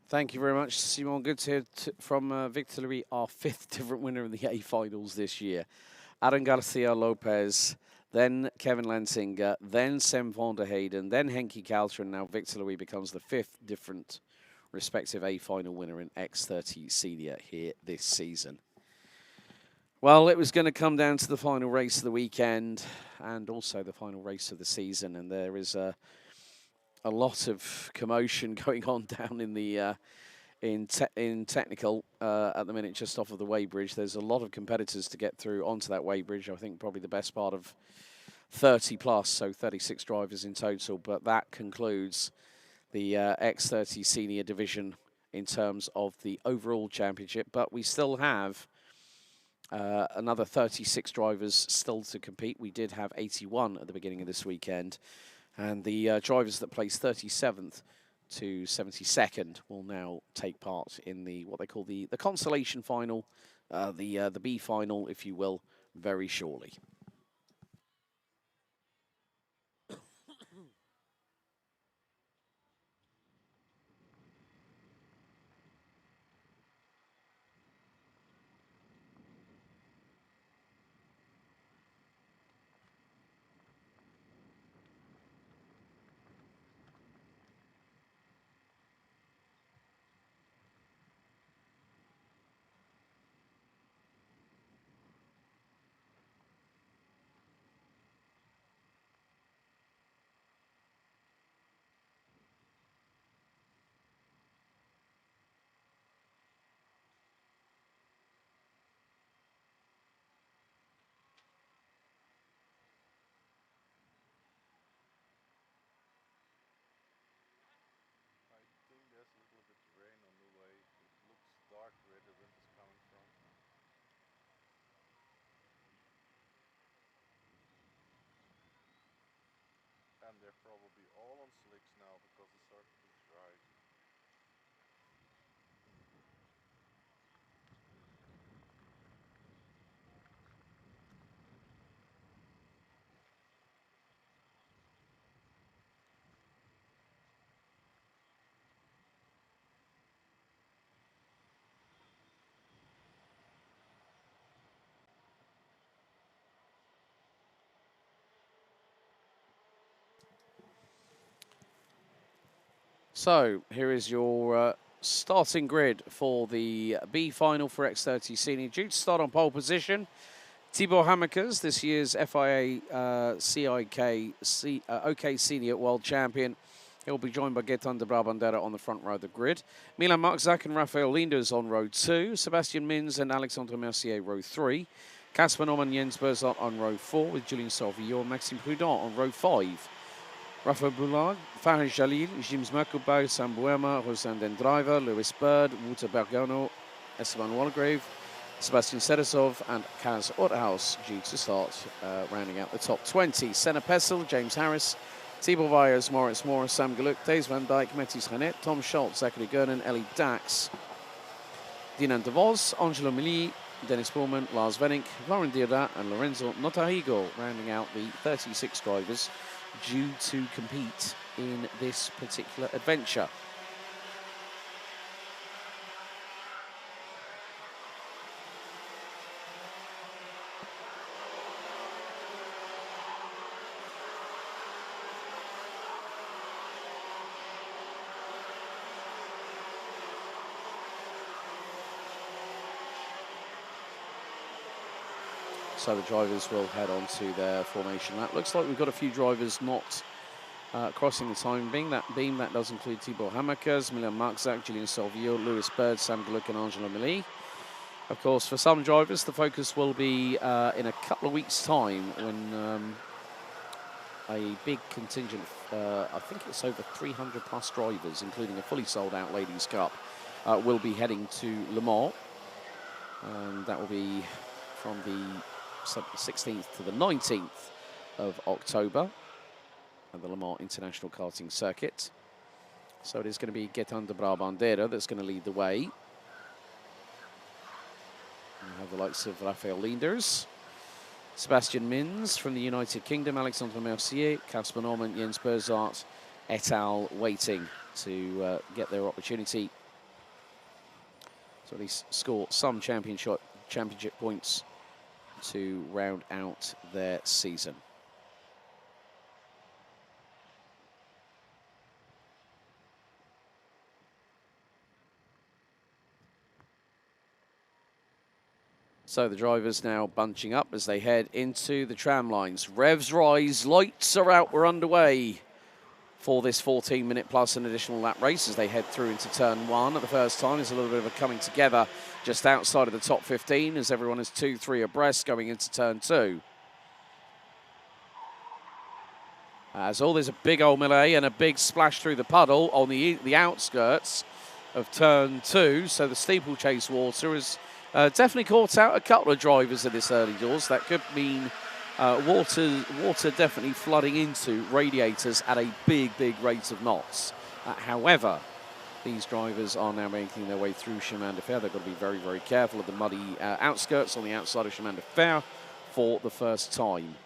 Speaker 1: Thank you very much, Simon. Good to hear from Victor Louis, our 5th different winner in the A finals this year. Aaron Garcia Lopez, then Kevin Lantinga, then Sem van der Heyden, then Henki Kouteren. Now Victor Louis becomes the 5th different respective A final winner in X30 Senior here this season. Well, it was going to come down to the final race of the weekend and also the final race of the season, and there is a lot of commotion going on down in the in technical at the minute, just off of the weighbridge. There's a lot of competitors to get through onto that weighbridge. I think probably the best part of 30 plus, so 36 drivers in total. But that concludes the X30 Senior Division in terms of the overall championship. But we still have another 36 drivers still to compete. We did have 81 at the beginning of this weekend. And the drivers that placed 37th to 72nd will now take part in the what they call the consolation final, the B final, if you will, very shortly. So here is your starting grid for the B final for X30 Senior. Due to start on pole position, Thibaut Hammakers, this year's FIA OK Senior World Champion. He'll be joined by Gaetan de Brabandera on the front row of the grid. Milan Marczak and Raphael Linders on row 2. Sebastian Mins and Alexandre Mercier row 3. Casper Norman Jens Berzot on row 4 with Julien Sauvillier and Maxime Prudent on row 5. Raphael Boulard, Farid Jalil, James Makubau, Sam Buema, Rosanden Driver, Lewis Bird, Wouter Bergano, Esteban Walgrave, Sebastian Sedesov and Kaz Othaus due to start rounding out the top 20. Senna Pessel, James Harris, Thibaut Vyers, Moritz Morris, Sam Geluk, Thijs van Dijk, Metis Renet, Tom Schultz, Zachary Gernon, Ellie Dax, Dinan De Vos, Angelo Milly, Dennis Pullman, Lars Venink, Lauren Dierda and Lorenzo Notahigo rounding out the 36 drivers due to compete in this particular adventure. So the drivers will head on to their formation lap. Looks like we've got a few drivers not crossing the time beam. That does include Thibaut Hammakers, Milan Marczak, Julien Sauvillier, Lewis Bird, Sam Geluk and Angelo Milly. Of course, for some drivers, the focus will be in a couple of weeks' time when a big contingent, I think it's over 300 plus drivers, including a fully sold out Ladies' Cup, will be heading to Le Mans. And that will be from the 16th to the 19th of October at the Le Mans International Karting Circuit. So it is going to be Gaetan de Brabandera that's going to lead the way. We have the likes of Raphael Linders, Sebastian Mins from the United Kingdom, Alexandre Mercier, Casper Norman, Jens Berzart et al. Waiting to get their opportunity to at least score some championship points to round out their season. So the drivers now bunching up as they head into the tram lines. Revs rise, lights are out, we're underway for this 14-minute plus an additional lap race as they head through into turn 1. At the first time, there's a little bit of a coming together just outside of the top 15 as everyone is 2-3 abreast going into turn 2. There's a big old melee and a big splash through the puddle on the outskirts of turn 2. So the steeplechase water has definitely caught out a couple of drivers in this early doors. That could mean water definitely flooding into radiators at a big rate of knots. However, these drivers are now making their way through Chemin de Fer. They've got to be very careful of the muddy outskirts on the outside of Chemin de Fer for the first time.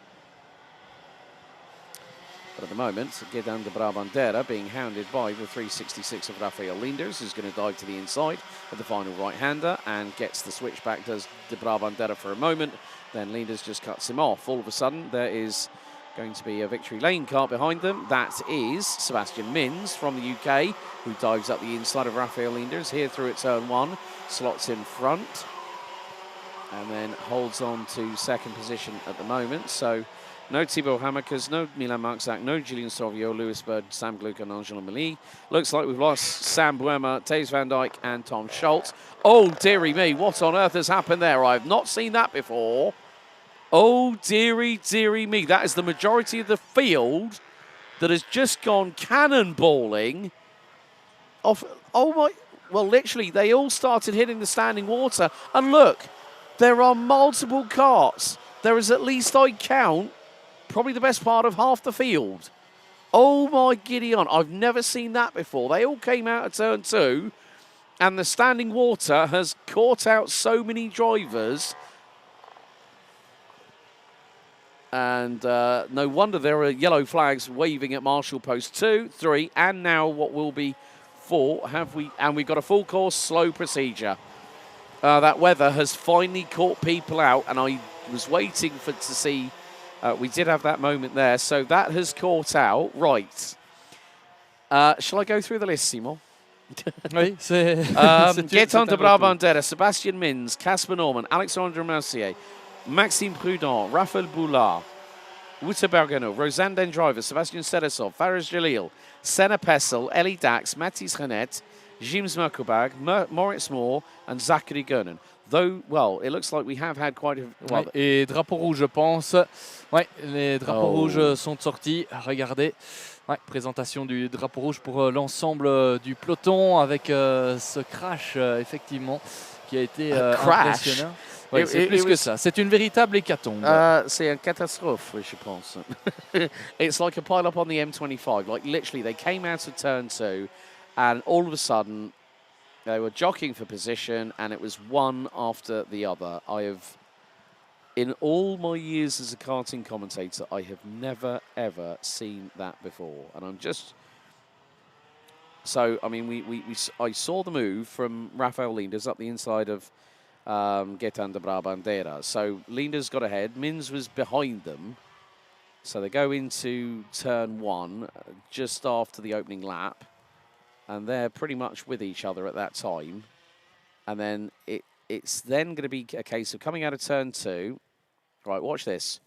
Speaker 1: But at the moment, Gaetan de Brabandera being hounded by the 366 of Raphael Linders, who's going to dive to the inside of the final right-hander and gets the switchback, does de Brabandera for a moment, then Linders just cuts him off. All of a sudden, there is going to be a victory lane car behind them. That is Sebastian Mins from the UK, who dives up the inside of Raphael Linders here through at turn 1, slots in front, and then holds on to second position at the moment. So no Thibaut Hammakers, no Milan Marczak, no Julien Sauvillier, Lewis Bird, Sam Geluk and Angelo Milly. Looks like we've lost Sam Buema, Thijs van Dijk and Tom Schultz. Oh, dearie me, what on earth has happened there? I've not seen that before. Oh, dearie me. That is the majority of the field that has just gone cannonballing off. Oh, my. Well, literally, they all started hitting the standing water. And look, there are multiple carts. There is at least, I count, probably the best part of half the field. Oh, my Gideon. I've never seen that before. They all came out of turn 2, and the standing water has caught out so many drivers. And no wonder there are yellow flags waving at Marshall Post 2, 3, and now what will be 4. And we've got a full course slow procedure. That weather has finally caught people out, and I was waiting to see. We did have that moment there, so that has caught out. Right. Shall I go through the list, Simon?
Speaker 2: Oui, c'est.
Speaker 1: Gaetan de Brabantera, Sébastien Mins, Casper Norman, Alexandre Mercier, Maxime Prudent, Raphaël Boulard, Wouter Bergano, Rosanne Dendriver, Sébastien Sedesov, Faraz Jalil, Senna Pessel, Ellie Dax, Mathis Renet, James Merkelbag, Moritz Moore, and Zachary Gernon. Though, well, it looks like we have had quite a... Well,
Speaker 2: Ouais, et drapeau rouge, je pense. Ouais, les drapeaux rouges sont sortis. Regardez. Ouais, présentation du drapeau rouge pour l'ensemble du peloton avec ce crash, effectivement, qui a été impressionnant. Ouais, c'est plus que ça. C'est une véritable hécatombe.
Speaker 1: C'est une catastrophe, je pense. It's like a pile-up on the M25. Like, literally, they came out of turn 2, and all of a sudden, they were jockeying for position, and it was one after the other. In all my years as a karting commentator, I have never, ever seen that before. And I'm just... So, I mean, I saw the move from Rafael Linders up the inside of Gaetan de Brabantera. So, Linders got ahead. Mins was behind them. So, they go into turn 1 just after the opening lap. And they're pretty much with each other at that time. And then it's then going to be a case of coming out of turn 2. Right, watch this.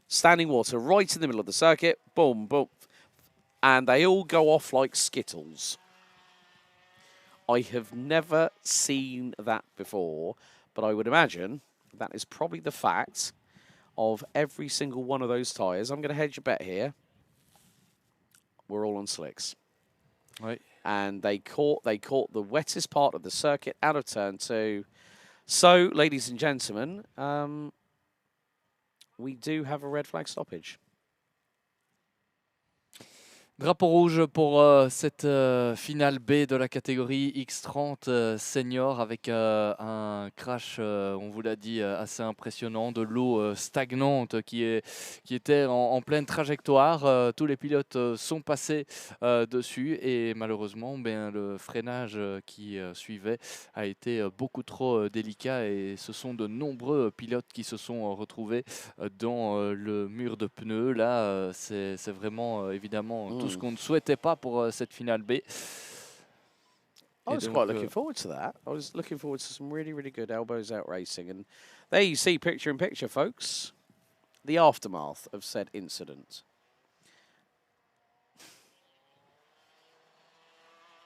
Speaker 1: Standing water right in the middle of the circuit. Boom, boom. And they all go off like Skittles. I have never seen that before, but I would imagine that is probably the fact of every single one of those tyres. I'm going to hedge a bet here. We're all on slicks.
Speaker 2: Ouais.
Speaker 1: And they caught the wettest part of the circuit out of turn 2. So, ladies and gentlemen, we do have a red flag stoppage.
Speaker 2: Drapeau rouge pour cette finale B de la catégorie X30 Senior avec un crash, on vous l'a dit, assez impressionnant, de l'eau stagnante qui était en pleine trajectoire. Tous les pilotes sont passés dessus et malheureusement, le freinage qui suivait a été beaucoup trop délicat et ce sont de nombreux pilotes qui se sont retrouvés dans le mur de pneus. Là, c'est vraiment évidemment tout ce qu'on ne souhaitait pas pour cette finale B.
Speaker 1: I was quite looking forward to that. I was looking forward to some really, really good elbows out racing. And there you see, picture in picture, folks, the aftermath of said incident.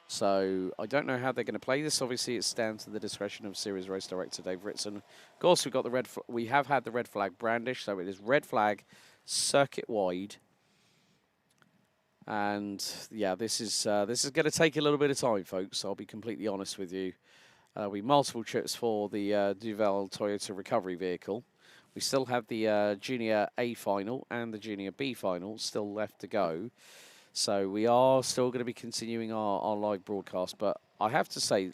Speaker 1: So I don't know how they're going to play this. Obviously, it's down to the discretion of series race director Dave Ritson. Of course, we've got the we have had the red flag brandished, so it is red flag circuit wide. And yeah, this is going to take a little bit of time, folks. I'll be completely honest with you. We multiple trips for the Duval Toyota recovery vehicle. We still have the Junior A final and the Junior B final still left to go. So we are still going to be continuing our live broadcast. But I have to say,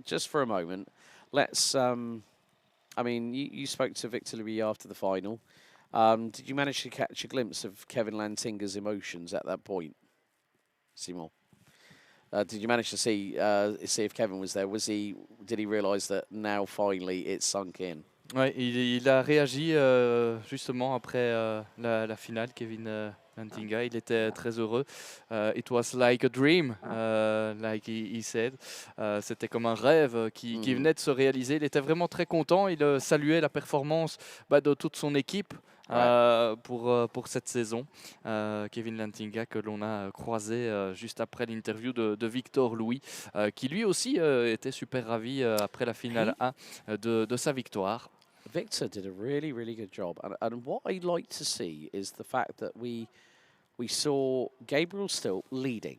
Speaker 1: just for a moment, let's... I mean, you spoke to Victor Louis after the final. Did you manage to catch a glimpse of Kevin Lantinga's emotions at that point, Simon? Did you manage to see if Kevin was there? Did he realise that now finally it's sunk in?
Speaker 2: Ouais, il a réagi justement après la finale, Kevin Lantinga. Il était très heureux. It was like a dream, like he said. C'était comme un rêve qui venait de se réaliser. Il était vraiment très content. Il saluait la performance de toute son équipe. Pour cette saison. Kevin Lantinga que l'on a croisé juste après l'interview de Victor Louis, qui lui aussi était super ravi après la finale 1 de sa victoire.
Speaker 1: Victor did a really, really good job. And what I'd like to see is the fact that we saw Gabriel Still leading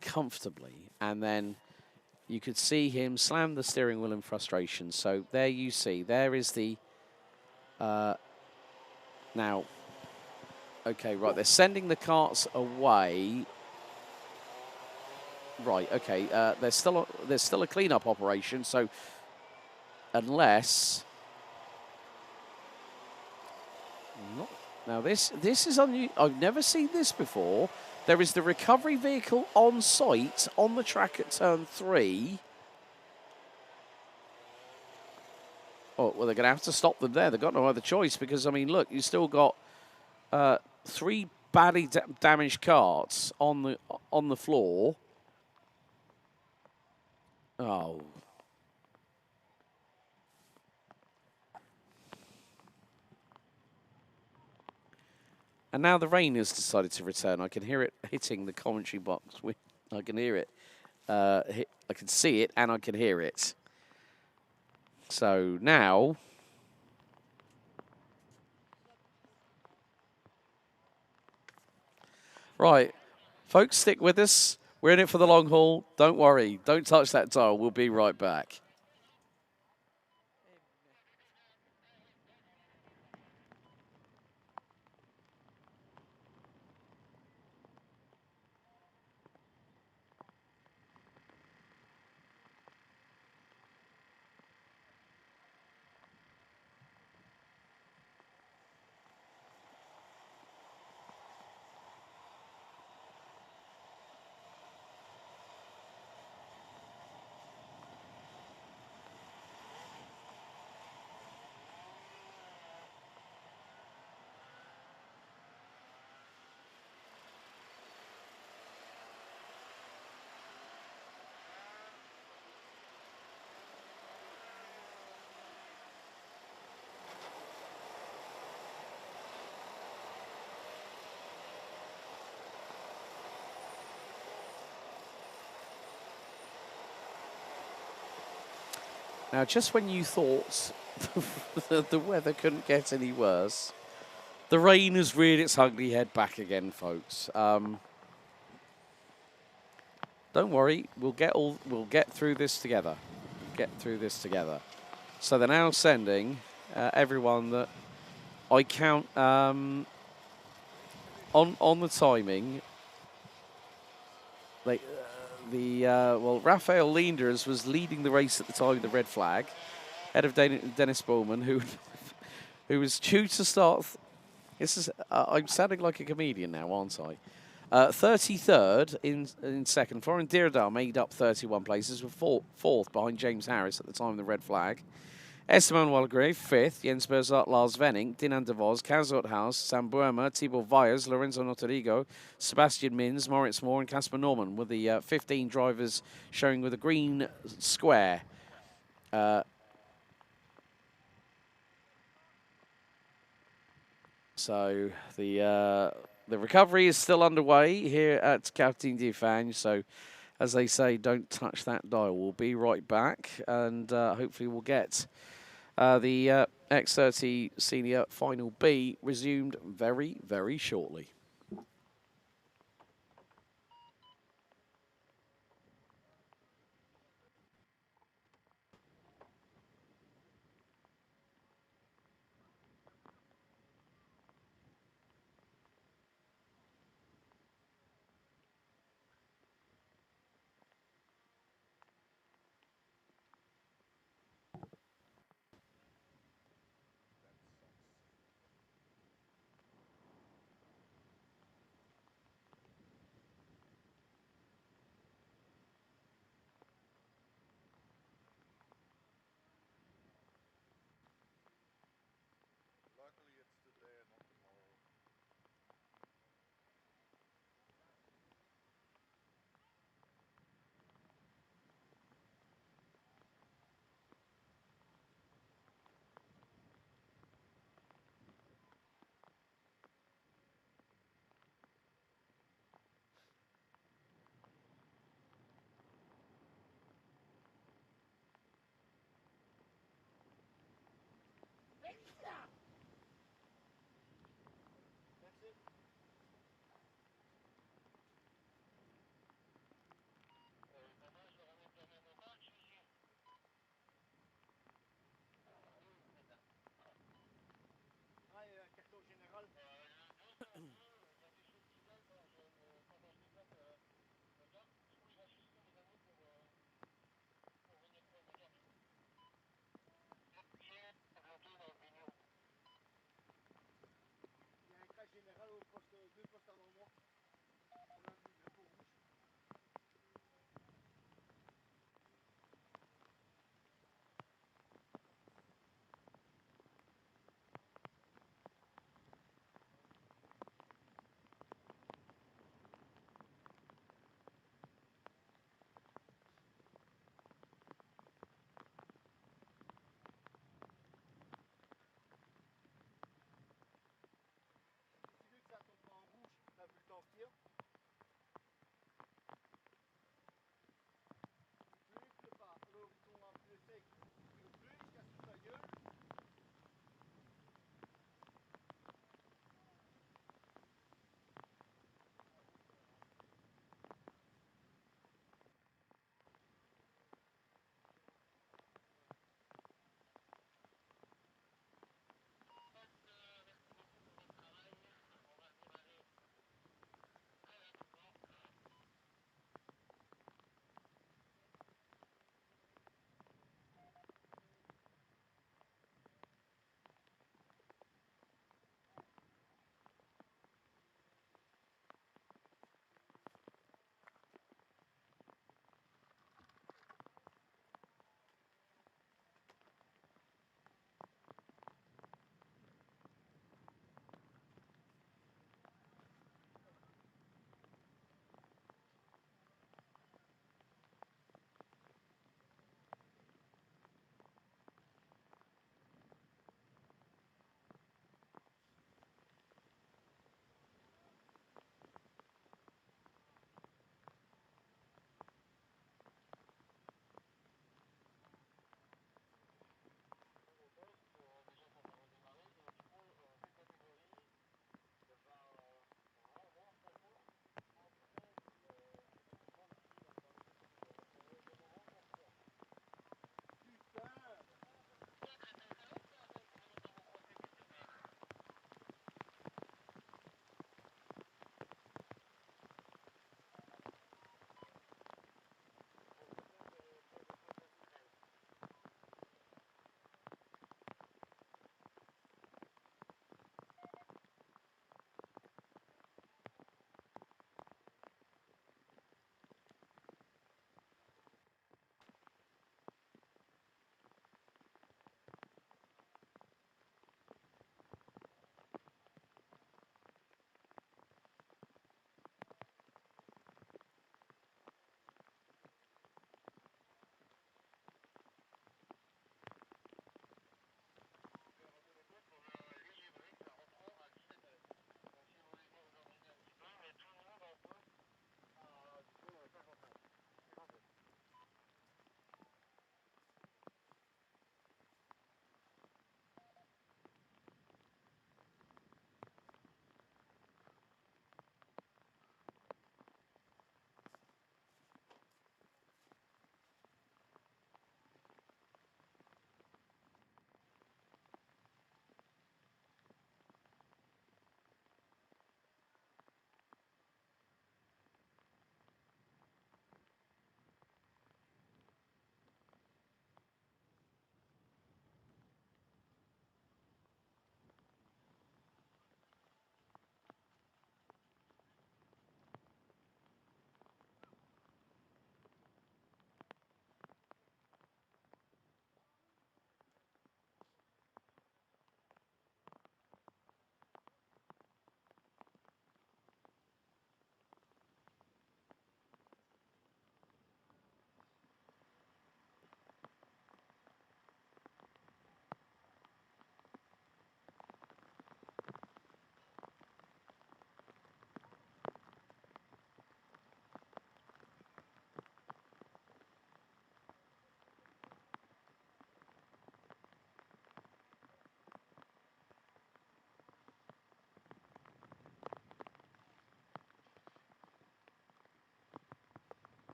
Speaker 1: comfortably, and then you could see him slam the steering wheel in frustration. So there you see, there is the... Now, okay, right, they're sending the carts away. Right, okay, there's still a clean-up operation, so unless... Now, this is unusual. I've never seen this before. There is the recovery vehicle on site on the track at turn 3. Oh, well, they're going to have to stop them there. They've got no other choice because, I mean, look, you still got 3 badly damaged carts on the floor. Oh. And now the rain has decided to return. I can hear it hitting the commentary box. I can hear it. I can see it and I can hear it. So now... Right. Folks, stick with us. We're in it for the long haul. Don't worry. Don't touch that dial. We'll be right back. Now, just when you thought the weather couldn't get any worse, the rain has reared its ugly head back again, folks. Don't worry, we'll get through this together. Get through this together. So they're now sending everyone that I count on the timing. Well, Raphael Leenders was leading the race at the time of the red flag, ahead of Dennis Bowman, who was due to start. This is I'm sounding like a comedian now, aren't I? 33rd in second. Florian Dieردal made up 31 places, with fourth behind James Harris at the time of the red flag. Esteban Walgrave, 5th. Jens Berzart, Lars Venning, Dinan de Vos, Kazort House, Sam Buerma, Thibaut Vyers, Lorenzo Notorigo, Sebastian Mins, Moritz Moore, and Casper Norman, with the 15 drivers showing with a green square. So the recovery is still underway here at Karting de Fagnes. So, as they say, don't touch that dial. We'll be right back, and hopefully we'll get the X30 Senior Final B resumed very, very shortly.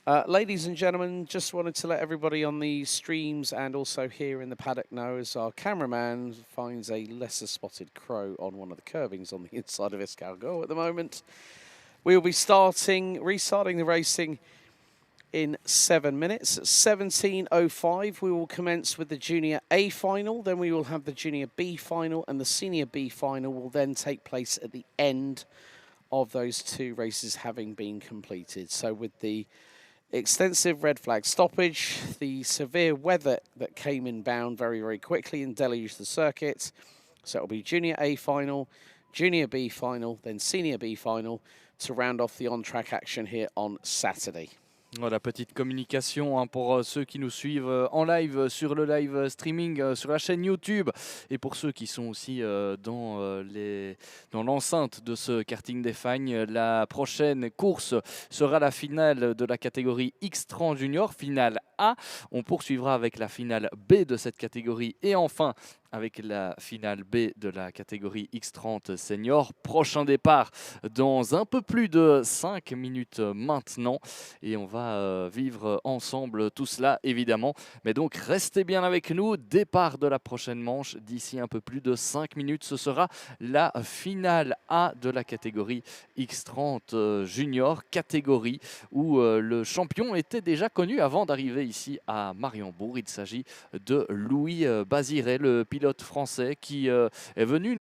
Speaker 1: Ladies and gentlemen, just wanted to let everybody on the streams and also here in the paddock know as our cameraman finds a lesser spotted crow on one of the curbings on the inside of Escargot at the moment. We'll be restarting the racing in 7 minutes. At 17:05, we will commence with the Junior A final, then we will have the Junior B final, and the Senior B final will then take place at the end of those 2 races having been completed. So with the extensive red flag stoppage, the severe weather that came inbound very, very quickly and deluged the circuit. So it'll be Junior A final, Junior B final, then Senior B final to round off the on-track action here on Saturday.
Speaker 2: Voilà, petite communication hein, pour ceux qui nous suivent en live sur le live streaming sur la chaîne YouTube et pour ceux qui sont aussi dans l'enceinte de ce karting des Fagnes. La prochaine course sera la finale de la catégorie X30 Junior, finale A. On poursuivra avec la finale B de cette catégorie et enfin avec la finale B de la catégorie X30 Senior. Prochain départ dans un peu plus de 5 minutes maintenant. Et on va vivre ensemble tout cela, évidemment. Mais donc, restez bien avec nous. Départ de la prochaine manche d'ici un peu plus de 5 minutes. Ce sera la finale A de la catégorie X30 Junior, catégorie où le champion était déjà connu avant d'arriver ici à Mariembourg. Il s'agit de Louis Baziret, le pilote français qui est venu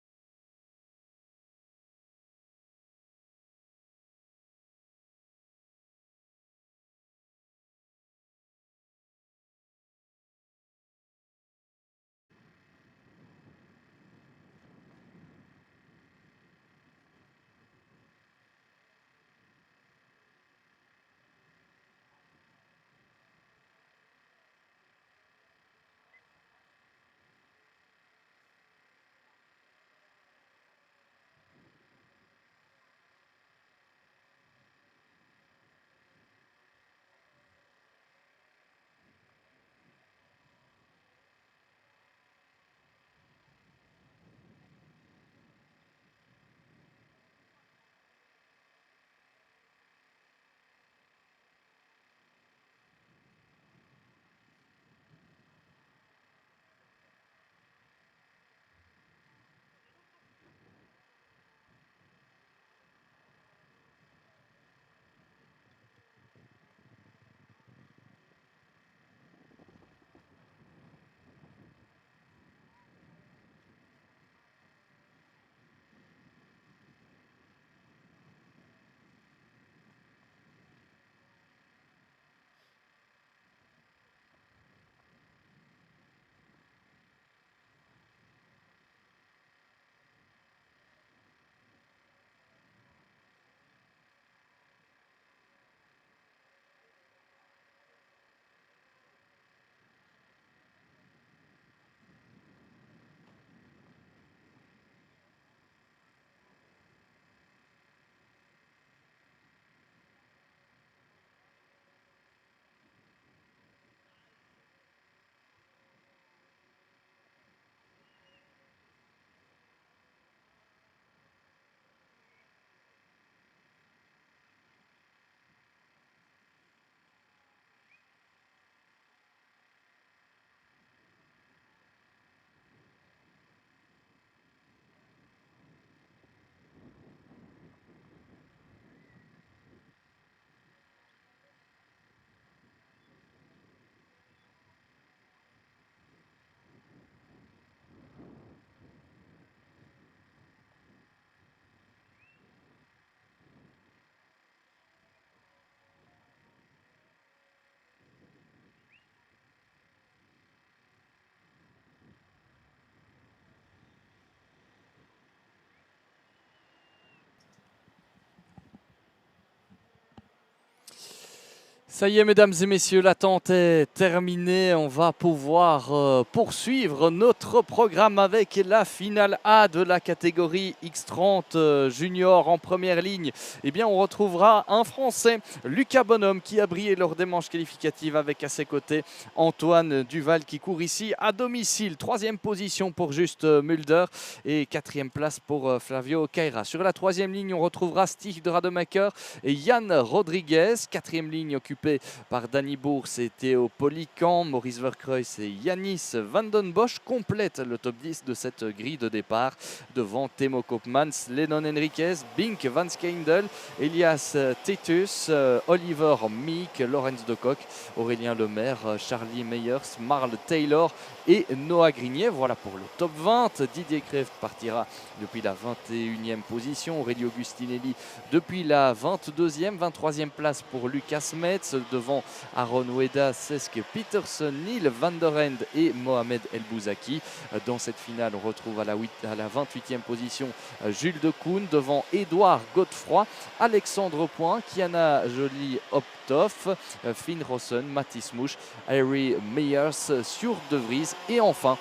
Speaker 2: Ça y est, mesdames et messieurs, l'attente est terminée. On va pouvoir poursuivre notre programme avec la finale A de la catégorie X30 Junior. En première ligne, eh bien, on retrouvera un Français, Lucas Bonhomme, qui a brillé lors des manches qualificatives avec à ses côtés Antoine Duval qui court ici à domicile. 3e position pour Juste Mulder et 4e place pour Flavio Caira. Sur la 3e ligne, on retrouvera Steve de Rademacher et Yann Rodriguez. 4e ligne occupée occupé par Danny Bours et Théo Polican. Maurice Verkreuz et Yanis Van Den Bosch complètent le top 10 de cette grille de départ devant Timo Koopmans, Lennon Henriquez, Bink Van Skeindel, Elias Titus, Oliver Meek, Laurens de Kock, Aurélien Lemaire, Charlie Meyers, Marl Taylor et Noah Grignier. Voilà pour le top 20. Didier Kreft partira depuis la 21e position. Aurélie Augustinelli depuis la 22e, 23e place pour Lucas Metz devant Aaron Weda, Cesc Peterson, Neil Van der End et Mohamed El Bouzaki. Dans cette finale, on retrouve à la 28e position Jules de Koen devant Édouard Godefroy, Alexandre Point, Kiana Jolie Optoff, Finn Rossen, Mathis Mouche, Harry Meyers, Sjoerd de Vries et enfin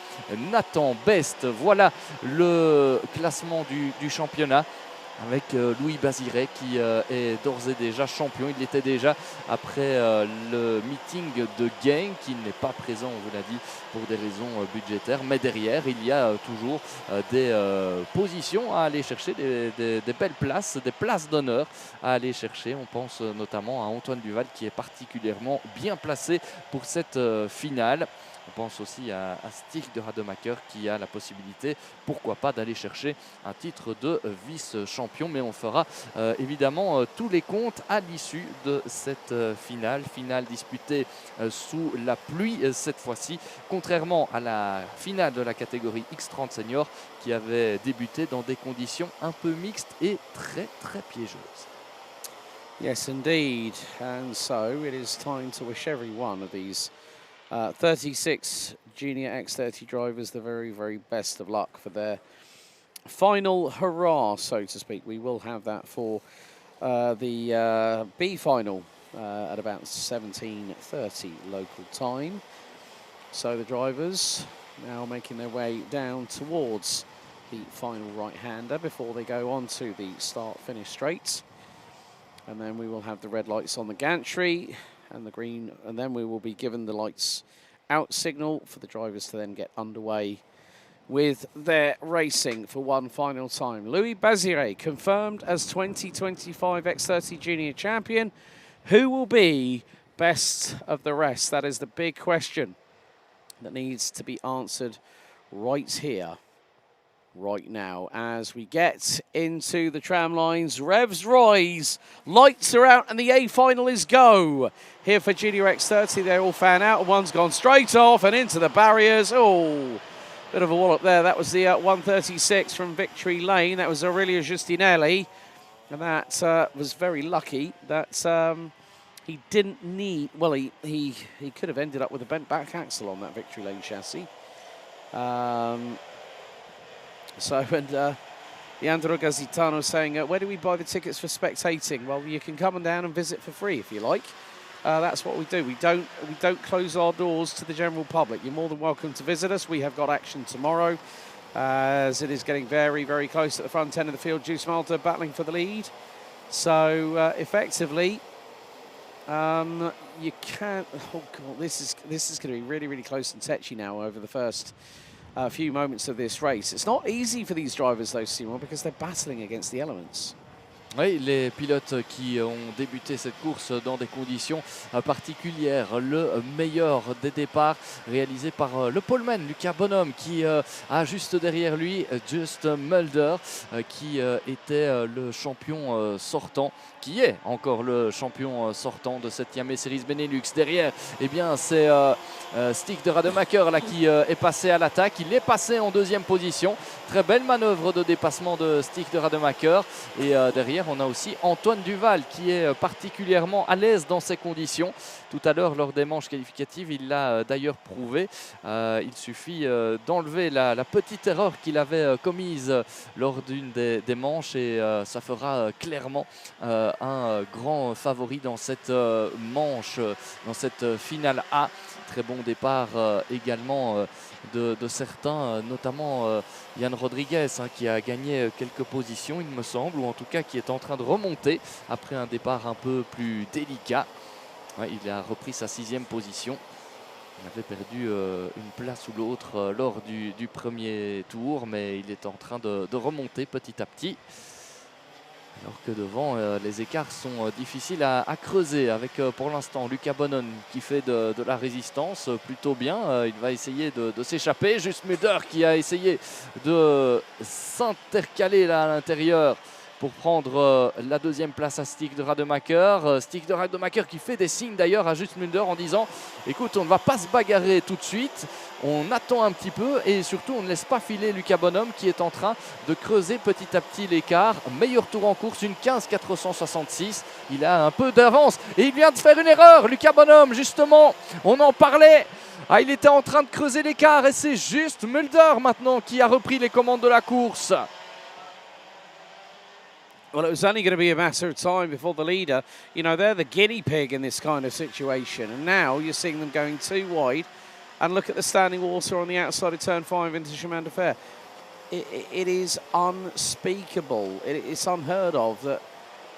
Speaker 2: Nathan Best. Voilà le classement du championnat avec Louis Basiré qui est d'ores et déjà champion. Il l'était déjà après le meeting de Gain qui n'est pas présent, on vous l'a dit, pour des raisons budgétaires. Mais derrière, il y a toujours des positions à aller chercher, des belles places, des places d'honneur à aller chercher. On pense notamment à Antoine Duval qui est particulièrement bien placé pour cette finale. On pense aussi à Stig de Rademacher qui a la possibilité, pourquoi pas, d'aller chercher un titre de vice-champion. Mais on fera évidemment tous les comptes à l'issue de cette finale disputée sous la pluie cette fois-ci, contrairement à la finale de la catégorie X30 Senior qui avait débuté dans des conditions un peu mixtes et très très piégeuses.
Speaker 1: Yes, indeed. And so it is time to wish every one of these 36 Junior X30 drivers the very, very best of luck for their final hurrah, so to speak. We will have that for the B final at about 17:30 local time. So the drivers now making their way down towards the final right-hander before they go on to the start-finish straight. And then we will have the red lights on the gantry and the green, and then we will be given the lights out signal for the drivers to then get underway with their racing for one final time. Louis Basiré confirmed as 2025 X30 Junior champion. Who will be best of the rest? That is the big question that needs to be answered right here, right now, as we get into the tram lines. Revs rise, lights are out, and the A final is go. Here for Junior X30, they all fan out, and one's gone straight off and into the barriers. Oh, bit of a wallop there. That was the 136 from Victory Lane. That was Aurelio Giustinelli, and that was very lucky that he didn't need, well, he could have ended up with a bent back axle on that Victory Lane chassis. Leandro Gazitano saying, where do we buy the tickets for spectating? Well, you can come on down and visit for free if you like. That's what we do. We don't close our doors to the general public. You're more than welcome to visit us. We have got action tomorrow, as it is getting very, very close at the front end of the field. Juice Malta battling for the lead. So effectively, you can't. Oh God, this is going to be really, really close and tetchy now over the first few moments of this race. It's not easy for these drivers though, Simon, because they're battling against the elements.
Speaker 2: Oui, les pilotes qui ont débuté cette course dans des conditions particulières. Le meilleur des départs réalisé par le poleman Lucas Bonhomme qui a juste derrière lui Just Mulder qui était le champion sortant, qui est encore le champion sortant de cette Iame Series Benelux. Derrière, eh bien, c'est Stig de Rademacher là, qui est passé à l'attaque. Il est passé en deuxième position. Très belle manœuvre de dépassement de Stig de Rademacher. Et derrière, on a aussi Antoine Duval qui est particulièrement à l'aise dans ces conditions. Tout à l'heure, lors des manches qualificatives, il l'a d'ailleurs prouvé. Il suffit d'enlever la petite erreur qu'il avait commise lors d'une des manches et ça fera clairement un grand favori dans cette manche, dans cette finale A. Très bon départ également de certains, notamment Yann Rodriguez qui a gagné quelques positions il me semble, ou en tout cas qui est en train de remonter après un départ un peu plus délicat. Ouais, il a repris sa 6e position. Il avait perdu une place ou l'autre lors du premier tour, mais il est en train de remonter petit à petit. Alors que devant, les écarts sont difficiles à creuser avec pour l'instant Luca Bonhomme qui fait de la résistance plutôt bien. Il va essayer de s'échapper. Juste Mulder qui a essayé de s'intercaler là à l'intérieur pour prendre la deuxième place à Stig de Rademacher. Stig de Rademacher qui fait des signes d'ailleurs à Just Mulder en disant écoute, on ne va pas se bagarrer tout de suite, on attend un petit peu et surtout on ne laisse pas filer Luca Bonhomme qui est en train de creuser petit à petit l'écart. Meilleur tour en course, une 15,466. Il a un peu d'avance et il vient de faire une erreur. Luca Bonhomme, justement, on en parlait. Ah, il était en train de creuser l'écart et c'est Just Mulder maintenant qui a repris les commandes de la course.
Speaker 1: Well, it was only going to be a matter of time before the leader, you know, they're the guinea pig in this kind of situation. And now you're seeing them going too wide. And look at the standing water on the outside of turn 5 into Chemin de Fer. It is unspeakable. It's unheard of that,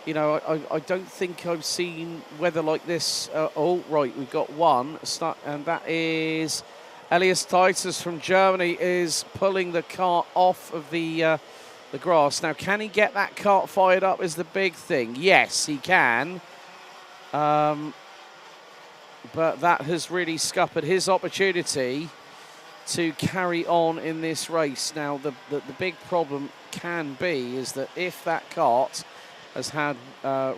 Speaker 1: you know, I don't think I've seen weather like this. Oh, right, we've got one. And that is Elias Titus from Germany is pulling the cart off of the grass. Now, can he get that cart fired up is the big thing. Yes, he can. But that has really scuppered his opportunity to carry on in this race. Now, the big problem can be is that if that cart has had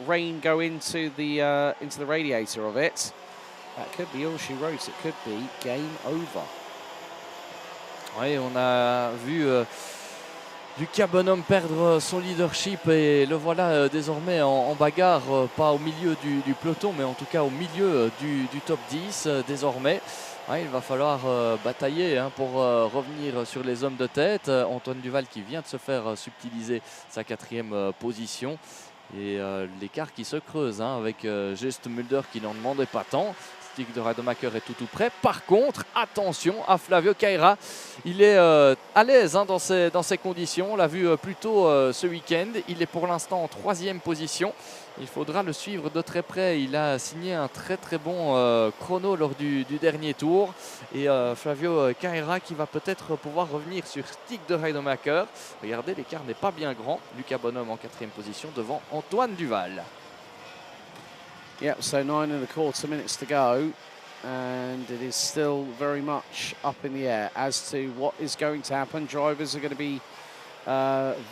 Speaker 1: rain go into the radiator of it, that could be all she wrote. It could be game over.
Speaker 2: Oui, on a vu Luca Bonhomme perdre son leadership et le voilà désormais en bagarre, pas au milieu du peloton, mais en tout cas au milieu du top 10 désormais. Ouais, il va falloir batailler pour revenir sur les hommes de tête. Antoine Duval qui vient de se faire subtiliser sa 4e position. Et l'écart qui se creuse avec Just Mulder qui n'en demandait pas tant. Stig de Rademacher est tout près. Par contre, attention à Flavio Caira. Il est à l'aise dans ces conditions. On l'a vu plus tôt ce week-end. Il est pour l'instant en 3e position. Il faudra le suivre de très près. Il a signé un très bon chrono lors du dernier tour. Et Flavio Caira qui va peut-être pouvoir revenir sur Stig de Rademacher. Regardez, l'écart n'est pas bien grand. Luca Bonhomme en 4e position devant Antoine Duval.
Speaker 1: Yep, so 9.25 minutes to go, and it is still very much up in the air as to what is going to happen. Drivers are going to be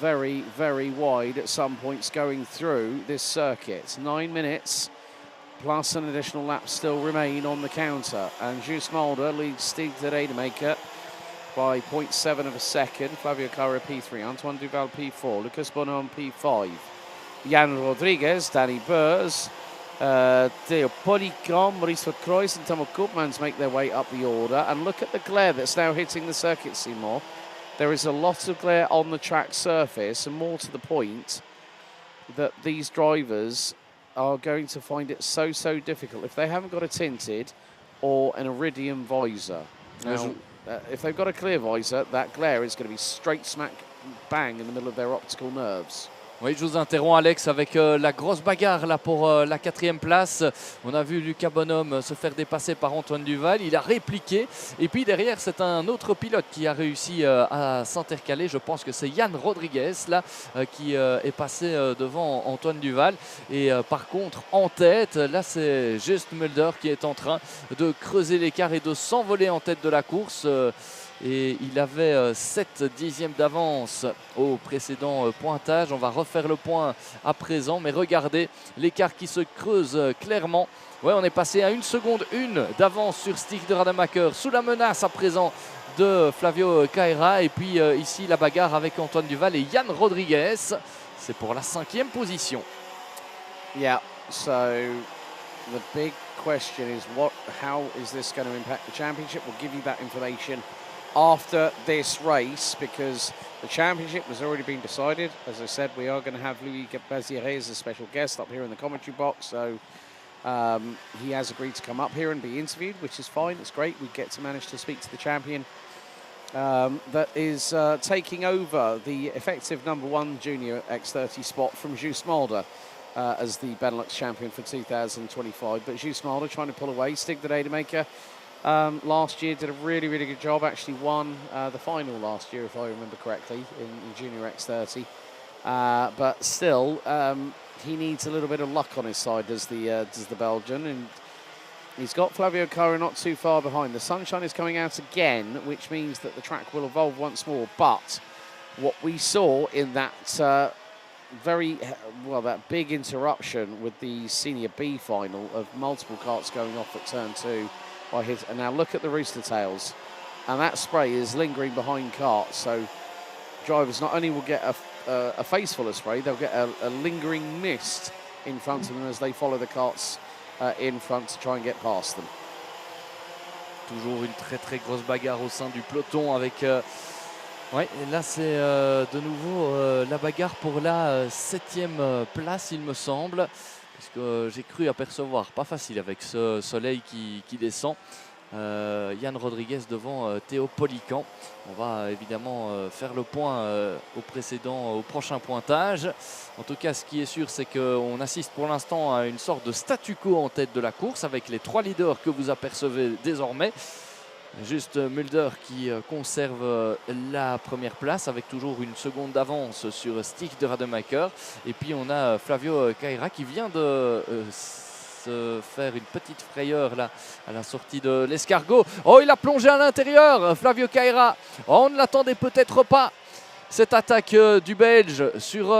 Speaker 1: very wide at some points going through this circuit. 9 minutes plus an additional lap still remain on the counter, and Jus Mulder leads Stig de Rademacher by 0.7 of a second. Flavio Caira P3, Antoine Duval P4, Lucas Bonhomme P5, Jan Rodriguez, Danny Burs, Theo Polycom, Maurice Verkreuz and Tomo Koopmans make their way up the order. And look at the glare that's now hitting the circuit, Seymour. There is a lot of glare on the track surface, and more to the point that these drivers are going to find it so difficult if they haven't got a tinted or an iridium visor. Now, if they've got a clear visor, that glare is going to be straight smack bang in the middle of their optical nerves.
Speaker 2: Oui, je vous interromps Alex avec la grosse bagarre là pour la 4e place. On a vu Luca Bonhomme se faire dépasser par Antoine Duval. Il a répliqué. Et puis derrière, c'est un autre pilote qui a réussi à s'intercaler. Je pense que c'est Jan Rodriguez là qui est passé devant Antoine Duval. Et par contre, en tête, là c'est Just Mulder qui est en train de creuser l'écart et de s'envoler en tête de la course. Et il avait 7 dixièmes d'avance au précédent pointage. On va refaire le point à présent, mais regardez l'écart qui se creuse clairement. Ouais, on est passé à 1 seconde 1 d'avance sur Stig de Rademacher, sous la menace à présent de Flavio Caira. Et puis ici la bagarre avec Antoine Duval et Jan Rodriguez. C'est pour la 5e position.
Speaker 1: Yeah, so the big question is how is this going to impact the championship? We'll give you that information after this race, because the championship has already been decided. As I said, we are going to have Louis Baziré as a special guest up here in the commentary box, so he has agreed to come up here and be interviewed, which is fine. It's great. We get to manage to speak to the champion that is taking over the effective #1 Junior X30 spot from Jus Mulder as the Benelux champion for 2025. But Jus Mulder trying to pull away. Stig de Rademacher last year did a really good job, actually won the final last year if I remember correctly in Junior X30. but still, he needs a little bit of luck on his side, does the Belgian, and he's got Flavio Caira not too far behind. The sunshine is coming out again, which means that the track will evolve once more. But what we saw in that that big interruption with the Senior B final of multiple karts going off at turn 2 by his, and now look at the rooster tails, and that spray is lingering behind karts, so drivers not only will get a face full of spray, they'll get a lingering mist in front of them as they follow the karts in front to try and get past them.
Speaker 2: Toujours une très très grosse bagarre au sein du peloton avec... ouais, et là c'est de nouveau la bagarre pour la 7e place, il me semble. Parce que j'ai cru apercevoir, pas facile avec ce soleil qui descend. Yann Rodriguez devant Théo Polican. On va évidemment faire le point au prochain pointage. En tout cas, ce qui est sûr, c'est qu'on assiste pour l'instant à une sorte de statu quo en tête de la course avec les 3 leaders que vous apercevez désormais. Juste Mulder qui conserve la première place avec toujours une seconde d'avance sur Stig de Rademacher. Et puis on a Flavio Caira qui vient de se faire une petite frayeur là à la sortie de l'escargot. Oh, il a plongé à l'intérieur, Flavio Caira. Oh, on ne l'attendait peut-être pas. Cette attaque du Belge sur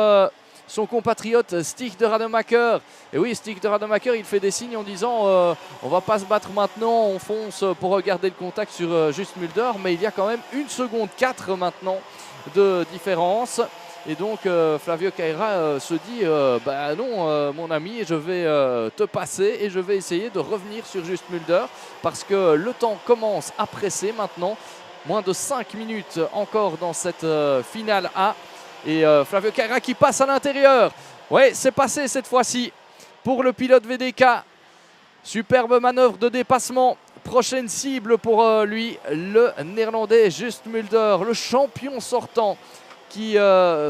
Speaker 2: son compatriote Stig de Rademacher. Et oui, Stig de Rademacher, il fait des signes en disant on va pas se battre maintenant, on fonce pour regarder le contact sur Just Mulder. Mais il y a quand même 1 seconde 4 maintenant de différence. Et donc Flavio Caira se dit bah non mon ami, je vais te passer et je vais essayer de revenir sur Just Mulder parce que le temps commence à presser maintenant. Moins de 5 minutes encore dans cette finale A. Et Flavio Caira qui passe à l'intérieur. Ouais, c'est passé cette fois-ci pour le pilote VDK. Superbe manœuvre de dépassement. Prochaine cible pour lui, le néerlandais Just Mulder, le champion sortant qui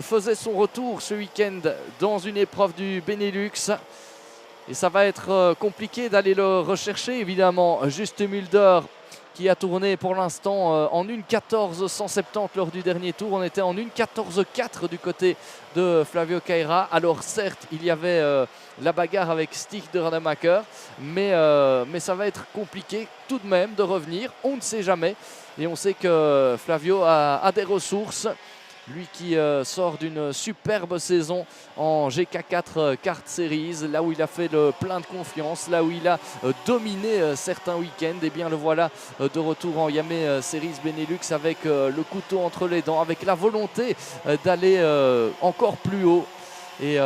Speaker 2: faisait son retour ce week-end dans une épreuve du Benelux. Et ça va être compliqué d'aller le rechercher, évidemment. Just Mulder qui a tourné pour l'instant en 1.14.170 lors du dernier tour. On était en 1.14.4 du côté de Flavio Caira. Alors certes, il y avait la bagarre avec Stig de Rademacher, mais ça va être compliqué tout de même de revenir. On ne sait jamais. Et on sait que Flavio a des ressources. Lui qui sort d'une superbe saison en GK4 Kart Series, là où il a fait le plein de confiance, là où il a dominé certains week-ends. Et bien le voilà de retour en Iame Series Benelux avec le couteau entre les dents, avec la volonté d'aller encore plus haut. Et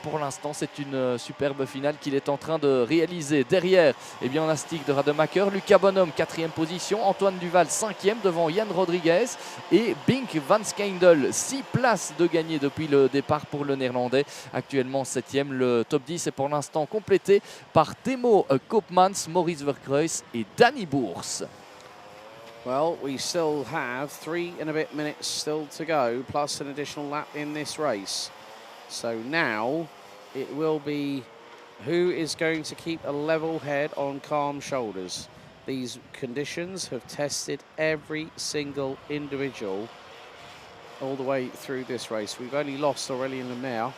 Speaker 2: pour l'instant, c'est une superbe finale qu'il est en train de réaliser. Derrière, eh bien, on a Stig de Rademacher, Lucas Bonhomme, 4e position, Antoine Duval, 5e devant Yann Rodriguez et Bink van Skeindel, 6 places de gagné depuis le départ pour le Néerlandais. Actuellement 7e, le top 10 est pour l'instant complété par Timo Koopmans, Maurice Verkreuz et Danny Boers.
Speaker 1: Well, we still have 3 and a bit minutes still to go, plus an additional lap in this race. So now it will be who is going to keep a level head on calm shoulders. These conditions have tested every single individual all the way through this race. We've only lost Aurélien Lemaire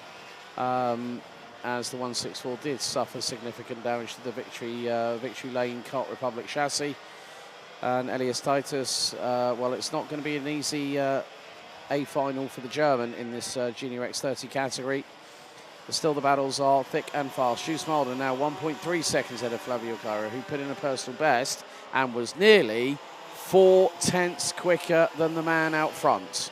Speaker 1: as the 164 did suffer significant damage to the Victory Lane Kart Republic chassis. And Elias Titus, well, it's not going to be an easy A final for the German in this Junior X30 category. But still the battles are thick and fast. Stu Smolder now 1.3 seconds ahead of Flavio Caira, who put in a personal best and was nearly 4/10 quicker than the man out front.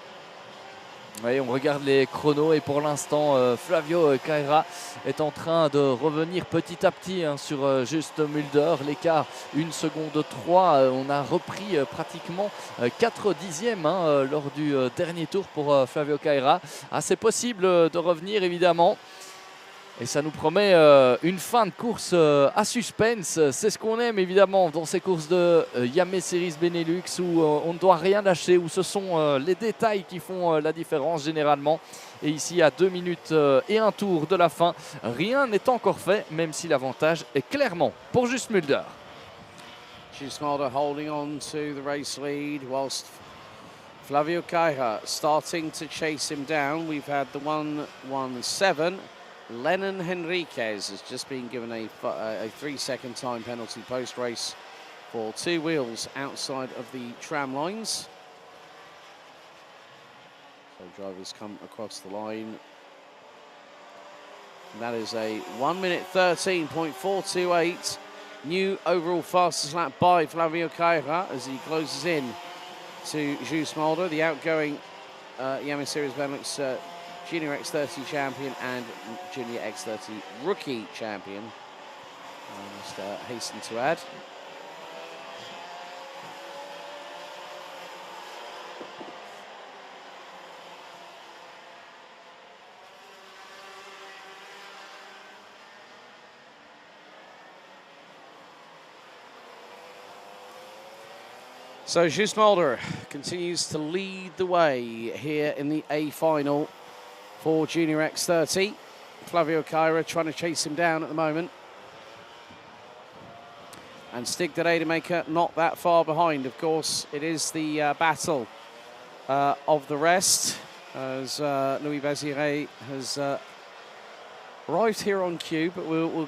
Speaker 2: Oui, on regarde les chronos et pour l'instant Flavio Caira est en train de revenir petit à petit sur Just Mulder. L'écart 1 seconde 3. On a repris pratiquement 4 dixièmes lors du dernier tour pour Flavio Caira. C'est possible de revenir évidemment. Et ça nous promet une fin de course à suspense. C'est ce qu'on aime évidemment dans ces courses de Iame Series Benelux où on ne doit rien lâcher, où ce sont les détails qui font la différence généralement. Et ici à 2 minutes et 1 tour de la fin, rien n'est encore fait, même si l'avantage est clairement pour Just Mulder.
Speaker 1: Just Mulder holding on to the race lead whilst Flavio Caira starting to chase him down. We've had the 1:17. Lennon Henriquez has just been given a 3-second time penalty post-race for 2 wheels outside of the tram lines. So drivers come across the line. And that is a 1:13.428. New overall fastest lap by Flavio Caira as he closes in to Jules Mulder, the outgoing Iame Series Benelux Junior X30 champion and Junior X30 rookie champion. I must hasten to add. So Jules Mulder continues to lead the way here in the A final for Junior X30. Flavio Caira trying to chase him down at the moment. And Stig de Rademaker not that far behind. Of course, it is the battle of the rest as Louis Bazire has arrived here on cue, but we'll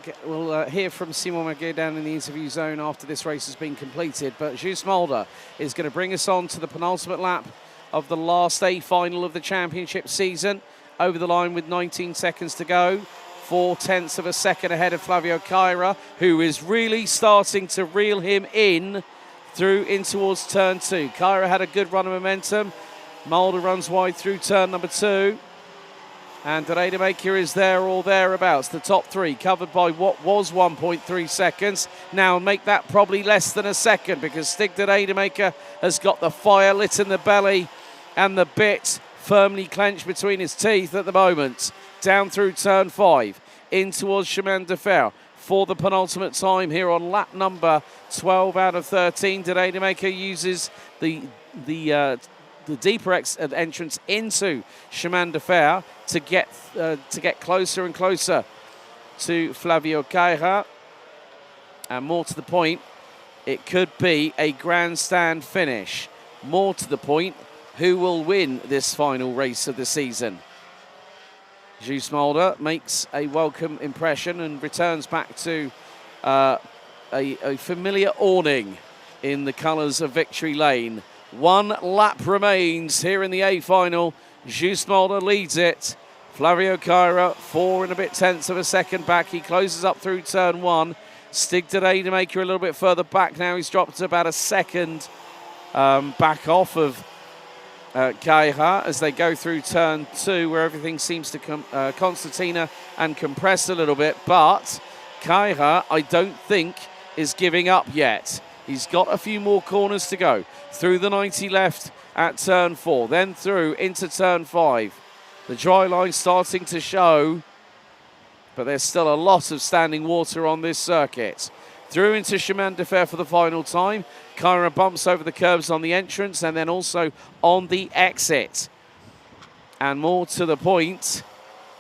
Speaker 1: hear from Simon Mirguet down in the interview zone after this race has been completed. But Jules Mulder is going to bring us on to the penultimate lap of the last A final of the championship season. Over the line with 19 seconds to go. 0.4 of a second ahead of Flavio Caira, who is really starting to reel him in towards turn 2. Caira had a good run of momentum. Mulder runs wide through turn number 2. And de Rademaker is there or thereabouts. The top 3 covered by what was 1.3 seconds. Now make that probably less than a second because Stig de Rademaker has got the fire lit in the belly and the bit firmly clenched between his teeth at the moment. Down through turn 5, in towards Chemin de Fer for the penultimate time here on lap number 12 out of 13. De Rademaker uses the deeper entrance into Chemin de Fer to get closer and closer to Flavio Caira. And more to the point, it could be a grandstand finish. More to the point, who will win this final race of the season? Jules Mulder makes a welcome impression and returns back to a familiar awning in the colours of Victory Lane. 1 lap remains here in the A final. Jules Mulder leads it. Flavio Caira 4 and a bit tenths of a second back. He closes up through turn 1. Stig de Rademaker a little bit further back now. He's dropped to about a second back off of Caira as they go through turn 2, where everything seems to concertina and compress a little bit. But Caira, I don't think, is giving up yet. He's got a few more corners to go. Through the 90 left at turn 4, then through into turn 5. The dry line starting to show, but there's still a lot of standing water on this circuit. Through into Chemin de Fer for the final time. Caira bumps over the curbs on the entrance and then also on the exit. And more to the point,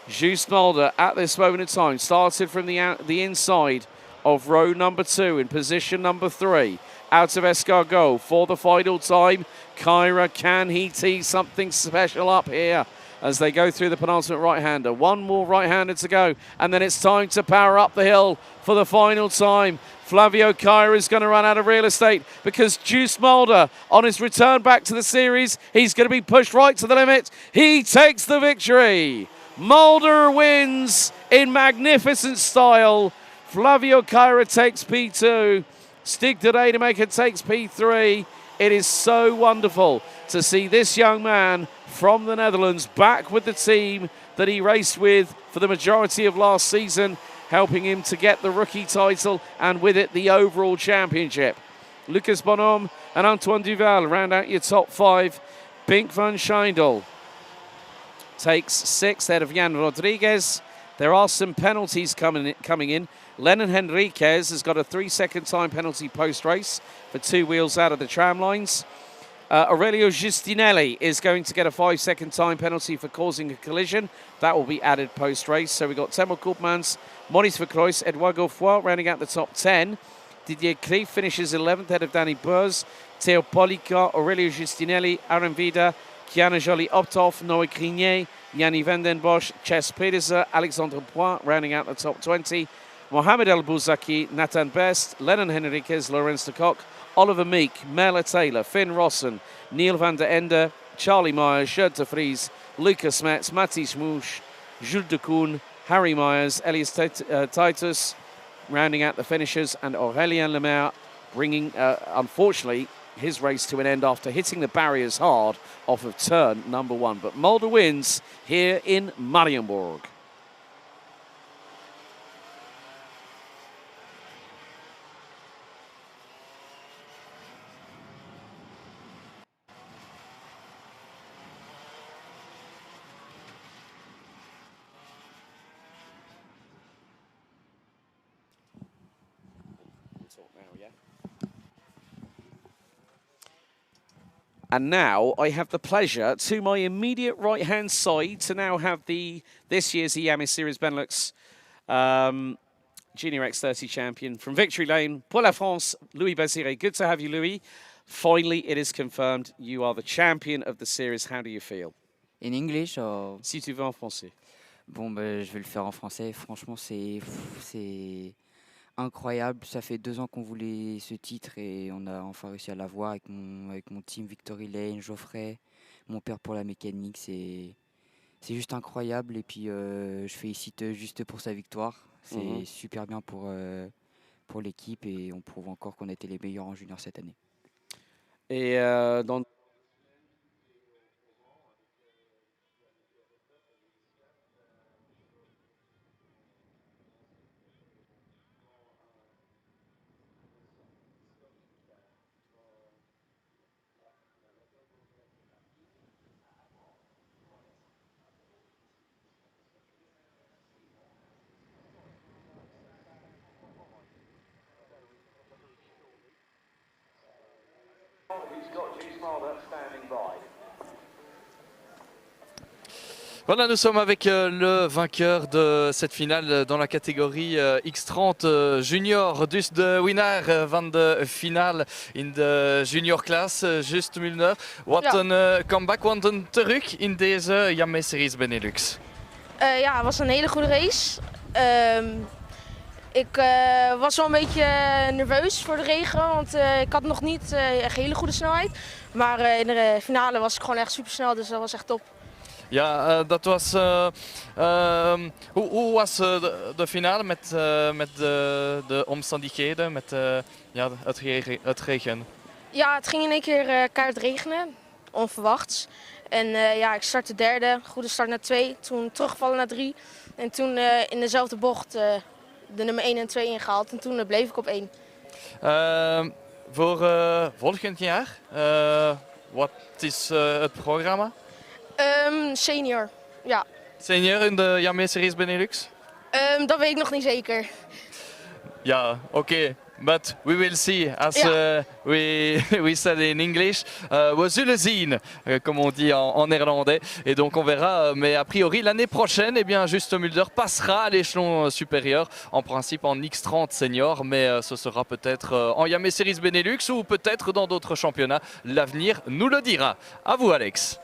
Speaker 1: Jules Mulder at this moment in time started from the inside of row number 2 in position number 3. Out of Escargot for the final time. Caira, can he tee something special up here as they go through the penultimate right-hander? 1 more right-hander to go, and then it's time to power up the hill for the final time. Flavio Caira is going to run out of real estate because Jules Mulder, on his return back to the series, he's going to be pushed right to the limit. He takes the victory. Mulder wins in magnificent style. Flavio Caira takes P2. Stig de Rademaker takes P3. It is so wonderful to see this young man from the Netherlands back with the team that he raced with for the majority of last season, helping him to get the rookie title and with it the overall championship. Lucas Bonhomme and Antoine Duval round out your top 5. Bink van Schijndel takes 6th ahead of Jan Rodriguez. There are some penalties coming in. Lennon Henriquez has got a 3-second time penalty post-race for 2 wheels out of the tram lines. Aurelio Giustinelli is going to get a 5-second time penalty for causing a collision. That will be added post-race. So we've got Temo Koopmans, Maurice Verkreuz, Edouard Godefroy rounding out the top 10. Didier Krief finishes 11th ahead of Danny Burs. Theo Polica, Aurelio Giustinelli, Aaron Vida, Kiana Joly-Optov, Noah Grignier, Yanni Vandenbosch, Chess Pedersen, Alexandre Point, rounding out the top 20. Mohamed El Bouzaki, Nathan Best, Lennon Henriquez, Lorenz de Kock, Oliver Meek, Mela Taylor, Finn Rossen, Neil van der Ende, Charlie Myers, Gerd de Vries, Lucas Metz, Matthijs Mouche, Jules de Koen, Harry Myers, Elias Titus, rounding out the finishers, and Aurélien Lemaire bringing, unfortunately, his race to an end after hitting the barriers hard off of turn number 1. But Mulder wins here in Mariembourg. And now I have the pleasure, to my immediate right-hand side, to now have this year's Iame Series Benelux Junior X30 champion from Victory Lane, pour la France, Louis Baziré. Good to have you, Louis. Finally, it is confirmed you are the champion of the series. How do you feel?
Speaker 8: In English or...
Speaker 1: Si tu veux en français.
Speaker 8: Bon, ben, je vais le faire en français. Franchement, c'est incroyable. Ça fait 2 ans qu'on voulait ce titre et on a enfin réussi à l'avoir avec mon team Victory Lane, Geoffrey, mon père pour la mécanique. C'est juste incroyable et puis je félicite juste pour sa victoire. C'est super bien pour l'équipe et on prouve encore qu'on a été les meilleurs en junior cette année.
Speaker 1: Et dans
Speaker 2: Voilà, nous sommes avec le vainqueur de cette finale dans la catégorie X30 Junior. Dus de winnaar van de finale in de junior class, Just Mulder. Wat een comeback, wat een terug in deze Iame Series Benelux.
Speaker 9: Ja, het was een hele goede race. Ik was wel een beetje nerveus voor de regen, want ik had nog niet echt hele goede snelheid. Maar in de finale was ik gewoon echt super snel, dus dat was echt top.
Speaker 2: Ja, dat was... hoe was de finale met de omstandigheden, met ja, het regen?
Speaker 9: Ja, het ging in één keer keihard regenen, onverwachts. En ja, ik startte derde, goede start naar 2, toen teruggevallen naar 3. En toen in dezelfde bocht de nummer 1 en 2 ingehaald en toen bleef ik op 1.
Speaker 2: Voor volgend jaar, wat is het programma?
Speaker 9: Senior, ja.
Speaker 2: Senior in de Iame Series Benelux?
Speaker 9: Dat weet ik nog niet zeker.
Speaker 2: Ja, oké. But we will see, as we said in English. We zullen zien, comme on dit en néerlandais. Et donc on verra, mais a priori l'année prochaine, eh bien, Just Mulder passera à l'échelon supérieur, en principe en X30 senior, mais ce sera peut-être en Iame Series Benelux ou peut-être dans d'autres championnats. L'avenir nous le dira. À vous, Alex.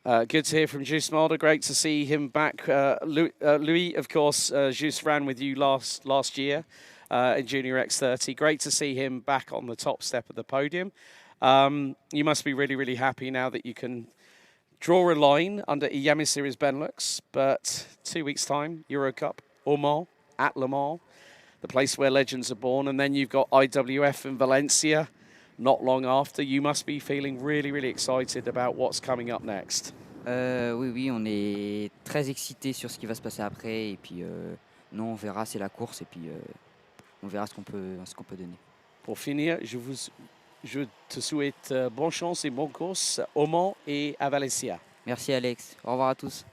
Speaker 1: Good to hear from Juice Mulder. Great to see him back. Louis, of course, Juice ran with you last year in Junior X30. Great to see him back on the top step of the podium. You must be really, really happy now that you can draw a line under Iame Series Benelux. But 2 weeks' time, Euro Cup, au Mans, at Le Mans, the place where legends are born. And then you've got IWF in Valencia not long after. You must be feeling really, really excited about what's coming up next.
Speaker 8: Oui, on est très excités sur ce qui va se passer après. Et puis, non, on verra, c'est la course. Et puis, on verra ce qu'on peut donner.
Speaker 1: Pour finir, je te souhaite bonne chance et bonne course au Mans et à Valencia.
Speaker 8: Merci, Alex. Au revoir à tous.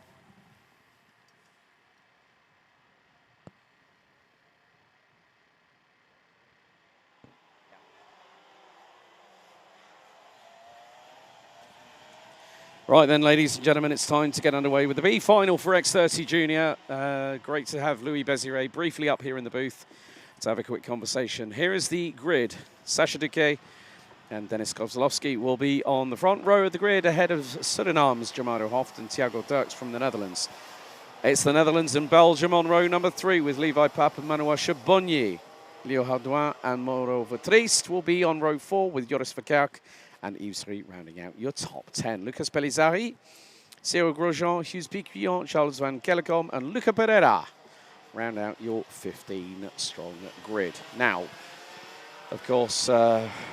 Speaker 1: Right then, ladies and gentlemen, it's time to get underway with the B final for X30 Junior. Great to have Louis Beziré briefly up here in the booth. to have a quick conversation. Here is the grid. Sacha Duquet and Denis Kozlowski will be on the front row of the grid ahead of Suriname's Jamado Hoft and Thiago Dirks from the Netherlands. It's the Netherlands and Belgium on row number 3 with Levi Pape and Manoa Chabonnier. Leo Hardouin and Mauro Vertriest will be on row 4 with Joris Verkerk and Yves Rie rounding out your top 10. Lucas Pellizzari, Cyril Grosjean, Hughes Piquillon, Charles Van Kellecom and Luca Pereira round out your 15-strong grid. Now, of course,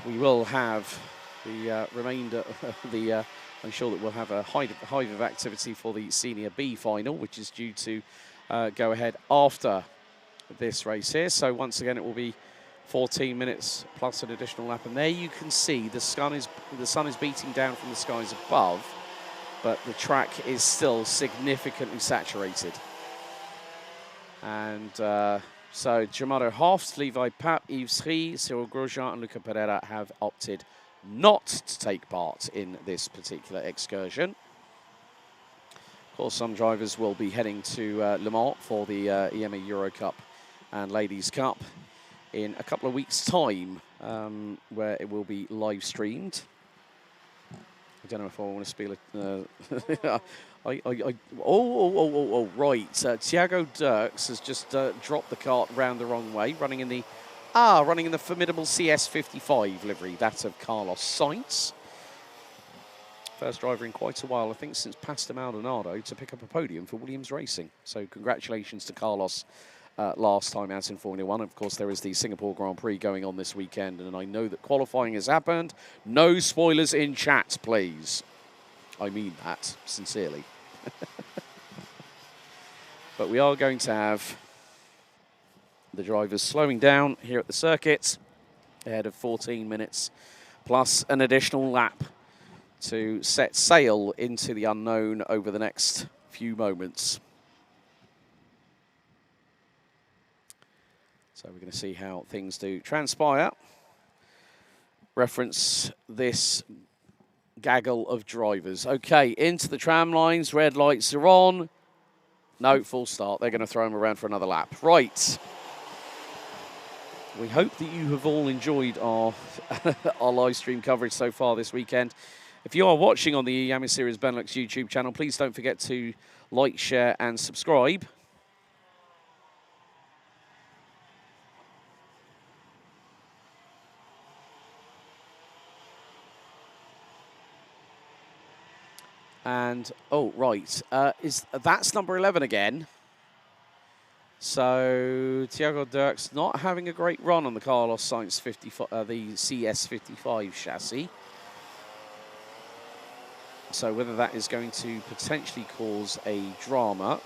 Speaker 1: we will have the remainder of the... I'm sure that we'll have a hive of activity for the Senior B final, which is due to go ahead after this race here. So once again, it will be 14 minutes plus an additional lap. And there you can see the sun is beating down from the skies above, but the track is still significantly saturated. And so Jamado Hoft, Levi Pape, Yves Rie, Cyril Grosjean and Luca Pereira have opted not to take part in this particular excursion. Of course, some drivers will be heading to Le Mans for the Iame Euro Cup and Ladies Cup in a couple of weeks' time, where it will be live streamed. I don't know if I want to spiel it. Right. Thiago Dirks has just dropped the kart round the wrong way, running in the formidable CS55 livery, that of Carlos Sainz. First driver in quite a while, I think since Pastor Maldonado, to pick up a podium for Williams Racing. So congratulations to Carlos last time out in Formula 1. Of course, there is the Singapore Grand Prix going on this weekend, and I know that qualifying has happened. No spoilers in chat, please. I mean that sincerely. But we are going to have the drivers slowing down here at the circuit ahead of 14 minutes plus an additional lap to set sail into the unknown over the next few moments. So we're going to see how things do transpire. Reference this gaggle of drivers. Okay, into the tram lines, red lights are on. No, full start. They're going to throw them around for another lap. Right. We hope that you have all enjoyed our live stream coverage so far this weekend. If you are watching on the Iame Series Benelux YouTube channel, please don't forget to like, share and subscribe. And, oh, right, that's number 11 again. So Thiago Dirks not having a great run on the Carlos Sainz the CS55 chassis. So whether that is going to potentially cause a drama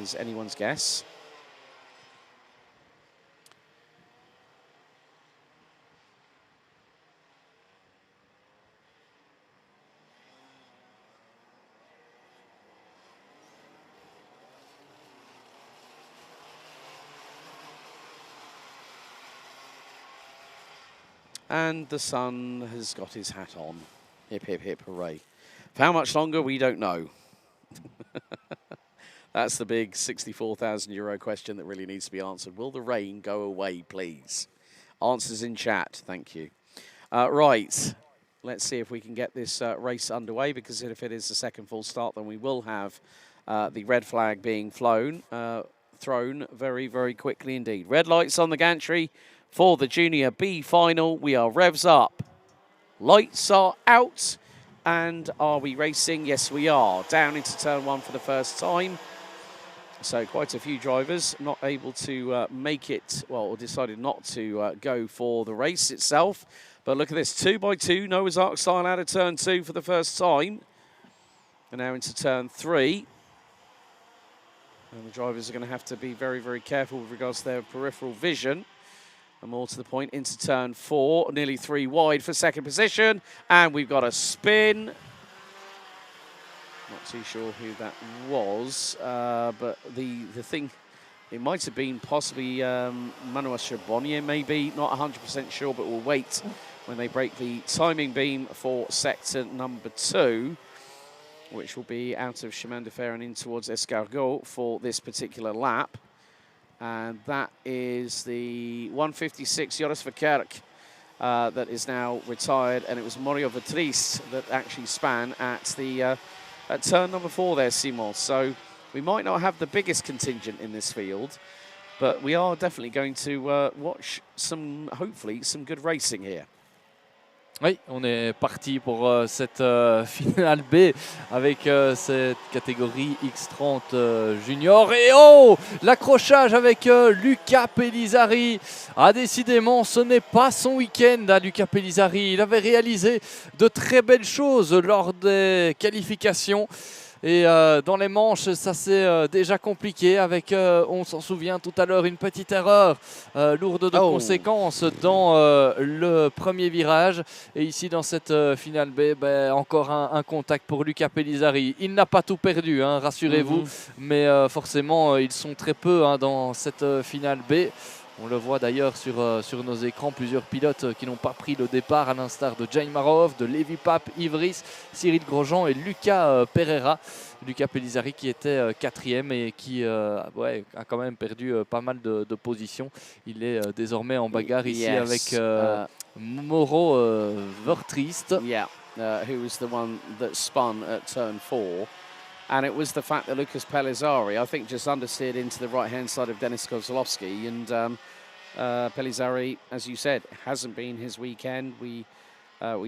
Speaker 1: is anyone's guess. And the sun has got his hat on. Hip, hip, hip, hooray. For how much longer, we don't know. That's the big €64,000 question that really needs to be answered. Will the rain go away, please? Answers in chat, thank you. Right, let's see if we can get this race underway, because if it is the second full start, then we will have the red flag being thrown very, very quickly indeed. Red lights on the gantry for the Junior B final. We are revs up. Lights are out. And are we racing? Yes, we are. Down into turn 1 for the first time. So quite a few drivers not able to make it, well, or decided not to go for the race itself. But look at this, 2x2, Noah's Ark style out of turn 2 for the first time. And now into turn 3. And the drivers are going to have to be very, very careful with regards to their peripheral vision. And more to the point, into turn 4, nearly 3 wide for second position. And we've got a spin. Not too sure who that was, but the thing, it might have been possibly Manoa Chabonnier, maybe, not 100% sure, but we'll wait when they break the timing beam for sector number 2, which will be out of Chemin de Fer and in towards Escargot for this particular lap. And that is the 156 Joris Verkerk that is now retired. And it was Mario Vertriest that actually span at the at turn number 4 there, Simon. So we might not have the biggest contingent in this field, but we are definitely going to watch some, hopefully, some good racing here.
Speaker 2: Oui, on est parti pour cette finale B avec cette catégorie X30 Junior. Et oh, l'accrochage avec Luca Pellizzari. Ah, décidément, ce n'est pas son week-end à Luca Pellizzari. Il avait réalisé de très belles choses lors des qualifications. Et dans les manches, ça c'est déjà compliqué avec, on s'en souvient tout à l'heure, une petite erreur lourde de conséquences dans le premier virage. Et ici dans cette finale B, encore un contact pour Luca Pellizzari. Il n'a pas tout perdu, hein, rassurez-vous, mais forcément ils sont très peu dans cette finale B. On le voit d'ailleurs sur nos écrans, plusieurs pilotes qui n'ont pas pris le départ, à l'instar de Jane Marov, de Levi Pape, Ivris, Cyril Grosjean et Luca Pereira. Luca Pellizzari qui était 4e et qui a quand même perdu pas mal de positions. Il est désormais en bagarre ici avec Mauro Vertriest.
Speaker 1: Yeah, who was the one that spun at turn 4. And it was the fact that Lucas Pellizzari, I think, just understeered into the right-hand side of Denis Kozlowski. And Pellizzari, as you said, hasn't been his weekend. We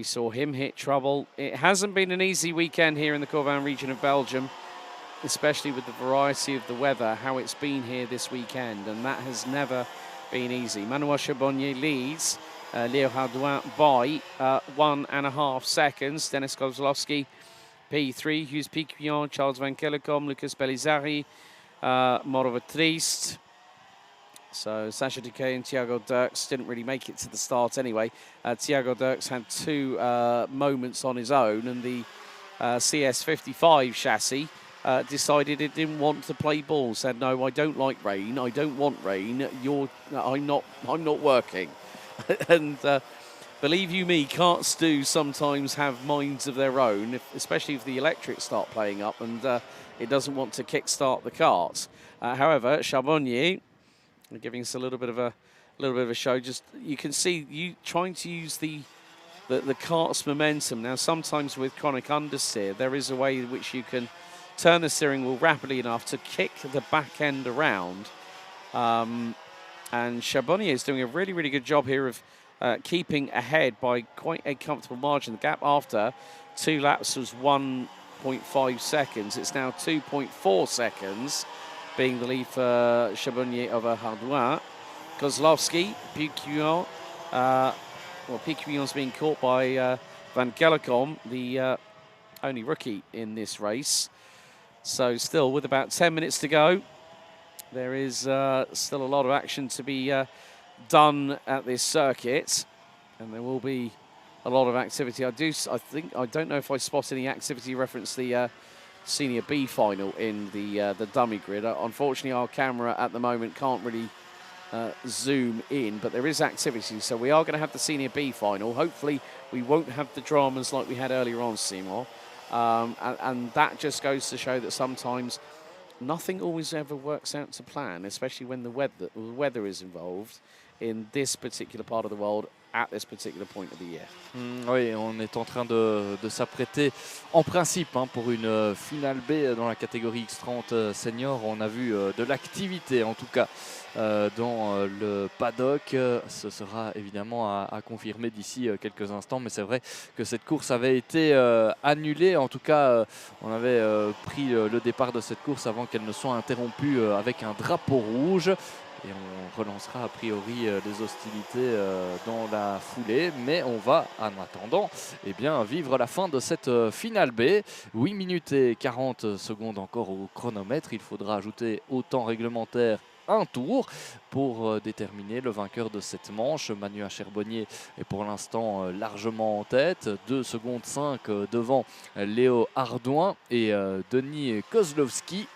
Speaker 1: saw him hit trouble. It hasn't been an easy weekend here in the Corvan region of Belgium, especially with the variety of the weather, how it's been here this weekend. And that has never been easy. Manuel Charbonnier leads Léo Hardouin by 1.5 seconds. Denis Kozlowski P3, Hughes Piquillon, Charles Van Kellecom, Lucas Pellizzari, Mauro Vertriest. So Sacha Duquet and Thiago Dirks didn't really make it to the start anyway. Thiago Dirks had 2 moments on his own, and the CS55 chassis decided it didn't want to play ball. Said, no, I don't like rain. I don't want rain. I'm not working. And believe you me, karts do sometimes have minds of their own, especially if the electrics start playing up and it doesn't want to kick-start the karts. However, Charbonnier, giving us a little bit of a show. Just you can see you trying to use the kart's momentum. Now, sometimes with chronic understeer, there is a way in which you can turn the steering wheel rapidly enough to kick the back end around. And Charbonnier is doing a really, really good job here of keeping ahead by quite a comfortable margin. The gap after 2 laps was 1.5 seconds. It's now 2.4 seconds, being the lead for Charbonnier over Hardouin. Kozlowski, Piquillon. Piquillon's being caught by Van Kellecom, the only rookie in this race. So still, with about 10 minutes to go, there is still a lot of action to be done at this circuit, and there will be a lot of activity. I don't know if I spot any activity reference the Senior B final in the dummy grid. Unfortunately, our camera at the moment can't really zoom in, but there is activity, so we are going to have the Senior B final. Hopefully we won't have the dramas like we had earlier on, Seymour, and that just goes to show that sometimes nothing always ever works out to plan, especially when the weather is involved in this particular part of the world at this particular point of the year.
Speaker 2: Oui, on est en train de s'apprêter en principe pour une finale B dans la catégorie X30 Senior. On a vu de l'activité en tout cas dans le paddock. Ce sera évidemment à confirmer d'ici quelques instants, mais c'est vrai que cette course avait été annulée. En tout cas, on avait pris le départ de cette course avant qu'elle ne soit interrompue avec un drapeau rouge. Et on relancera a priori les hostilités dans la foulée. Mais on va, en attendant, vivre la fin de cette finale B. 8 minutes et 40 secondes encore au chronomètre. Il faudra ajouter au temps réglementaire un tour pour déterminer le vainqueur de cette manche. Manuel Charbonnier est pour l'instant largement en tête. 2 secondes 5 devant Léo Hardouin et Denis Kozlowski.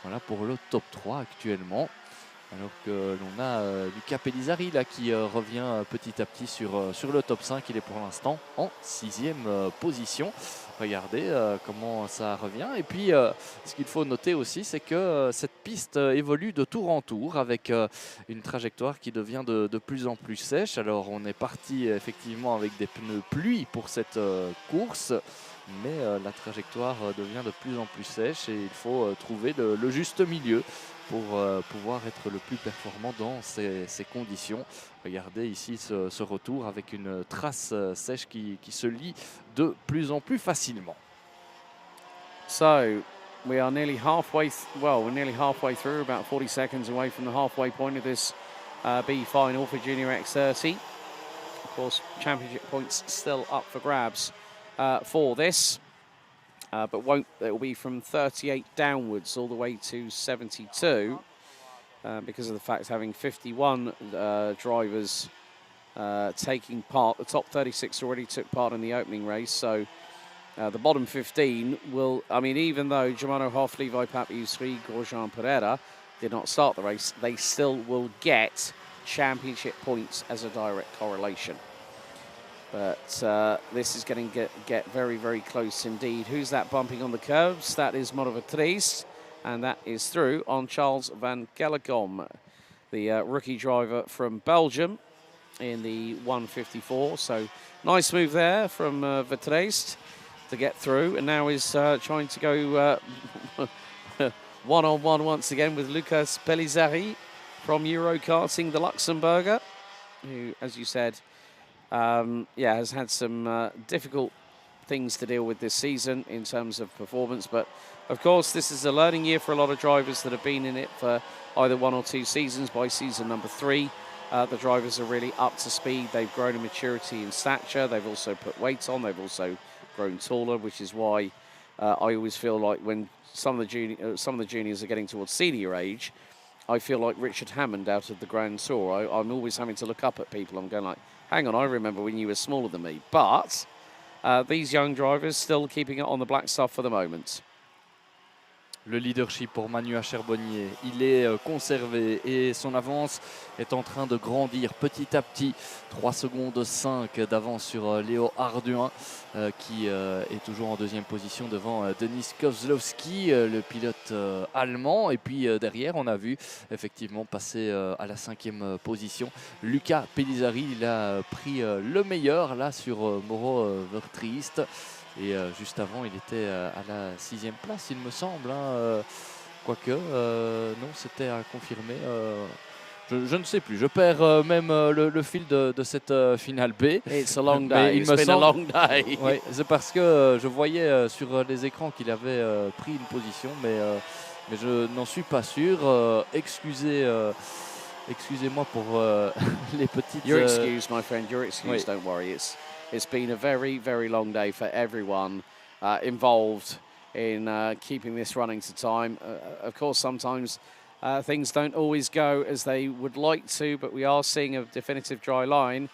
Speaker 2: Voilà pour le top 3 actuellement. Alors que l'on a Luca Pellizzari là, qui revient petit à petit sur le top 5. Il est pour l'instant en 6e position. Regardez comment ça revient. Et puis, ce qu'il faut noter aussi, c'est que cette piste évolue de tour en tour avec une trajectoire qui devient de plus en plus sèche. Alors, on est parti effectivement avec des pneus pluie pour cette course. Mais la trajectoire devient de plus en plus sèche et il faut trouver le juste milieu pour pouvoir être le plus performant dans ces conditions. Regardez ici ce retour avec une trace sèche qui se lie de plus en plus facilement.
Speaker 1: So we are nearly halfway, we're nearly halfway through, about 40 seconds away from the halfway point of this B final for Junior X30. Of course, championship points still up for grabs for this, but it will be from 38 downwards all the way to 72 because of the fact having 51 drivers taking part. The top 36 already took part in the opening race, so the bottom 15 will, I mean, even though Germano Hoff, Levi Papius-Ri, Grosjean Pereira did not start the race, they still will get championship points as a direct correlation. But this is going to get very, very close indeed. Who's that bumping on the curbs? That is Motivatrice, and that is through on Charles van Gellegom, the rookie driver from Belgium in the 154. So nice move there from Vatrice to get through, and now is trying to go one-on-one once again with Lucas Pellizzari from Euro Karting, the Luxembourger, who, as you said, has had some difficult things to deal with this season in terms of performance. But, of course, this is a learning year for a lot of drivers that have been in it for either 1 or 2 seasons. By season number 3, the drivers are really up to speed. They've grown in maturity and stature. They've also put weight on. They've also grown taller, which is why I always feel like when some of the juniors are getting towards senior age, I feel like Richard Hammond out of the Grand Tour. I'm always having to look up at people. I'm going like, hang on, I remember when you were smaller than me. But these young drivers still keeping it on the black stuff for the moment.
Speaker 2: Le leadership pour Manu Charbonnier, il est conservé et son avance est en train de grandir petit à petit. 3 secondes 5 d'avance sur Léo Arduin qui est toujours en 2e position devant Denis Kozlowski, le pilote allemand. Et puis derrière, on a vu effectivement passer à la 5e position Luca Pellizzari. Il a pris le meilleur là sur Moro Vertriest. Et juste avant, il était à la 6e place, il me semble. Quoique, non, c'était à confirmer. Je ne sais plus. Je perds même le fil de cette finale B.
Speaker 1: It's a long day. It's been a long day.
Speaker 2: Ouais, c'est parce que je voyais sur les écrans qu'il avait pris une position, mais je n'en suis pas sûr. Excusez-moi pour les petites...
Speaker 1: Your excuse, my friend. Your excuse,
Speaker 2: oui.
Speaker 1: Don't worry. It's been a very, very long day for everyone involved in keeping this running to time. Of course, sometimes things don't always go as they would like to, but we are seeing a definitive dry line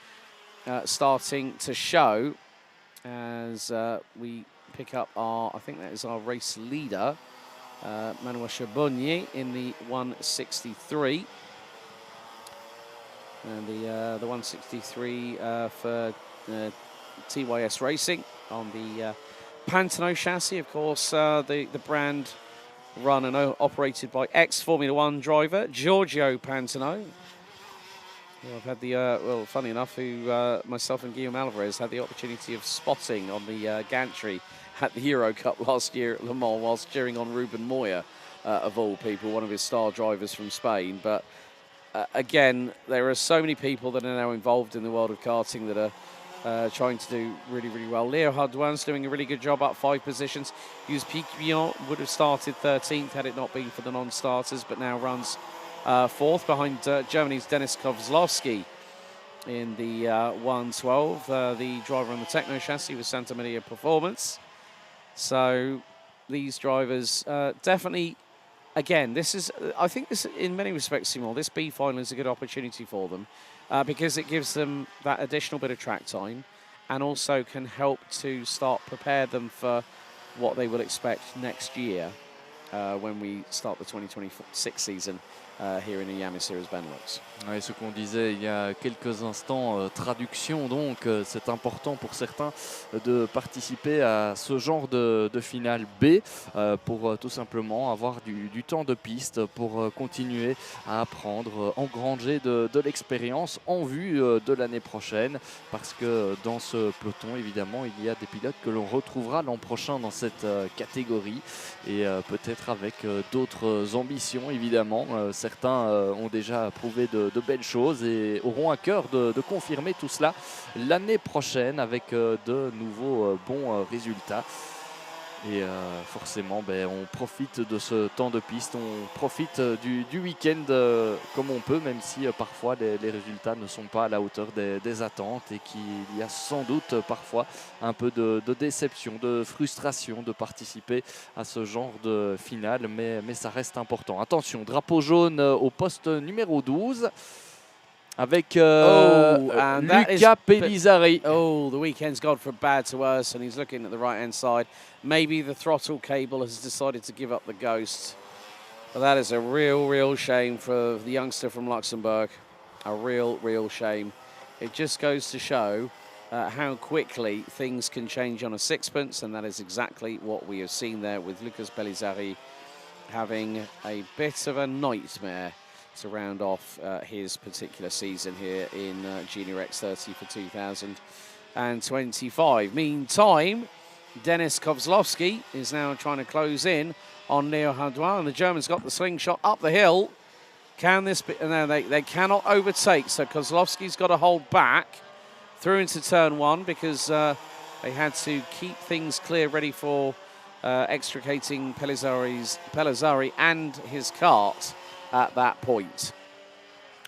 Speaker 1: starting to show as we pick up I think that is our race leader, Manuel Charbonnier in the 163. And the 163 for TYS Racing on the Pantano chassis, of course, the brand run and operated by ex-Formula 1 driver Giorgio Pantano. Well, I've had the, well, funny enough, myself and Guillaume Alvarez had the opportunity of spotting on the gantry at the Euro Cup last year at Le Mans whilst cheering on Ruben Moya, of all people, one of his star drivers from Spain. But again, there are so many people that are now involved in the world of karting that are trying to do really, really well. Leo Hardouin's doing a really good job up 5 positions. Hughes Piquillon would have started 13th had it not been for the non-starters, but now runs 4th behind Germany's Denis Kozlowski in the 112. The driver on the Techno chassis was Santa Maria Performance. So these drivers definitely, again, this is, I think this, in many respects, Simon, this B final is a good opportunity for them. Because it gives them that additional bit of track time and also can help to start prepare them for what they will expect next year when we start the 2026 season here in the Iame Series Benelux.
Speaker 2: Ouais, ce qu'on disait il y a quelques instants, traduction donc, c'est important pour certains de participer à ce genre de finale B pour tout simplement avoir du temps de piste, pour continuer à apprendre, engranger de l'expérience en vue de l'année prochaine, parce que dans ce peloton évidemment il y a des pilotes que l'on retrouvera l'an prochain dans cette catégorie et peut-être avec d'autres ambitions évidemment. Certains ont déjà prouvé de belles choses et auront à cœur de confirmer tout cela l'année prochaine avec de nouveaux bons résultats. Et forcément, on profite de ce temps de piste, on profite du week-end comme on peut, même si parfois les résultats ne sont pas à la hauteur des attentes et qu'il y a sans doute parfois un peu de déception, de frustration de participer à ce genre de finale, mais ça reste important. Attention, drapeau jaune au poste numéro 12. Avec Luca Pellizzari.
Speaker 1: Oh, the weekend's gone from bad to worse, and he's looking at the right-hand side. Maybe the throttle cable has decided to give up the ghost. But that is a real shame for the youngster from Luxembourg. A real shame. It just goes to show how quickly things can change on a sixpence, and that is exactly what we have seen there with Lucas Pellizzari having a bit of a nightmare to round off his particular season here in Junior X30 for 2025. Meantime, Denis Kozlowski is now trying to close in on Leo Hardouin, and the German's got the slingshot up the hill. Can this be? No, they cannot overtake, so Kozlowski's got to hold back through into turn one because they had to keep things clear, ready for extricating Pellizzari and his cart at that point.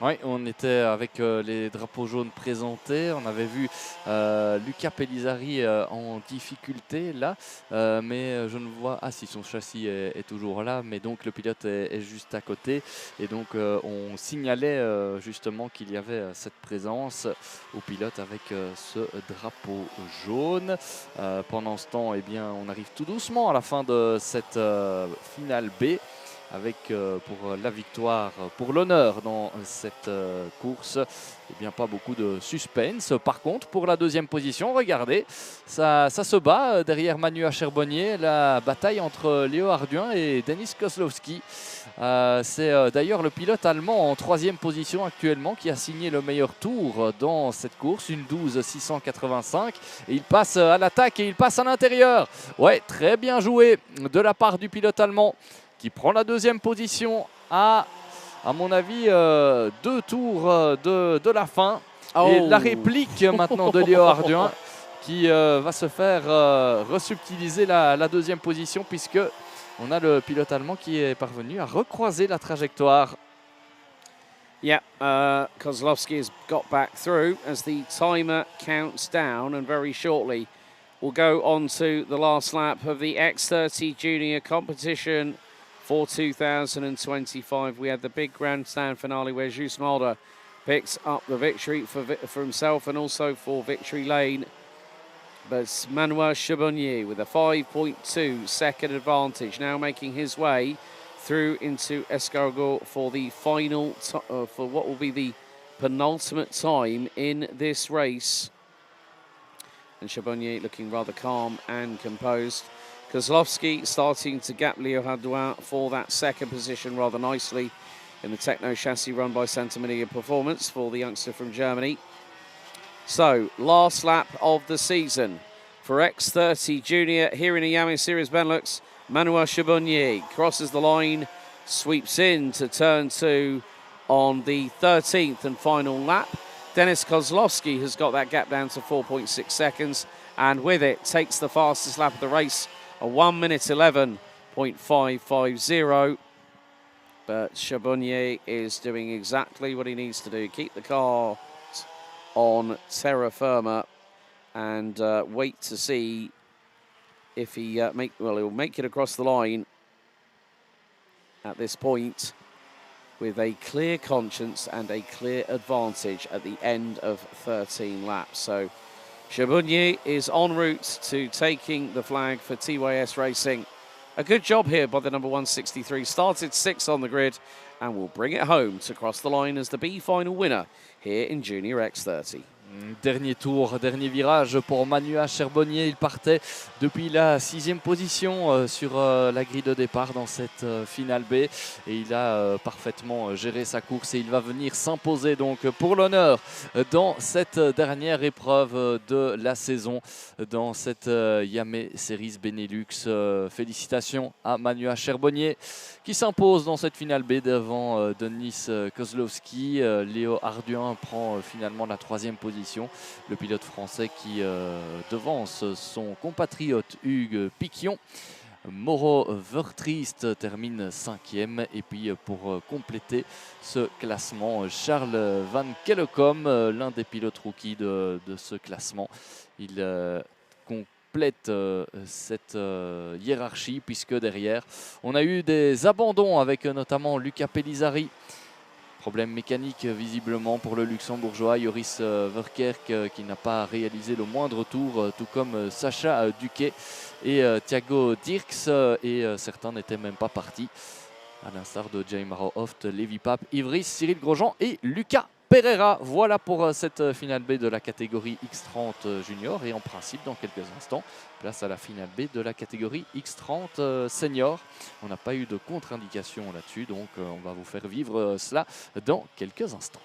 Speaker 2: Oui, on était avec les drapeaux jaunes présentés. On avait vu Luca Pellizzari en difficulté là, mais je ne vois... Ah si, son châssis est toujours là, mais donc le pilote est juste à côté. Et donc on signalait justement qu'il y avait cette présence au pilote avec ce drapeau jaune. Pendant ce temps, eh bien, on arrive tout doucement à la fin de cette finale B, avec pour la victoire, pour l'honneur dans cette course, eh bien pas beaucoup de suspense. Par contre, pour la deuxième position, regardez, ça se bat derrière Manu Charbonnier, la bataille entre Leo Hardouin et Denis Kozlowski. C'est d'ailleurs le pilote allemand en troisième position actuellement qui a signé le meilleur tour dans cette course, une 12.685. Et il passe à l'attaque et il passe à l'intérieur. Ouais, très bien joué de la part du pilote allemand, qui prend la deuxième position à mon avis, 2 tours de la fin. Oh. Et la réplique maintenant de Leo Hardouin qui va se faire resubtiliser la deuxième position, puisque on a le pilote allemand qui est parvenu à recroiser la trajectoire.
Speaker 1: Yeah, Kozlowski has got back through as the timer counts down, and very shortly we'll go on to the last lap of the X30 Junior competition for 2025. We had the big grandstand finale where Jus Mulder picks up the victory for himself and also for Victory Lane. But it's Manuel Charbonnier with a 5.2 second advantage, now making his way through into Escargot for the final, for what will be the penultimate time in this race. And Charbonnier looking rather calm and composed. Kozlowski starting to gap Leo Hardouin for that second position rather nicely in the Techno chassis run by Santa Maria Performance for the youngster from Germany. So, last lap of the season for X30 Junior here in the Iame Series Benelux. Manuel Charbonnier crosses the line, sweeps in to turn 2 on the 13th and final lap. Denis Kozlowski has got that gap down to 4.6 seconds, and with it takes the fastest lap of the race, a 1 minute 11.550. But Charbonnier is doing exactly what he needs to do. Keep the car on terra firma and wait to see if he he'll make it across the line at this point with a clear conscience and a clear advantage at the end of 13 laps. So Charbonnier is en route to taking the flag for TYS Racing. A good job here by the number 163. Started 6th on the grid and will bring it home to cross the line as the B final winner here in Junior X30.
Speaker 2: Dernier tour, dernier virage pour Manuel Cherbonnier. Il partait depuis la 6e position sur la grille de départ dans cette finale B. Et il a parfaitement géré sa course et il va venir s'imposer donc pour l'honneur dans cette dernière épreuve de la saison, dans cette Iame Series Benelux. Félicitations à Manuel Cherbonnier qui s'impose dans cette finale B devant Denis Kozlowski. Léo Arduin prend finalement la 3e position. Le pilote français qui devance son compatriote Hugues Piquion. Mauro Vertriest termine 5e. Et puis pour compléter ce classement, Charles Van Kellecom, l'un des pilotes rookies de ce classement. Il complète cette hiérarchie puisque derrière, on a eu des abandons avec notamment Luca Pellizzari. Problème mécanique visiblement pour le luxembourgeois Joris Verkerk qui n'a pas réalisé le moindre tour, tout comme Sacha Duquet et Thiago Dirks, et certains n'étaient même pas partis, à l'instar de Jaimaro Hoft, Lévi Pape, Ivris, Cyril Grosjean et Lucas Pereira. Voilà pour cette finale B de la catégorie X30 Junior, et en principe dans quelques instants, place à la finale B de la catégorie X30 Senior. On n'a pas eu de contre-indication là-dessus, donc on va vous faire vivre cela dans quelques instants.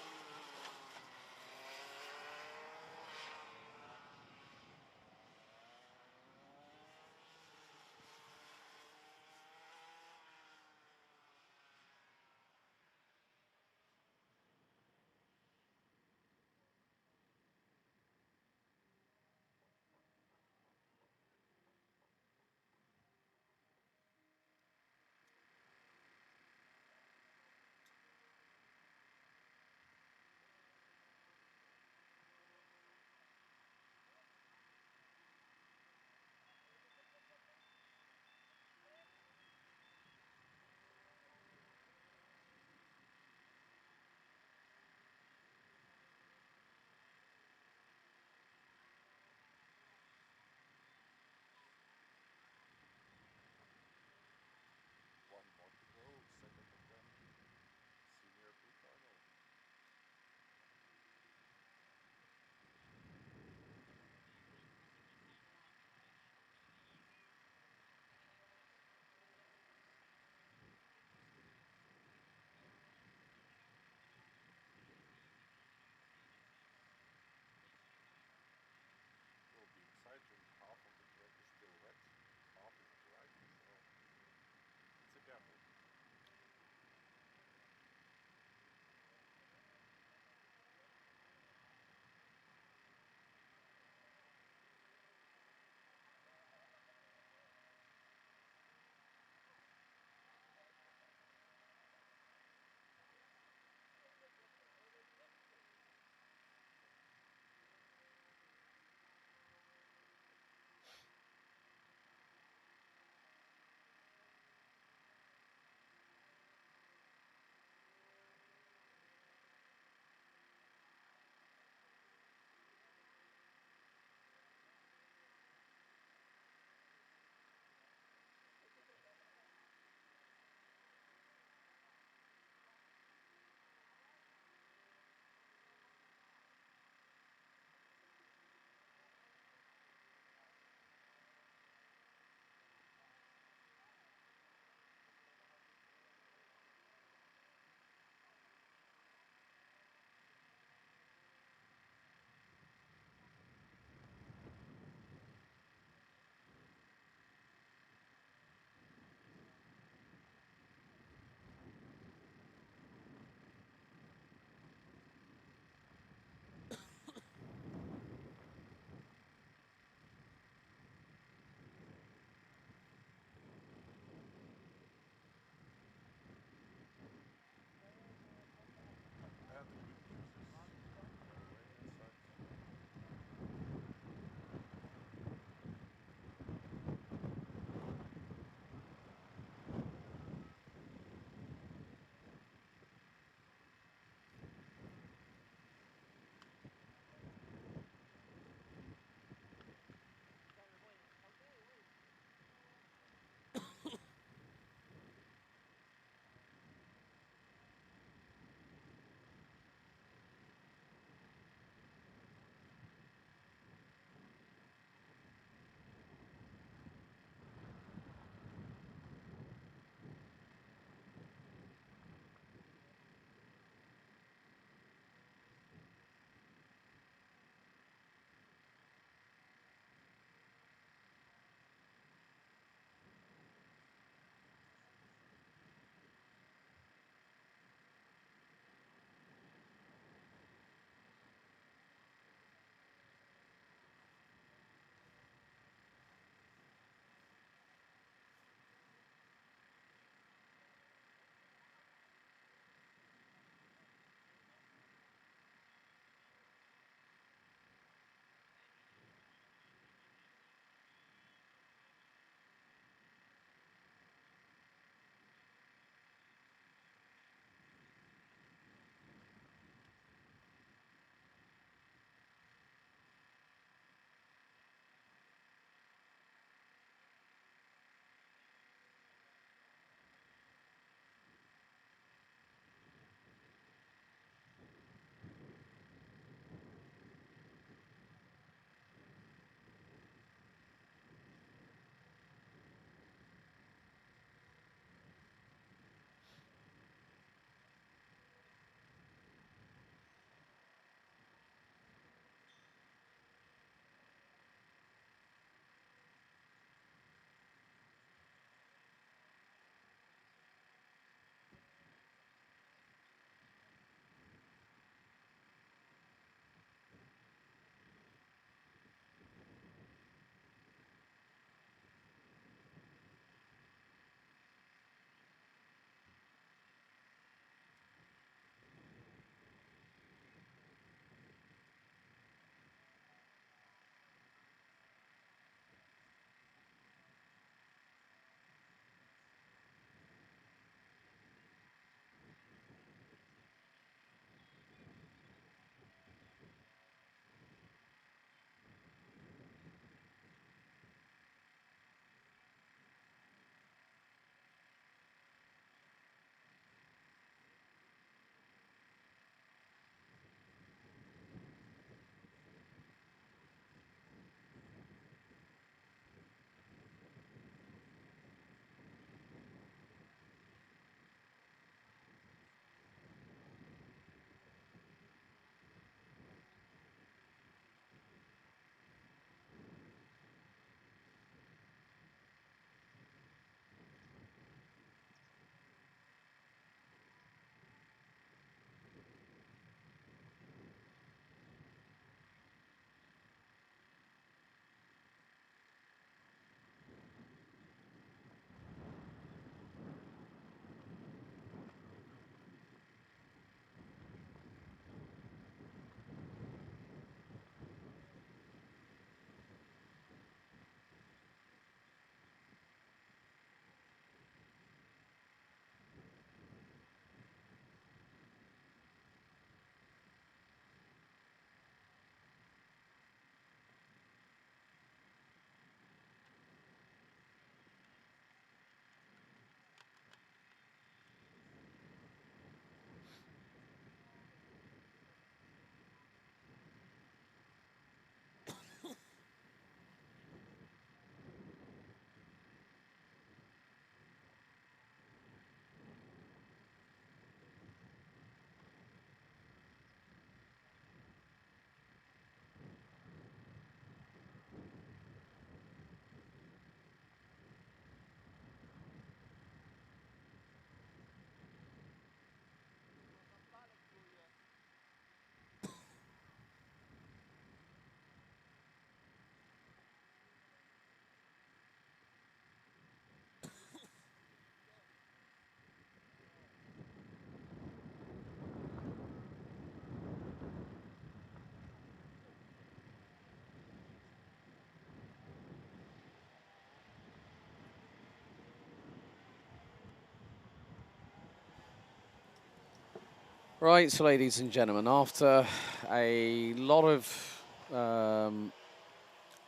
Speaker 1: Right, so ladies and gentlemen, after a lot of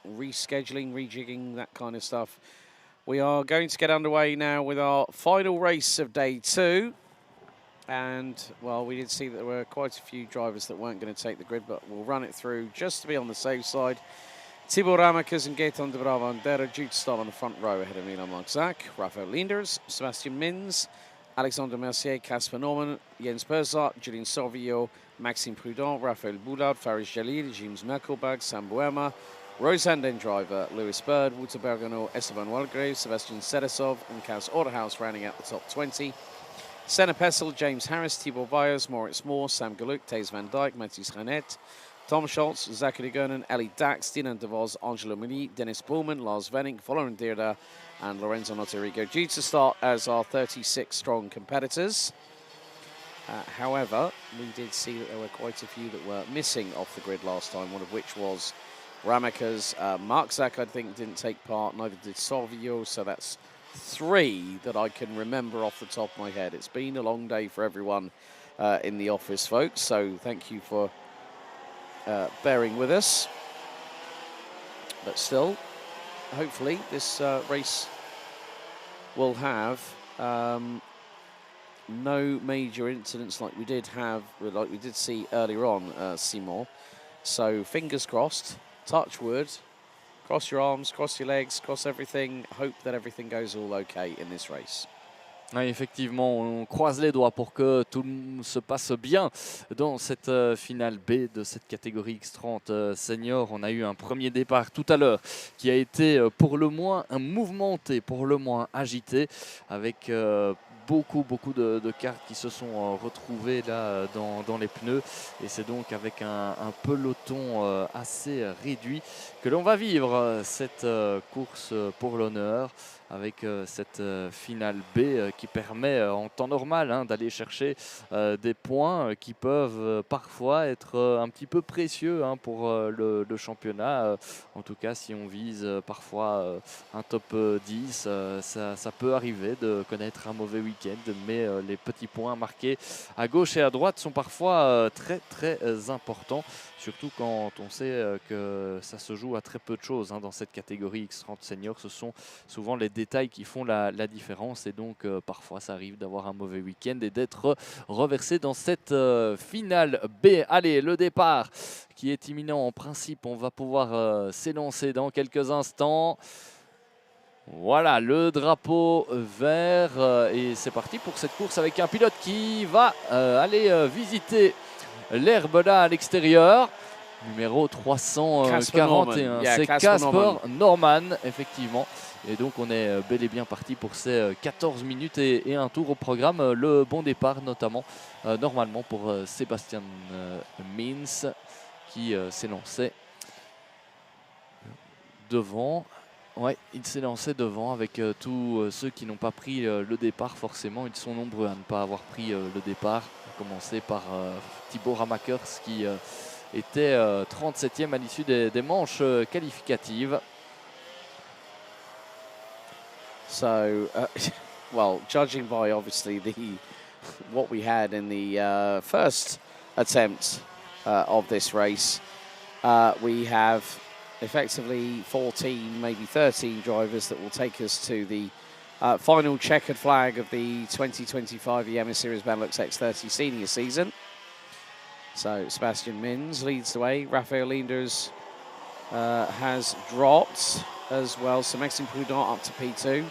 Speaker 1: rescheduling, rejigging, that kind of stuff, we are going to get underway now with our final race of day 2. And, well, we did see that there were quite a few drivers that weren't going to take the grid, but we'll run it through just to be on the safe side. Thibaut Ramekers and Gaetan de Bravandera due to start on the front row ahead of Milan Marczak, Raphael Linders, Sebastian Mins, Alexander Mercier, Casper Norman, Jens Persart, Julien Sauvillot, Maxime Prudent, Raphael Boulard, Faris Jalil, James Merkelberg, Sam Boerma, Roseanne Den driver, Lewis Bird, Wouter Bergano, Esteban Walgrave, Sebastian Sedesov, and Kaz Otterhaus rounding out the top 20. Senna Pessel, James Harris, Thibaut Byers, Moritz Moore, Sam Galuk, Thijs van Dijk, Mathis Renet, Tom Schultz, Zachary Gernon, Ellie Dax, Dinan De Vos, Angelo Muni, Dennis Bullman, Lars Venning, Volaren Deerda, and Lorenzo Noterigo due to start as our 36 strong competitors. However, we did see that there were quite a few that were missing off the grid last time, one of which was Ramekers. Marczak, I think, didn't take part, neither did Sauvillot, so that's 3 that I can remember off the top of my head. It's been a long day for everyone in the office, folks, so thank you for bearing with us. But still, hopefully this race will have no major incidents like we did see earlier on, Seymour. So fingers crossed, touch wood, cross your arms, cross your legs, cross everything, hope that everything goes all okay in this race.
Speaker 2: Oui, effectivement, on croise les doigts pour que tout se passe bien dans cette finale B de cette catégorie X30 Senior. On a eu un premier départ tout à l'heure qui a été pour le moins mouvementé, pour le moins agité, avec beaucoup de cartes qui se sont retrouvées là dans les pneus. Et c'est donc avec un peloton assez réduit que l'on va vivre cette course pour l'honneur, avec cette finale B qui permet en temps normal d'aller chercher des points qui peuvent parfois être un petit peu précieux pour le championnat. En tout cas, si on vise parfois un top 10, ça peut arriver de connaître un mauvais week-end, mais les petits points marqués à gauche et à droite sont parfois très importants. Surtout quand on sait que ça se joue à très peu de choses dans cette catégorie X30 Senior. Ce sont souvent les détails qui font la différence. Et donc, parfois, ça arrive d'avoir un mauvais week-end et d'être reversé dans cette finale B. Allez, le départ qui est imminent en principe. On va pouvoir s'élancer dans quelques instants. Voilà, le drapeau vert. Et c'est parti pour cette course avec un pilote qui va aller visiter l'herbe là à l'extérieur, numéro 341, c'est Casper Norman, effectivement. Et donc on est bel et bien parti pour ces 14 minutes et un tour au programme. Le bon départ notamment, normalement pour Sébastien Mins qui s'élançait devant. Ouais, il s'est lancé devant avec tous ceux qui n'ont pas pris le départ. Forcément, ils sont nombreux à ne pas avoir pris le départ. À commencer par Thibaut Ramekers qui était 37e à l'issue des manches qualificatives.
Speaker 1: So, well, judging by obviously what we had in the first attempt of this race, we have effectively 14, maybe 13 drivers that will take us to the final checkered flag of the 2025 Iame Series Benelux X30 Senior season. So Sebastian Mins leads the way. Raphael Linders has dropped as well. So Maxime Prudent up to P2.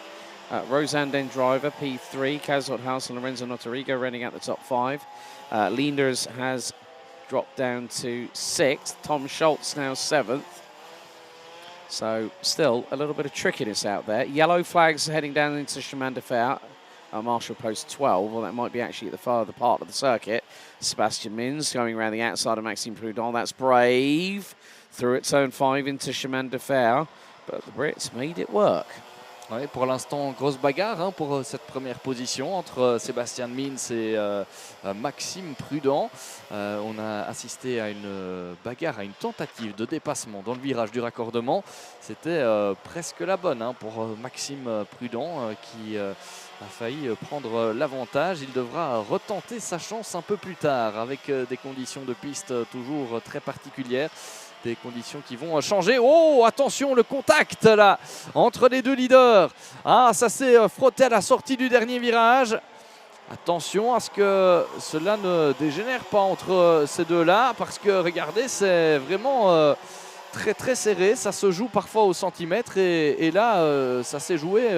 Speaker 1: Roseanne Den driver, P3. Kaz Otterhaus and Lorenzo Noterigo running out the top 5. Linders has dropped down to 6th. Tom Schultz now 7th. So still a little bit of trickiness out there. Yellow flags heading down into Chemin de Fer. Marshall post 12. Well, that might be actually at the farther part of the circuit. Sebastian Mins going around the outside of Maxime Prudent. That's brave. Through at zone 5 into Chemin de Fer. But the Brits made it work.
Speaker 2: Ouais, pour l'instant, grosse bagarre hein, pour cette première position entre Sébastien Mins et Maxime Prudent. On a assisté à une bagarre, à une tentative de dépassement dans le virage du raccordement. C'était presque la bonne hein, pour Maxime Prudent qui a failli prendre l'avantage. Il devra retenter sa chance un peu plus tard avec des conditions de piste toujours très particulières. Des conditions qui vont changer. Oh, attention, le contact là entre les deux leaders. Ah, ça s'est frotté à la sortie du dernier virage. Attention à ce que cela ne dégénère pas entre ces deux-là, parce que regardez, c'est vraiment très très serré. Ça se joue parfois au centimètre et là, ça s'est joué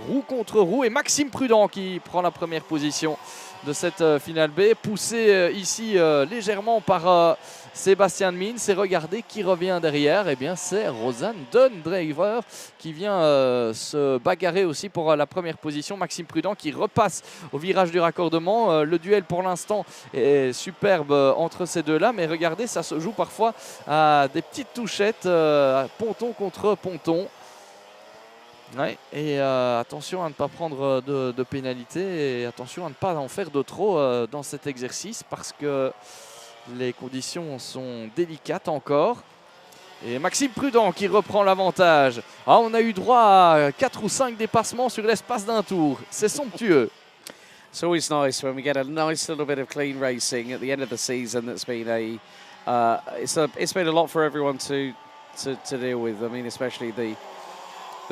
Speaker 2: roue contre roue. Et Maxime Prudent qui prend la première position de cette finale B, poussé ici légèrement par Sébastien Mins. Et regardez qui revient derrière. Eh bien, c'est Rosanne Dunn-Driver qui vient se bagarrer aussi pour la première position. Maxime Prudent qui repasse au virage du raccordement. Le duel pour l'instant est superbe entre ces deux-là. Mais regardez, ça se joue parfois à des petites touchettes, ponton contre ponton. Ouais, et attention à ne pas prendre de pénalité et attention à ne pas en faire de trop dans cet exercice parce que les conditions sont délicates encore. Et Maxime Prudent qui reprend l'avantage. Ah, on a eu droit à 4 ou 5 dépassements sur l'espace d'un tour. C'est somptueux.
Speaker 1: It's always nice when we get a nice little bit of clean racing at the end of the season. That's been it's been a lot for everyone to deal with. I mean, especially the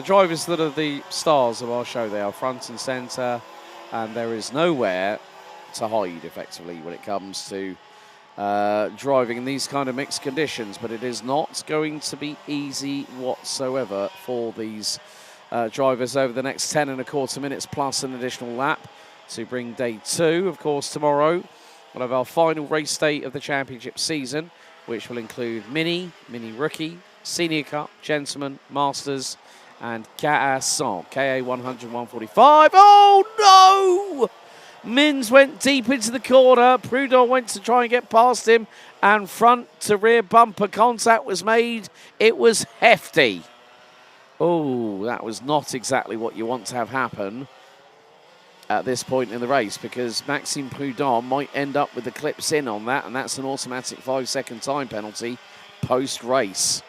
Speaker 1: drivers that are the stars of our show. They are front and centre, and there is nowhere to hide effectively when it comes to driving in these kind of mixed conditions. But it is not going to be easy whatsoever for these drivers over the next 10 and a quarter minutes plus an additional lap to bring day 2. Of course, tomorrow we'll have our final race day of the championship season, which will include Mini Rookie, Senior Cup, Gentleman, Masters, and KA100, 145. Oh no! Mins went deep into the corner. Prudent went to try and get past him, and front to rear bumper contact was made. It was hefty. Oh, that was not exactly what you want to have happen at this point in the race, because Maxime Prudent might end up with the clips in on that, and that's an automatic 5-second time penalty post-race.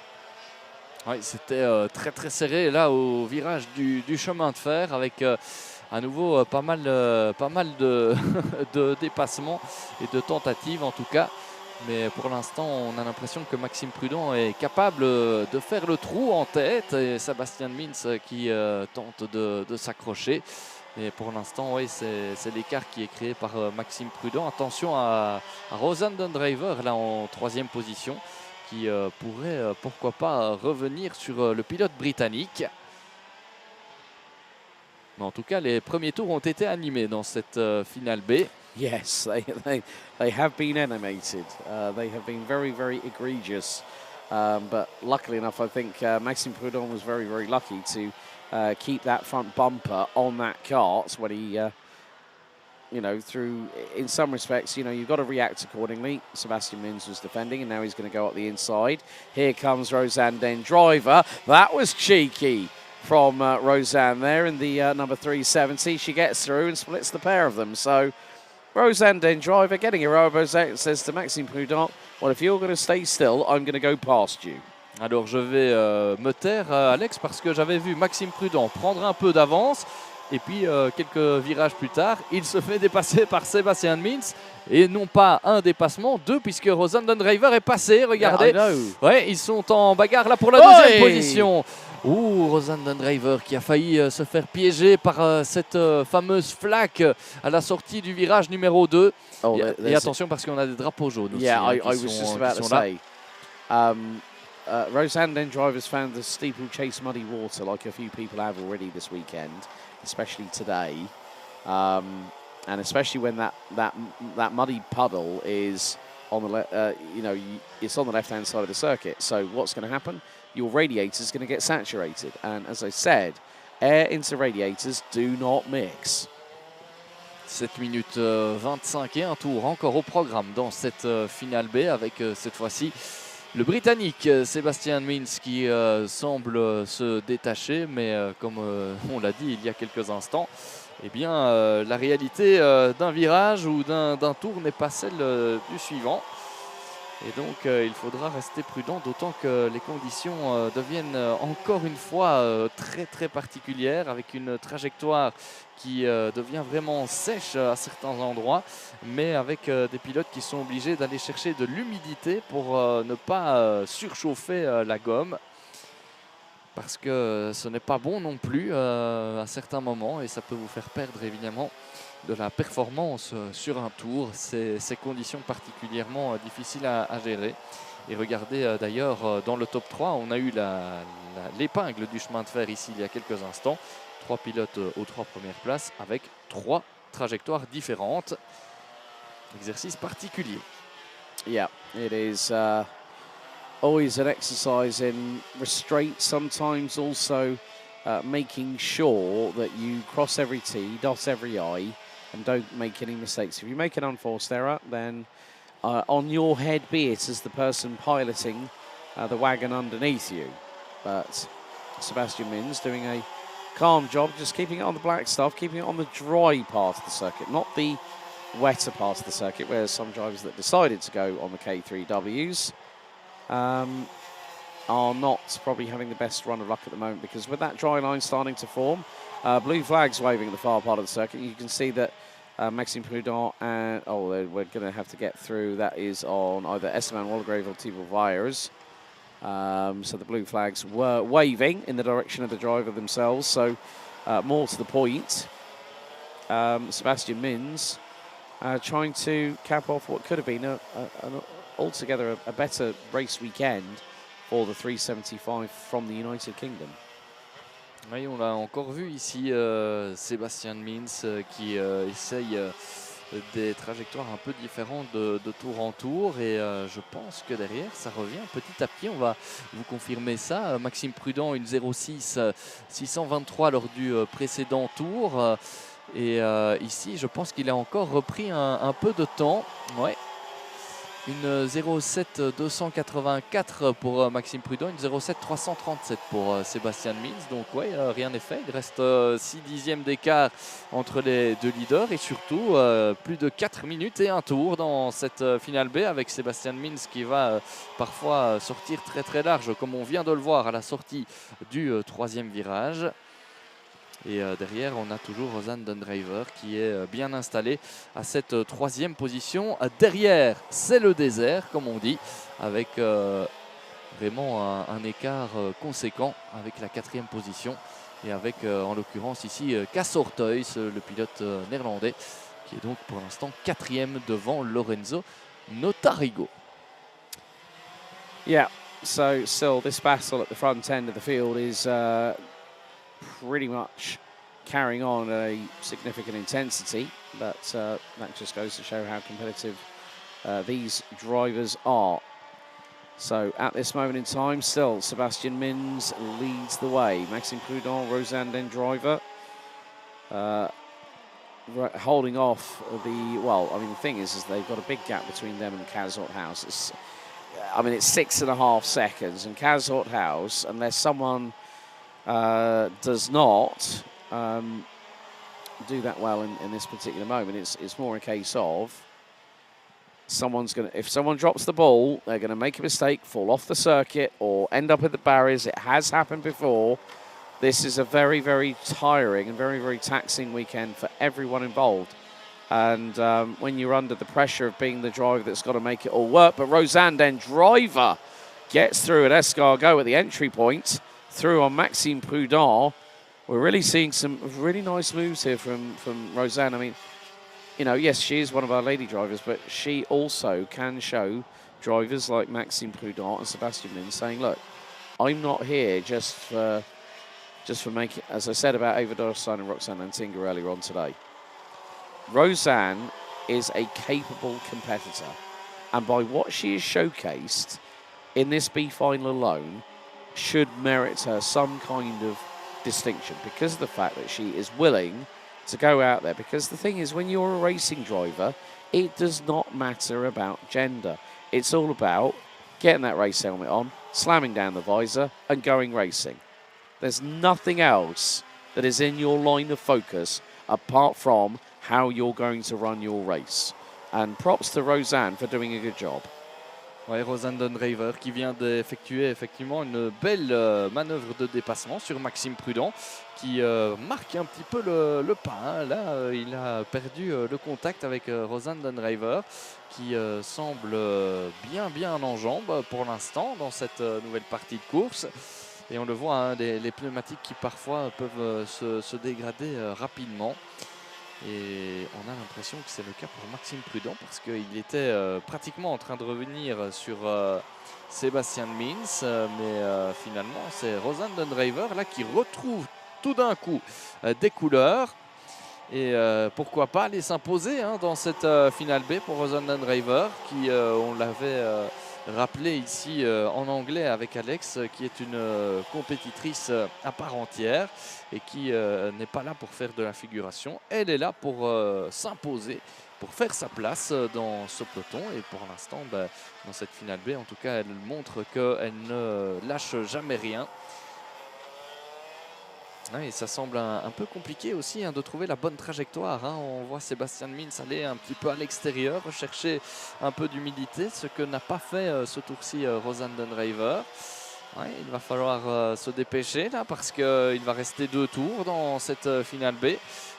Speaker 2: Oui, c'était très très serré là au virage du chemin de fer avec à nouveau pas mal de, de dépassements et de tentatives en tout cas. Mais pour l'instant, on a l'impression que Maxime Prudent est capable de faire le trou en tête et Sébastien Mins qui tente de s'accrocher. Mais pour l'instant, oui, c'est l'écart qui est créé par Maxime Prudent. Attention à Rosanne Dunn-Driver là en 3e position, qui pourrait, pourquoi pas, revenir sur le pilote britannique. Mais en tout cas, les premiers tours ont été animés dans cette finale B.
Speaker 1: Yes, they have been animated. They have been very, very egregious. But luckily enough, I think Maxime Prudent was very, very lucky to keep that front bumper on that kart when he... you know, through, in some respects, you know, you've got to react accordingly. Sébastien Mins was defending, and now he's going to go up the inside. Here comes Rosanne Dunn-Driver. That was cheeky from Rosanne there in the number 370. She gets through and splits the pair of them. So Rosanne Dunn-Driver getting her elbows out and says to Maxime Prudent, well, if you're going to stay still, I'm going to go past you.
Speaker 2: Alors je vais me taire, Alex, parce que j'avais vu Maxime Prudent prendre un peu d'avance. Et puis, quelques virages plus tard, il se fait dépasser par Sébastien Mins. Et non pas un dépassement, 2, puisque Rosanne Dunn-Driver est passé. Regardez. Ouais, ils sont en bagarre là pour la deuxième position. Ouh, Rosanne Dunn-Driver qui a failli se faire piéger par cette fameuse flaque à la sortie du virage numéro 2. Oh, et attention parce qu'on a des drapeaux jaunes aussi.
Speaker 1: Yeah, I was just about to say. Rosanne Dunn-Driver's found the steeplechase muddy water like a few people have already this weekend, especially today, and especially when that muddy puddle is on the it's on the left-hand side of the circuit. So what's going to happen? Your radiator is going to get saturated, and as I said, air into radiators do not mix.
Speaker 2: 7 minutes 25 et un tour encore au programme dans cette finale B avec cette fois-ci Le Britannique Sébastien Mins qui semble se détacher, mais comme on l'a dit il y a quelques instants, eh bien, la réalité d'un virage ou d'un tour n'est pas celle du suivant. Et donc, il faudra rester prudent, d'autant que les conditions deviennent encore une fois très très particulières, avec une trajectoire qui devient vraiment sèche à certains endroits, mais avec des pilotes qui sont obligés d'aller chercher de l'humidité pour ne pas surchauffer la gomme. Parce que ce n'est pas bon non plus à certains moments, et ça peut vous faire perdre évidemment de la performance sur un tour. Ces conditions particulièrement difficiles à gérer. Et regardez d'ailleurs dans le top 3, on a eu l'épingle du chemin de fer ici il y a quelques instants. 3 pilotes aux 3 premières places avec 3 trajectoires différentes. Exercice particulier.
Speaker 1: Yeah, it is always an exercise in restraint, sometimes also making sure that you cross every T, dot every I, and don't make any mistakes. If you make an unforced error, then on your head be it as the person piloting the wagon underneath you. But Sebastian Mins doing a calm job, just keeping it on the black stuff, keeping it on the dry part of the circuit, not the wetter part of the circuit, where some drivers that decided to go on the K3Ws are not probably having the best run of luck at the moment, because with that dry line starting to form, blue flags waving at the far part of the circuit, you can see that Maxime Prudent and, we're going to have to get through, that is on either Esteban Waldegrave or Thibaut Vires. So the blue flags were waving in the direction of the driver themselves, so more to the point, Sebastian Mins trying to cap off what could have been altogether a better race weekend for the 375 from the United Kingdom.
Speaker 2: Oui, on l'a encore vu ici, Sébastien Mins qui essaye des trajectoires un peu différentes de tour en tour, et je pense que derrière ça revient petit à petit. On va vous confirmer ça. Maxime Prudent, une 06 623 lors du précédent tour, et ici je pense qu'il a encore repris un peu de temps. Ouais. Une 07 284 pour Maxime Prudent, une 07 337 pour Sébastien Mins. Donc ouais, rien n'est fait. Il reste 6 dixièmes d'écart entre les deux leaders, et surtout plus de 4 minutes et un tour dans cette finale B, avec Sébastien Mins qui va parfois sortir très très large, comme on vient de le voir à la sortie du 3e virage. Et derrière, on a toujours Rosanne Dundriver qui est bien installé à cette 3e position. Derrière, c'est le désert, comme on dit, avec vraiment un écart conséquent avec la 4e position. Et avec, en l'occurrence ici, Cassorteus, le pilote néerlandais, qui est donc pour l'instant 4e devant Lorenzo Notarigo.
Speaker 1: Yeah, so still this battle at the front end of the field is pretty much carrying on at a significant intensity, but that just goes to show how competitive these drivers are. So at this moment in time, still Sebastian Mins leads the way. Maxime Prudent, Rosanne Dendriver holding off the, well, I mean, the thing is they've got a big gap between them and Kaz Orthaus. It's 6.5 seconds, and Kaz Orthaus, unless someone does not do that well in this particular moment, it's more a case of if someone drops the ball, they're going to make a mistake, fall off the circuit, or end up at the barriers. It has happened before. This is a very, very tiring and very, very taxing weekend for everyone involved. And when you're under the pressure of being the driver that's got to make it all work, but Rosanne Dendriver gets through at Escargot at the entry point, through on Maxime Prudent. We're really seeing some really nice moves here from Rosanne. I mean, yes, she is one of our lady drivers, but she also can show drivers like Maxime Prudent and Sebastian Mins saying, look, I'm not here just for making, as I said about Ava Dorstein and Roxanne Antinga earlier on today. Rosanne is a capable competitor, and by what she has showcased in this B final alone, should merit her some kind of distinction, because of the fact that she is willing to go out there. Because the thing is, when you're a racing driver, it does not matter about gender. It's all about getting that race helmet on, slamming down the visor, and going racing. There's nothing else that is in your line of focus apart from how you're going to run your race. And props to Rosanne for doing a good job.
Speaker 2: Ouais, Rosanne Dunraver qui vient d'effectuer effectivement une belle manœuvre de dépassement sur Maxime Prudent qui marque un petit peu le pas. Hein. Là, il a perdu le contact avec Rosanne Dunraver qui semble bien en jambes pour l'instant dans cette nouvelle partie de course. Et on le voit, hein, les pneumatiques qui parfois peuvent se dégrader rapidement. Et on a l'impression que c'est le cas pour Maxime Prudent parce qu'il était pratiquement en train de revenir sur Sébastien Mins, mais finalement c'est Rosanne Dunraver là qui retrouve tout d'un coup des couleurs et pourquoi pas aller s'imposer, hein, dans cette finale B pour Rosanne Dunraver qui, on l'avait rappelé ici en anglais avec Alex, qui est une compétitrice à part entière et qui n'est pas là pour faire de la figuration. Elle est là pour s'imposer, pour faire sa place dans ce peloton. Et pour l'instant, dans cette finale B, en tout cas, elle montre qu'elle ne lâche jamais rien. Et ça semble un peu compliqué aussi, hein, de trouver la bonne trajectoire. Hein. On voit Sébastien Mins aller un petit peu à l'extérieur, chercher un peu d'humidité, ce que n'a pas fait ce tour-ci Rosanne Dunraver. Ouais, il va falloir se dépêcher là parce qu'il va rester 2 tours dans cette finale B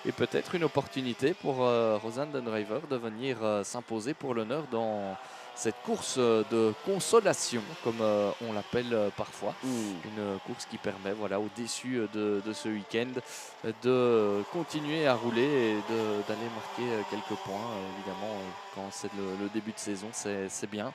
Speaker 2: et peut-être une opportunité pour Rosanne Dunraver de venir s'imposer pour l'honneur dans cette course de consolation, comme on l'appelle parfois. Une course qui permet, voilà, aux déçus de ce week-end de continuer à rouler et d'aller marquer quelques points. Évidemment, quand c'est le début de saison, c'est bien.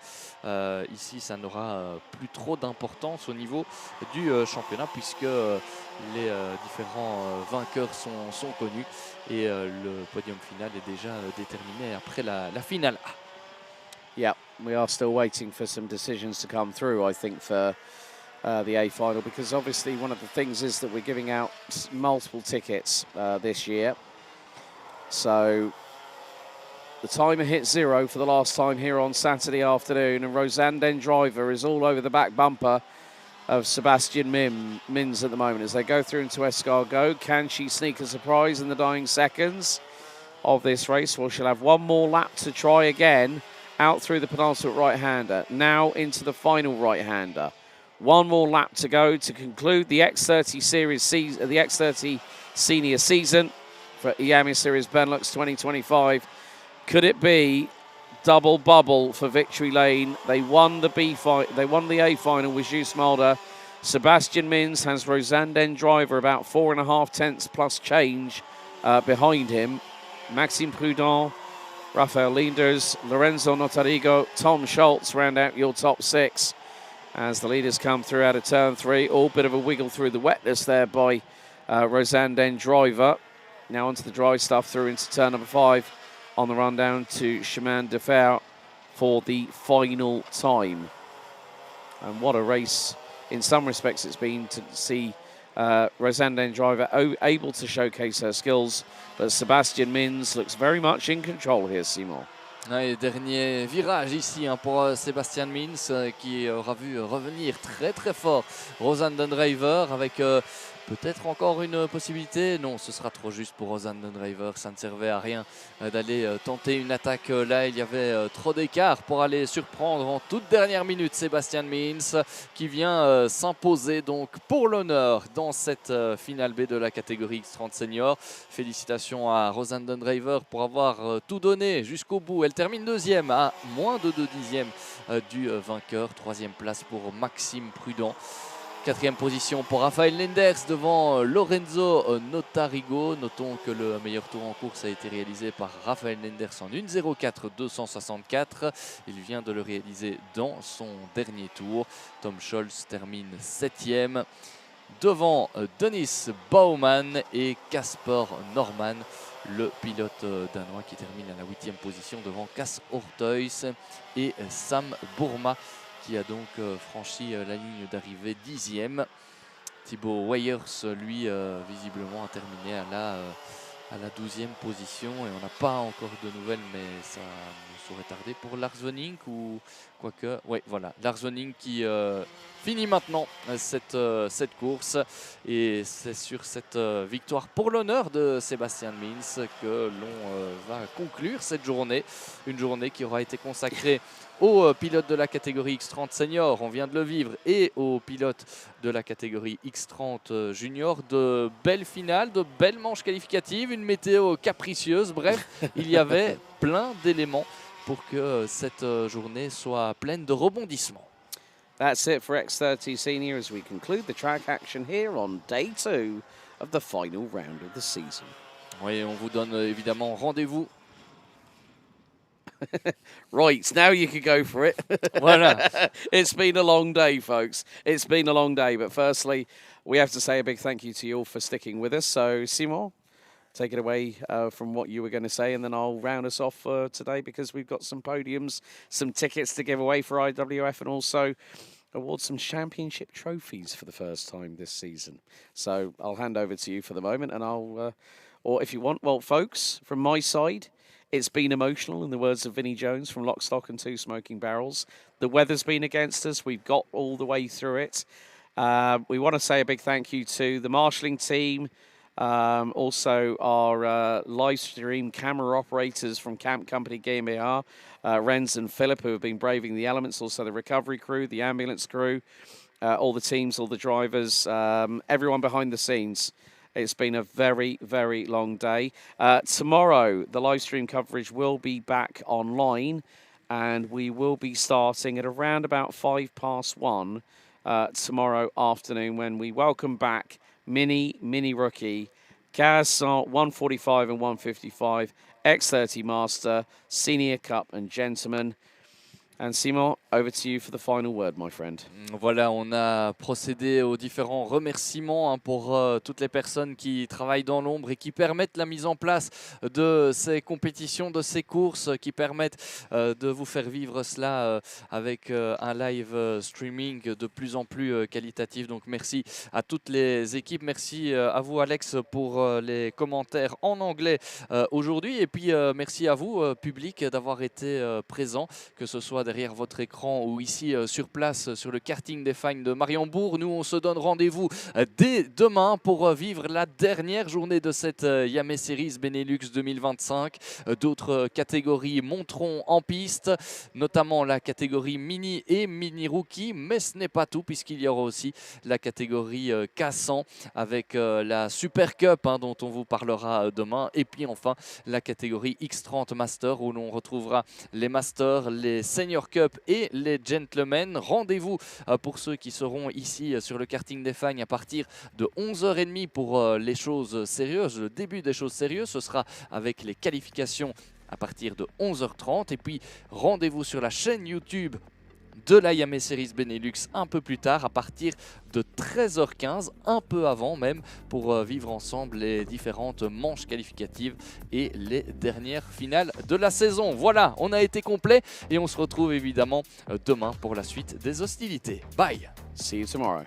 Speaker 2: Ici, ça n'aura plus trop d'importance au niveau du championnat puisque les différents vainqueurs sont connus et le podium final est déjà déterminé après la finale A.
Speaker 1: Yeah, we are still waiting for some decisions to come through, I think, for the A final, because obviously one of the things is that we're giving out multiple tickets this year. So the timer hit 0 for the last time here on Saturday afternoon, and Rosanne Dunraver is all over the back bumper of Sebastian Mins at the moment as they go through into Escargot. Can she sneak a surprise in the dying seconds of this race? Well, she'll have one more lap to try again. Out through the penultimate right-hander, now into the final right-hander. One more lap to go to conclude the X30 series season, the X30 Senior season for Iame Series Benelux 2025. Could it be double bubble for Victory Lane? They won the A final with Jus Mulder. Sebastian Mins has Rosanne Dunraver about 4.5 tenths plus change behind him. Maxime Prudent, Rafael Linders, Lorenzo Notarigo, Tom Schultz round out your top 6 as the leaders come through out of turn 3. All bit of a wiggle through the wetness there by Rosanne Dunraver. Now onto the dry stuff through into turn number 5 on the run down to Chemin de Fer for the final time. And what a race in some respects it's been to see Rosanne Dunraver able to showcase her skills, but Sebastian Mins looks very much in control here, Simon.
Speaker 2: Ouais, dernier virage ici, hein, pour Sébastien Mins qui aura vu revenir très fort Rosanne Dunraver avec peut-être encore une possibilité. Non, ce sera trop juste pour Rosanne Dunraver. Ça ne servait à rien d'aller tenter une attaque. Là, il y avait trop d'écart pour aller surprendre en toute dernière minute Sébastien Mins qui vient s'imposer donc pour l'honneur dans cette finale B de la catégorie X30 Senior. Félicitations à Rosanne Dunraver pour avoir tout donné jusqu'au bout. Elle termine 2e à moins de 2 dixièmes du vainqueur. 3e place pour Maxime Prudent. 4e position pour Rafael Lenders devant Lorenzo Notarigo. Notons que le meilleur tour en course a été réalisé par Rafael Lenders en 1.04.264. Il vient de le réaliser dans son dernier tour. Tom Scholz termine 7e devant Dennis Baumann et Casper Norman, le pilote danois qui termine à la 8e position devant Cas Orteus et Sam Bourma, qui a donc franchi la ligne d'arrivée 10e. Thibaut Weyers, lui, visiblement a terminé à la 12e position. Et on n'a pas encore de nouvelles, mais ça ne saurait tarder pour Lars Vonink ou Quoique, oui, voilà, Lars Wenning qui finit maintenant cette course. Et c'est sur cette victoire pour l'honneur de Sébastien Mins que l'on va conclure cette journée. Une journée qui aura été consacrée aux pilotes de la catégorie X30 Senior, on vient de le vivre, et aux pilotes de la catégorie X30 Junior. De belles finales, de belles manches qualificatives, une météo capricieuse. Bref, il y avait plein d'éléments pour que cette journée soit pleine de rebondissements.
Speaker 1: That's it for X30 Senior as we conclude the track action here on day 2 of the final round of the season.
Speaker 2: Oui, on vous donne évidemment rendez-vous.
Speaker 1: Right, now you can go for it.
Speaker 2: Voilà.
Speaker 1: It's been a long day, folks. It's been a long day, but firstly, we have to say a big thank you to you all for sticking with us. So, Simon, take it away from what you were going to say, and then I'll round us off today because we've got some podiums, some tickets to give away for IWF, and also award some championship trophies for the first time this season. So I'll hand over to you for the moment, and I'll, or if you want, well, folks, from my side, it's been emotional, in the words of Vinnie Jones from Lock, Stock and Two Smoking Barrels. The weather's been against us. We've got all the way through it. We want to say a big thank you to the marshalling team, also our live stream camera operators from Camp Company GmbH, Renz and Philip, who have been braving the elements, also the recovery crew, the ambulance crew, all the teams, all the drivers, everyone behind the scenes. It's been a very, very long day. Tomorrow, the live stream coverage will be back online, and we will be starting at around about 1:05 tomorrow afternoon when we welcome back Mini Rookie, Gaz 145 and 155, X30 Master, Senior Cup and Gentleman. And Simon, over to you for the final word, my friend.
Speaker 2: Voilà, on a procédé aux différents remerciements pour toutes les personnes qui travaillent dans l'ombre et qui permettent la mise en place de ces compétitions, de ces courses, qui permettent de vous faire vivre cela avec un live streaming de plus en plus qualitatif. Donc merci à toutes les équipes, merci à vous Alex pour les commentaires en anglais aujourd'hui, et puis merci à vous public d'avoir été présent, que ce soit derrière votre écran ou ici sur place sur le karting des Fagnes de Mariembourg. Nous, on se donne rendez-vous dès demain pour vivre la dernière journée de cette Iame Series Benelux 2025. D'autres catégories monteront en piste, notamment la catégorie mini et mini rookie, mais ce n'est pas tout puisqu'il y aura aussi la catégorie K100 avec la Super Cup dont on vous parlera demain, et puis enfin la catégorie X30 Master où l'on retrouvera les Masters, les Senior Cup et les Gentlemen. Rendez-vous pour ceux qui seront ici sur le karting des Fagnes à partir de 11h30 pour les choses sérieuses, le début des choses sérieuses. Ce sera avec les qualifications à partir de 11h30, et puis rendez-vous sur la chaîne YouTube de la Iame Series Benelux un peu plus tard à partir de 13h15, un peu avant même, pour vivre ensemble les différentes manches qualificatives et les dernières finales de la saison. Voilà, on a été complet et on se retrouve évidemment demain pour la suite des hostilités. Bye!
Speaker 1: See you tomorrow.